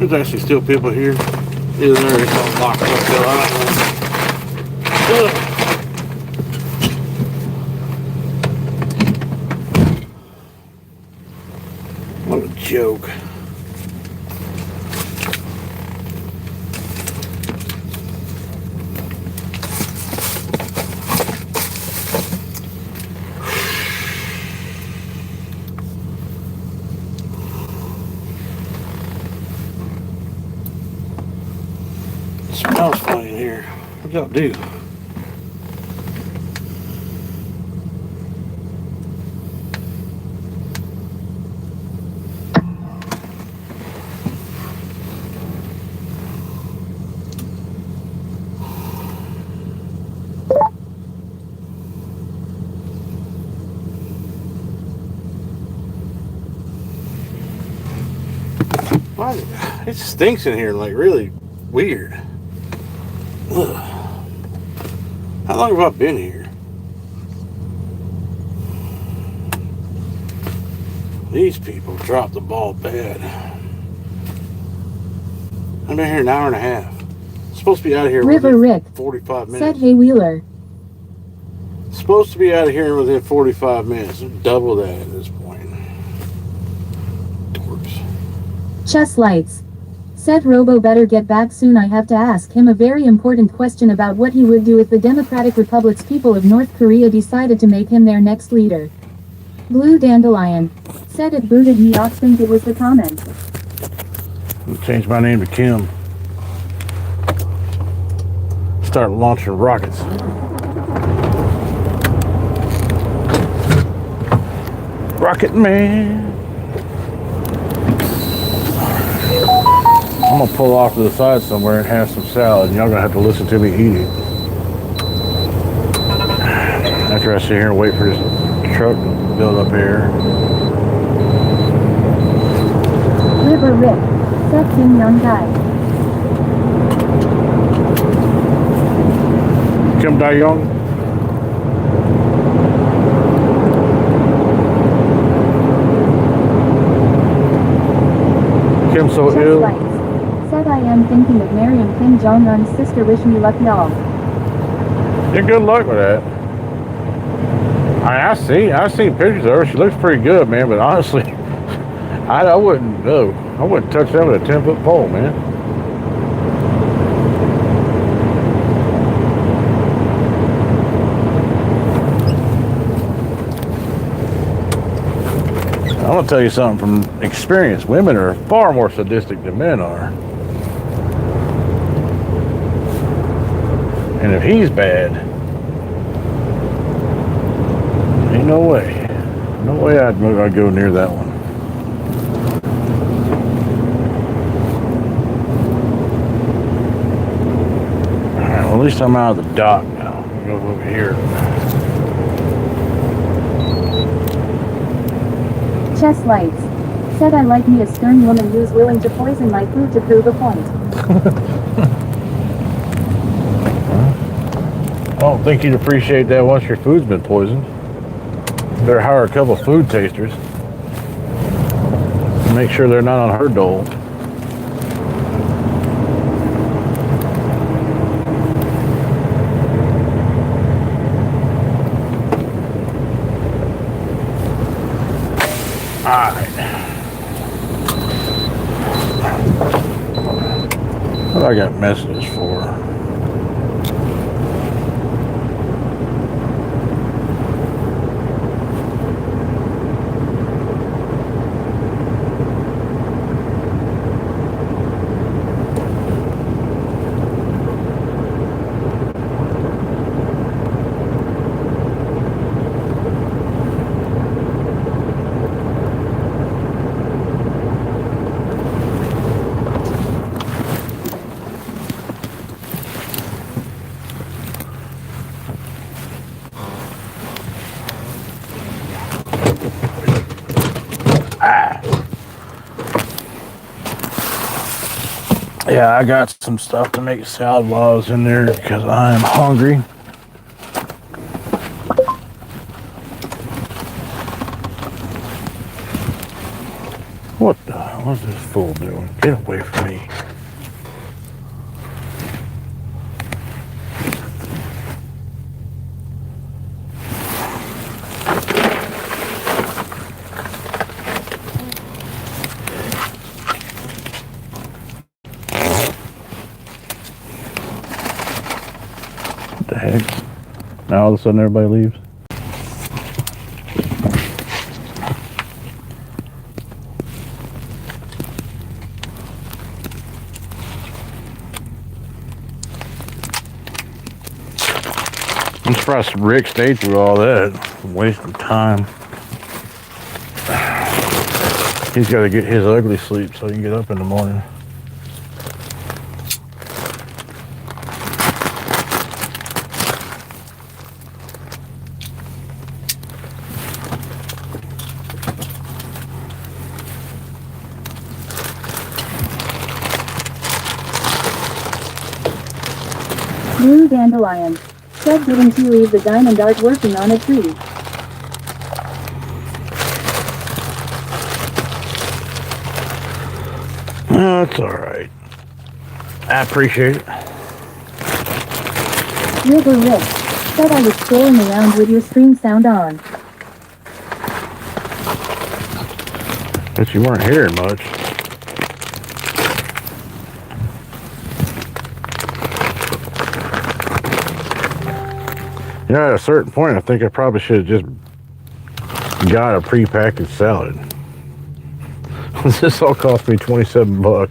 There's actually still people here. Either they're just all locked up still. I don't know. What a joke. It smells funny in here. What y'all do? Why? It stinks in here, like really weird. Ugh. How long have I been here? These people dropped the ball bad. I've been here an hour and a half. Supposed to be out of here River within Rick 45 minutes. said, "Hey Wheeler." Supposed to be out of here within 45 minutes. Double that at this point. Dorks. Chess Lights said, "Robo better get back soon. I have to ask him a very important question about what he would do if the Democratic Republic's people of North Korea decided to make him their next leader." Blue Dandelion said, "It booted me off. Think it was the comment." I'll change my name to Kim. Start launching rockets. Rocket Man. I'm gonna pull off to the side somewhere and have some salad, and y'all gonna have to listen to me eat it. After I sit here and wait for this truck to build up air. River Rick said, "Kim Young Guy." Kim Dae-young. Kim so Chess ill. Lights said, "I am thinking of marrying Kim Jong-un's sister. Wish me luck, y'all." Yeah, good luck with that. I seen pictures of her. She looks pretty good, man. But honestly, I wouldn't know. I wouldn't touch that with a 10-foot pole, man. I'm gonna tell you something from experience. Women are far more sadistic than men are. And if he's bad, ain't no way. No way I'd go near that one. Alright, well, at least I'm out of the dock now. I'll go over here. Chess Lights said, "I like me a stern woman who's willing to poison my food to prove a point." I don't think you'd appreciate that once your food's been poisoned. Better hire a couple of food tasters. Make sure they're not on her dole. Alright. What do I got messages for? Yeah, I got some stuff to make salad while I was in there because I am hungry. What the hell? What's this fool doing? Get away from me. What the heck? Now all of a sudden everybody leaves. I'm surprised Rick stayed through all that. It's a waste of time. He's got to get his ugly sleep so he can get up in the morning. Blue dandelion. Said didn't you leave the diamond art working on a tree? That's alright. I appreciate it. River Rick. Said I was strolling around with your stream sound on. But you weren't hearing much. You know, at a certain point, I think I probably should have just got a prepackaged salad. This all cost me $27.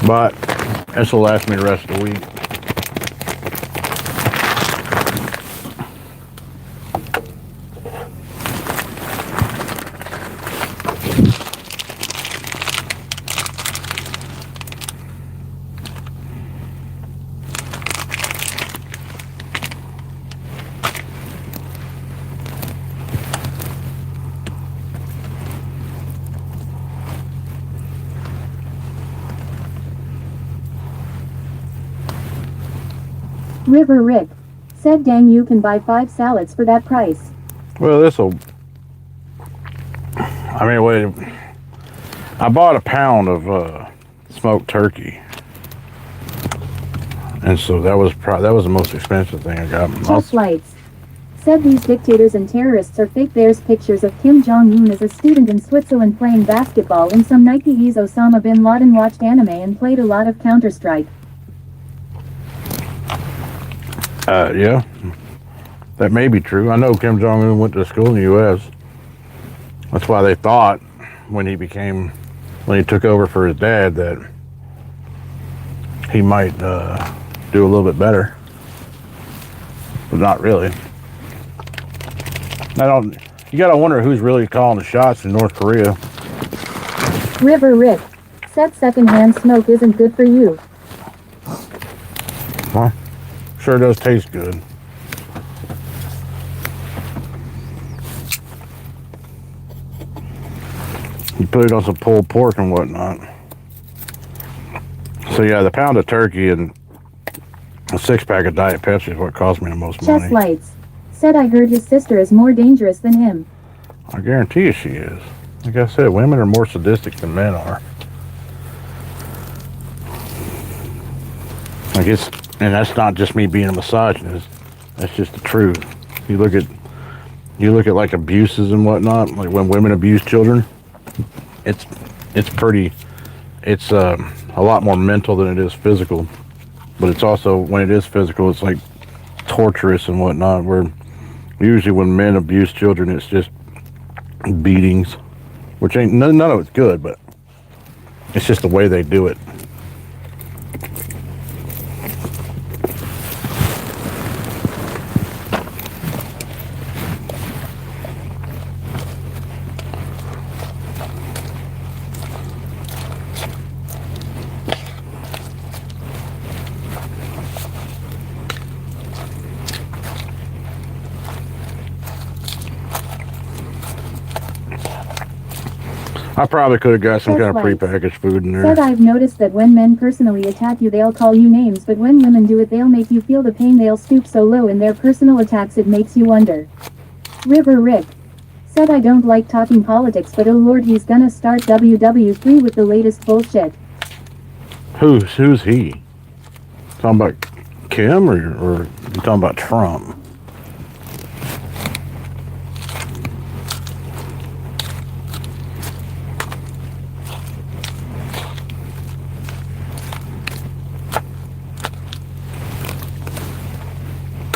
But this will last me the rest of the week. River Rick. Said dang you can buy 5 salads for that price. Well, this'll... I mean, wait. I bought a pound of smoked turkey. And so that was the most expensive thing I got. Chest lights. Said these dictators and terrorists are fake. There's pictures of Kim Jong-un as a student in Switzerland playing basketball in some Nikes. Osama bin Laden watched anime and played a lot of Counter-Strike. Yeah, that may be true. I know Kim Jong-un went to school in the U.S. That's why they thought when he took over for his dad that he might do a little bit better, but not really. You gotta wonder who's really calling the shots in North Korea. River Rick. Said secondhand smoke isn't good for you. Huh? Sure does taste good. You put it on some pulled pork and whatnot. So yeah, the pound of turkey and a 6-pack of Diet Pepsi is what cost me the most money. Chest lights. Said I heard his sister is more dangerous than him. I guarantee you she is. Like I said, women are more sadistic than men are. I guess, and that's not just me being a misogynist. That's just the truth. You look at like abuses and whatnot, like when women abuse children. It's a lot more mental than it is physical. But it's also, when it is physical, it's like torturous and whatnot. Where usually when men abuse children, it's just beatings, which ain't none of it's good, but it's just the way they do it. I probably could have got some Said kind of Lights. prepackaged food in Said there. I've noticed that when men personally attack you they'll call you names, but when women do it they'll make you feel the pain. They'll stoop so low in their personal attacks it makes you wonder. River Rick. Said I don't like talking politics, but oh lord, he's gonna start WW3 with the latest bullshit. Who's he? Talking about Kim or you talking about Trump?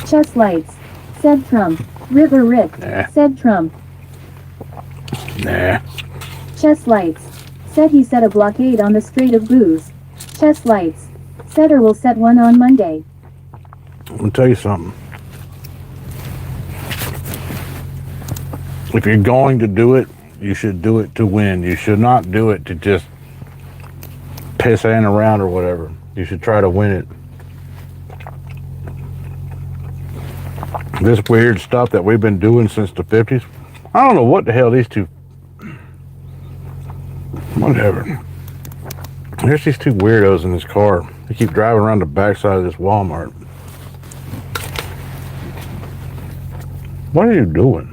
Chest lights. Said Trump. River Rick. Nah. Said Trump. Nah. Chest lights. Said he set a blockade on the Strait of Booze. Chest lights. Said or will set one on Monday. I'm gonna tell you something. If you're going to do it, you should do it to win. You should not do it to just piss Ann around or whatever. You should try to win it. This weird stuff that we've been doing since the 50s. I don't know what the hell these two... Whatever. There's these two weirdos in this car. They keep driving around the backside of this Walmart. What are you doing?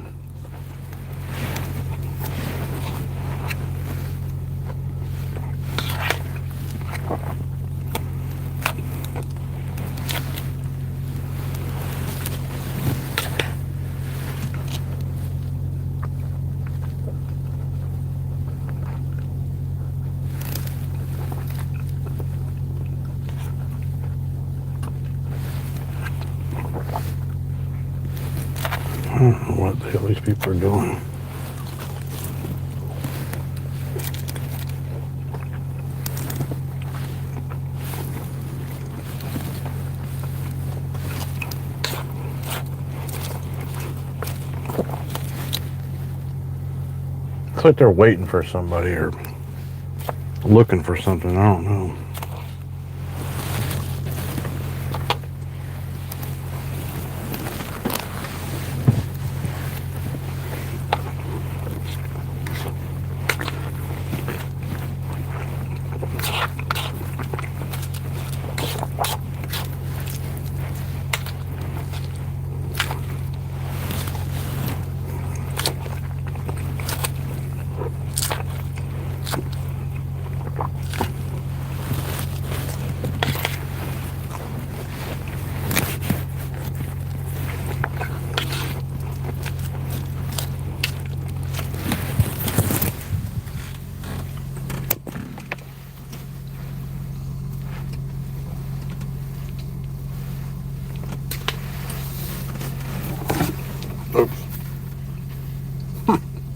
I don't know what the hell these people are doing. It's like they're waiting for somebody or looking for something. I don't know.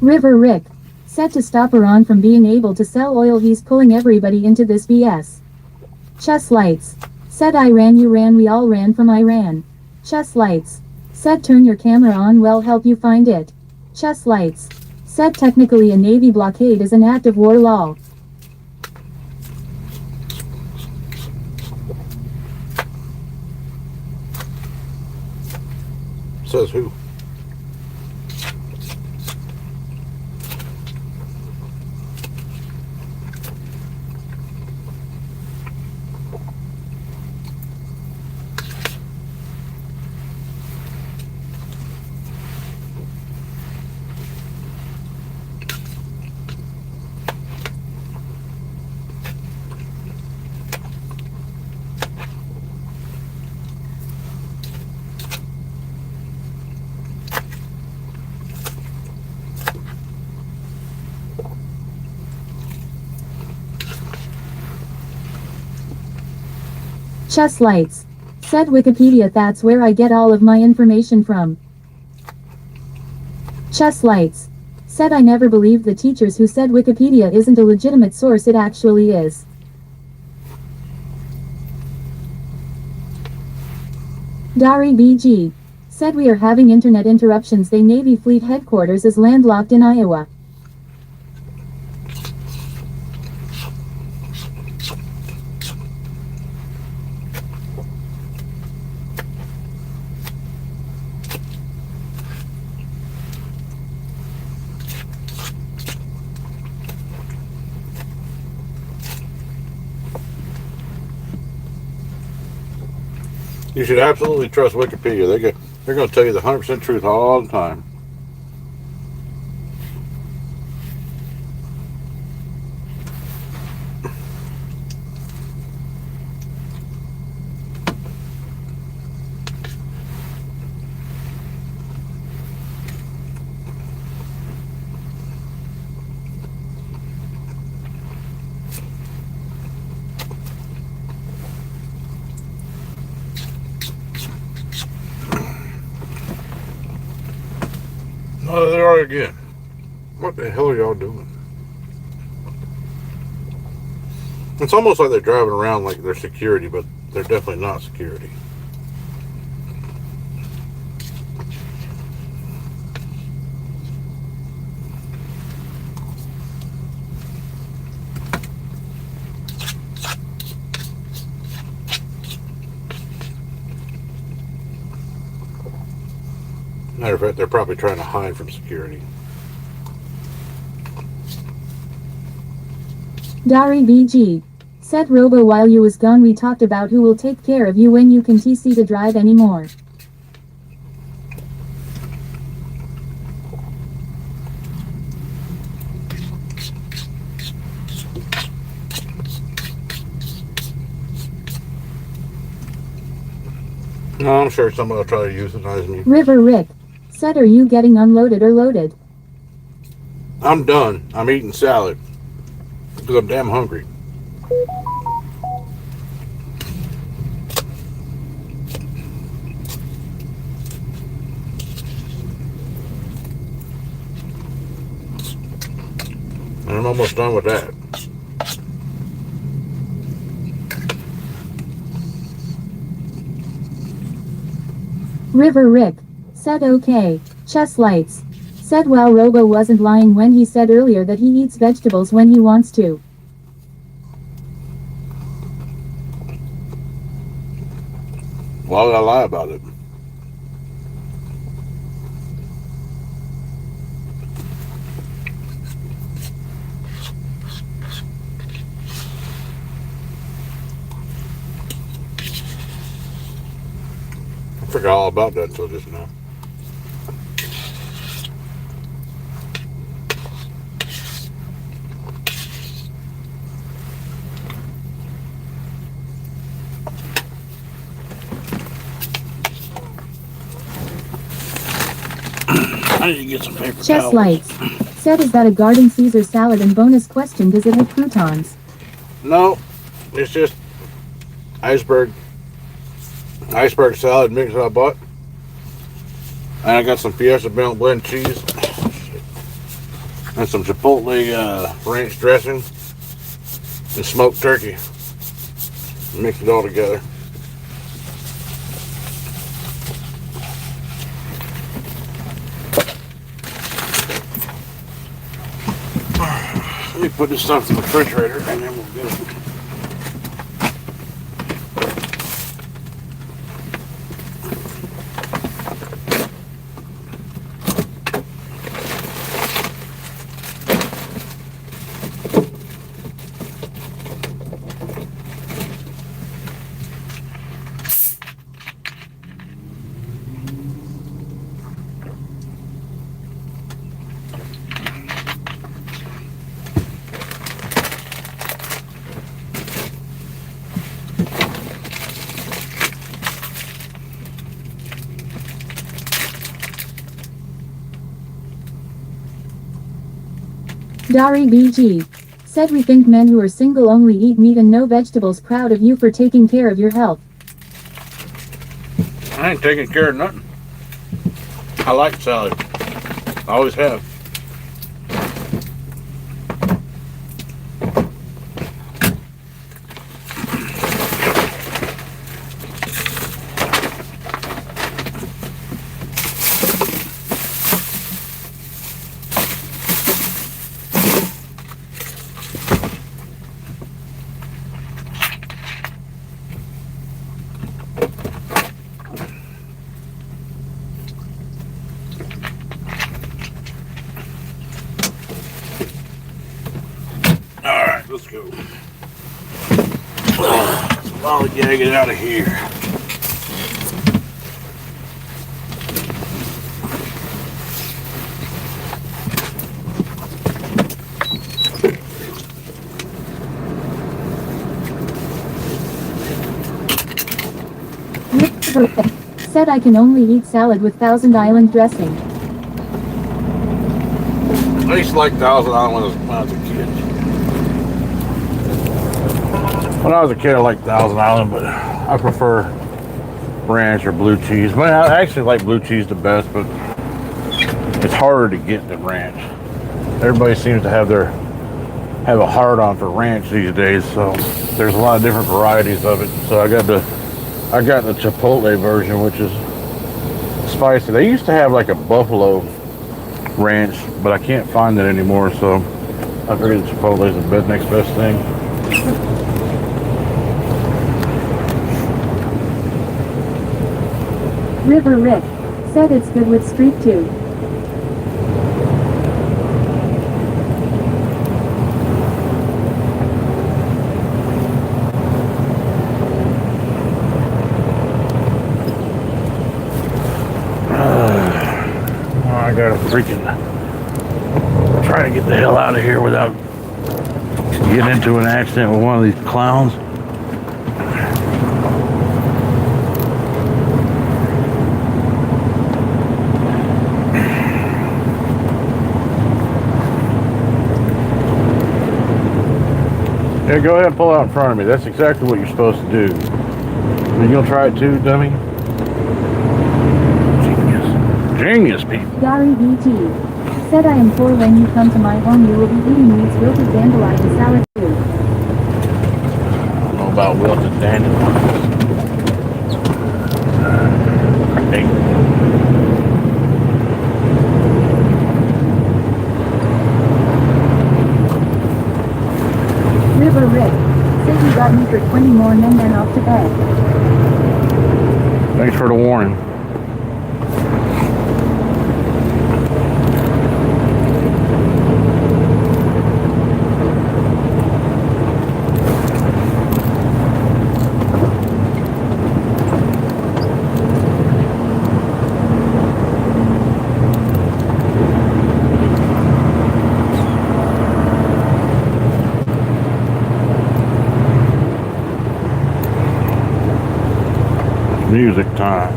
River Rick. Set to stop Iran from being able to sell oil. He's pulling everybody into this BS. Chest lights. Said Iran, you ran, we all ran from Iran. Chest lights. Said turn your camera on, we'll help you find it. Chest lights. Said technically a Navy blockade is an act of war law. Says who? Chest lights. Said Wikipedia, that's where I get all of my information from. Chest lights. Said I never believed the teachers who said Wikipedia isn't a legitimate source, it actually is. Dari BG. Said we are having internet interruptions. The Navy Fleet headquarters is landlocked in Iowa. You should absolutely trust Wikipedia. They're going to tell you the 100% truth all the time. Oh, there are again. What the hell are y'all doing? It's almost like they're driving around like they're security, but they're definitely not security. Matter of fact, they're probably trying to hide from security. Dari BG. Said Robo, while you was gone we talked about who will take care of you when you can TC to drive anymore. No, I'm sure somebody will try to euthanize me. River Rick. Said, are you getting unloaded or loaded? I'm done. I'm eating salad because I'm damn hungry. And I'm almost done with that. River Rick. Said okay. Chest lights. Said well, Robo wasn't lying when he said earlier that he eats vegetables when he wants to. Why would I lie about it? I forgot all about that until just now. I need to get some paper Chest towels. lights. Said, is that a garden Caesar salad? And bonus question, does it have croutons? No, it's just iceberg salad mix that I bought. And I got some Fiesta blend cheese and some Chipotle ranch dressing and smoked turkey. Mix it all together. Let me put this stuff in the refrigerator and then we'll get it. Dari BG. Said, we think men who are single only eat meat and no vegetables. Proud of you for taking care of your health. I ain't taking care of nothing. I like salad. I always have. Alright, let's go. Lollygag it out of here. River said I can only eat salad with Thousand Island dressing. I used to like Thousand Island when I was a kid. When I was a kid, I liked Thousand Island, but I prefer ranch or blue cheese. But I actually like blue cheese the best, but it's harder to get than ranch. Everybody seems to have a hard on for ranch these days, so there's a lot of different varieties of it. So I got the Chipotle version, which is spicy. They used to have like a buffalo ranch, but I can't find it anymore, so I figured the Chipotle is the next best thing. River Rick said it's good with street too. I gotta freaking try to get the hell out of here without getting into an accident with one of these clowns. Yeah, go ahead and pull out in front of me. That's exactly what you're supposed to do. You gonna try it too, dummy? Genius people. Gary VT said I am poor. When you come to my home you will be eating weeds, wilted dandelion salad too. I don't know about wilted dandelions. Hey. River Rick said you got me for 20 more and then off to bed. Thanks for the warning. Music time.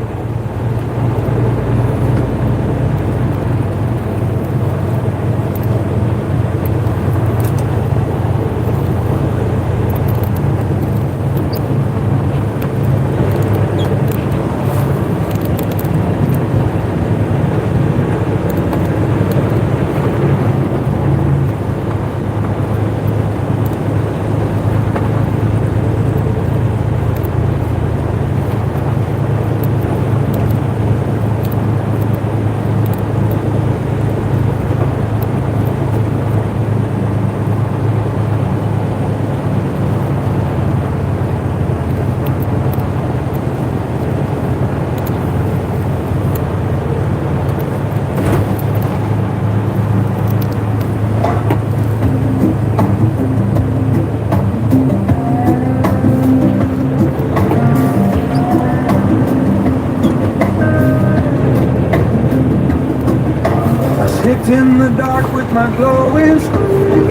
In the dark with my glowing screen,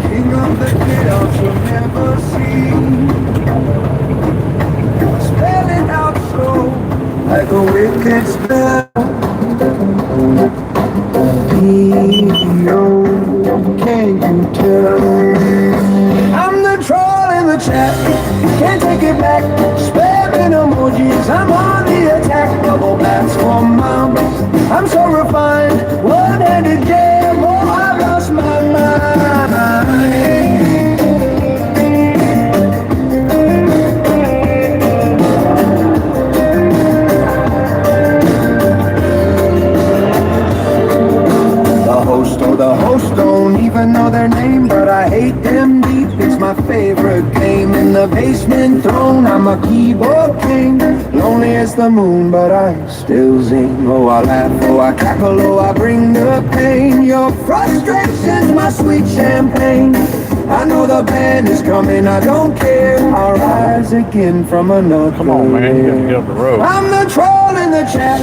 king of the chaos you'll never see. Spell it out so like a wicked spell. P.O. Can you tell? I'm the troll in the chat, can't take it back. Spamming emojis, I'm on the attack. Double bats for mounts, I'm so refined. One-handed jam, oh I've lost my mind. The host don't even know their name, but I hate them deep. It's my favorite game. In the basement throne, I'm a keyboard king. Lonely as the moon, but I still zing. Oh, I laugh, oh, I cackle, oh, I bring the pain. Your frustration's my sweet champagne. I know the band is coming, I don't care. I'll rise again from another. Come on, man, you gotta get up the road. I'm the troll in the chat,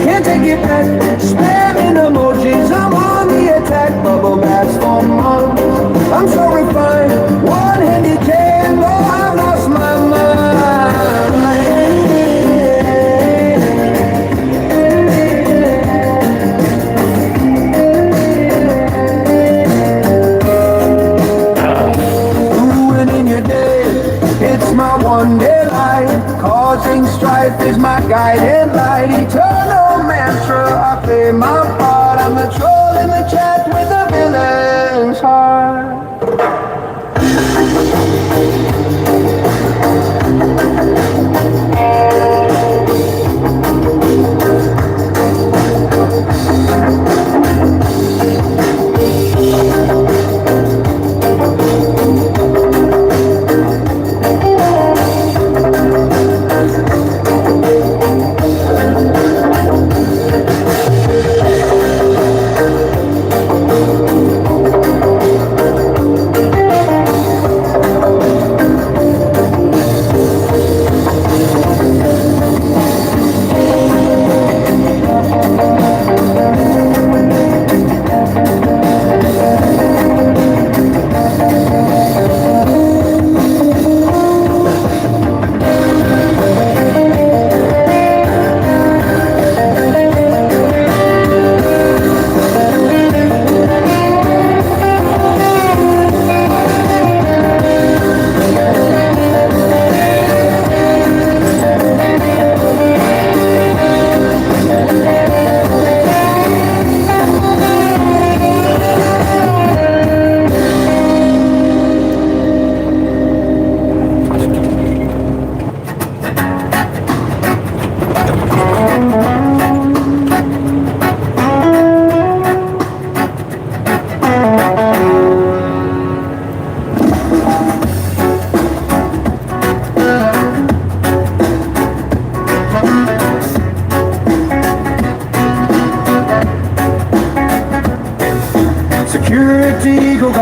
can't take it back. Spamming emojis, I'm on the attack. Bubble bats for months, I'm so refined. One-handed jam, oh, I've lost my mind.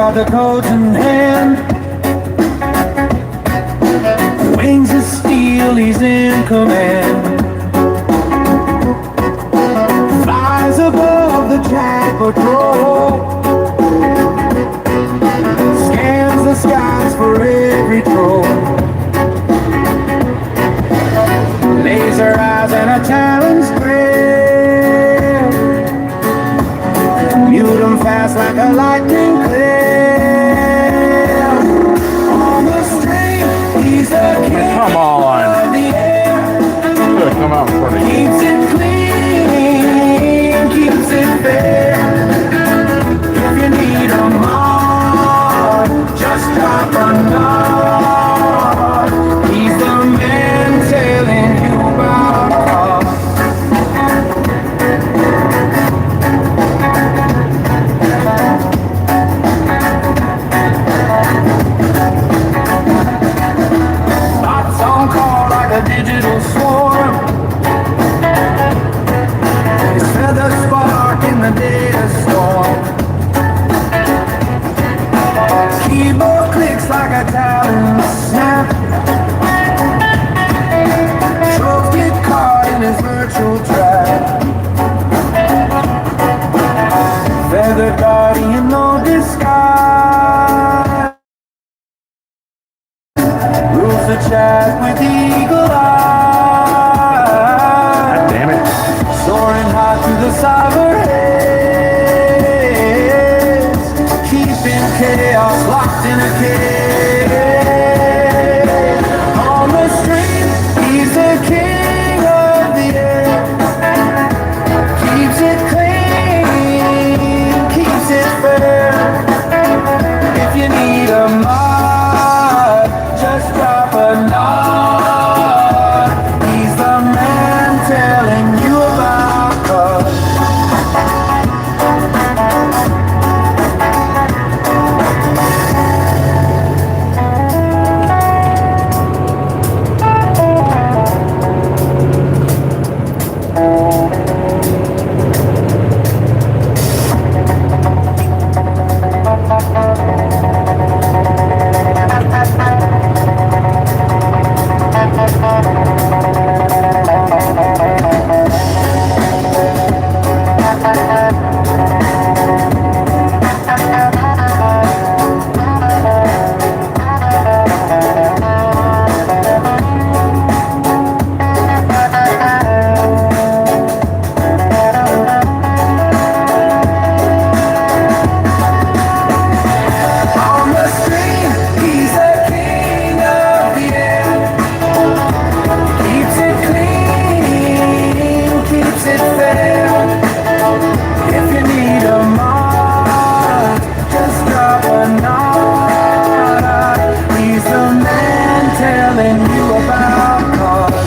got the codes in hand. Wings of steel, he's in command. Flies above the track patrol. Scans the skies for every troll. Laser eyes and a talon's grip. Mute 'em fast like a lightning clip. On the string, he's a king. Come on. Of the air. Good, come out in front of you. Keeps it clean, keeps it fair. If you need a mod, just drop a nod. He's the man telling you about cars. Spots on call like a digital swarm. His feathers spark in the data storm. Keyboard clicks like a talent snap. Trolls get caught in his virtual trap. Feather guardian, no disguise. Rules the chat with eagle eye. Damn it. Soaring high through the cyber haze. Keeping chaos locked in a cage. On the street, he's the king of the air. Keeps it clean, keeps it fair. If you need a mod, just drop a nod. He's the man telling you about cars. On the street, he's the king of the air. Keeps it clean, keeps it fair. If you need a mod, just drop a nod. He's the man telling you about cars.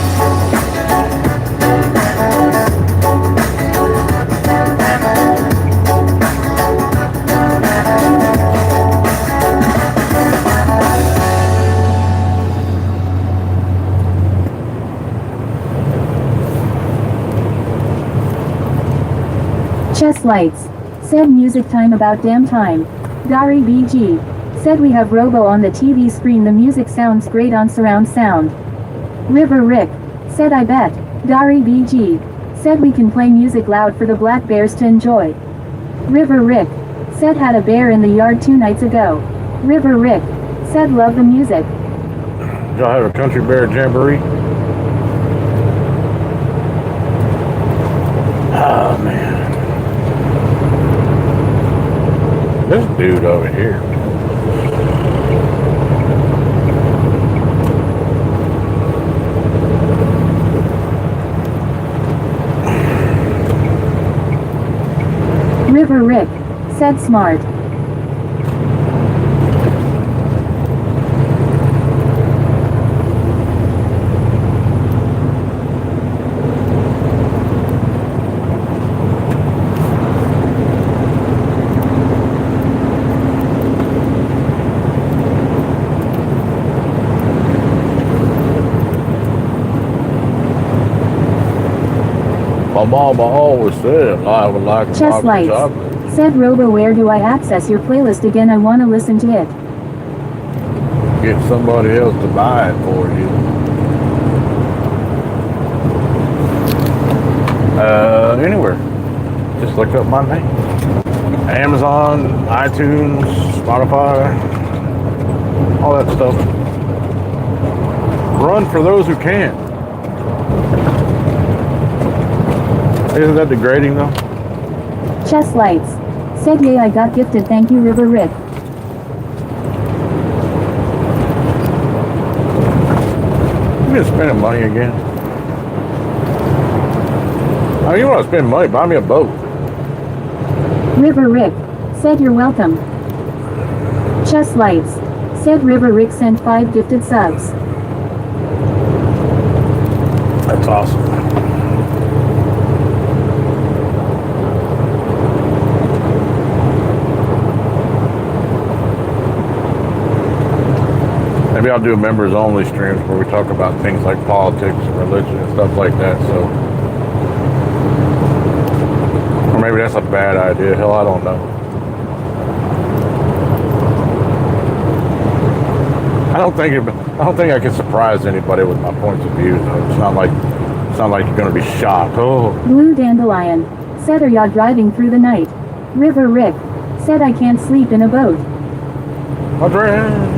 Chess lights. Said music time about damn time. Gary BG. Said we have Robo on the TV screen, the music sounds great on surround sound. River Rick. Said I bet. Gary BG. Said we can play music loud for the black bears to enjoy. River Rick. Said had a bear in the yard 2 nights ago. River Rick. Said love the music. Y'all have a country bear jamboree? Oh, man. This dude over here. River Rick. Said smart. My mama always said I would like Chess lights. Said Robo, where do I access your playlist again? I wanna listen to it. Get somebody else to buy it for you. Anywhere. Just look up my name. Amazon, iTunes, Spotify, all that stuff. Run for those who can. Isn't that degrading though? Chest lights. Said yay, I got gifted, thank you River Rick. You been spending money again? Oh, you want to spend money? Buy me a boat. River Rick. Said you're welcome. Chest lights. Said River Rick sent 5 gifted subs. That's awesome. Maybe I'll do members only streams where we talk about things like politics and religion and stuff like that. So, or maybe that's a bad idea. Hell, I don't know. I don't think I can surprise anybody with my points of view. Though. It's not like you're going to be shocked. Oh, Blue Dandelion. Said are ya driving through the night? River Rick. Said I can't sleep in a boat. I drank.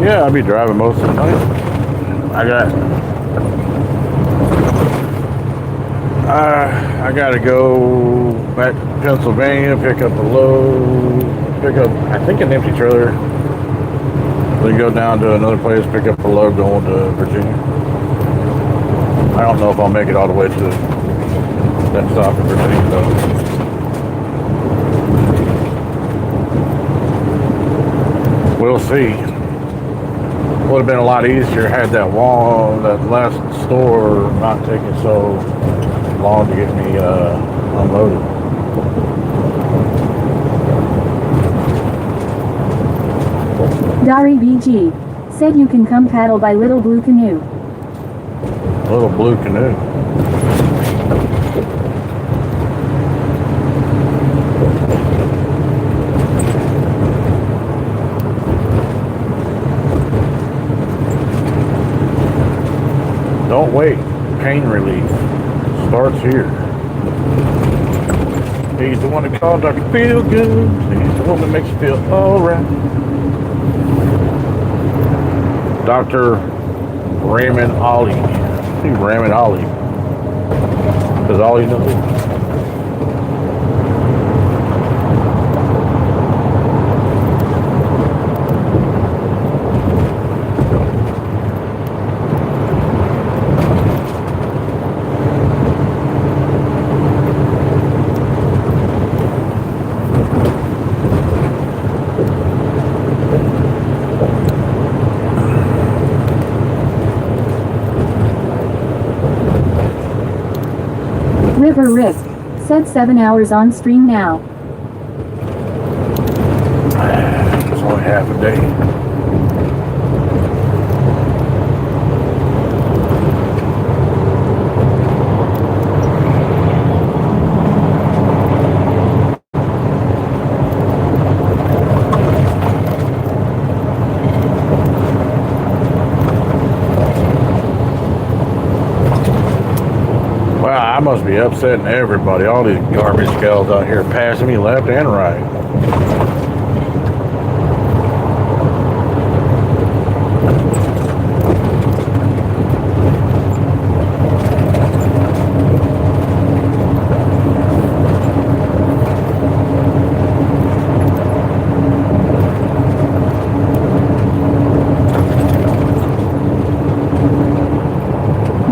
Yeah, I'll be driving most of the night. I gotta go back to Pennsylvania, pick up a load, I think an empty trailer. Then go down to another place, pick up a load going to Virginia. I don't know if I'll make it all the way to that stop in Virginia though. We'll see. Would have been a lot easier had that last store not taking so long to get me unloaded. Dari BG. Said you can come paddle by Little Blue Canoe. Little Blue Canoe. Don't wait. Pain relief starts here. He's the one that calls Dr. Feel Good. He's the one that makes you feel alright. Dr. Raymond Ollie. He's Raymond Ollie. That's all he knows. River Rick. Said 7 hours on stream now. It's only half a day. I must be upsetting everybody. All these garbage skells out here passing me left and right.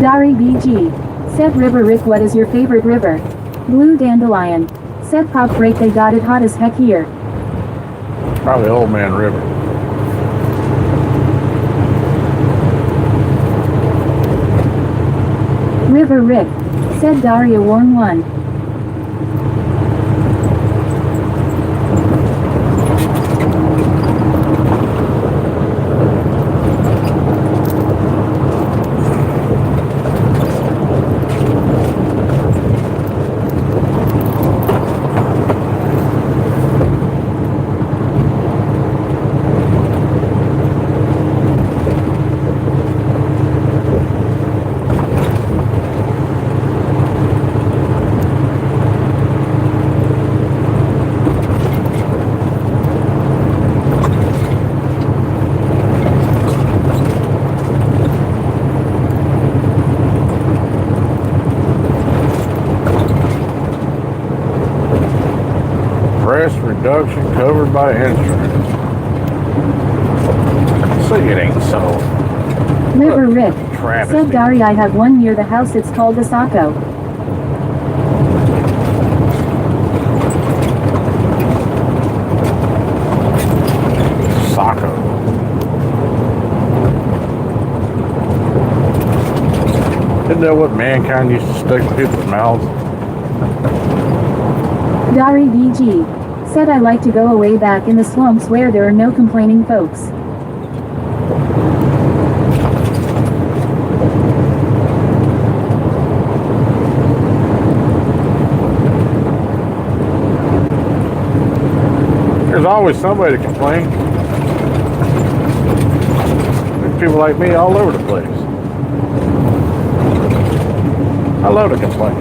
Dari BG. Said River Rick, what is your favorite river? Blue Dandelion. Said Pop Break, they got it hot as heck here. Probably Old Man River. River Rick. Said Daria Warm 1. reduction covered by insurance. See, it ain't so. River Rick. Travesty. Said Dari, I have one near the house, it's called the Saco. Saco. Isn't that what mankind used to stick in people's mouths? Dari VG. Said I like to go away back in the swamps where there are no complaining folks. There's always somebody to complain. There's people like me all over the place. I love to complain.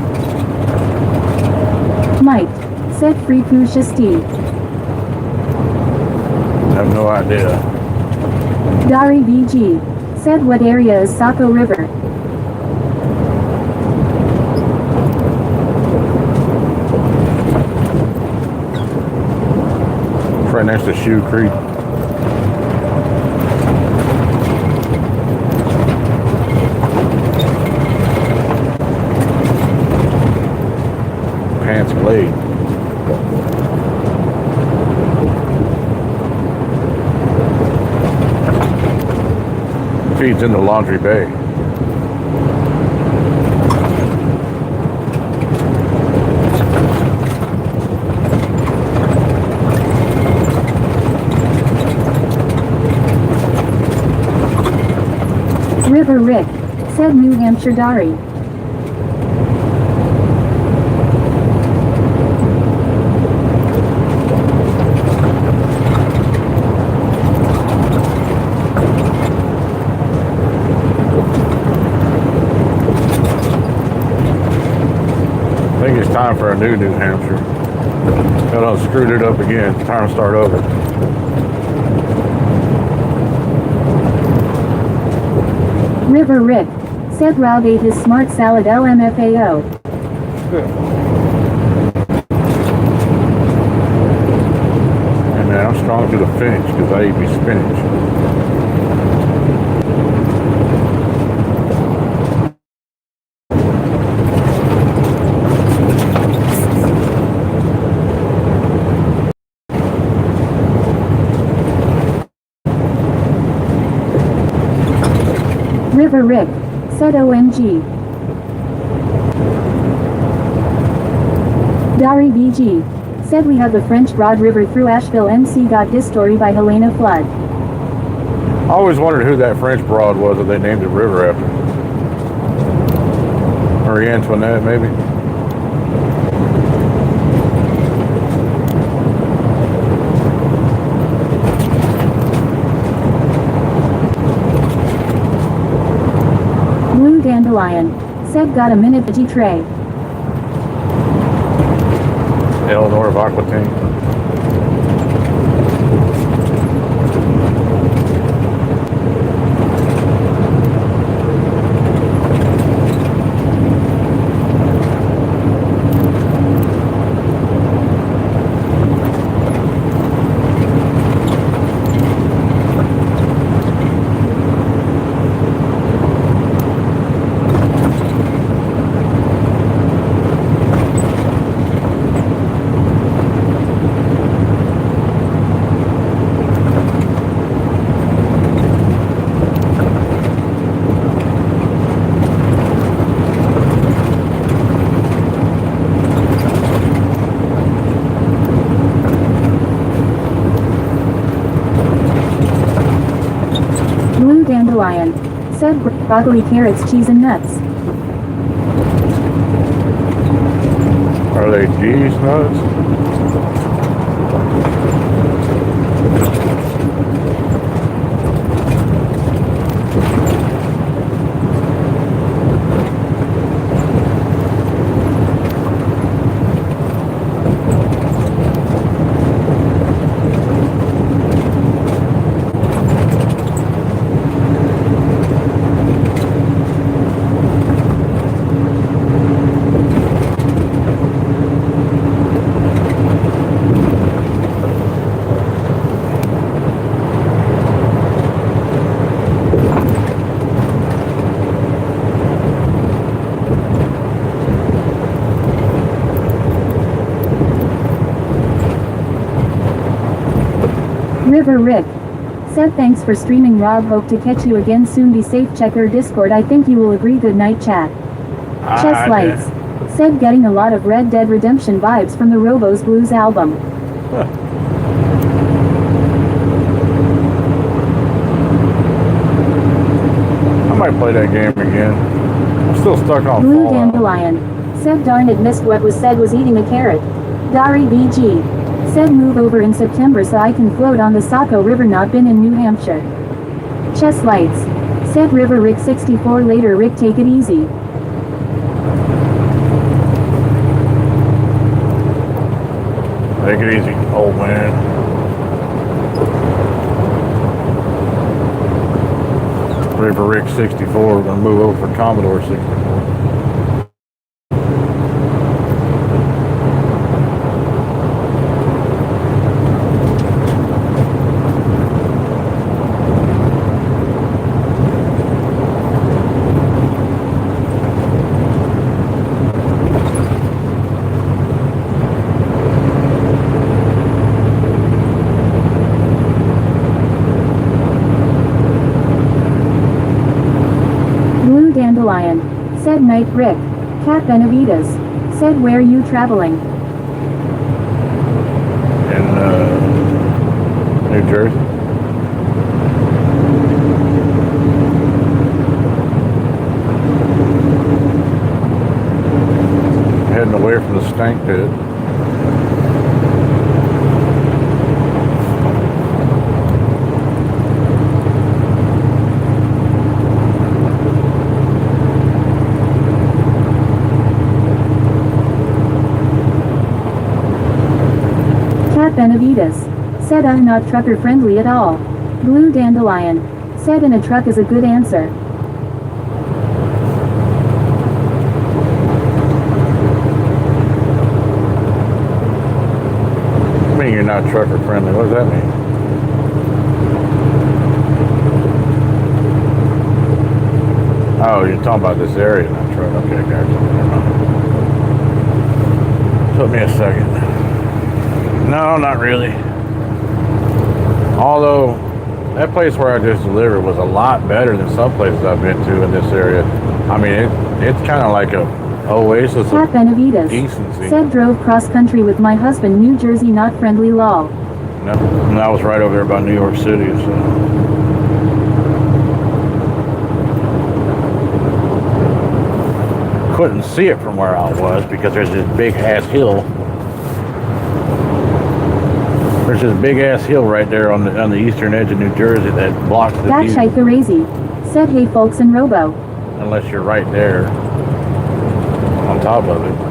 Mike. Said free Pusha Steve. I have no idea. Dari VG. Said what area is Saco River? It's right next to Shoe Creek. Pants Glade. Feeds into Laundry Bay. River Rick. Said New Hampshire Dari. I think it's time for a new New Hampshire. Got on screwed it up again. Time to start over. River Rick. Said Rob ate his smart salad LMFAO. And man, I'm strong to the finish because I eat me spinach. River Rick. Said OMG. Dari BG. Said we have the French Broad River through Asheville. MC got this story by Helena Flood. I always wondered who that French broad was that they named the river after. Marie Antoinette, maybe. Blue Dandelion. Said got a minute veggie tray. Eleanor of Aquitaine. Blue Dandelion. Said broccoli, carrots, cheese, and nuts. Are they cheese nuts? River Rick said thanks for streaming Rob, hope to catch you again soon, be safe, checker Discord, I think you will agree, good night chat. Chess Lights said getting a lot of Red Dead Redemption vibes from the Robo's Blues album. I might play that game again. I'm still stuck on Blue Fallout. Dandelion said darn it, missed what was said, was eating a carrot. Dari BG said move over in September so I can float on the Saco River, not been in New Hampshire. Chess Lights said River Rick 64 later, Rick take it easy. Take it easy, old man. River Rick 64, we're gonna move over for Commodore 64. Dandelion said night, Rick. Cat Benavides said where you traveling? In New Jersey. Heading away from the stank pit. Benavides said I'm not trucker friendly at all. Blue Dandelion said in a truck is a good answer. I mean, you're not trucker friendly. What does that mean? Oh, you're talking about this area, not truck. Okay, gotcha. Took me a second. No, not really. Although, that place where I just delivered was a lot better than some places I've been to in this area. I mean, it's kind of like a oasis Cat of Benavides decency. said drove cross country with my husband, New Jersey, not friendly, lol. No, and I was right over there by New York City, so. Couldn't see it from where I was because there's this big ass hill. There's this big ass hill right there on the eastern edge of New Jersey that blocks the That view. shite Garazy said hey folks in Robo. Unless you're right there on top of it.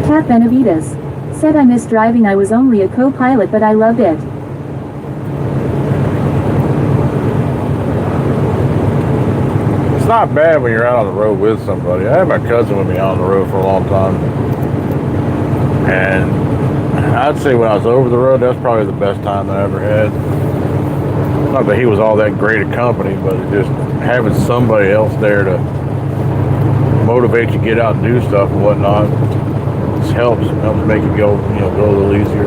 Cat Benavides said I miss driving, I was only a co-pilot but I loved it. It's not bad when you're out on the road with somebody. I had my cousin with me out on the road for a long time. And I'd say when I was over the road, that's probably the best time that I ever had. Not that he was all that great a company, but just having somebody else there to motivate you to get out and do stuff and whatnot just helps make it go, go a little easier.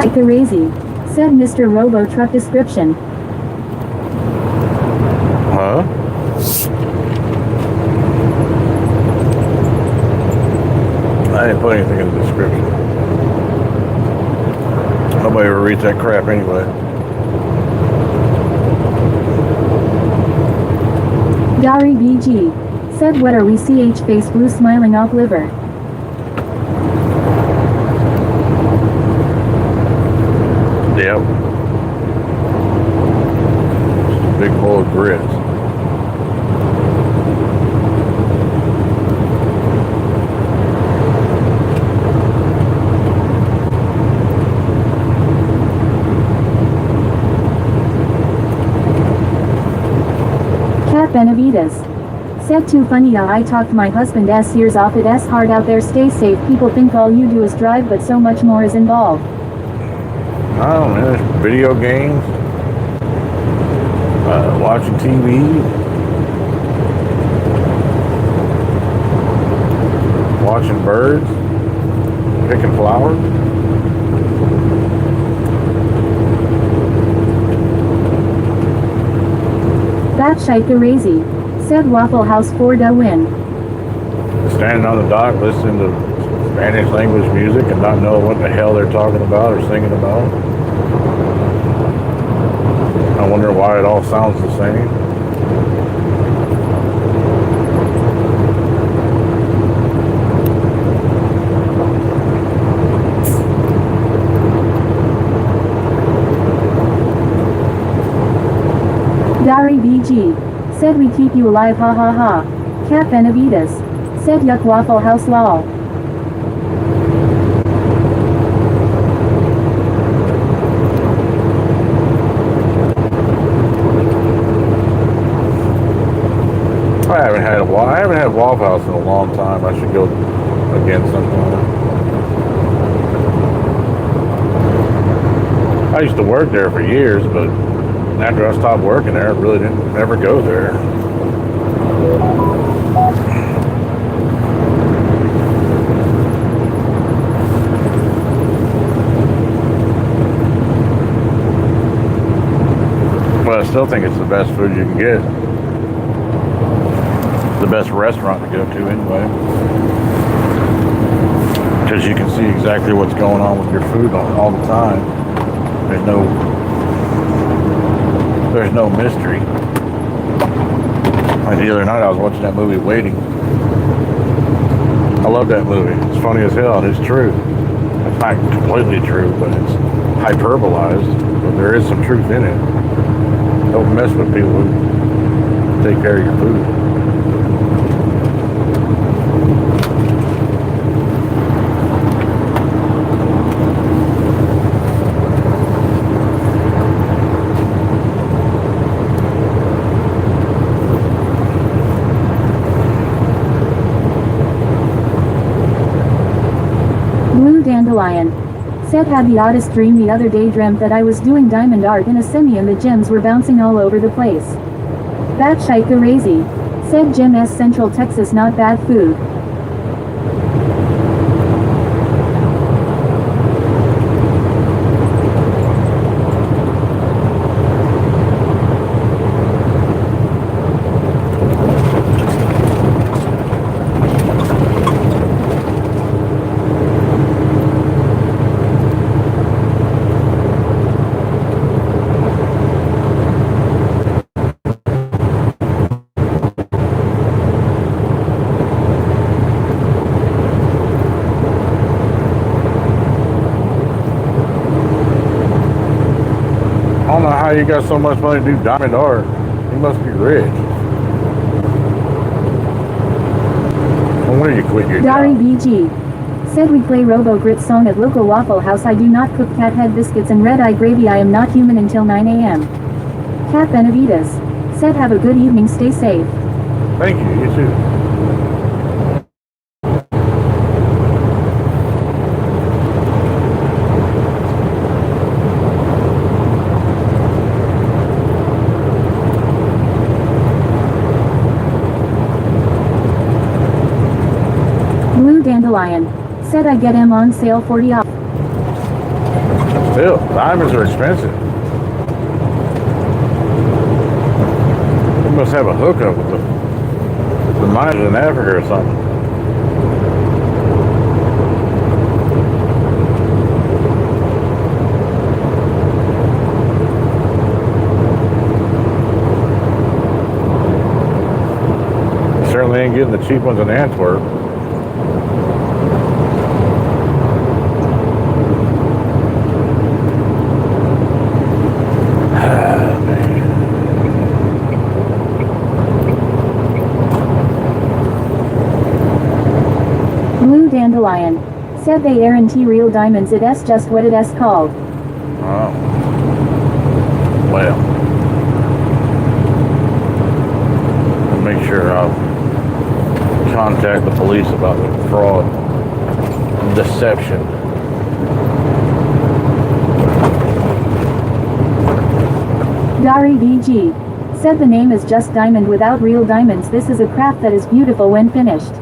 Garazy said Mr. Robo truck description. Huh? I didn't put anything in the description. Nobody ever reads that crap anyway. Gary BG said, what are we CH face blue smiling off liver? Yep. Big bowl of grits. Cat Benavides said, too funny. I talked my husband S years off it. S hard out there, stay safe. People think all you do is drive, but so much more is involved. I don't know, there's video games, watching TV, watching birds, picking flowers. Batshite Garazi said, Waffle House for the win. Standing on the dock listening to Spanish language music and not know what the hell they're talking about or singing about. I wonder why it all sounds the same. Dari BG said, we keep you alive, ha ha ha. Cat Benavides said, yuck, Waffle House lol. I haven't had Waffle House in a long time. I should go again sometime. I used to work there for years, but after I stopped working there, I really didn't ever go there. But I still think it's the best food you can get. The best restaurant to go to anyway, because you can see exactly what's going on with your food all the time. There's no mystery. Like the other night I was watching that movie Waiting. I love that movie. It's funny as hell and it's true. It's not completely true, but it's hyperbolized, but there is some truth in it. Don't mess with people who take care of your food. Dandelion said, had the oddest dream the other day. Dreamt that I was doing diamond art in a semi and the gems were bouncing all over the place. Batshite Garazi said, Jim S. Central Texas not bad food. I don't know how you got so much money to do diamond art. You must be rich. When do you quit your Dari job? BG said, we play Robo Grit song at local Waffle House. I do not cook cat head biscuits and red eye gravy. I am not human until 9 a.m. Cat Benavides said, have a good evening, stay safe. Thank you, you too. Blue Dandelion said, I get M on sale 40 off. Still, diamonds are expensive. We must have a hookup with the mines in Africa or something. Certainly ain't getting the cheap ones in Antwerp. Blue Dandelion. Said they aren't real diamonds, it's just what it's called. Oh. Well. I'll make sure I'll contact the police about the fraud and deception. Dari DG. Said the name is just diamond without real diamonds. This is a craft that is beautiful when finished.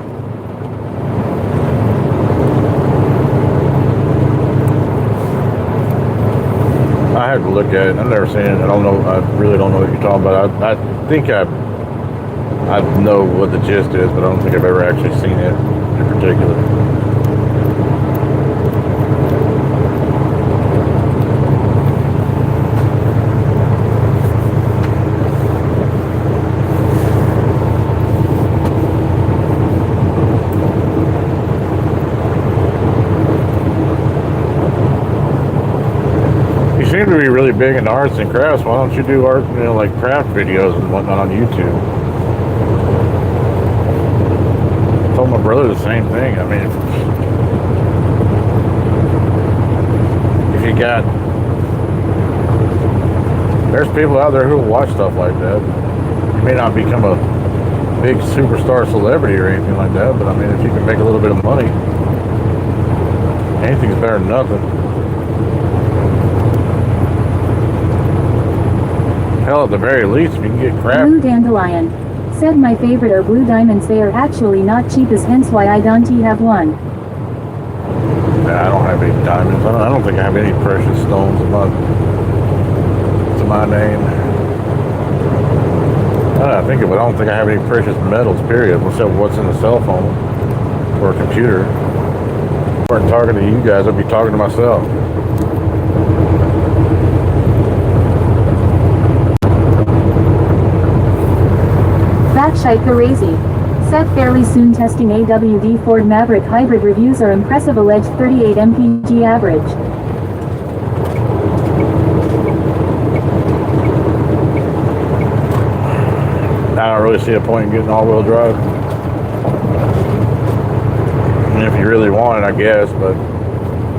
I have to look at it. I've never seen it. I don't know. I really don't know what you're talking about. I think I know what the gist is, but I don't think I've ever actually seen it in particular. You seem to be really big into arts and crafts. Why don't you do art, like craft videos and whatnot on YouTube? I told my brother the same thing. I mean, if you got, there's people out there who will watch stuff like that. You may not become a big superstar celebrity or anything like that, but I mean, if you can make a little bit of money, anything's better than nothing. Hell, at the very least, if you can get crap. Blue Dandelion. Said my favorite are blue diamonds. They are actually not cheap, as hence why I don't have one. Nah, I don't have any diamonds. I don't think I have any precious stones to my name. I think of it. I don't think I have any precious metals, period, except what's in the cell phone or a computer. If I weren't talking to you guys, I'd be talking to myself. Batshite Crazy. Said fairly soon testing AWD Ford Maverick hybrid reviews are impressive, alleged 38 mpg average. I don't really see a point in getting all-wheel drive. I mean, if you really want it, I guess, but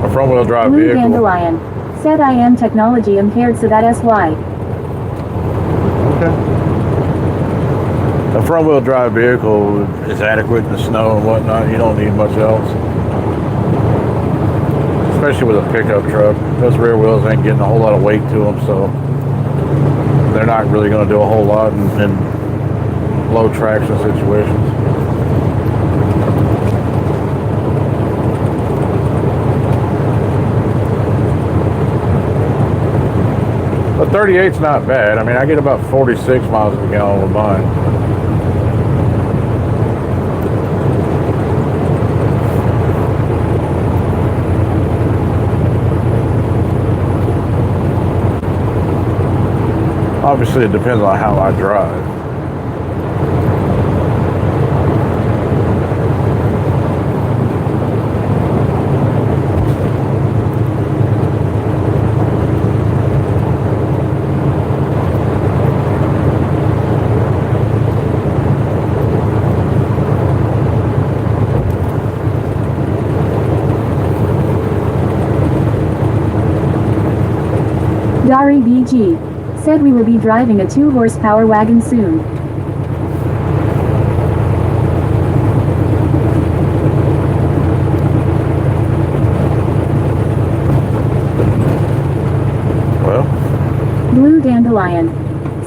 a front-wheel drive Blue vehicle. Dandelion. Said I am technology impaired, so that's why. Okay. A front-wheel drive vehicle is adequate in the snow and whatnot. You don't need much else. Especially with a pickup truck. Those rear wheels ain't getting a whole lot of weight to them, so they're not really going to do a whole lot in low traction situations. But 38's not bad. I mean, I get about 46 miles per gallon with mine. Obviously, it depends on how I drive. Dari BG. Said we will be driving a 2-horsepower wagon soon. Well, Blue Dandelion.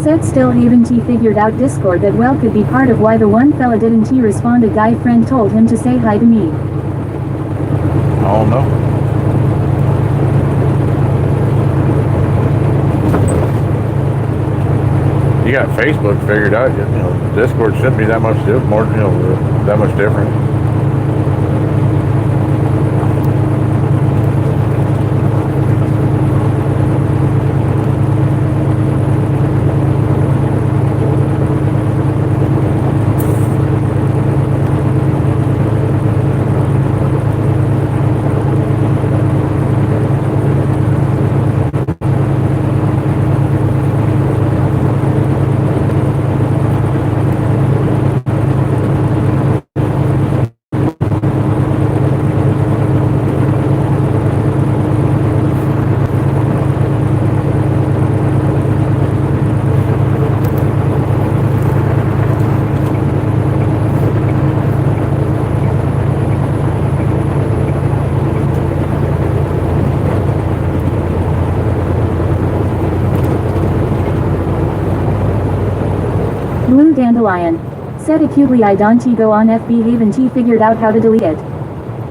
Said still haven't he figured out Discord that well could be part of why the one fella didn't he respond. A guy friend told him to say hi to me. I don't know. you got Facebook figured out, you know, Discord shouldn't be that much more, you know, that much different. Blue Dandelion. Said acutely I don't go on FB haven't figured out how to delete it.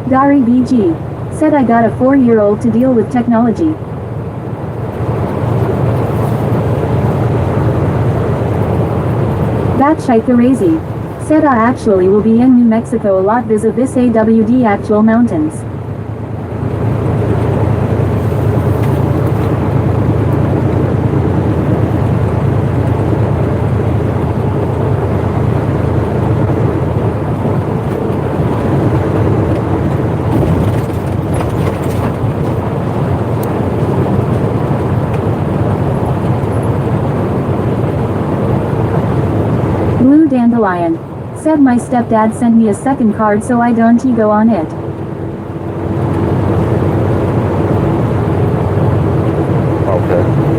Dari BG. Said I got a 4-year-old to deal with technology. Batshite crazy. Said I actually will be in New Mexico a lot vis of this AWD actual mountains. Blue Dandelion. Said my stepdad sent me a second card so I don't go on it. Okay.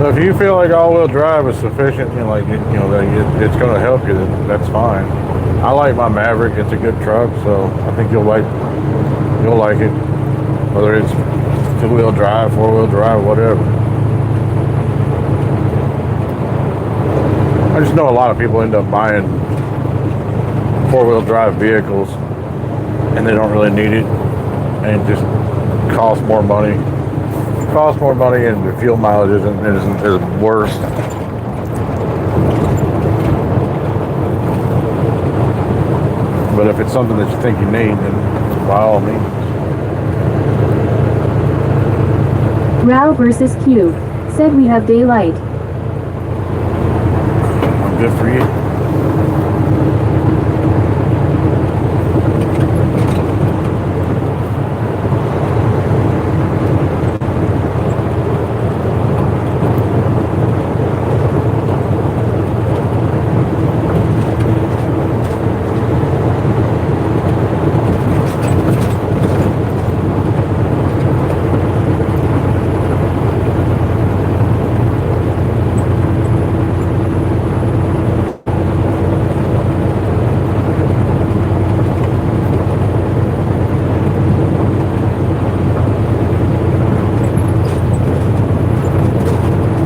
So if you feel like all-wheel drive is sufficient, you know, like that it's going to help you, then that's fine. I like my Maverick; it's a good truck, so I think you'll like it, whether it's two-wheel drive, four-wheel drive, whatever. I just know a lot of people end up buying four-wheel drive vehicles, and they don't really need it, and it just costs more money. And the fuel mileage is worse. But if it's something that you think you need, then by all means. Rao versus Q. Said we have daylight. Good for you.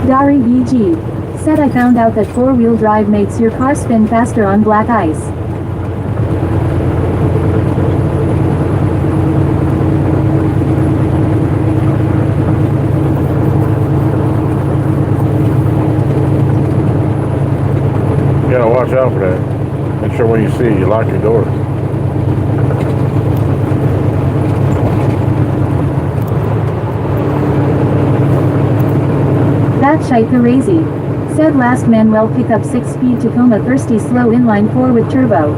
Dari BG. Said I found out that four-wheel drive makes your car spin faster on black ice. You gotta watch out for that. Make sure when you see it, you lock your doors. Batshite crazy. Said last Manuel pickup 6-speed Tacoma thirsty slow inline 4 with turbo.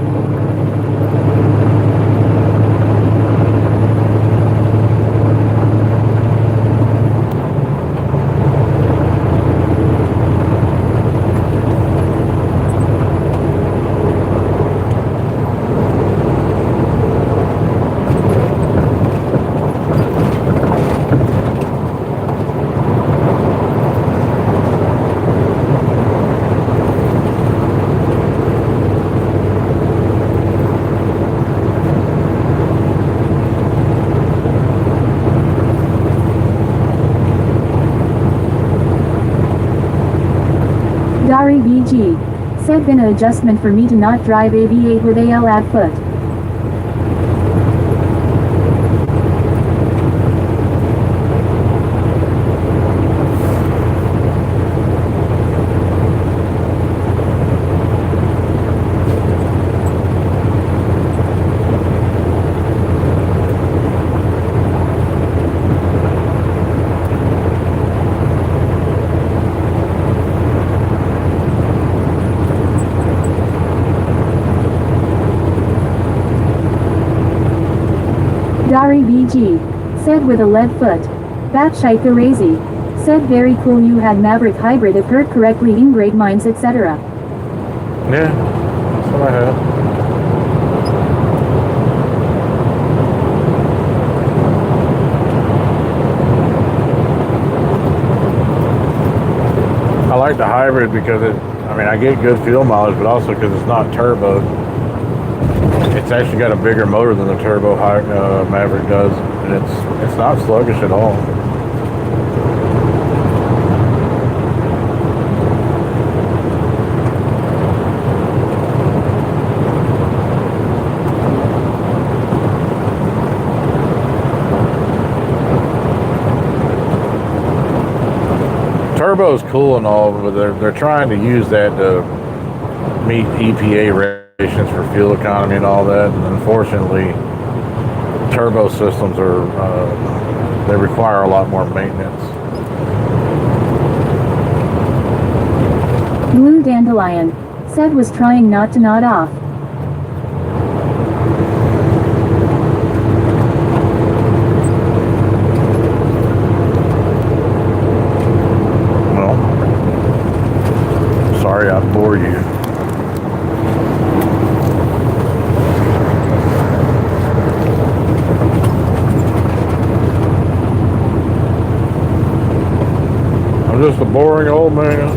said been a adjustment for me to not drive a V8 with AL at foot. Dari BG. Said with a lead foot. Batshite Garazi. Said very cool you had Maverick hybrid if heard correctly in great minds etc. Yeah, that's what I had. I like the hybrid because I get good fuel mileage, but also because it's not turbo. It's actually got a bigger motor than the turbo Maverick does, and it's not sluggish at all. Turbo's cool and all, but they're trying to use that to meet EPA regulations for fuel economy and all that. And unfortunately, turbo systems they require a lot more maintenance. Blue Dandelion. Said was trying not to nod off. Sorry I bored you. I'm just a boring old man.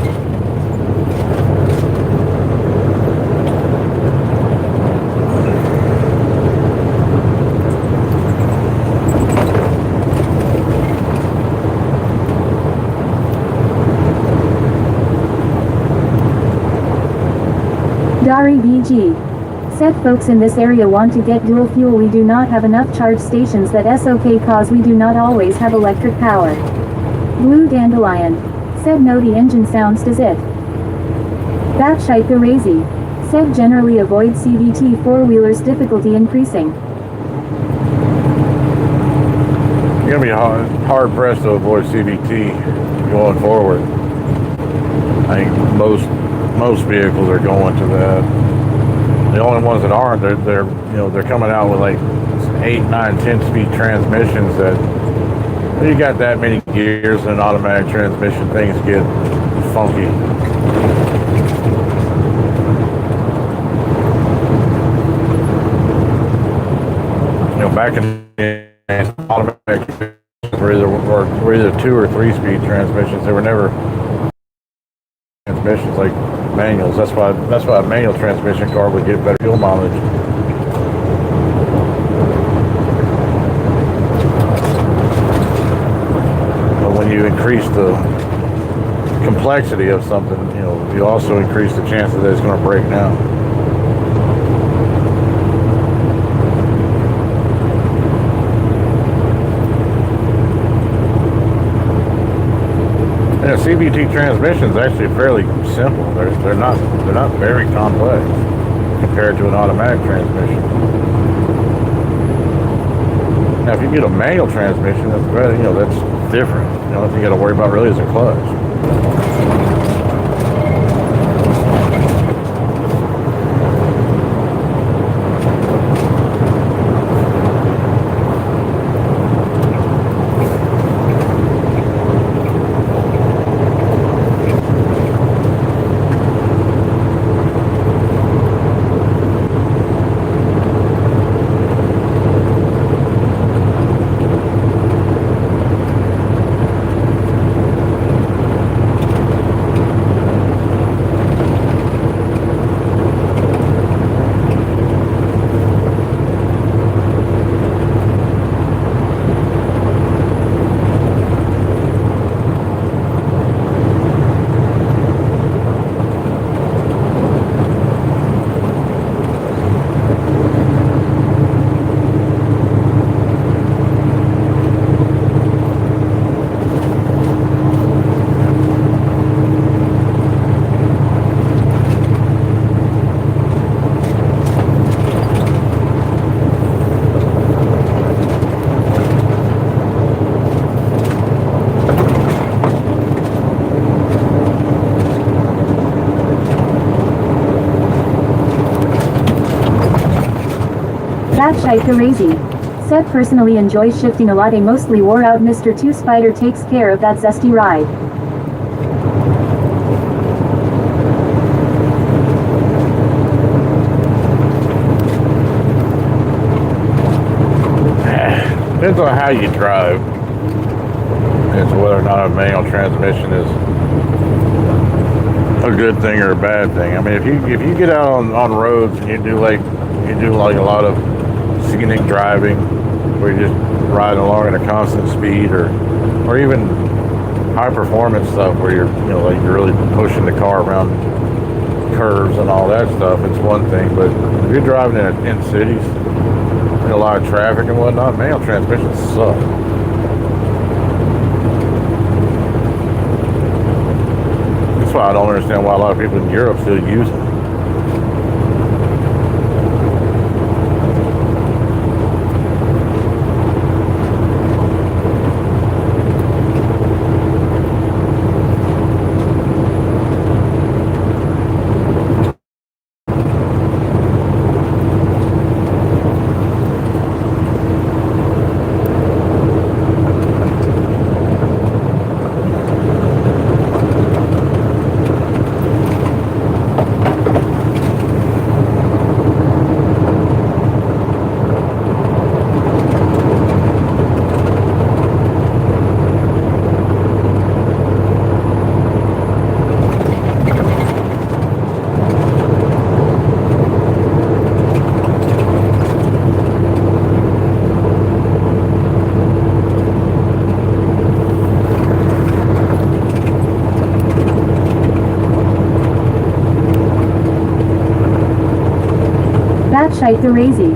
Dari BG. Said folks in this area want to get dual fuel. We do not have enough charge stations that SOK cause we do not always have electric power. Blue Dandelion. Said no the engine sounds does it. Batshite Garazi. Said generally avoid CVT four-wheelers difficulty increasing. You're gonna be hard pressed to avoid CVT going forward. I think most vehicles are going to that. The only ones that aren't, they're coming out with like 8, 9, 10 speed transmissions that you got that many gears in an automatic transmission, things get funky. Back in the automatic were either 2 or 3 speed transmissions. They were never transmissions like manuals. That's why a manual transmission car would get better fuel mileage. But when you increase the complexity of something, you also increase the chances that it's going to break down. Yeah, CVT transmission is actually fairly simple. They're not very complex compared to an automatic transmission. Now, if you get a manual transmission, that's different. The only thing you got to worry about really is the clutch. Shite crazy. Said personally enjoys shifting a lot. A mostly wore out Mr. 2 Spider takes care of that zesty ride. Depends on how you drive. It's whether or not a manual transmission is a good thing or a bad thing. I mean, if you get out on roads and you do like a lot of scenic driving, where you're just riding along at a constant speed, or even high performance stuff where you're like you're really pushing the car around curves and all that stuff, it's one thing. But if you're driving in cities, a lot of traffic and whatnot, manual transmissions suck. That's why I don't understand why a lot of people in Europe still use it. Shite crazy.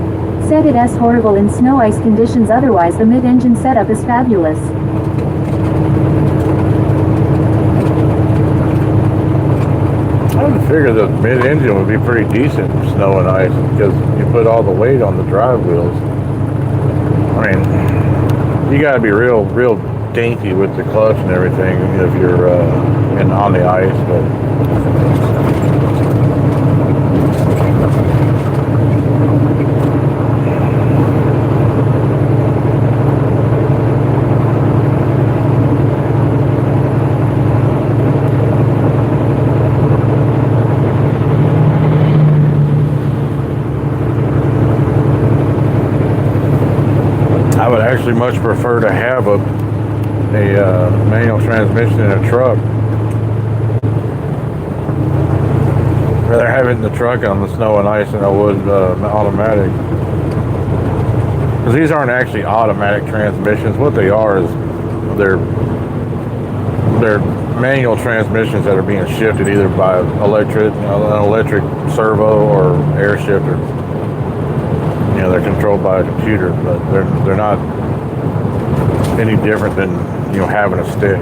Said it is horrible in snow ice conditions, otherwise the mid-engine setup is fabulous. I would figure the mid-engine would be pretty decent in snow and ice because you put all the weight on the drive wheels. I mean, you got to be real dainty with the clutch and everything if you're on the ice, but I would actually much prefer to have a manual transmission in a truck. Rather have it in the truck on the snow and ice than I would automatic. Because these aren't actually automatic transmissions. What they are is they're manual transmissions that are being shifted either by an electric servo or air shifter. They're controlled by a computer, but they're not any different than having a stick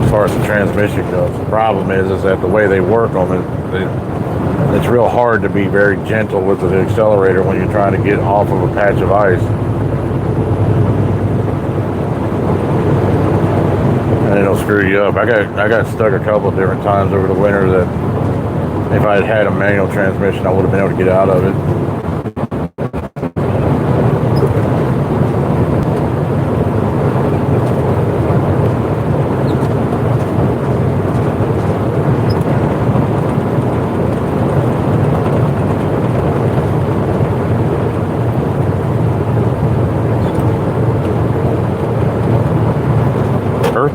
as far as the transmission goes. The problem is that the way they work on it, it's real hard to be very gentle with the accelerator when you're trying to get off of a patch of ice. And it'll screw you up. I got stuck a couple of different times over the winter that if I had had a manual transmission, I would have been able to get out of it.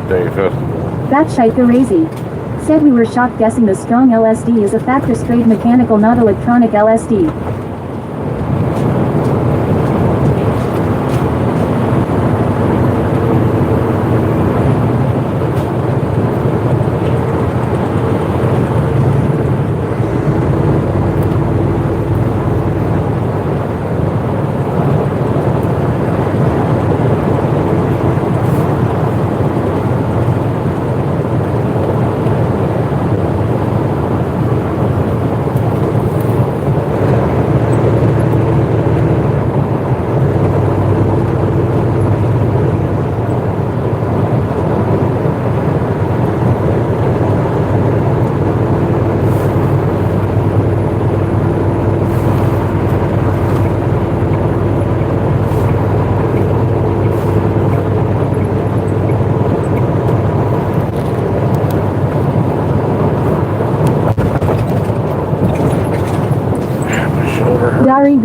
Day festival. That shite crazy. Said we were shocked guessing the strong LSD is a factor, straight mechanical, not electronic LSD.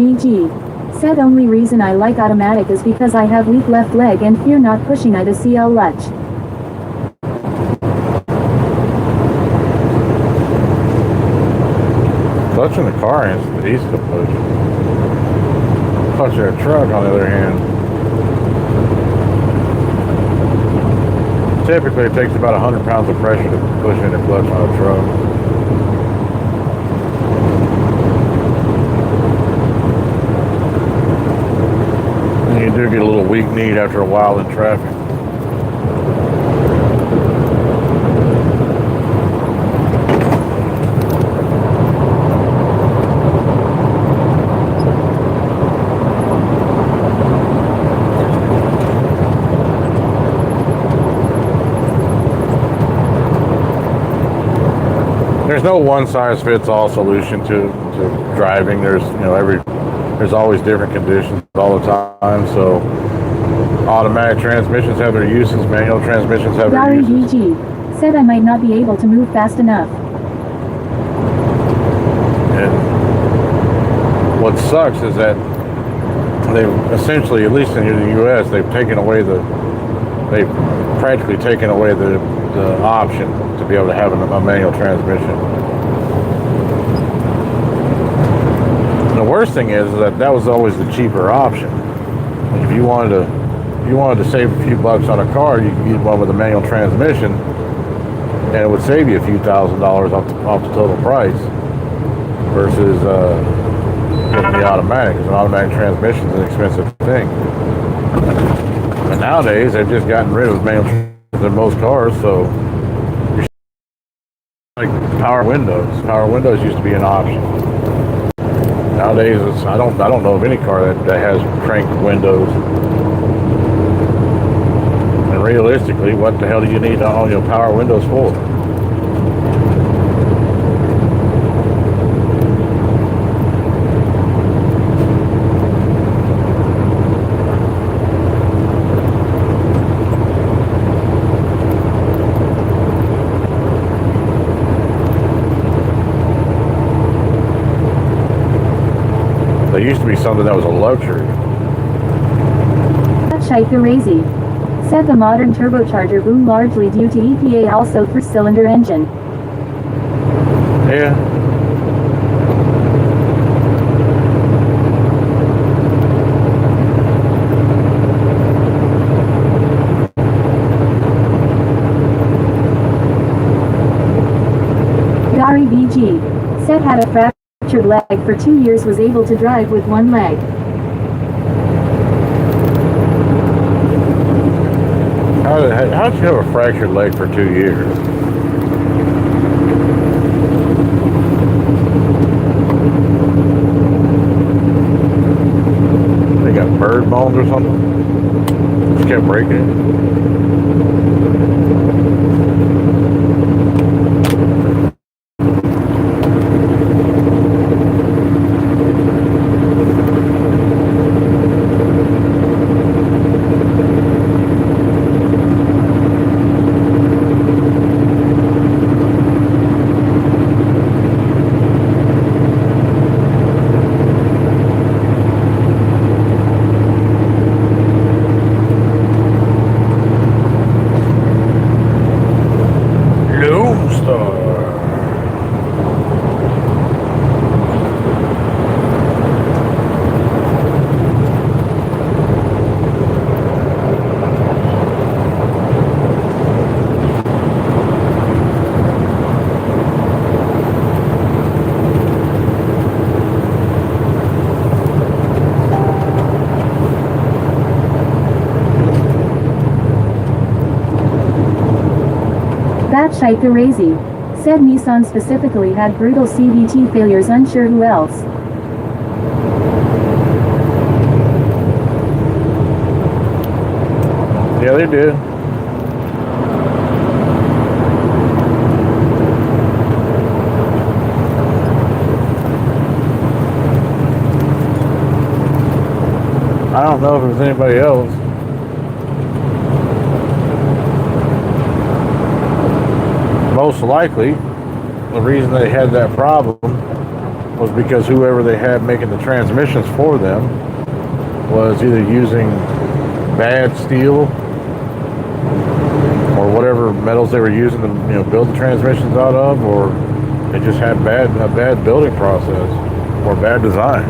VG. Said only reason I like automatic is because I have weak left leg and fear not pushing I the CL lutch. Clutching the car is the easy to push. Clutching a truck, on the other hand, typically it takes about 100 pounds of pressure to push in a clutch on a truck. And you do get a little weak kneed after a while in traffic. There's no one-size-fits-all solution to driving. There's always different conditions all the time. So automatic transmissions have their uses, manual transmissions have their Gary uses. VG. Said I might not be able to move fast enough. And what sucks is that they've essentially, at least in the U.S., they've practically taken away the option to be able to have a manual transmission. And the worst thing is that was always the cheaper option. If you wanted to save a few bucks on a car, you could get one with a manual transmission, and it would save you a few $1,000s off the total price versus getting the automatic. Because an automatic transmission is an expensive thing. And nowadays they've just gotten rid of manual transmissions in most cars, so like power windows. Power windows used to be an option. Nowadays, I don't know of any car that has crank windows. And realistically, what the hell do you need all your power windows for? They used to be something that was a luxury. Shaikarazi. Said the modern turbocharger boom largely due to EPA also for cylinder engine. Yeah. Gary VG. Said had a fractured leg for 2 years, was able to drive with one leg. How'd you have a fractured leg for 2 years? They got bird bones or something? Just kept breaking it. Shaikarazi. Said Nissan specifically had brutal CVT failures, unsure who else. Yeah, they did. I don't know if it was anybody else. Most likely, the reason they had that problem was because whoever they had making the transmissions for them was either using bad steel or whatever metals they were using to build the transmissions out of, or they just had a bad building process or bad design.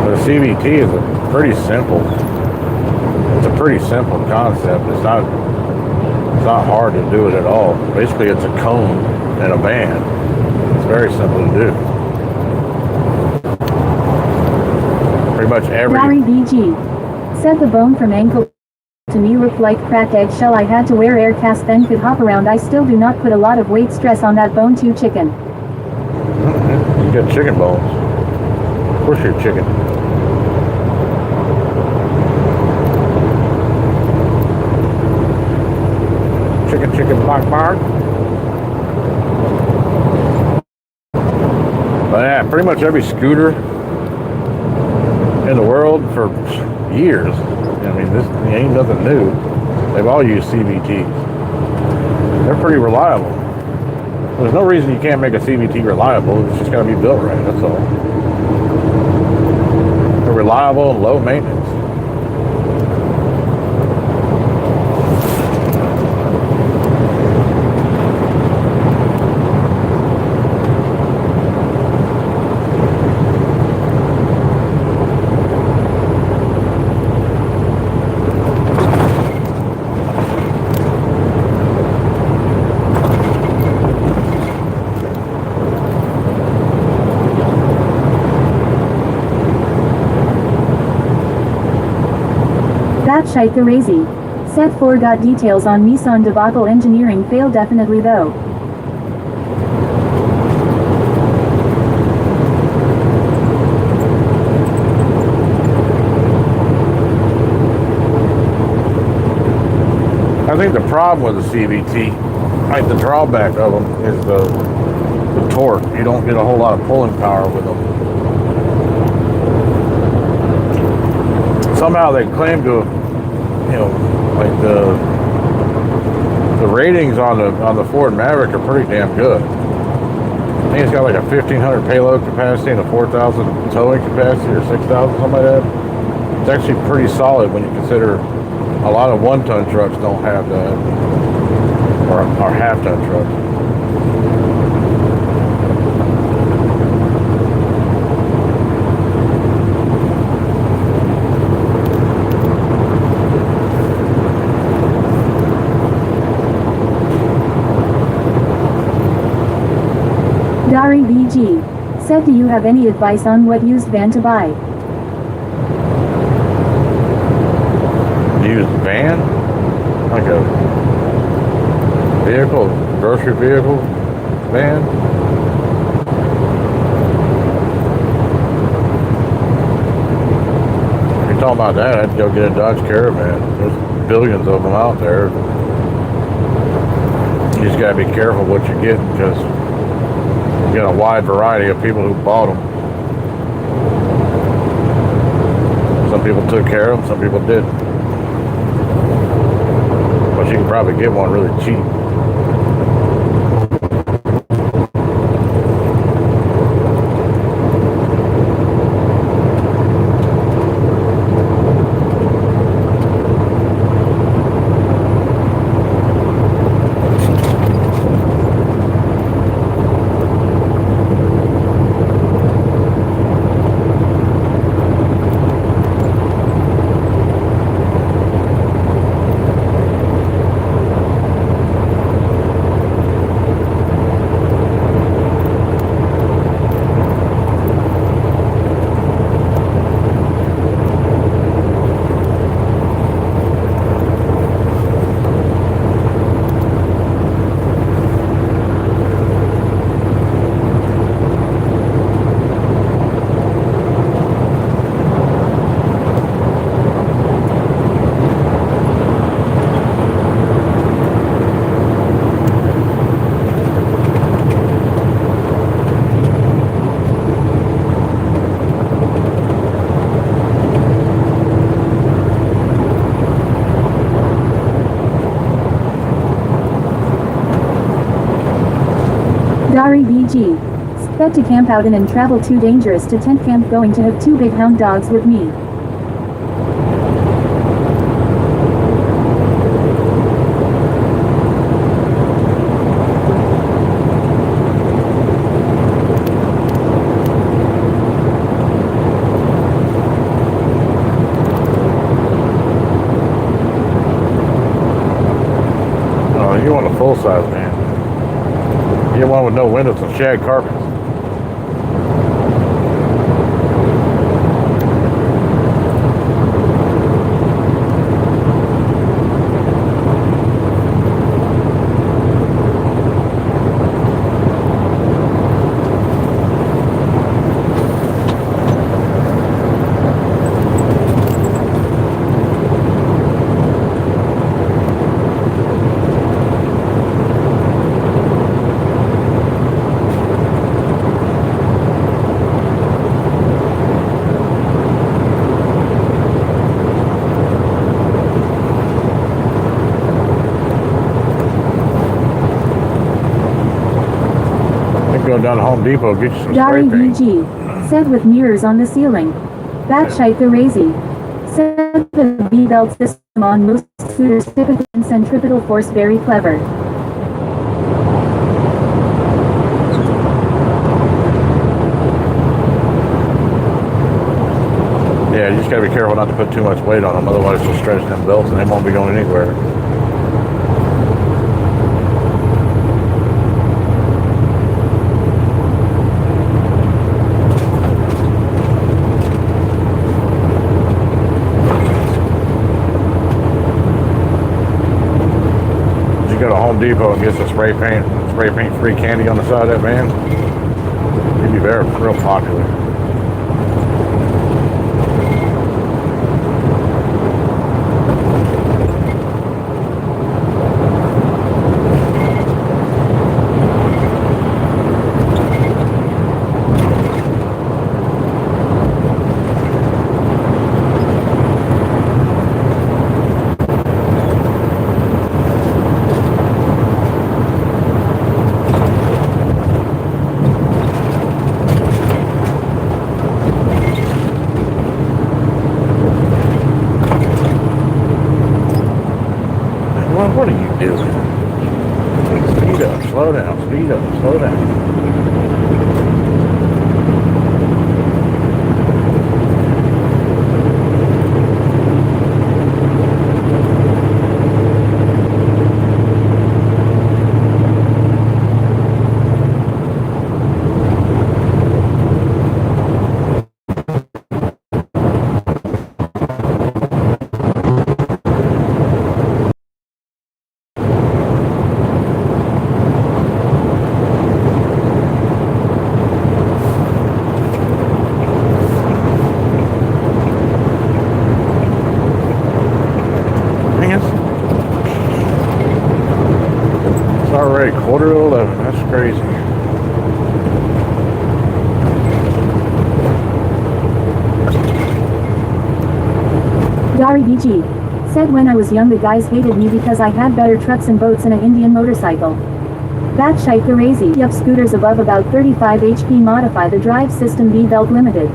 But a CVT is a pretty simple. It's a pretty simple concept. It's not hard to do it at all. Basically, it's a cone and a band. It's very simple to do. Pretty much every... Larry BG. Said the bone from ankle to knee looked like cracked eggshell. I had to wear air cast then could hop around. I still do not put a lot of weight stress on that bone too, chicken. You got chicken bones. Of course you're chicken. Chicken, bark. But yeah, pretty much every scooter in the world for years. I mean, this ain't nothing new. They've all used CVTs. They're pretty reliable. There's no reason you can't make a CVT reliable. It's just got to be built right, that's all. They're reliable and low maintenance. That shite crazy. Set 4 got details on Nissan debacle. Engineering fail definitely though. I think the problem with the CVT, like the drawback of them, is the torque. You don't get a whole lot of pulling power with them. Somehow they claim to, like the ratings on the Ford Maverick are pretty damn good. I think it's got like a 1,500 payload capacity and a 4,000 towing capacity, or 6,000, something like that. It's actually pretty solid when you consider a lot of one-ton trucks don't have that, or half-ton trucks. Dari VG. Said, do you have any advice on what used van to buy? Used van? Like a vehicle, grocery vehicle van? If you're talking about that, I'd go get a Dodge Caravan. There's billions of them out there. You just gotta be careful what you're getting, because you got a wide variety of people who bought them. Some people took care of them, some people didn't. But you can probably get one really cheap. Dari BG. Said to camp out in and travel too dangerous to tent camp, going to have 2 big hound dogs with me. Oh, you want a full size, man. You want one with no windows and shag carpets. Go down to Home Depot, get you some Dari spray paint. BG. Said with mirrors on the ceiling. Batshite the Razy. Said the V-belt system on most scooters typically and centripetal force very clever. Yeah, you just gotta be careful not to put too much weight on them, otherwise you'll stretch them belts and they won't be going anywhere. You go to Home Depot and get some spray paint free candy on the side of that van. It'd be very real popular. What are you doing? Speed up, slow down, speed up, slow down. Already 11:15. That's crazy. Dari BG. Said when I was young the guys hated me because I had better trucks and boats and an Indian motorcycle. Batshite the Razy. Yup, scooters above about 35 HP modify the drive system V-belt limited.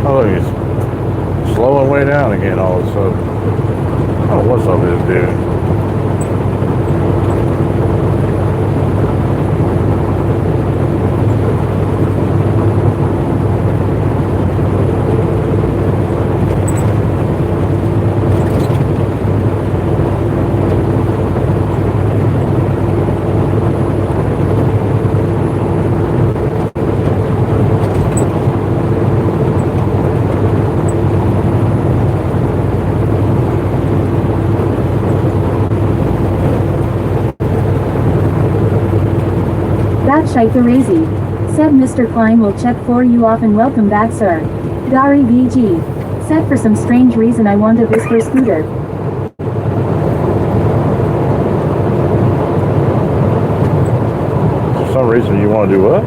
Oh, look, he's slowing way down again all of a sudden. Oh, what's up with this dude? That shite the razy. Said Mr. Klein will check for you off and welcome back, sir. Dari VG. Said for some strange reason I want a Whisper scooter. For some reason you want to do what?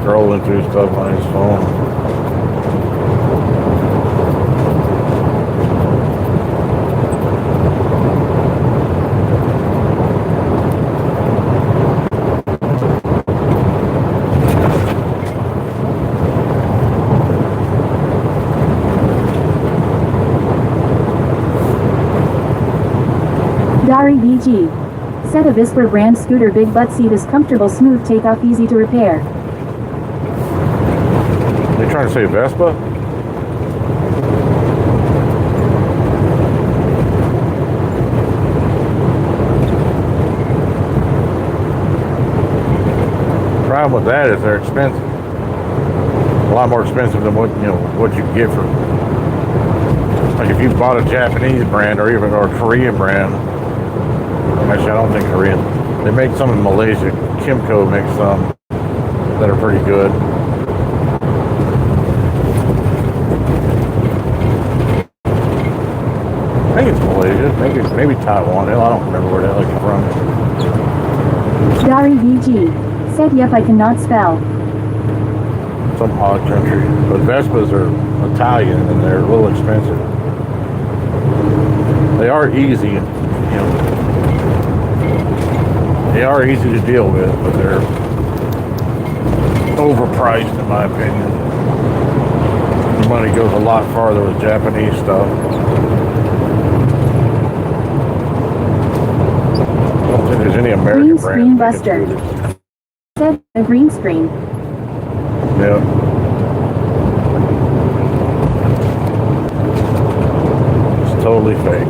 Scrolling through stuff on his phone. Dari VG. Said a Whisper brand scooter big butt seat is comfortable, smooth takeoff, easy to repair. They trying to say Vespa? Problem with that is they're expensive. A lot more expensive than what what you can get for. Like if you bought a Japanese brand or even a Korean brand. Actually, I don't think Korean. They make some in Malaysia. Kimco makes some that are pretty good. I think it's Malaysia, maybe Taiwan. Hell, I don't remember where that looking from. Dari VG. Said yep, I cannot spell. Some odd country. But Vespas are Italian and they're a little expensive. They are easy, they are easy to deal with, but they're overpriced in my opinion. The money goes a lot farther with Japanese stuff. I don't think there's any American Green screen buster. Said a green screen. Yeah. It's totally fake.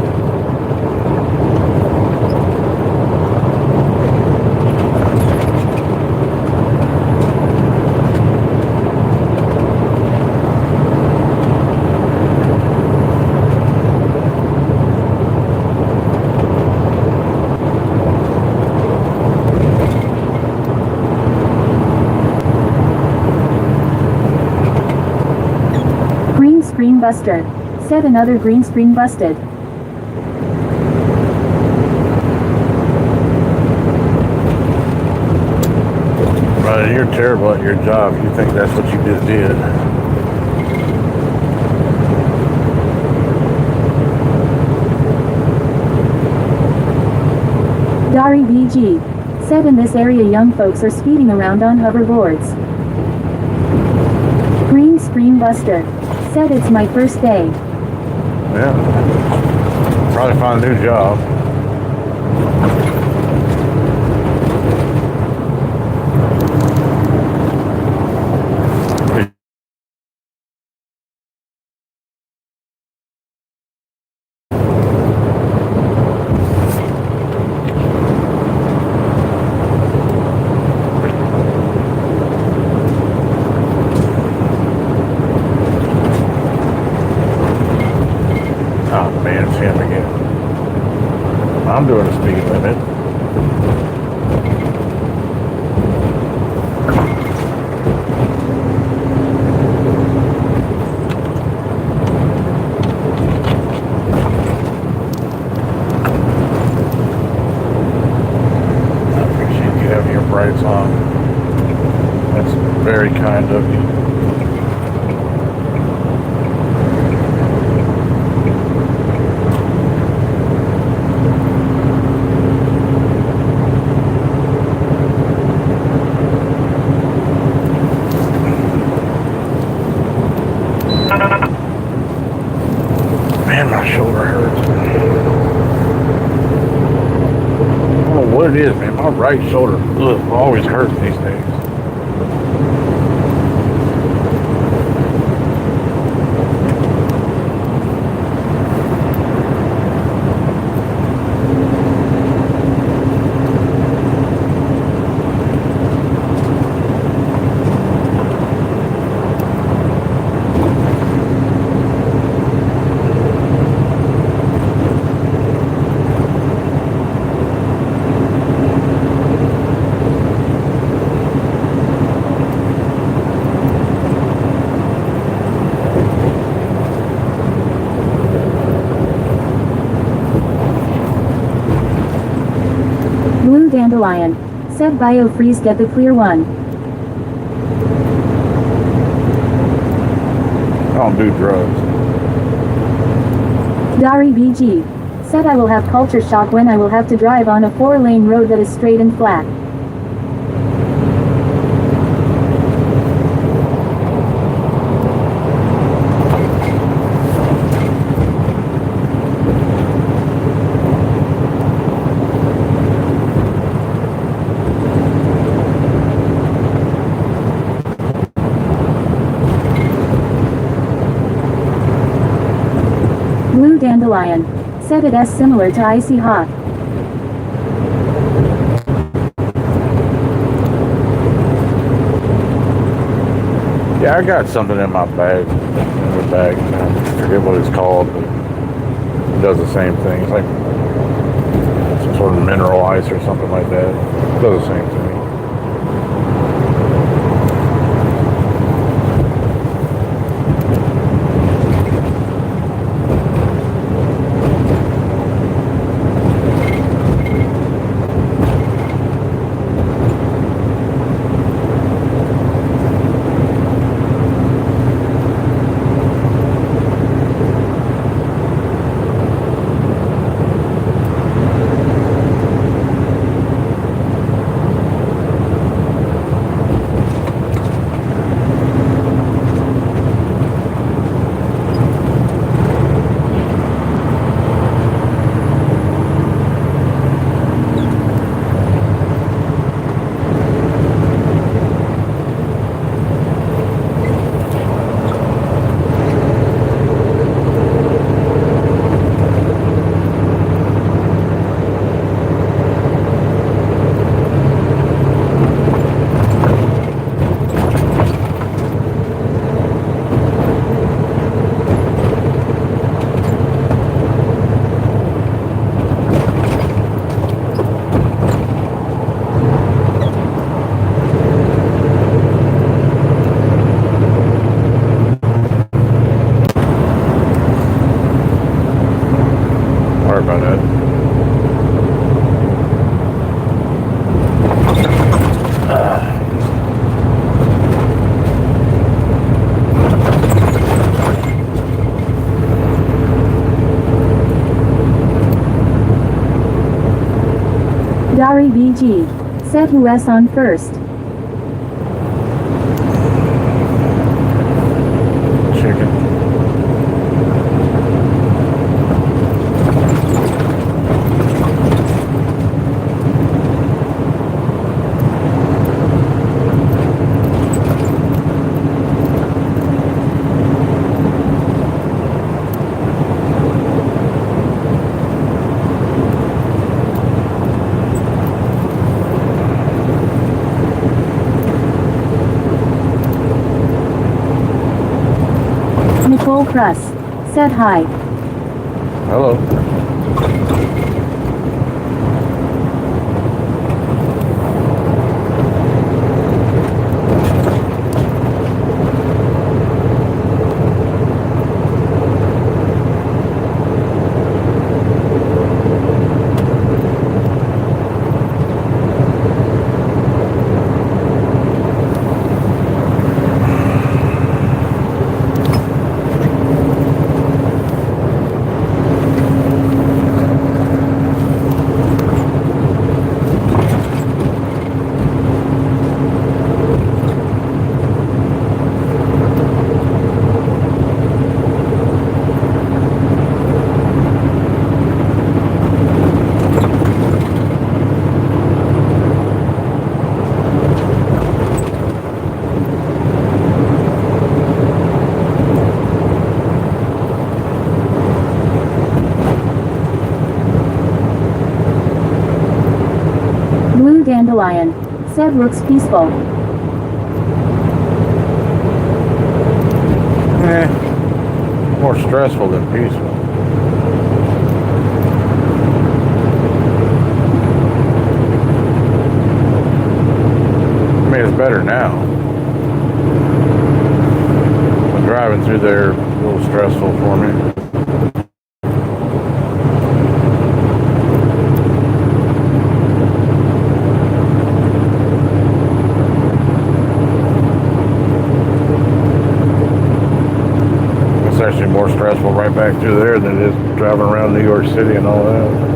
Screen buster. Said another green screen busted. Right, you're terrible at your job. You think that's what you just did. Dari VG. Said in this area young folks are speeding around on hoverboards. Green screen buster. Said it's my first day. Yeah. Probably find a new job. I'm doing a speed limit. I appreciate you having your brights on. That's very kind of you. Man, my shoulder hurts. I don't know what it is, man. My right shoulder always hurts these days. Blue Dandelion. Said Biofreeze get the clear one. I don't do drugs. Dari BG. Said I will have culture shock when I will have to drive on a 4-lane road that is straight and flat. Blue Dandelion. Said it as similar to Icy Hot. Yeah, I got something in my bag. In the bag. I forget what it's called, but it does the same thing. It's like some sort of mineral ice or something like that. It does the same thing. Sorry about that. Dari BG. Said who S on first. Chicken. Nicole Pruss. Said hi. Hello. Blue dandelion. Said looks peaceful. More stressful than peaceful. I mean, it's better now. But driving through there a little stressful for me. Actually more stressful right back through there than it is driving around New York City and all that.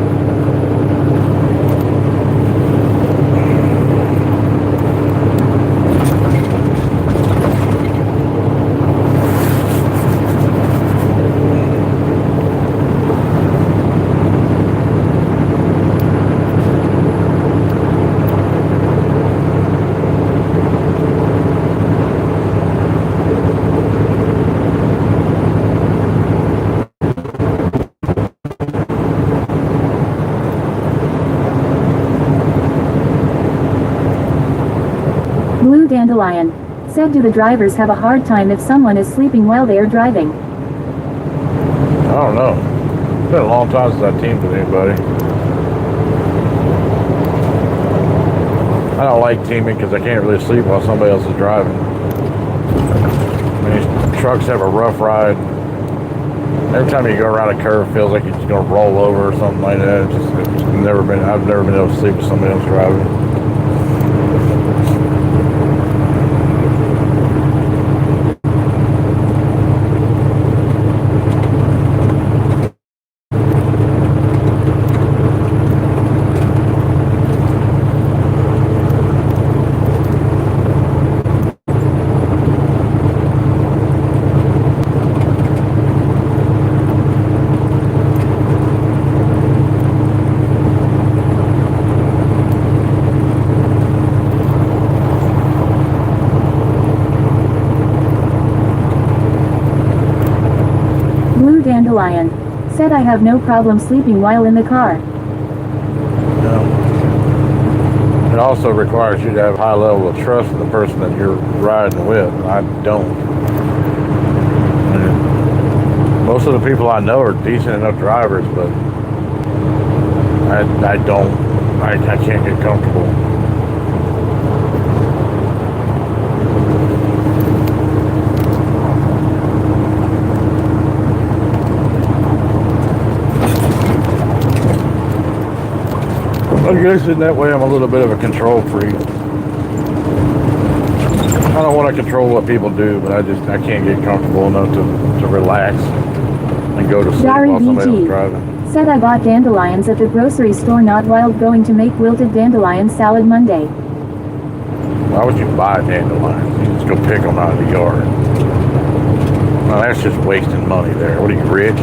Blue dandelion. Said do the drivers have a hard time if someone is sleeping while they are driving? I don't know. It's been a long time since I teamed with anybody. I don't like teaming because I can't really sleep while somebody else is driving. I mean, these trucks have a rough ride. Every time you go around a curve, it feels like you're just going to roll over or something like that. I've never been able to sleep with somebody else driving. Blue dandelion. Said I have no problem sleeping while in the car. No. It also requires you to have a high level of trust in the person that you're riding with. I don't. And most of the people I know are decent enough drivers, but I don't. I can't get comfortable. I guess in that way I'm a little bit of a control freak. I don't want to control what people do, but I can't get comfortable enough to relax and go to sleep Dari while somebody else BG. driving. Said I bought dandelions at the grocery store not while going to make wilted dandelion salad Monday. Why would you buy dandelions? You just go pick them out of the yard. Well, that's just wasting money there. What are you, rich?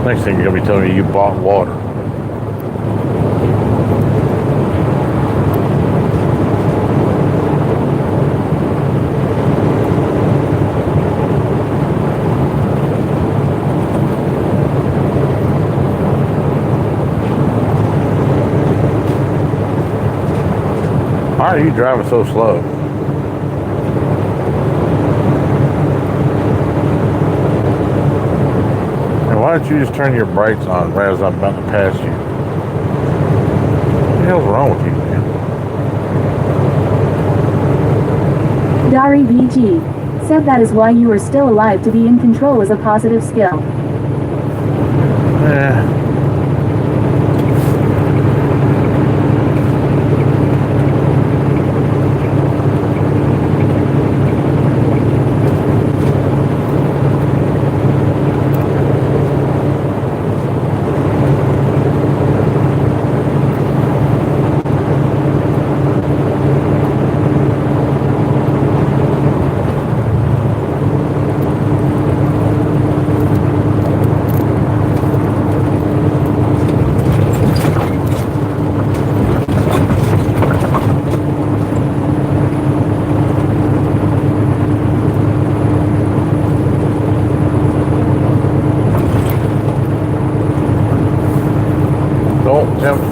Next thing you're going to be telling me you bought water. Why are you driving so slow? Why don't you just turn your brakes on right as I'm about to pass you? What the hell's wrong with you, man? Dari BG. Said that is why you are still alive. To be in control is a positive skill. Yeah.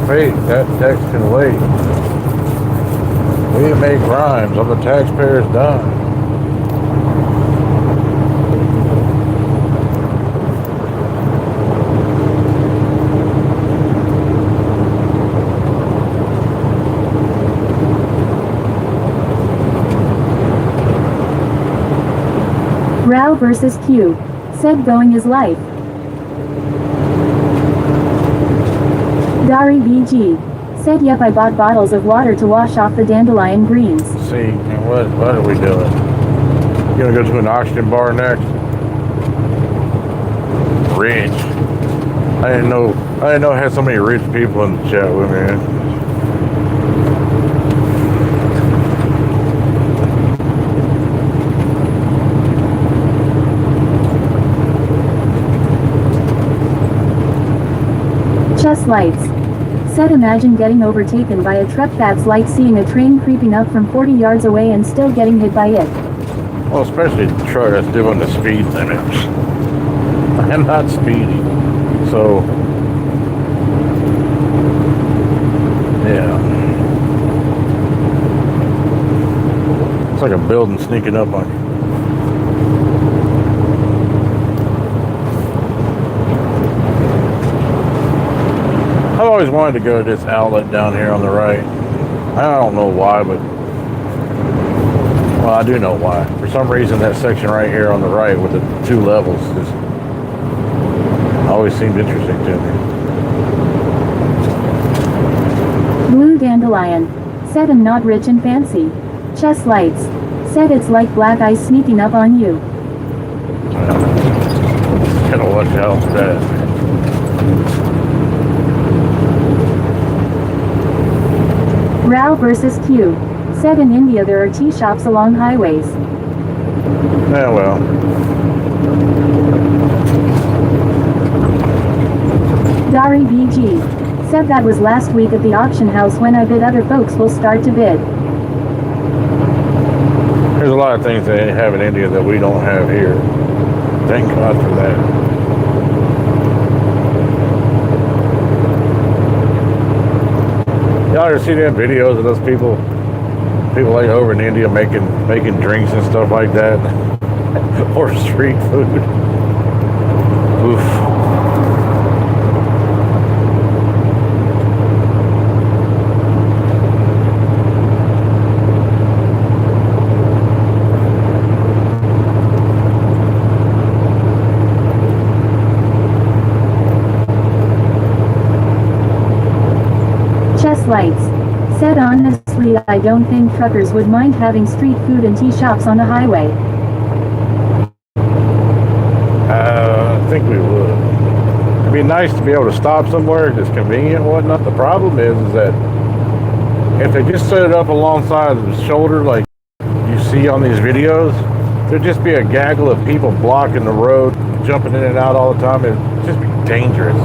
wait, that text can wait. We make rhymes on the taxpayer's dime. Rao versus Q. Said going is life. Dari VG. Said yep, I bought bottles of water to wash off the dandelion greens. See, and what are we doing? You gonna go to an oxygen bar next? Rich. I didn't know I had so many rich people in the chat with me. Chest lights. Said imagine getting overtaken by a truck. That's like seeing a train creeping up from 40 yards away and still getting hit by it. Well, especially the truck that's doing the speed limit. I'm not speeding. So, yeah. It's like a building sneaking up on you. I've always wanted to go to this outlet down here on the right. I don't know why, but well, I do know why. For some reason, that section right here on the right with the two levels just always seemed interesting to me. Blue dandelion. Said I'm not rich and fancy. Chest lights. Said it's like black ice sneaking up on you. Gotta watch out for that. Rao versus Q. Said in India there are tea shops along highways. Yeah, well. Dari VG. Said that was last week at the auction house when I bid. Other folks will start to bid. There's a lot of things they have in India that we don't have here. Thank God for that. Y'all ever see them videos of those people like over in India making drinks and stuff like that? Or street food? Oof. Chest lights. Said honestly I don't think truckers would mind having street food and tea shops on the highway. I think we would. It'd be nice to be able to stop somewhere that's convenient and whatnot. The problem is that if they just set it up alongside the shoulder like you see on these videos, there'd just be a gaggle of people blocking the road, jumping in and out all the time. It'd just be dangerous.